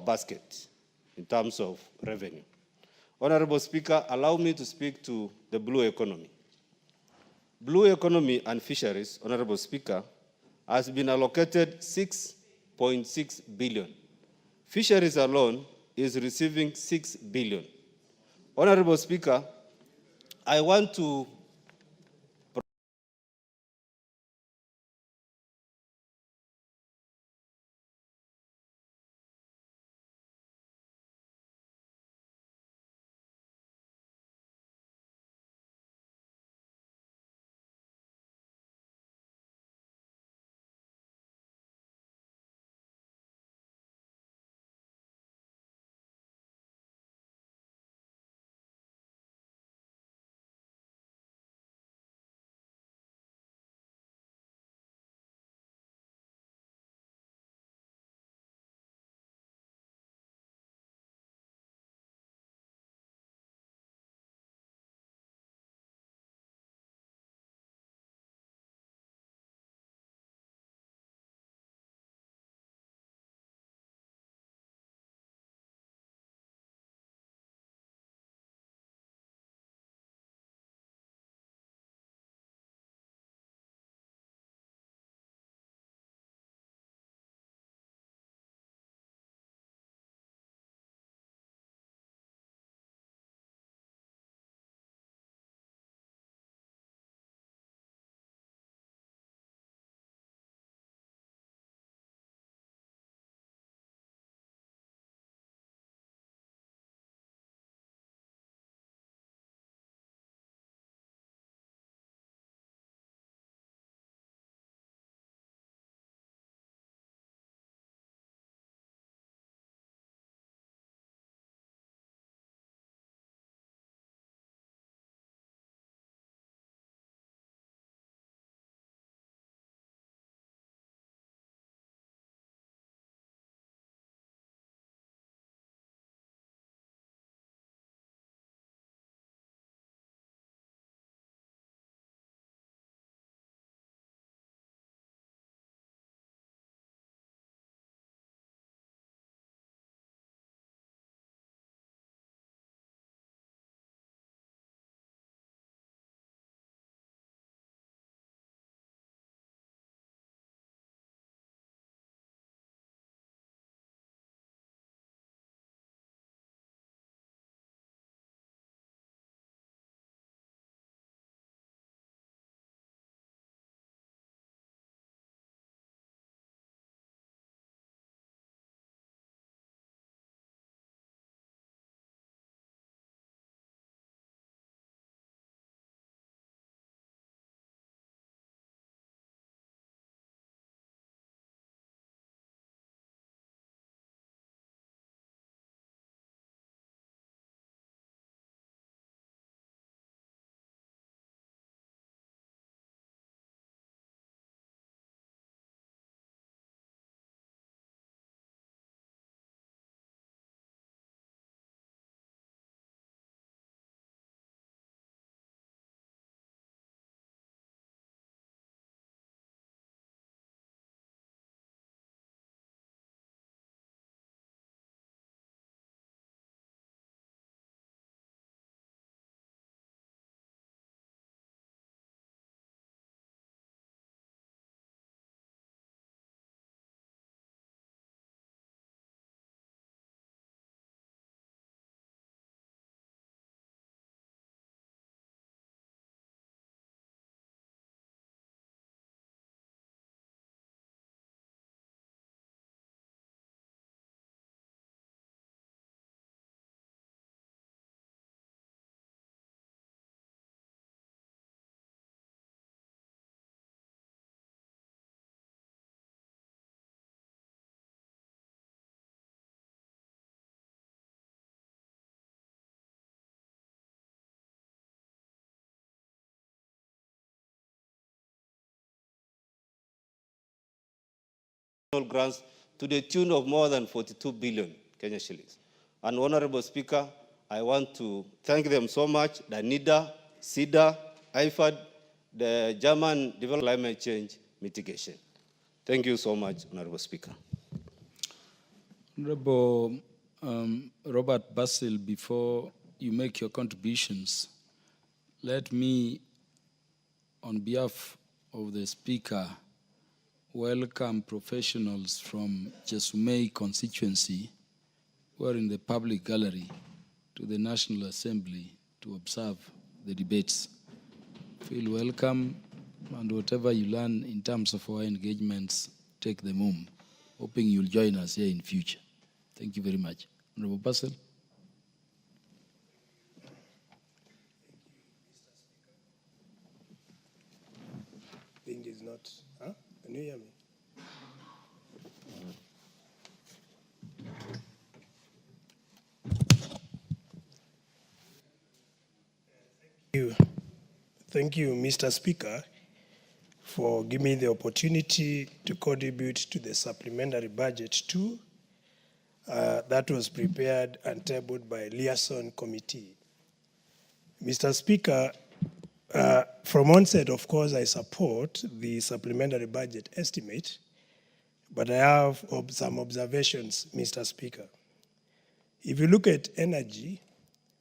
basket in terms of revenue. Honorable Speaker, allow me to speak to the blue economy. Blue economy and fisheries, Honorable Speaker, has been allocated 6.6 billion. Fisheries alone is receiving 6 billion. Honorable Speaker, I want to grants to the tune of more than 42 billion Kenya shillings. And Honorable Speaker, I want to thank them so much, the NIDA, SIDA, IFAD, the German Development Climate Change Mitigation. Thank you so much, Honorable Speaker. Honorable Robert Basil, before you make your contributions, let me, on behalf of the Speaker, welcome professionals from Jesumei constituency who are in the public gallery to the National Assembly to observe the debates. Feel welcome, and whatever you learn in terms of our engagements, take them home, hoping you'll join us here in future. Thank you very much. Honorable Basil. Thing is not, huh? Can you hear me? Thank you, Mr. Speaker, for giving me the opportunity to contribute to the supplementary budget 2 that was prepared and tabled by Liaison Committee. Mr. Speaker, from onset, of course, I support the supplementary budget estimate, but I have some observations, Mr. Speaker. If you look at energy,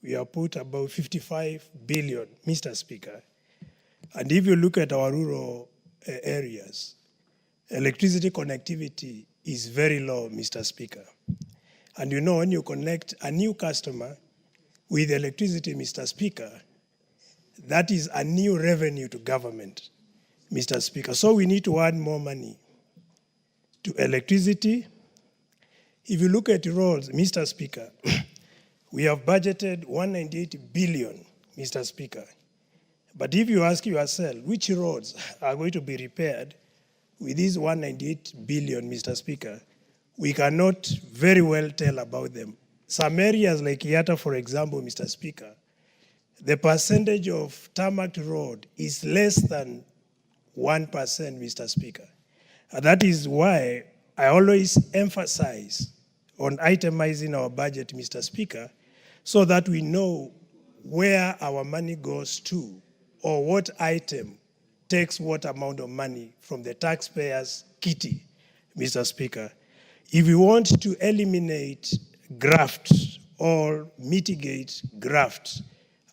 we have put about 55 billion, Mr. Speaker. And if you look at our rural areas, electricity connectivity is very low, Mr. Speaker. And you know, when you connect a new customer with electricity, Mr. Speaker, that is a new revenue to government, Mr. Speaker. So we need to add more money to electricity. If you look at roads, Mr. Speaker, we have budgeted 198 billion, Mr. Speaker. But if you ask yourself, which roads are going to be repaired with these 198 billion, Mr. Speaker, we cannot very well tell about them. Some areas like Yatta, for example, Mr. Speaker, the percentage of tarmac road is less than 1%, Mr. Speaker. And that is why I always emphasize on itemizing our budget, Mr. Speaker, so that we know where our money goes to, or what item takes what amount of money from the taxpayers' kitty, Mr. Speaker. If we want to eliminate graft or mitigate graft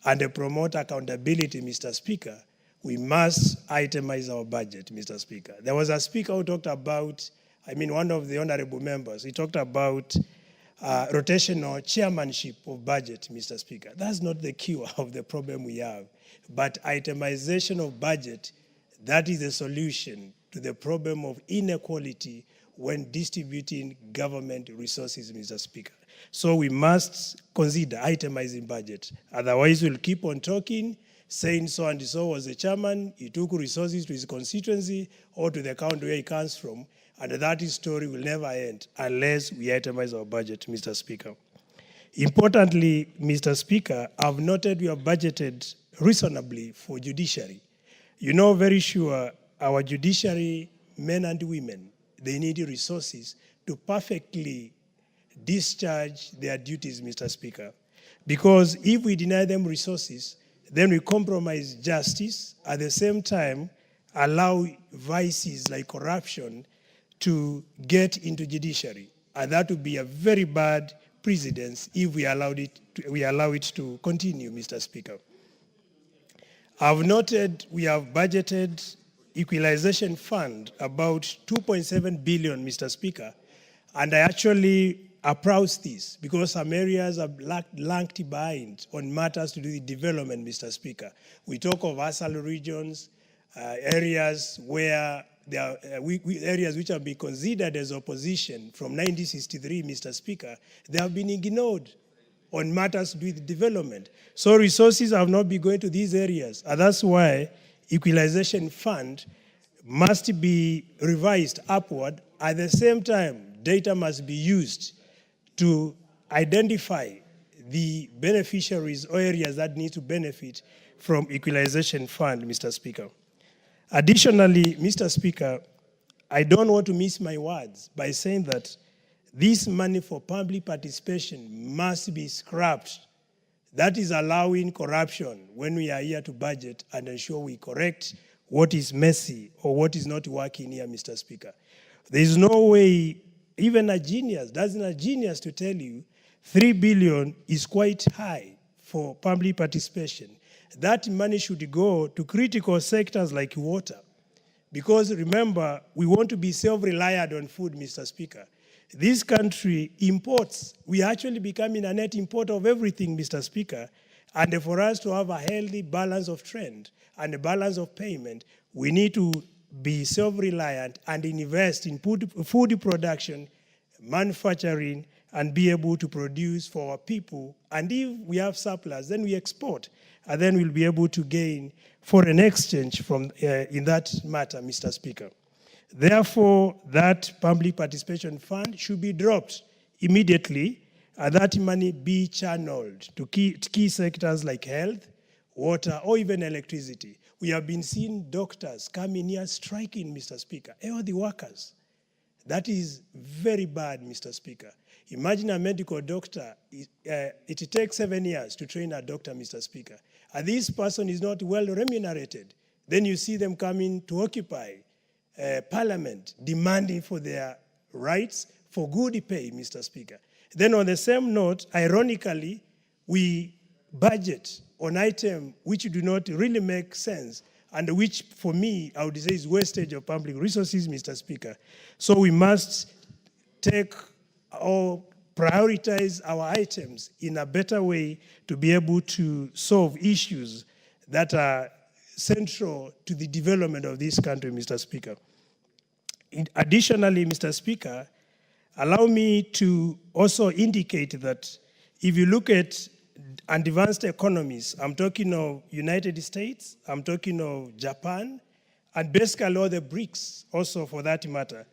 and promote accountability, Mr. Speaker, we must itemize our budget, Mr. Speaker. There was a speaker who talked about, one of the honorable members, he talked about rotational chairmanship of budget, Mr. Speaker. That's not the cure of the problem we have. But itemization of budget, that is the solution to the problem of inequality when distributing government resources, Mr. Speaker. So we must consider itemizing budget. Otherwise, we'll keep on talking, saying so and so was the chairman, he took resources to his constituency or to the county where he comes from, and that story will never end unless we itemize our budget, Mr. Speaker. Importantly, Mr. Speaker, I've noted we have budgeted reasonably for judiciary. You know very sure our judiciary, men and women, they need resources to perfectly discharge their duties, Mr. Speaker. Because if we deny them resources, then we compromise justice, at the same time allow vices like corruption to get into judiciary. And that would be a very bad precedent if we allow it to continue, Mr. Speaker. I've noted we have budgeted equalization fund about 2.7 billion, Mr. Speaker, and I actually approach this because some areas are lagged behind on matters to do with development, Mr. Speaker. We talk of ASAL regions, areas where there are areas which have been considered as opposition from 1963, Mr. Speaker. They have been ignored on matters to do with development. So resources have not been going to these areas, and that's why equalization fund must be revised upward. At the same time, data must be used to identify the beneficiaries or areas that need to benefit from equalization fund, Mr. Speaker. Additionally, Mr. Speaker, I don't want to miss my words by saying that this money for public participation must be scrapped. That is allowing corruption when we are here to budget and ensure we correct what is messy or what is not working here, Mr. Speaker. There is no way, even a genius, doesn't a genius to tell you 3 billion is quite high for public participation. That money should go to critical sectors like water. Because remember, we want to be self-reliant on food, Mr. Speaker. This country imports. We are actually becoming a net importer of everything, Mr. Speaker. And for us to have a healthy balance of trend and a balance of payment, we need to be self-reliant and invest in food production, manufacturing, and be able to produce for our people. And if we have surplus, then we export. And then we'll be able to gain foreign exchange from in that matter, Mr. Speaker. Therefore, that public participation fund should be dropped immediately, and that money be channeled to key sectors like health, water, or even electricity. We have been seeing doctors coming here striking, Mr. Speaker, all the workers. That is very bad, Mr. Speaker. Imagine a medical doctor, it takes 7 years to train a doctor, Mr. Speaker. And this person is not well remunerated. Then you see them coming to occupy Parliament, demanding for their rights for good pay, Mr. Speaker. Then on the same note, ironically, we budget on items which do not really make sense and which, for me, I would say is wastage of public resources, Mr. Speaker. So we must take or prioritize our items in a better way to be able to solve issues that are central to the development of this country, Mr. Speaker. Additionally, Mr. Speaker, allow me to also indicate that if you look at advanced economies, I'm talking of United States, I'm talking of Japan, and basically all the BRICS also for that matter.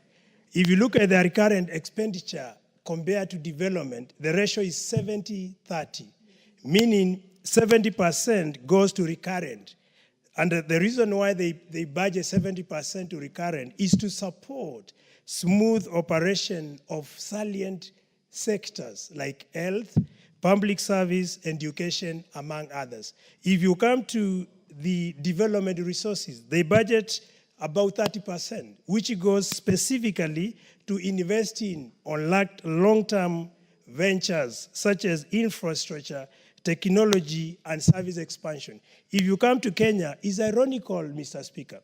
If you look at their recurrent expenditure compared to development, the ratio is 70-30, meaning 70% goes to recurrent. And the reason why they budget 70% to recurrent is to support smooth operation of salient sectors like health, public service, education, among others. If you come to the development resources, they budget about 30%, which goes specifically to investing on long-term ventures such as infrastructure, technology, and service expansion. If you come to Kenya, it's ironical, Mr. Speaker,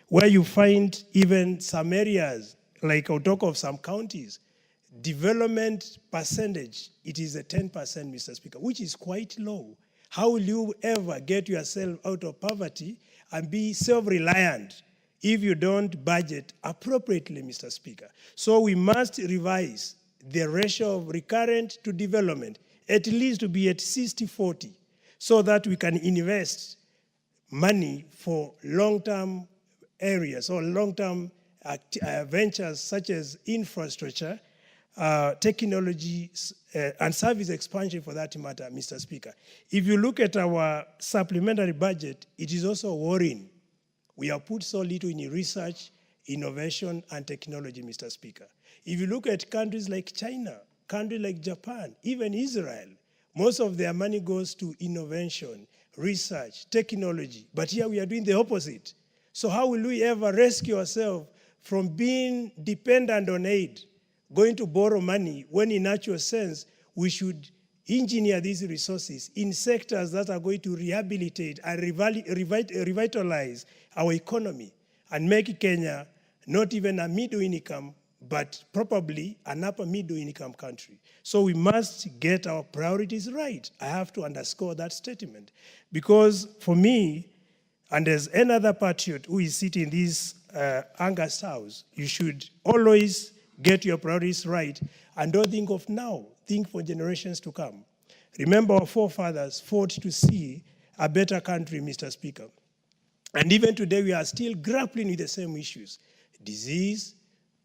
where you find even some areas, like I'll talk of some counties, development percentage, it is a 10%, Mr. Speaker, which is quite low. How will you ever get yourself out of poverty and be self-reliant if you don't budget appropriately, Mr. Speaker? So we must revise the ratio of recurrent to development, at least to be at 60-40, so that we can invest money for long-term areas or long-term ventures such as infrastructure, technology, and service expansion for that matter, Mr. Speaker. If you look at our supplementary budget, it is also worrying. We have put so little in research, innovation, and technology, Mr. Speaker. If you look at countries like China, countries like Japan, even Israel, most of their money goes to innovation, research, technology. But here we are doing the opposite. So how will we ever rescue ourselves from being dependent on aid, going to borrow money, when in actual sense, we should engineer these resources in sectors that are going to rehabilitate and revitalize our economy and make Kenya not even a middle income, but probably an upper middle income country. So we must get our priorities right. I have to underscore that statement. Because for me, and as another patriot who is sitting in this August House, you should always get your priorities right and don't think of now, think for generations to come. Remember, our forefathers fought to see a better country, Mr. Speaker. And even today, we are still grappling with the same issues: disease,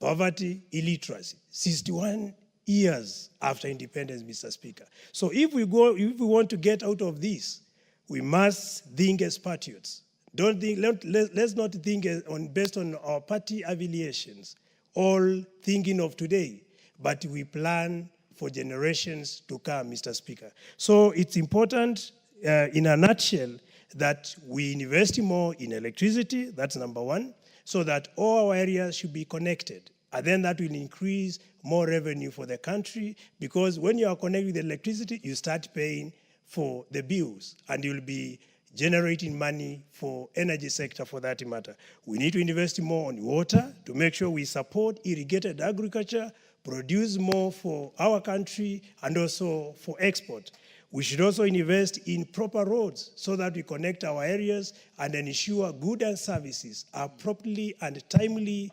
poverty, illiteracy, 61 years after independence, Mr. Speaker. So if we want to get out of this, we must think as patriots, Let's not think based on our party affiliations, all thinking of today, but we plan for generations to come, Mr. Speaker. So it's important, in a nutshell, that we invest more in electricity, that's number one, so that all our areas should be connected. And then that will increase more revenue for the country, because when you are connected with electricity, you start paying for the bills, and you'll be generating money for energy sector for that matter. We need to invest more on water to make sure we support irrigated agriculture, produce more for our country, and also for export. We should also invest in proper roads so that we connect our areas and ensure goods and services are properly and timely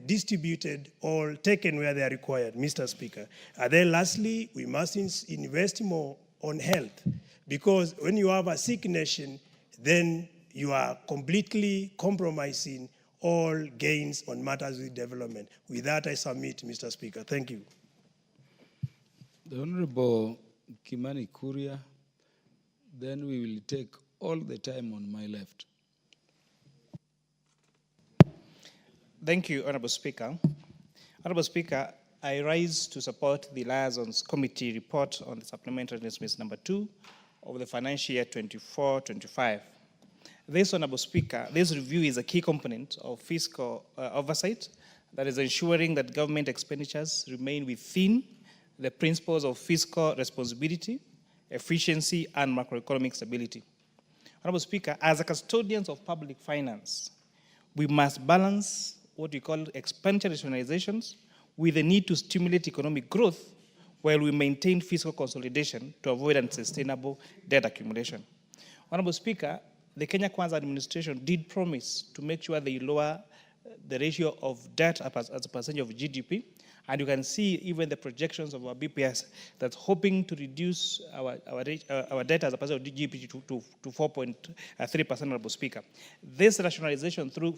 distributed or taken where they are required, Mr. Speaker. And then lastly, we must invest more on health, because when you have a sick nation, then you are completely compromising all gains on matters with development. With that, I submit, Mr. Speaker. Thank you. The Honorable Kimani Kuria, then we will take all the time on my left. Thank you, Honorable Speaker. Honorable Speaker, I rise to support the Liaisons Committee report on the Supplementary Announcements number 2 of the financial year 24-25. This, Honorable Speaker, this review is a key component of fiscal oversight that is ensuring that government expenditures remain within the principles of fiscal responsibility, efficiency, and macroeconomic stability. Honorable Speaker, as a custodians of public finance, we must balance what we call expenditure rationalizations with the need to stimulate economic growth while we maintain fiscal consolidation to avoid unsustainable debt accumulation. Honorable Speaker, the Kenya Kwanza administration did promise to make sure they lower the ratio of debt as a percentage of GDP, and you can see even the projections of our BPS that's hoping to reduce our debt as a percentage of GDP to 4.3%, Honorable Speaker. This rationalization through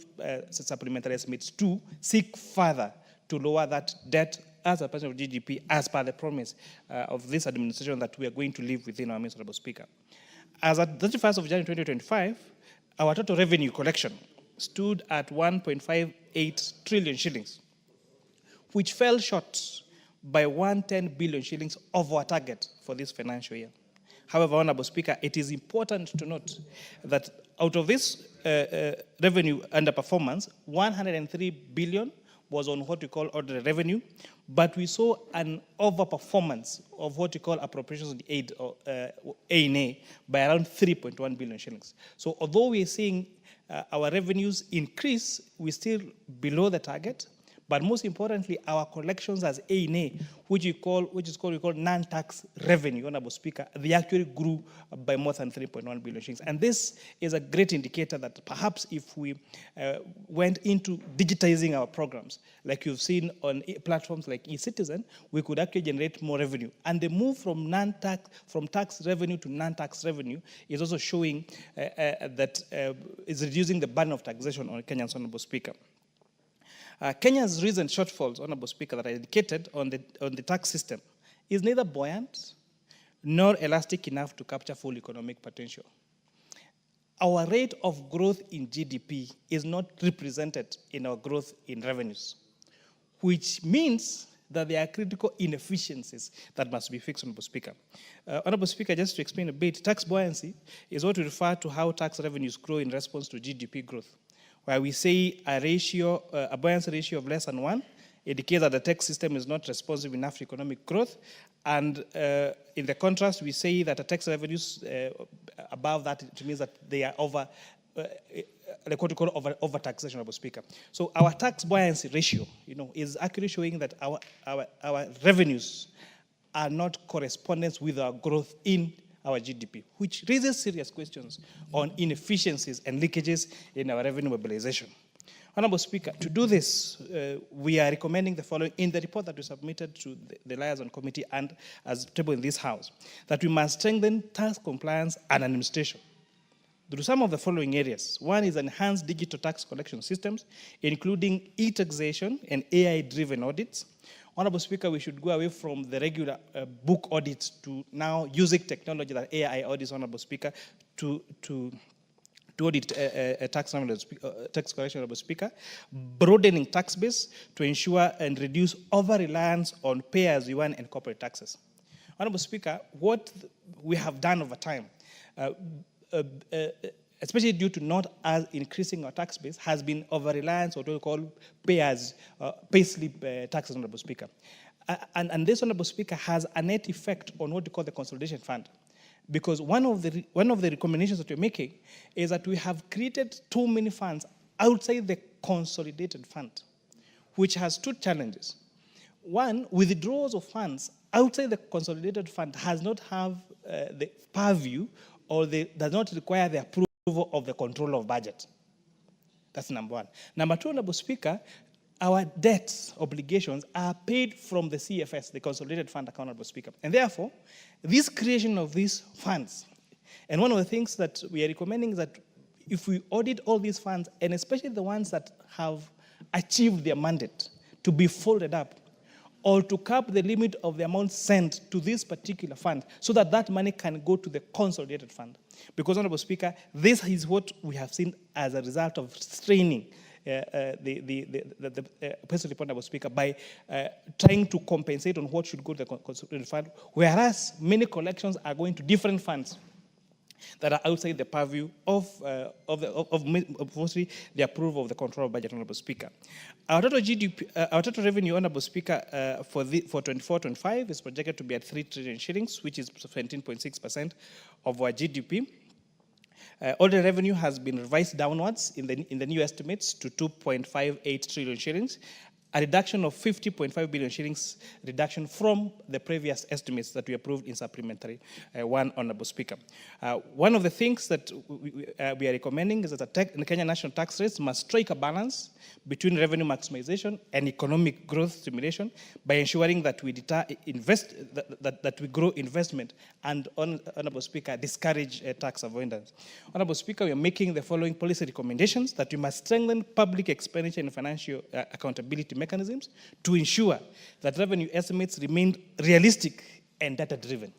supplementary estimates 2 seek further to lower that debt as a percentage of GDP as per the promise of this administration that we are going to live within our means, Honorable Speaker. As at 31st of January 2025, our total revenue collection stood at 1.58 trillion shillings, which fell short by 110 billion shillings of our target for this financial year. However, Honorable Speaker, it is important to note that out of this revenue underperformance, 103 billion was on what we call ordinary revenue, but we saw an overperformance of what we call appropriations aid, or A&A, by around 3.1 billion shillings. So although we are seeing our revenues increase, we're still below the target. But most importantly, our collections as A&A, which is called non-tax revenue, Honorable Speaker, they actually grew by more than 3.1 billion shillings. And this is a great indicator that perhaps if we went into digitizing our programs, like you've seen on platforms like eCitizen, we could actually generate more revenue. And the move from tax revenue to non-tax revenue is also showing that is reducing the burden of taxation on Kenyans, Honorable Speaker. Kenya's recent shortfalls, Honorable Speaker, that are indicated on the tax system is neither buoyant nor elastic enough to capture full economic potential. Our rate of growth in GDP is not represented in our growth in revenues, which means that there are critical inefficiencies that must be fixed, Honorable Speaker. Honorable Speaker, just to explain a bit, tax buoyancy is what we refer to how tax revenues grow in response to GDP growth, where we say a buoyancy ratio of less than 1 indicates that the tax system is not responsive enough to economic growth. And in the contrast, we say that the tax revenues above that, it means that they are over, like what we call over taxation, Honorable Speaker. So our tax buoyancy ratio, is actually showing that our revenues are not correspondence with our growth in our GDP, which raises serious questions on inefficiencies and leakages in our revenue mobilization. Honorable Speaker, to do this, we are recommending the following in the report that we submitted to the Liaison Committee and as tabled in this House, that we must strengthen tax compliance and administration through some of the following areas. One is enhanced digital tax collection systems, including e-taxation and AI-driven audits. Honorable Speaker, we should go away from the regular book audits to now using technology that AI audits, Honorable Speaker, to to audit tax collection, Honorable Speaker, broadening tax base to ensure and reduce over-reliance on pay-as-you-earn and corporate taxes. Honorable Speaker, what we have done over time, especially due to not as increasing our tax base, has been over-reliance on what we call pay-slip taxes, Honorable Speaker. And this, Honorable Speaker, has a net effect on what we call the consolidation fund. Because one of the recommendations that we're making is that we have created too many funds outside the consolidated fund, which has two challenges. One, withdrawals of funds outside the consolidated fund has not have the purview or does not require the approval of the controller of budget. That's number one. Number two, Honorable Speaker, our debt obligations are paid from the CFS, the Consolidated Fund Account, Honorable Speaker. And therefore, this creation of these funds, and one of the things that we are recommending is that if we audit all these funds, and especially the ones that have achieved their mandate, to be folded up, or to cap the limit of the amount sent to this particular fund, so that that money can go to the consolidated fund. Because, Honorable Speaker, this is what we have seen as a result of straining the personal report, Honorable Speaker, by trying to compensate on what should go to the consolidated fund, whereas many collections are going to different funds that are outside the purview of mostly the approval of the control of budget, Honorable Speaker. Our total GDP, our total revenue, Honorable Speaker, for 24-25 is projected to be at 3 trillion shillings, which is 17.6% of our GDP. All the revenue has been revised downwards in the new estimates to 2.58 trillion shillings, a reduction of 50.5 billion shillings reduction from the previous estimates that we approved in supplementary one, Honorable Speaker. One of the things that we are recommending is that the Kenya national tax rates must strike a balance between revenue maximization and economic growth stimulation by ensuring that we that we grow investment and, Honorable Speaker, discourage tax avoidance. Honorable Speaker, we are making the following policy recommendations: that we must strengthen public expenditure and financial accountability mechanisms to ensure that revenue estimates remain realistic and data-driven.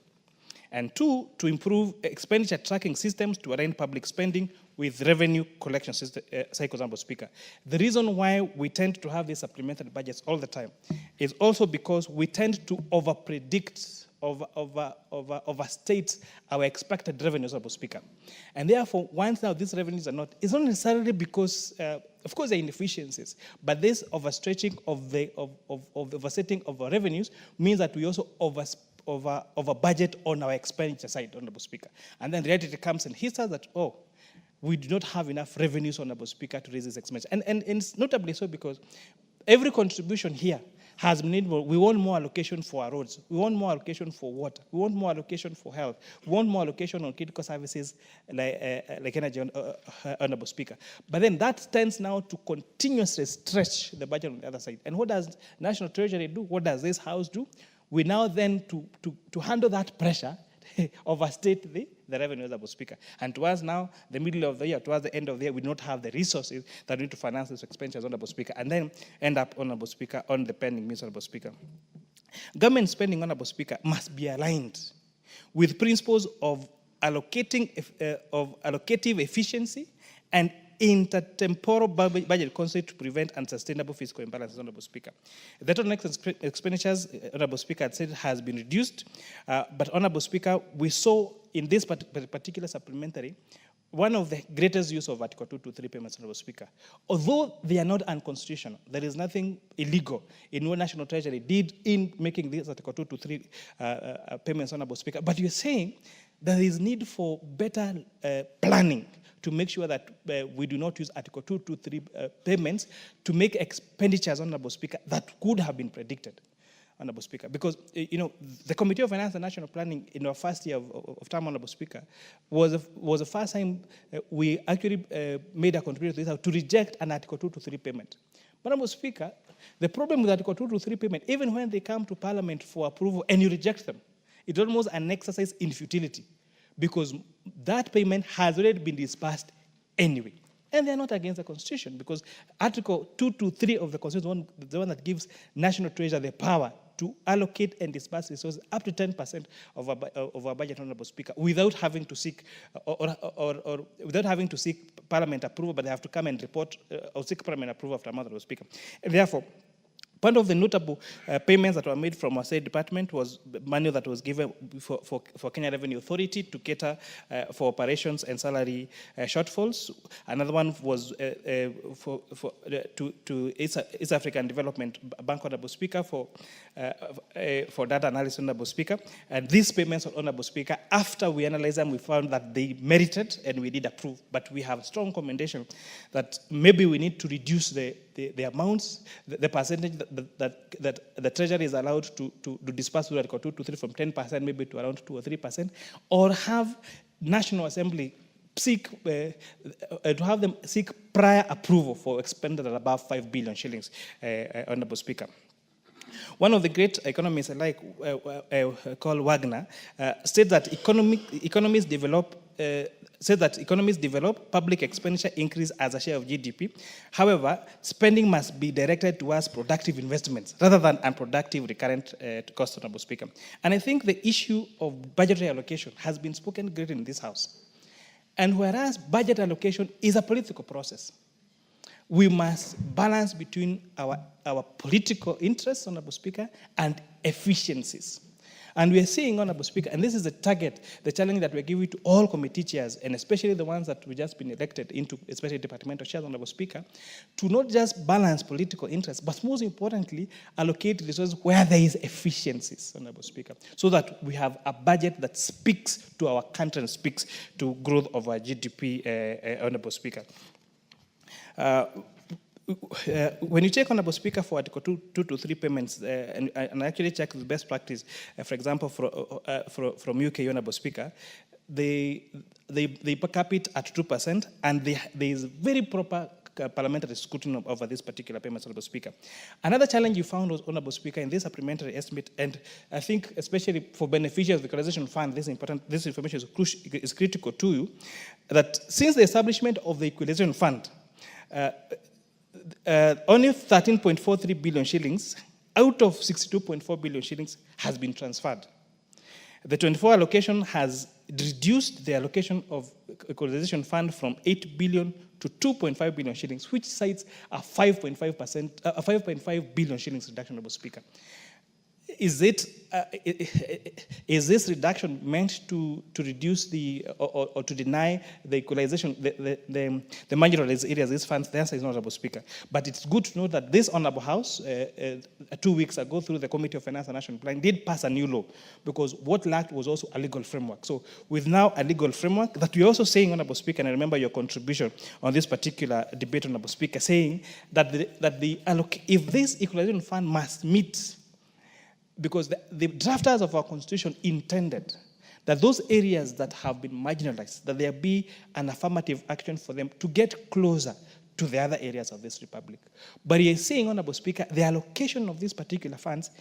And two, to improve expenditure tracking systems to align public spending with revenue collection cycles, Honorable Speaker. The reason why we tend to have these supplementary budgets all the time is also because we tend to over-predict, overstate our expected revenues, Honorable Speaker. And therefore, once now these revenues are not, it's not necessarily because, of course, there are inefficiencies, but this overstretching of the oversetting of our revenues means that we also over budget on our expenditure side, Honorable Speaker. And then reality comes and hits us that, oh, we do not have enough revenues, Honorable Speaker, to raise this expenditure. And it's notably so because every contribution here has been able, we want more allocation for our roads, we want more allocation for water, we want more allocation for health, we want more allocation on critical services like energy, Honorable Speaker. But then that tends now to continuously stretch the budget on the other side. And what does National Treasury do? What does this House do? We now then, to handle that pressure, overstate the revenue, Honorable Speaker. And towards now, the middle of the year, towards the end of the year, we do not have the resources that we need to finance these expenditures, Honorable Speaker, and then end up, Honorable Speaker, on the pending means, Honorable Speaker. Government spending, Honorable Speaker, must be aligned with principles of allocative efficiency and intertemporal budget concept to prevent unsustainable fiscal imbalances, Honorable Speaker. The total net expenditures, Honorable Speaker, had said has been reduced, but Honorable Speaker, we saw in this particular supplementary one of the greatest use of Article 223 payments, Honorable Speaker. Although they are not unconstitutional, there is nothing illegal in what National Treasury did in making these Article 223 payments, Honorable Speaker. But you're saying there is need for better planning to make sure that we do not use Article 223 payments to make expenditures, Honorable Speaker, that could have been predicted, Honorable Speaker. Because, the Committee of Finance and National Planning in our first year of term, Honorable Speaker, was the first time we actually made a contribution to this to reject an Article 223 payment. But, Honorable Speaker, the problem with Article 223 payment, even when they come to Parliament for approval and you reject them, it's almost an exercise in futility, because that payment has already been disbursed anyway. And they're not against the Constitution, because Article 223 of the Constitution is the one that gives National Treasury the power to allocate and disburse resources up to 10% of our budget, Honorable Speaker, without having to seek or without having to seek Parliament approval, but they have to come and report or seek Parliament approval after a month, Honorable Speaker. And therefore, part of the notable payments that were made from our State Department was money that was given for Kenya Revenue Authority to cater for operations and salary shortfalls. Another one was to East African Development Bank, Honorable Speaker, for data analysis, Honorable Speaker. And these payments, Honorable Speaker, after we analyzed them, we found that they merited and we did approve. But we have strong commendation that maybe we need to reduce the amounts, the percentage that the Treasury is allowed to disperse through Article 2 to 3 from 10% maybe to around 2 or 3%, or have National Assembly seek to have them seek prior approval for expenditure above 5 billion shillings, Honorable Speaker. One of the great economists called Wagner states that economies develop, public expenditure increase as a share of GDP. However, spending must be directed towards productive investments rather than unproductive recurrent costs, Honorable Speaker. And I think the issue of budgetary allocation has been spoken greatly in this House. And whereas budget allocation is a political process, we must balance between our political interests, Honorable Speaker, and efficiencies. And we are seeing, Honorable Speaker, and this is the target, the challenge that we're giving to all committee chairs, and especially the ones that we've just been elected into, especially departmental chairs, Honorable Speaker, to not just balance political interests, but most importantly, allocate resources where there is efficiencies, Honorable Speaker, so that we have a budget that speaks to our country and speaks to growth of our GDP, Honorable Speaker. When you check, Honorable Speaker, for Article 2 to 3 payments, and actually check the best practice, for example, from UK, Honorable Speaker, they cap it at 2%, and there is very proper parliamentary scrutiny over this particular payment, Honorable Speaker. Another challenge you found was, Honorable Speaker, in this supplementary estimate, and I think especially for beneficiaries of the equalization fund, this information is critical to you, that since the establishment of the equalization fund, only 13.43 billion shillings out of 62.4 billion shillings has been transferred. The 24 allocation has reduced the allocation of equalization fund from 8 billion to 2.5 billion shillings, which cites a 5.5 billion shillings reduction, Honorable Speaker. Is this reduction meant to reduce or to deny the equalization, the marginalized areas, these funds? The answer is not, Honorable Speaker. But it's good to know that this Honorable House, 2 weeks ago, through the Committee of Finance and National Planning, did pass a new law, because what lacked was also a legal framework. So with now a legal framework, that we're also saying, Honorable Speaker, and I remember your contribution on this particular debate, Honorable Speaker, saying that if this equalization fund must meet, because the drafters of our Constitution intended that those areas that have been marginalized, that there be an affirmative action for them to get closer to the other areas of this republic. But you're saying, Honorable Speaker, the allocation of these particular funds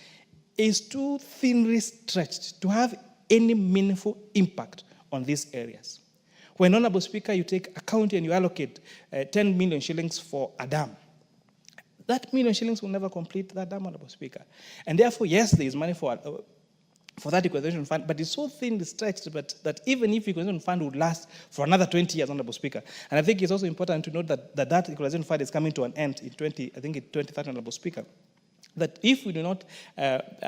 is too thinly stretched to have any meaningful impact on these areas. When, Honorable Speaker, you take a county and you allocate 10 million shillings for a dam, that million shillings will never complete that dam, Honorable Speaker. And therefore, yes, there is money for that equalization fund, but it's so thinly stretched that even if the equalization fund would last for another 20 years, Honorable Speaker. And I think it's also important to note that equalization fund is coming to an end in 2030, Honorable Speaker. That if we do not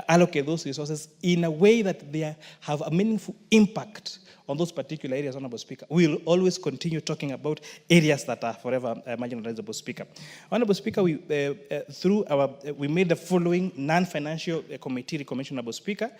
allocate those resources in a way that they have a meaningful impact on those particular areas, Honorable Speaker, we will always continue talking about areas that are forever marginalized, Honorable Speaker. Honorable Speaker, we made the following non-financial committee recommendation, Honorable Speaker,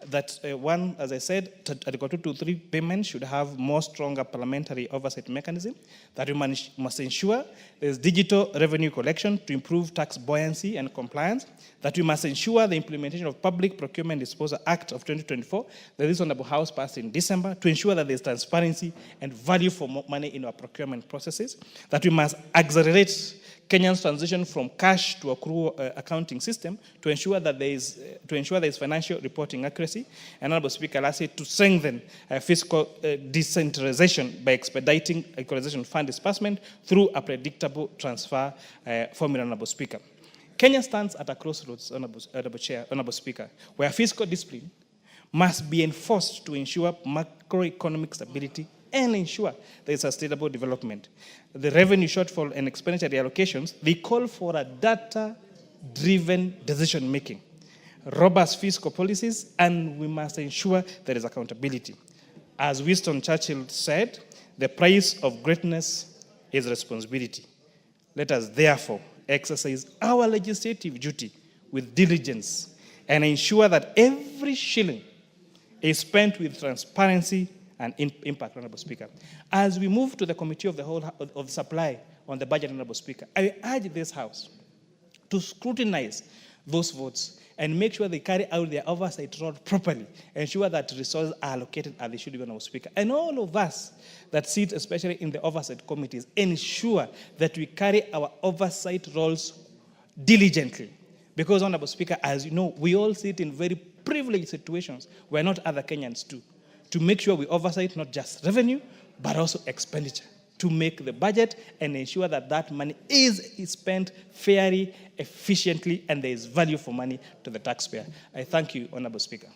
that one, as I said, Article 2 to 3 payments should have more stronger parliamentary oversight mechanism, that we must ensure there's digital revenue collection to improve tax buoyancy and compliance, that we must ensure the implementation of Public Procurement Disposal Act of 2024, that this Honorable House passed in December, to ensure that there's transparency and value for money in our procurement processes, that we must accelerate Kenya's transition from cash to accrual accounting system to ensure that there is financial reporting accuracy, and, Honorable Speaker, lastly, to strengthen fiscal decentralization by expediting equalization fund disbursement through a predictable transfer formula, Honorable Speaker. Kenya stands at a crossroads, Honorable Chair, Honorable Speaker, where fiscal discipline must be enforced to ensure macroeconomic stability and ensure there is sustainable development. The revenue shortfall and expenditure reallocations, they call for a data-driven decision-making, robust fiscal policies, and we must ensure there is accountability. As Winston Churchill said, the price of greatness is responsibility. Let us therefore exercise our legislative duty with diligence and ensure that every shilling is spent with transparency and impact, Honorable Speaker. As we move to the Committee of the Whole of Supply on the budget, Honorable Speaker, I urge this House to scrutinize those votes and make sure they carry out their oversight role properly, ensure that resources are allocated as they should be, Honorable Speaker. And all of us that sit, especially in the oversight committees, ensure that we carry our oversight roles diligently. Because, Honorable Speaker, as you know, we all sit in very privileged situations where not other Kenyans do, to make sure we oversight not just revenue, but also expenditure, to make the budget and ensure that that money is spent fairly, efficiently, and there is value for money to the taxpayer. I thank you, Honorable Speaker.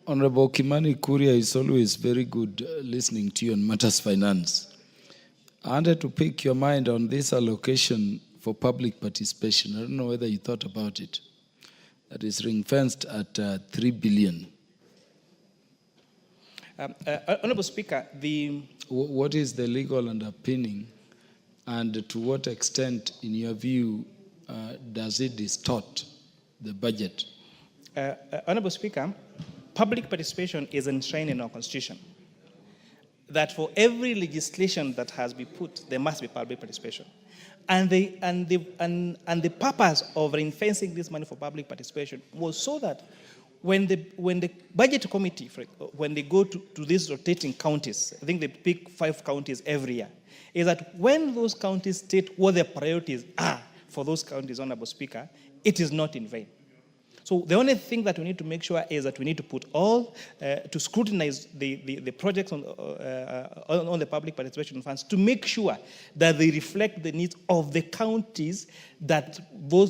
Honorable Kimani Kuria is always very good listening to you on matters finance. I wanted to pick your mind on this allocation for public participation. I don't know whether you thought about it. That is ring-fenced at 3 billion. Honorable Speaker, what is the legal underpinning, and to what extent, in your view, does it distort the budget? Honorable Speaker, public participation is enshrined in our Constitution. That for every legislation that has been put, there must be public participation. And the purpose of ring-fencing this money for public participation was so that when the budget committee, when they go to these rotating counties, I think they pick 5 counties every year, is that when those counties state what their priorities are for those counties, Honorable Speaker, it is not in vain. So the only thing that we need to make sure is that we need to put all, to scrutinize the projects on the public participation funds to make sure that they reflect the needs of the counties that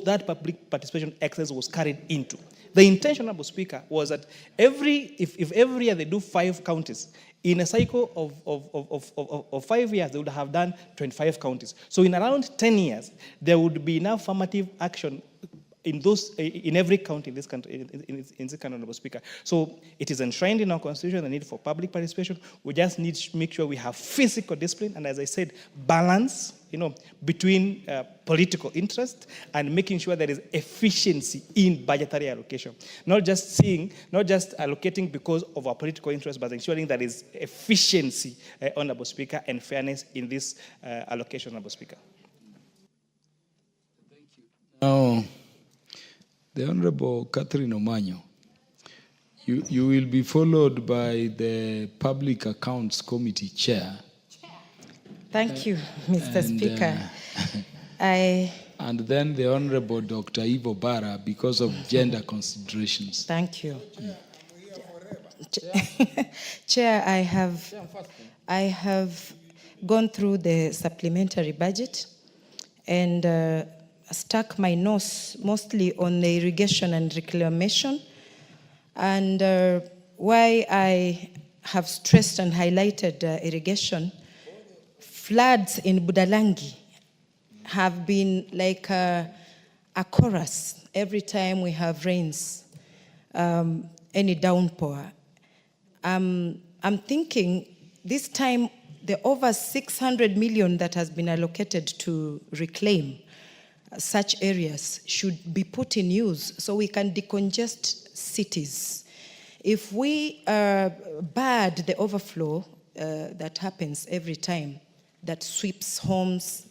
that public participation access was carried into. The intention, Honorable Speaker, was that if every year they do 5 counties, in a cycle of 5 years, they would have done 25 counties. So in around 10 years, there would be enough affirmative action in every county in this country, in this country, Honorable Speaker. So it is enshrined in our Constitution, the need for public participation. We just need to make sure we have fiscal discipline, and as I said, balance, between political interest and making sure there is efficiency in budgetary allocation. Not just allocating because of our political interest, but ensuring there is efficiency, Honorable Speaker, and fairness in this allocation, Honorable Speaker. Thank you. Now, the Honorable Catherine Omanyo, you will be followed by the Public Accounts Committee Chair. Thank you, Mr. Speaker. And then the Honorable Dr. Ivo Bara, because of gender considerations. Thank you. Chair, I have gone through the supplementary budget and stuck my nose mostly on the irrigation and reclamation. And why I have stressed and highlighted irrigation, floods in Budalangi have been like a chorus every time we have rains, any downpour. I'm thinking this time the over 600 million that has been allocated to reclaim such areas should be put in use so we can decongest cities. If we bad the overflow that happens every time, that sweeps homes,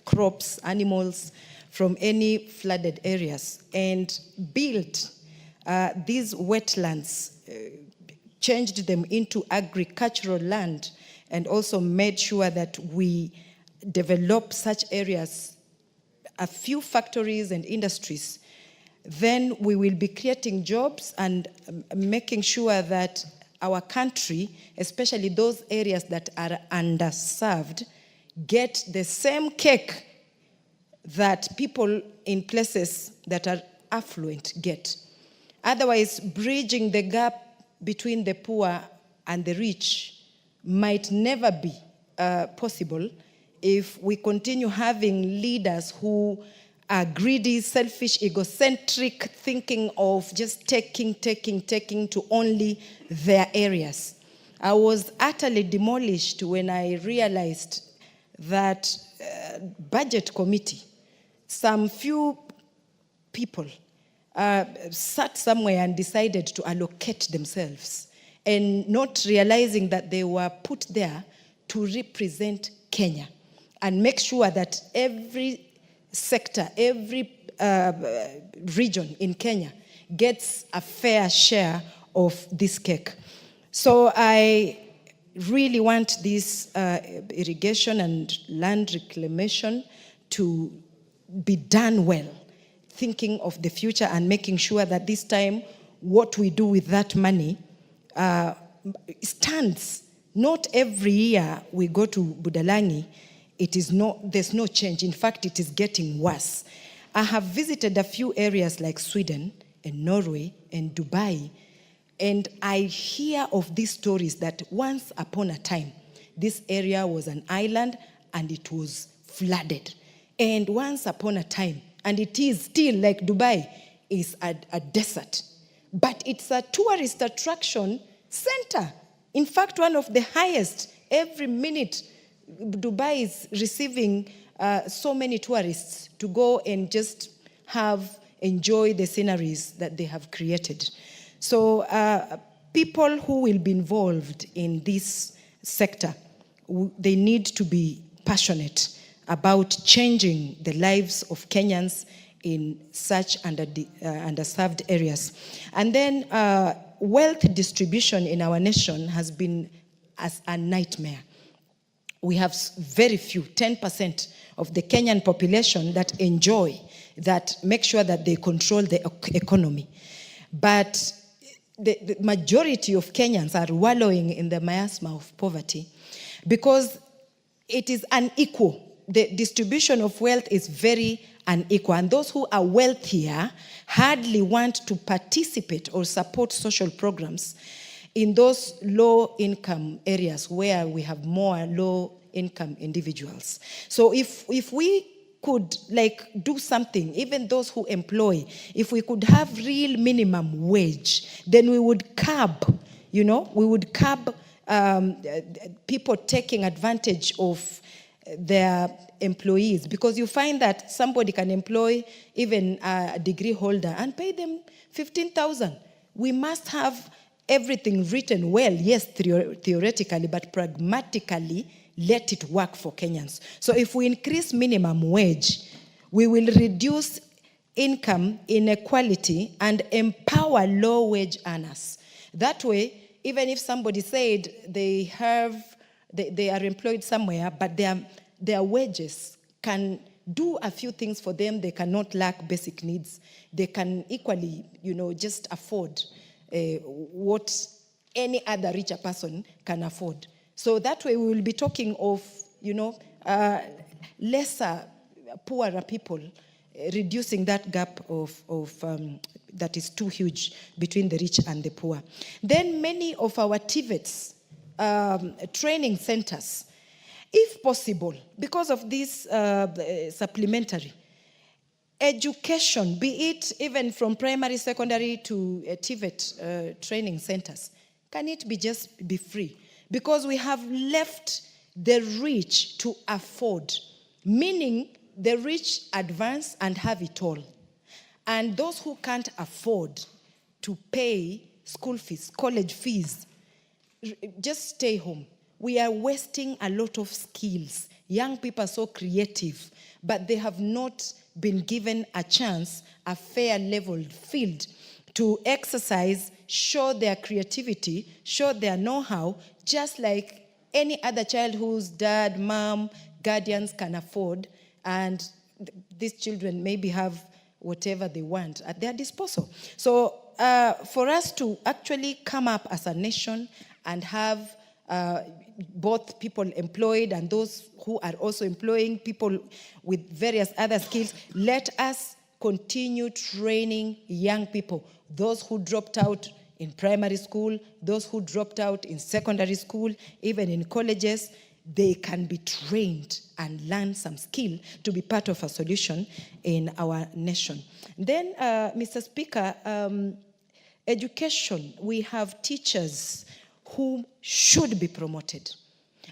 crops, animals from any flooded areas, and build these wetlands, changed them into agricultural land, and also made sure that we develop such areas, a few factories and industries, then we will be creating jobs and making sure that our country, especially those areas that are underserved, get the same cake that people in places that are affluent get. Otherwise, bridging the gap between the poor and the rich might never be possible if we continue having leaders who are greedy, selfish, egocentric, thinking of just taking to only their areas. I was utterly demolished when I realized that budget committee, some few people sat somewhere and decided to allocate themselves, and not realizing that they were put there to represent Kenya and make sure that every sector, every region in Kenya gets a fair share of this cake. So I really want this irrigation and land reclamation to be done well, thinking of the future and making sure that this time what we do with that money stands. Not every year we go to Budalangi, there's no change. In fact, it is getting worse. I have visited a few areas like Sweden and Norway and Dubai, and I hear of these stories that once upon a time, this area was an island and it was flooded. And once upon a time, and it is still like Dubai, is a desert. But it's a tourist attraction center. In fact, one of the highest. Every minute, Dubai is receiving so many tourists to go and just enjoy the sceneries that they have created. So people who will be involved in this sector, they need to be passionate about changing the lives of Kenyans in such underserved areas. And then wealth distribution in our nation has been as a nightmare. We have very few, 10% of the Kenyan population that enjoy, that make sure that they control the economy. But the majority of Kenyans are wallowing in the miasma of poverty because it is unequal. The distribution of wealth is very unequal. And those who are wealthier hardly want to participate or support social programs in those low-income areas where we have more low-income individuals. So if we could do something, even those who employ, if we could have real minimum wage, then we would curb, people taking advantage of their employees, because you find that somebody can employ even a degree holder and pay them 15,000. We must have everything written well, yes, theoretically, but pragmatically, let it work for Kenyans. So if we increase minimum wage, we will reduce income inequality and empower low-wage earners. That way, even if somebody said they are employed somewhere, but their wages can do a few things for them, they cannot lack basic needs. They can equally, just afford what any other richer person can afford. So that way we will be talking of, lesser, poorer people, reducing that gap that is too huge between the rich and the poor. Then many of our TVETs, training centers, if possible, because of this supplementary, education, be it even from primary, secondary to TVET training centers, can it be free? Because we have left the rich to afford, meaning the rich advance and have it all. And those who can't afford to pay school fees, college fees, just stay home. We are wasting a lot of skills. Young people are so creative, but they have not been given a chance, a fair leveled field to exercise, show their creativity, show their know-how, just like any other child whose dad, mom, guardians can afford, and these children maybe have whatever they want at their disposal. So for us to actually come up as a nation and have both people employed and those who are also employing people with various other skills. Let us continue training young people, those who dropped out in primary school, those who dropped out in secondary school, even in colleges. They can be trained and learn some skill to be part of a solution in our nation. Then, Mr. Speaker, education, we have teachers who should be promoted.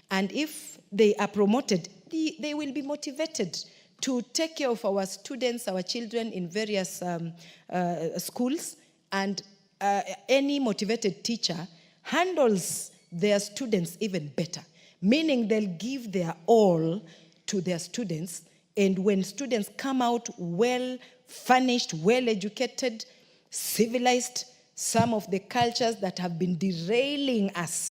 And if they are promoted, they will be motivated to take care of our students, our children in various schools. And any motivated teacher handles their students even better, meaning they'll give their all to their students. And when students come out well furnished, well educated, civilized, some of the cultures that have been derailing us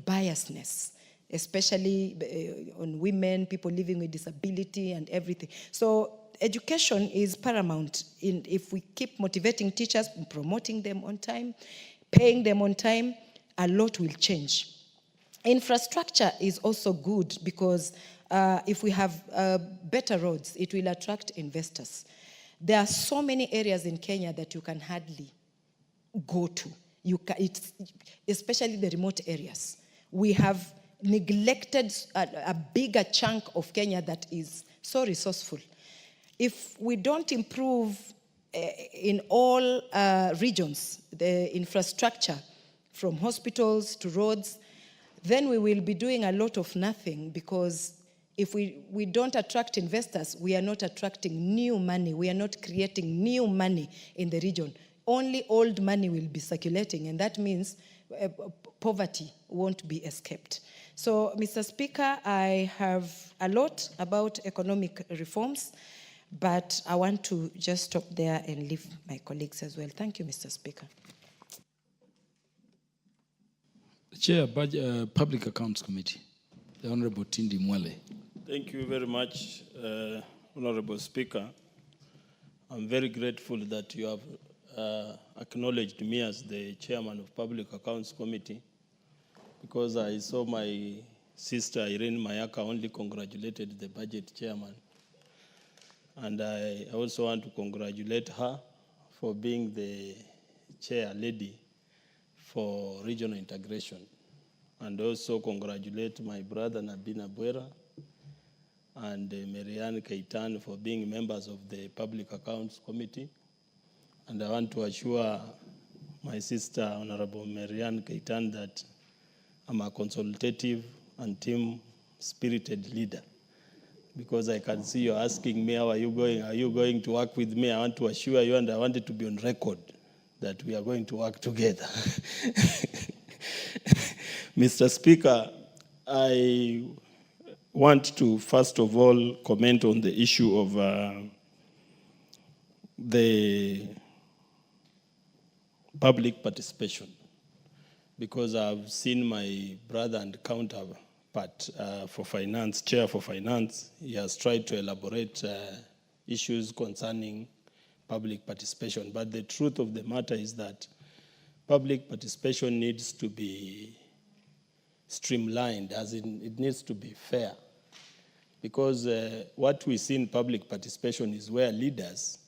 biasness, especially on women, people living with disability and everything. So education is paramount. If we keep motivating teachers, promoting them on time, paying them on time, a lot will change. Infrastructure is also good because if we have better roads, it will attract investors. There are so many areas in Kenya that you can hardly go to. Especially the remote areas. We have neglected a bigger chunk of Kenya that is so resourceful. If we don't improve in all regions the infrastructure, from hospitals to roads, then we will be doing a lot of nothing, because if we don't attract investors, we are not attracting new money. We are not creating new money in the region. Only old money will be circulating, and that means poverty won't be escaped. So, Mr. Speaker, I have a lot about economic reforms, but I want to just stop there and leave my colleagues as well. Thank you, Mr. Speaker. Chair, Public Accounts Committee, the Honorable Tindi Mwale. Thank you very much, Honorable Speaker. I'm very grateful that you have acknowledged me as the chairman of Public Accounts Committee, because I saw my sister Irene Mayaka only congratulated the budget chairman. And I also want to congratulate her for being the chair lady for regional integration. And also congratulate my brother Nabina Bwera and Marianne Keitan for being members of the Public Accounts Committee. And I want to assure my sister, Honorable Marianne Keitan, that I'm a consultative and team-spirited leader. Because I can see you're asking me, how are you going? Are you going to work with me? I want to assure you, and I want it to be on record, that we are going to work together. Mr. Speaker, I want to first of all comment on the issue of the public participation, because I've seen my brother and counterpart for finance, chair for finance, he has tried to elaborate issues concerning public participation. But the truth of the matter is that public participation needs to be streamlined, as in it needs to be fair. Because what we see in public participation is where leaders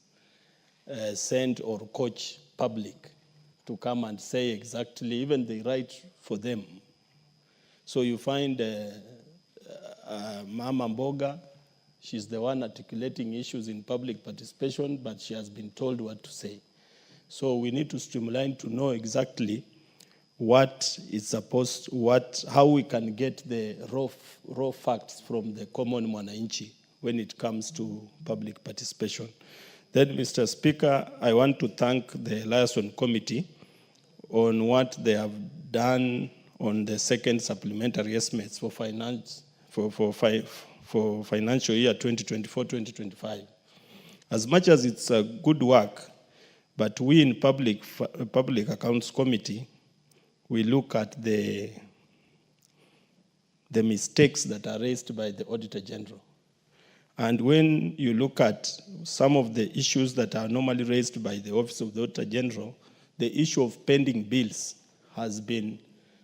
send or coach public to come and say exactly, even the right for them. So you find Mama Mboga, she's the one articulating issues in public participation, but she has been told what to say. So we need to streamline to know exactly what is supposed, how we can get the raw facts from the common mwananchi when it comes to public participation. Then, Mr. Speaker, I want to thank the Liaison Committee on what they have done on the second supplementary estimates for for financial year 2024-2025. As much as it's a good work, but we in Public Accounts Committee, we look at the mistakes that are raised by the Auditor General. And when you look at some of the issues that are normally raised by the Office of the Auditor General, the issue of pending bills has been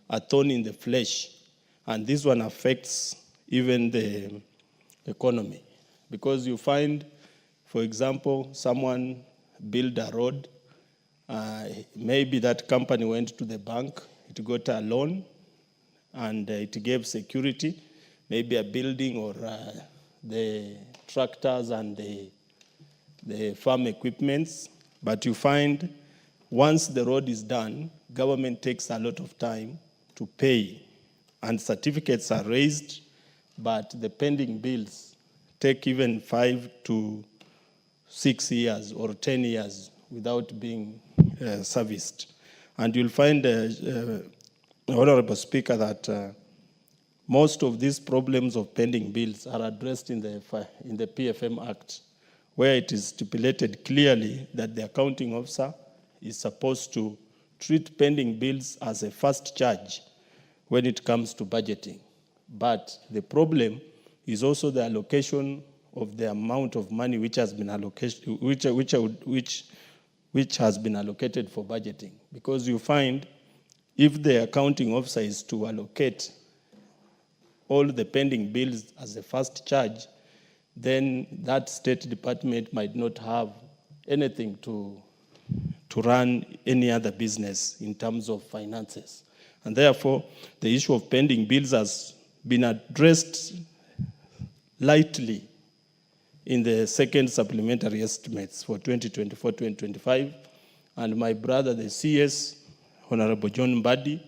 a thorn in the flesh. And this one affects even the economy. Because you find, for example, someone built a road, maybe that company went to the bank, it got a loan, and it gave security, maybe a building or the tractors and the farm equipments. But you find once the road is done, government takes a lot of time to pay, and certificates are raised, but the pending bills take even 5 to 6 years or 10 years without being serviced. And you'll find, Honorable Speaker, that most of these problems of pending bills are addressed in the PFM Act, where it is stipulated clearly that the accounting officer is supposed to treat pending bills as a first charge when it comes to budgeting. But the problem is also the allocation of the amount of money which has been allocated, which has been allocated for budgeting. Because you find if the accounting officer is to allocate all the pending bills as a first charge, then that state department might not have anything to run any other business in terms of finances. And therefore, the issue of pending bills has been addressed lightly in the second supplementary estimates for 2024-2025. And my brother, the CS, Honorable John Mbadi,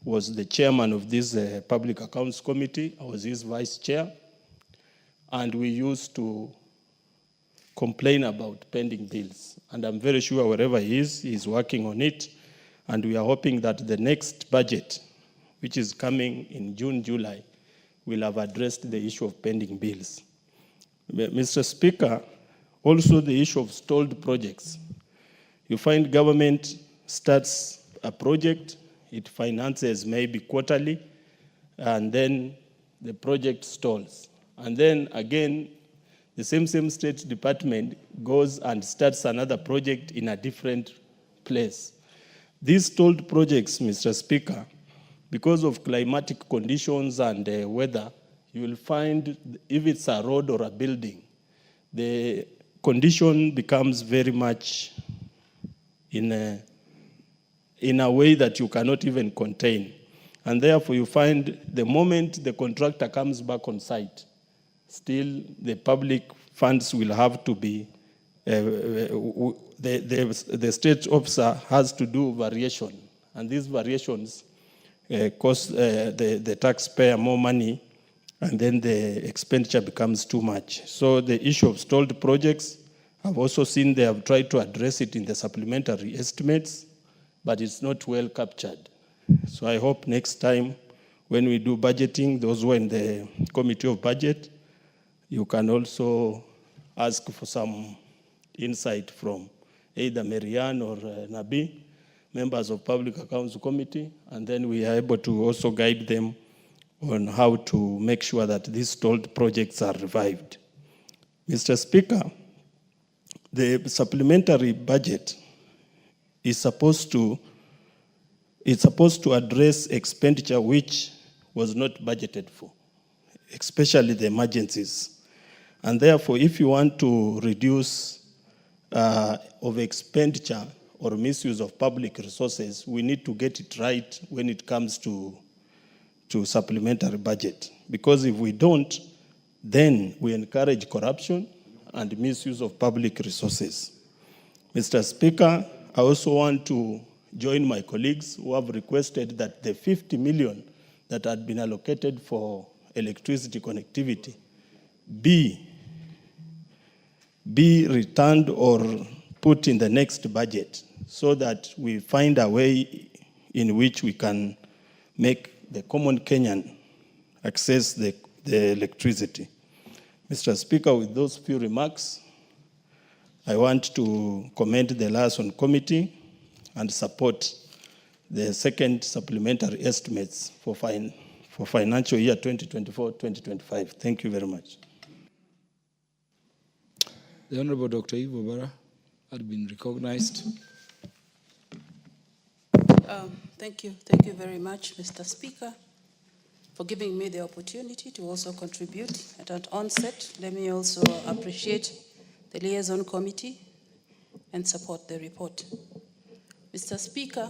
was the chairman of this Public Accounts Committee. I was his vice chair. And we used to complain about pending bills. And I'm very sure wherever he is, he's working on it. And we are hoping that the next budget, which is coming in June, July, will have addressed the issue of pending bills. Mr. Speaker, also the issue of stalled projects. You find government starts a project, it finances maybe quarterly, and then the project stalls. And then again, the same state department goes and starts another project in a different place. These stalled projects, Mr. Speaker, because of climatic conditions and weather, you will find if it's a road or a building, the condition becomes very much in a way that you cannot even contain. And therefore you find the moment the contractor comes back on site, still the public funds will have to be, the state officer has to do variation. And these variations cost the taxpayer more money, and then the expenditure becomes too much. So the issue of stalled projects, I've also seen they have tried to address it in the supplementary estimates, but it's not well captured. So I hope next time when we do budgeting, those who are in the Committee of Budget, you can also ask for some insight from either Marianne or Nabi, members of Public Accounts Committee, and then we are able to also guide them on how to make sure that these stalled projects are revived. Mr. Speaker, the supplementary budget is supposed to address expenditure which was not budgeted for, especially the emergencies. And therefore, if you want to reduce of expenditure or misuse of public resources, we need to get it right when it comes to supplementary budget. Because if we don't, then we encourage corruption and misuse of public resources. Mr. Speaker, I also want to join my colleagues who have requested that the 50 million that had been allocated for electricity connectivity be returned or put in the next budget so that we find a way in which we can make the common Kenyan access the the electricity. Mr. Speaker, with those few remarks, I want to commend the Liaison Committee and support the second supplementary estimates for financial year 2024-2025. Thank you very much. The Honorable Dr. Ivo Bara had been recognized. Thank you very much, Mr. Speaker, for giving me the opportunity to also contribute. At an onset, let me also appreciate the Liaison Committee and support the report. Mr. Speaker,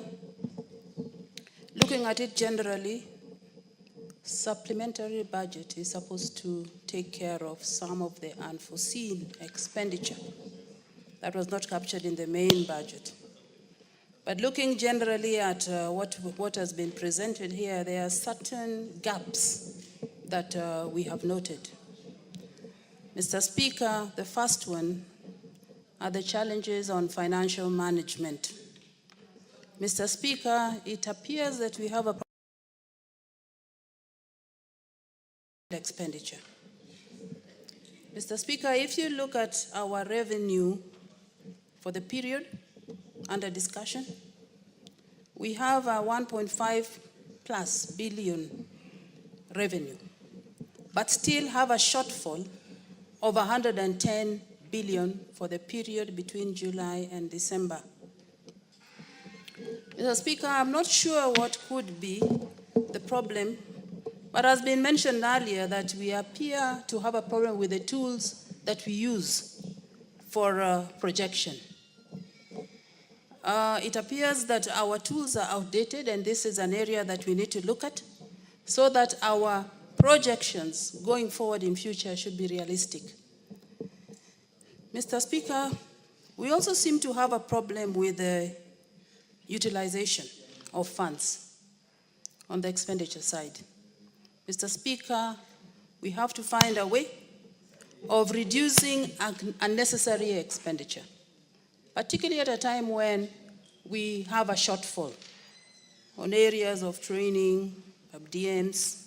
looking at it generally, supplementary budget is supposed to take care of some of the unforeseen expenditure that was not captured in the main budget. But looking generally at what has been presented here, there are certain gaps that we have noted. Mr. Speaker, the first one are the challenges on financial management. Mr. Speaker, it appears that we have a expenditure. Mr. Speaker, if you look at our revenue for the period under discussion, we have a 1.5+ billion revenue, but still have a shortfall of 110 billion for the period between July and December. Mr. Speaker, I'm not sure what could be the problem, but as been mentioned earlier that we appear to have a problem with the tools that we use for projection. It appears that our tools are outdated, and this is an area that we need to look at so that our projections going forward in future should be realistic. Mr. Speaker, we also seem to have a problem with the utilization of funds on the expenditure side. Mr. Speaker, we have to find a way of reducing unnecessary expenditure, particularly at a time when we have a shortfall on areas of training, DMs,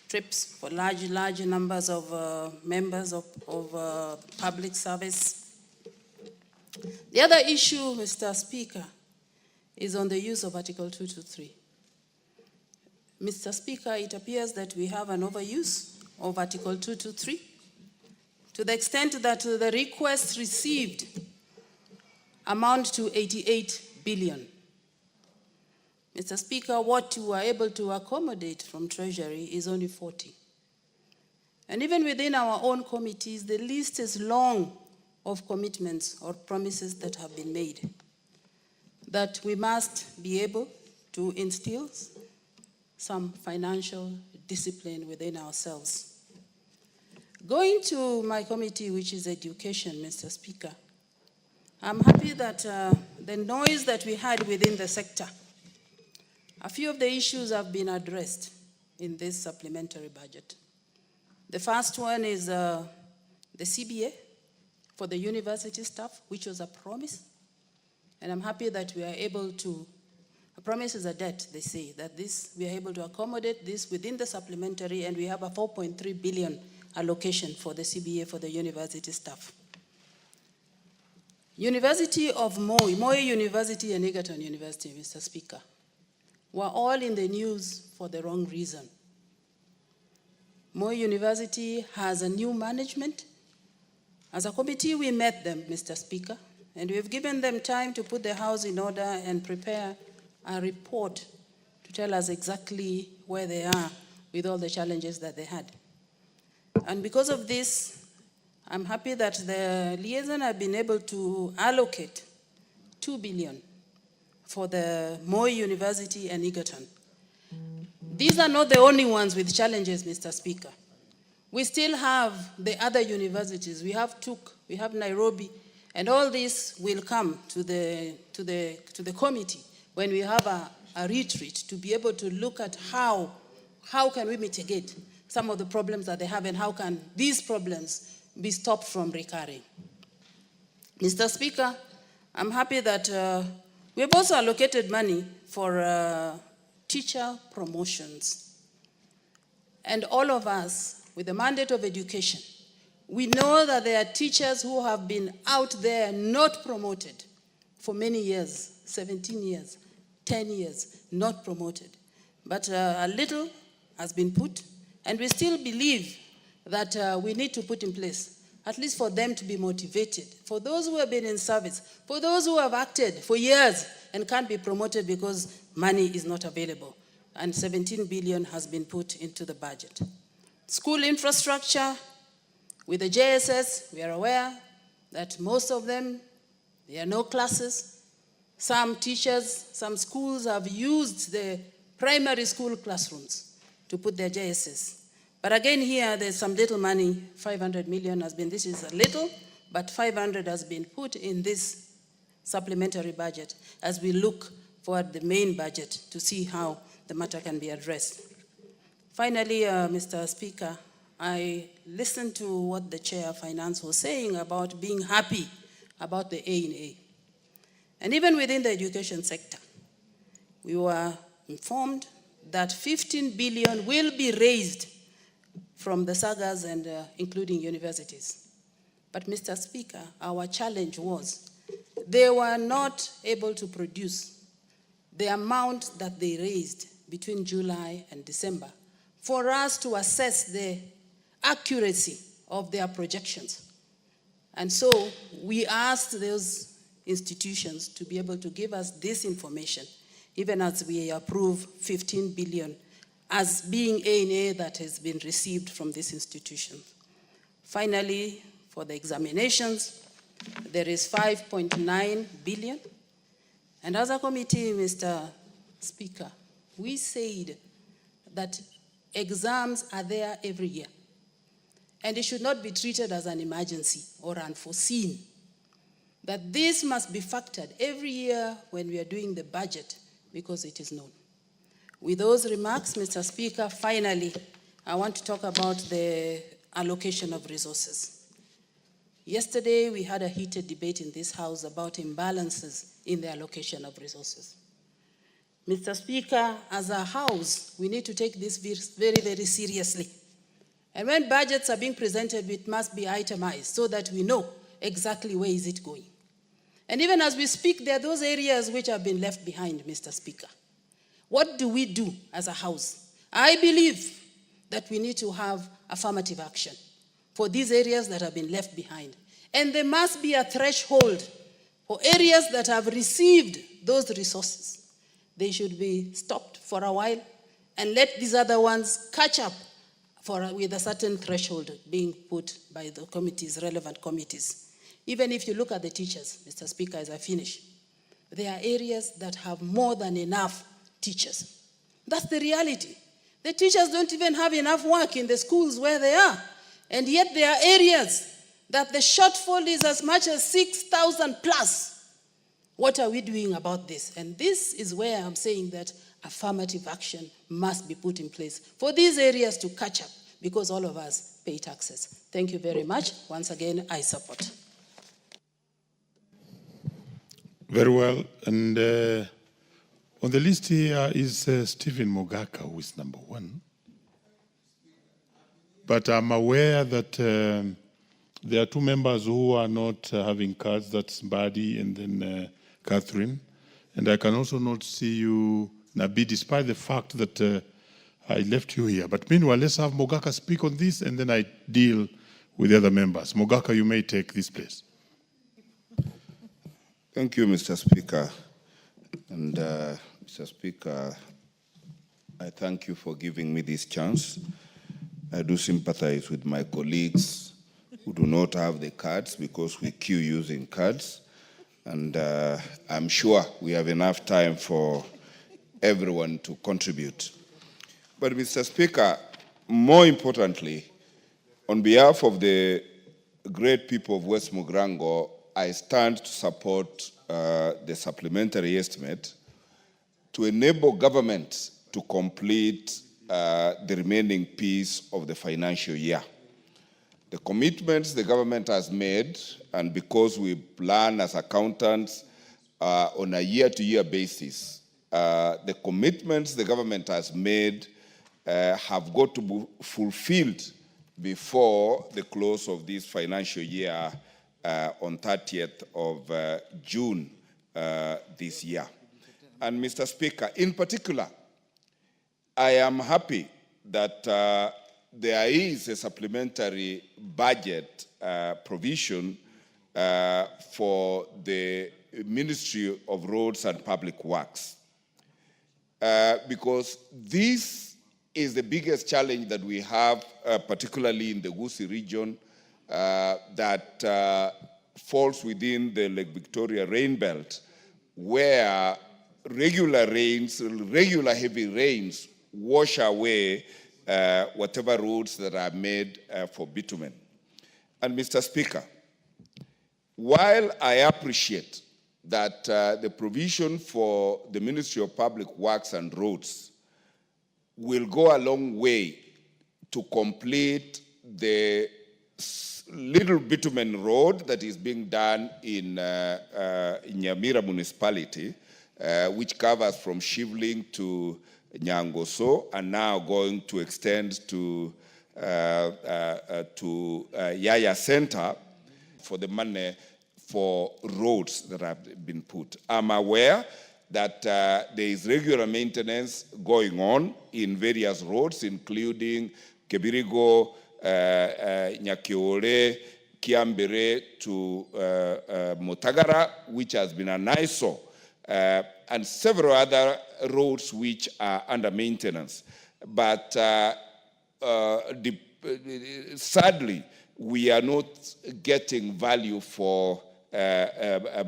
trips for large numbers of members of public service. The other issue, Mr. Speaker, is on the use of Article 223. Mr. Speaker, it appears that we have an overuse of Article 223 to the extent that the requests received amount to 88 billion. Mr. Speaker, what you are able to accommodate from Treasury is only 40. And even within our own committees, the list is long of commitments or promises that have been made, that we must be able to instill some financial discipline within ourselves. Going to my committee, which is education, Mr. Speaker, I'm happy that the noise that we had within the sector, a few of the issues have been addressed in this supplementary budget. The first one is the CBA for the university staff, which was a promise. And I'm happy that we are able to, a promise is a debt, they say, that we are able to accommodate this within the supplementary, and we have a 4.3 billion allocation for the CBA for the university staff. University of Moi University and Egerton University, Mr. Speaker, were all in the news for the wrong reason. Moi University has a new management. As a committee, we met them, Mr. Speaker, and we've given them time to put the house in order and prepare a report to tell us exactly where they are with all the challenges that they had. And because of this, I'm happy that the liaison have been able to allocate 2 billion for the Moi University and Egerton. These are not the only ones with challenges, Mr. Speaker. We still have the other universities. We have TUK, we have Nairobi, and all this will come to the committee when we have a retreat to be able to look at how can we mitigate some of the problems that they have, and how can these problems be stopped from recurring. Mr. Speaker, I'm happy that we have also allocated money for teacher promotions. And all of us, with the mandate of education, we know that there are teachers who have been out there not promoted for many years, 17 years, 10 years, not promoted. But a little has been put, and we still believe that we need to put in place, at least for them to be motivated, for those who have been in service, for those who have acted for years and can't be promoted because money is not available. And 17 billion has been put into the budget. School infrastructure, with the JSS, we are aware that most of them, there are no classes. Some teachers, some schools have used the primary school classrooms to put their JSS. But again here, there's some little money, 500 million has been, this is a little, but 500 has been put in this supplementary budget as we look for the main budget to see how the matter can be addressed. Finally, Mr. Speaker, I listened to what the Chair of Finance was saying about being happy about the A&A. And even within the education sector, we were informed that 15 billion will be raised from the sagas and including universities. But Mr. Speaker, our challenge was they were not able to produce the amount that they raised between July and December for us to assess the accuracy of their projections. And so we asked those institutions to be able to give us this information, even as we approve 15 billion as being A&A that has been received from this institution. Finally, for the examinations, there is 5.9 billion. And as a committee, Mr. Speaker, we said that exams are there every year. And it should not be treated as an emergency or unforeseen. That this must be factored every year when we are doing the budget because it is known. With those remarks, Mr. Speaker, finally, I want to talk about the allocation of resources. Yesterday, we had a heated debate in this House about imbalances in the allocation of resources. Mr. Speaker, as a House, we need to take this very, very seriously. And when budgets are being presented, it must be itemized so that we know exactly where is it going. And even as we speak, there are those areas which have been left behind, Mr. Speaker. What do we do as a House? I believe that we need to have affirmative action for these areas that have been left behind. And there must be a threshold for areas that have received those resources. They should be stopped for a while and let these other ones catch up with a certain threshold being put by the committees, relevant committees. Even if you look at the teachers, Mr. Speaker, as I finish, there are areas that have more than enough teachers. That's the reality. The teachers don't even have enough work in the schools where they are. And yet there are areas that the shortfall is as much as 6,000 plus. What are we doing about this? And this is where I'm saying that affirmative action must be put in place for these areas to catch up because all of us pay taxes. Thank you very much. Once again, I support. Very well. And on the list here is Stephen Mogaka, who is number 1. But I'm aware that there are 2 members who are not having cards. That's Mbadi and then Catherine. And I can also not see you, Nabi, despite the fact that I left you here. But meanwhile, let's have Mogaka speak on this, and then I deal with the other members. Mogaka, you may take this place. Thank you, Mr. Speaker. And Mr. Speaker, I thank you for giving me this chance. I do sympathize with my colleagues who do not have the cards because we queue using cards. And I'm sure we have enough time for everyone to contribute. But Mr. Speaker, more importantly, on behalf of the great people of West Mugrango, I stand to support the supplementary estimate to enable government to complete the remaining piece of the financial year. The commitments the government has made, and because we plan as accountants on a year-to-year basis, the commitments the government has made have got to be fulfilled before the close of this financial year on 30th of June this year. And Mr. Speaker, in particular, I am happy that there is a supplementary budget provision for the Ministry of Roads and Public Works. Because this is the biggest challenge that we have, particularly in the Gusii region, that falls within the Lake Victoria rain belt, where regular heavy rains wash away whatever roads that are made for bitumen. And Mr. Speaker, while I appreciate that the provision for the Ministry of Public Works and Roads will go a long way to complete the little bitumen road that is being done in Nyamira municipality, which covers from Shivling to Nyangoso and now going to extend to Yaya Center for the money for roads that have been put. I'm aware that there is regular maintenance going on in various roads, including Kebirigo, Nyakiore, Kiambere to Motagara, which has been an ISO, and several other roads which are under maintenance. But sadly, we are not getting value for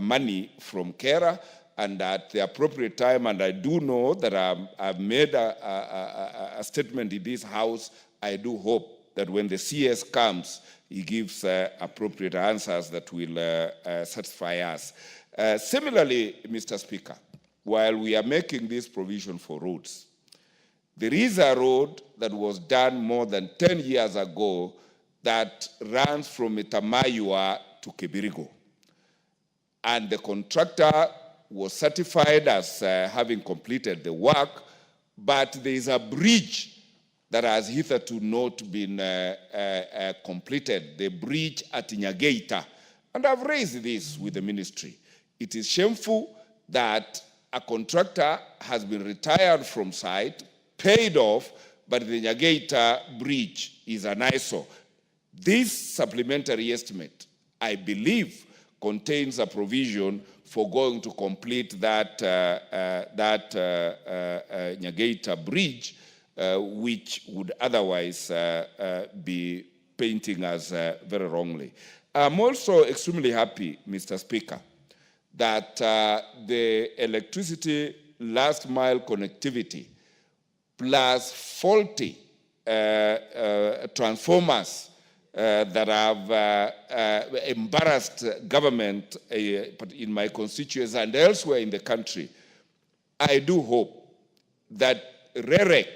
money from KERA, and at the appropriate time, and I do know that I've made a statement in this House. I do hope that when the CS comes, he gives appropriate answers that will satisfy us. Similarly, Mr. Speaker, while we are making this provision for roads, there is a road that was done more than 10 years ago that runs from Itamayua to Kebirigo. And the contractor was certified as having completed the work, but there is a bridge that has hitherto not been completed, the bridge at Nyagaita. And I've raised this with the ministry. It is shameful that a contractor has been retired from site, paid off, but the Nyagaita bridge is an ISO. This supplementary estimate, I believe, contains a provision for going to complete that Nyagaita bridge, which would otherwise be painting us very wrongly. I'm also extremely happy, Mr. Speaker, that the electricity last mile connectivity plus faulty transformers that have embarrassed government in my constituency and elsewhere in the country, I do hope that REREC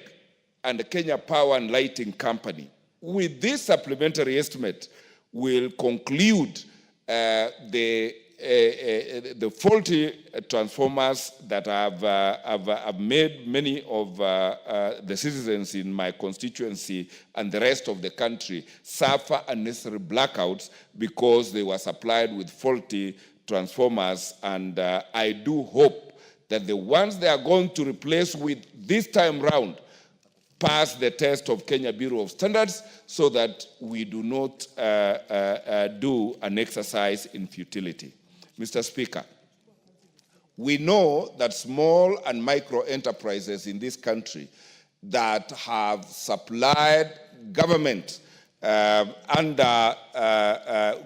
and the Kenya Power and Lighting Company, with this supplementary estimate, will conclude the faulty transformers that have made many of the citizens in my constituency and the rest of the country suffer unnecessary blackouts because they were supplied with faulty transformers. And I do hope that the ones they are going to replace with this time round pass the test of Kenya Bureau of Standards so that we do not do an exercise in futility. Mr. Speaker, we know that small and micro enterprises in this country that have supplied government under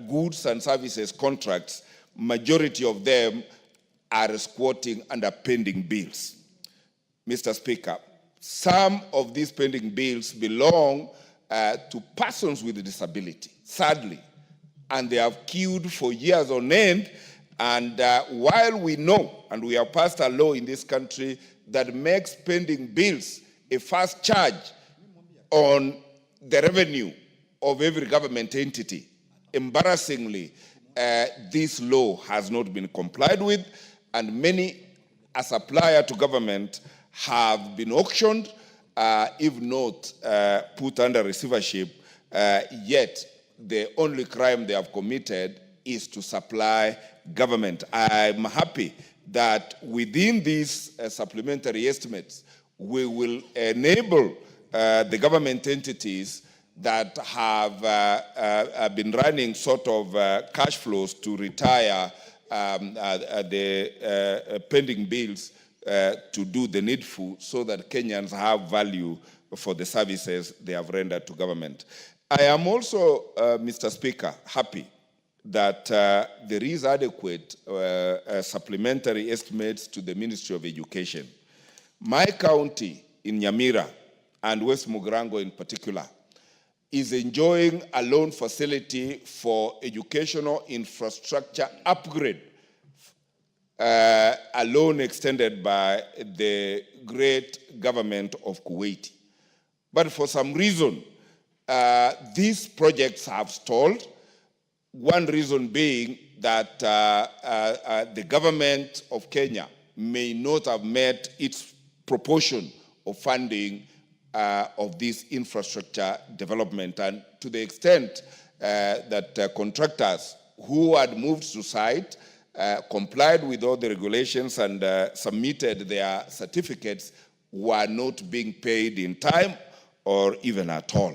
goods and services contracts, majority of them are squatting under pending bills. Mr. Speaker, some of these pending bills belong to persons with a disability, sadly, and they have queued for years on end. And while we know, and we have passed a law in this country that makes pending bills a fast charge on the revenue of every government entity, embarrassingly, this law has not been complied with, and many, a supplier to government, have been auctioned if not put under receivership, yet the only crime they have committed is to supply government. I'm happy that within these supplementary estimates, we will enable the government entities that have been running sort of cash flows to retire the pending bills to do the needful so that Kenyans have value for the services they have rendered to government. I am also, Mr. Speaker, happy that there is adequate supplementary estimates to the Ministry of Education. My county in Nyamira and West Mugirango in particular is enjoying a loan facility for educational infrastructure upgrade, a loan extended by the great government of Kuwait. But for some reason, these projects have stalled. One reason being that the government of Kenya may not have met its proportion of funding of this infrastructure development. And to the extent that contractors who had moved to site, complied with all the regulations and submitted their certificates, were not being paid in time or even at all.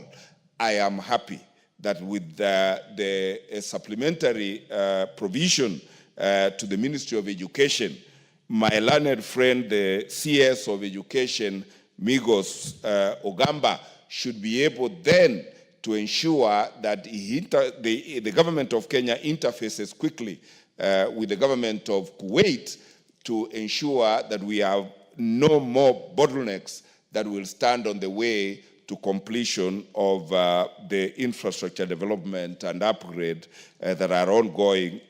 I am happy that with the supplementary provision to the Ministry of Education, my learned friend, the CS of Education, Migos Ogamba, should be able then to ensure that the government of Kenya interfaces quickly with the government of Kuwait to ensure that we have no more bottlenecks that will stand on the way to completion of the infrastructure development and upgrade that are ongoing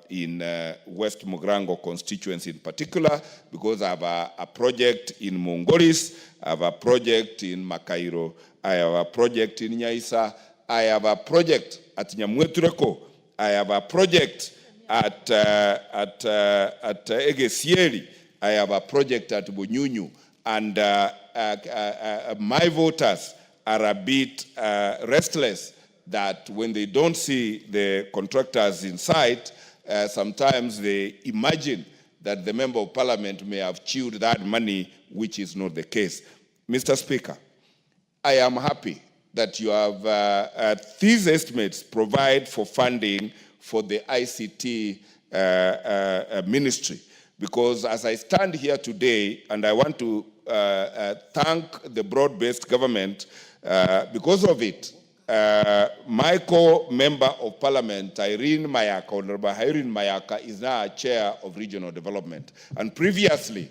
in West Mugirango constituency in particular, because I have a project in Mongolis, I have a project in Makairo, I have a project in Nyaisa, I have a project at Nyamwetureko, I have a project at Egesieri, I have a project at Bunyunyu, and my voters are a bit restless that when they don't see the contractors in sight, sometimes they imagine that the member of parliament may have chewed that money, which is not the case. Mr. Speaker, I am happy that you have, these estimates provide for funding for the ICT ministry, because as I stand here today, and I want to thank the broad-based government, because of it, my co-member of parliament, Honorable Irene Mayaka, is now a chair of regional development. And previously,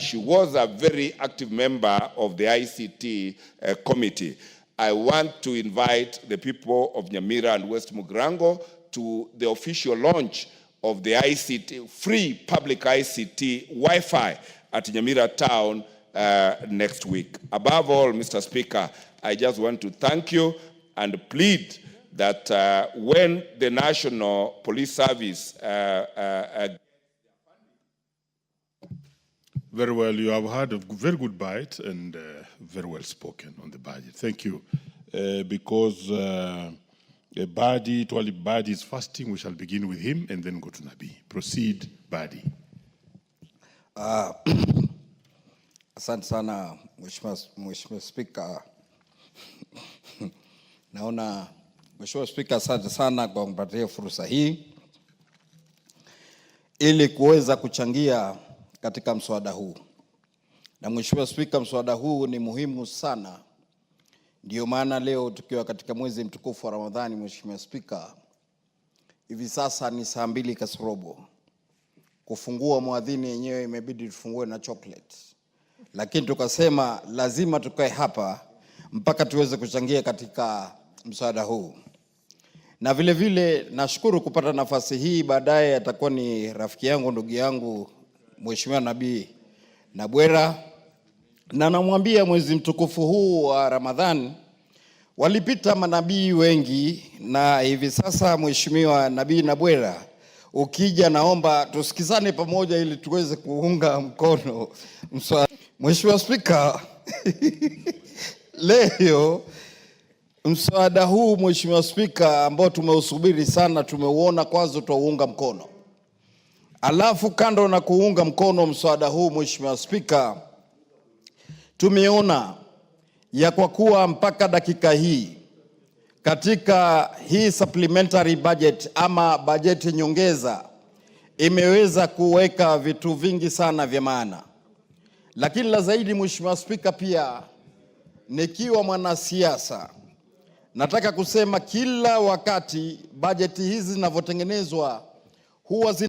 she was a very active member of the ICT committee. I want to invite the people of Nyamira and West Mugirango to the official launch of the ICT, free public ICT Wi-Fi at Nyamira town next week. Above all, Mr. Speaker, I just want to thank you and plead that when the National Police Service very well, you have had a very good bite and very well spoken on the budget. Thank you. Because Twali Badi is fasting, we shall begin with him and then go to Nabi. Proceed, Badi. Asante sana Mheshimiwa Spika. Naona Mheshimiwa Spika, asante sana kwa kupatia fursa hii ili kuweza kuchangia katika mswada huu. Na Mheshimiwa Spika, mswada huu ni muhimu sana. Ndio maana leo tukiwa katika mwezi mtukufu wa Ramadhani, Mheshimiwa Spika, hivi sasa ni saa 2 kasorobo. Kufungua muadhini yenyewe imebidi tufungue na chocolate. Lakini tukasema lazima tukae hapa mpaka tuweze kuchangia katika mswada huu. Na vile vile nashukuru kupata nafasi hii. Baadaye atakuwa ni rafiki yangu, ndugu yangu Mheshimiwa Nabii Nabwera, na namwambia mwezi mtukufu huu wa Ramadhani walipita manabii wengi, na hivi sasa Mheshimiwa Nabii Nabwera, ukija naomba tusikizane pamoja ili tuweze kuunga mkono mswada. Mheshimiwa Spika, Leo mswada huu Mheshimiwa Spika, ambao tumeusubiri sana, tumeuona, kwanza tutauunga mkono. Alafu kando na kuunga mkono mswada huu Mheshimiwa Spika, tumeona ya kwa kuwa mpaka dakika hii katika hii supplementary budget ama bajeti nyongeza imeweza kuweka vitu vingi sana vya maana. Lakini la zaidi Mheshimiwa Spika, pia nikiwa mwanasiasa nataka kusema kila wakati bajeti hizi zinavyotengenezwa huwa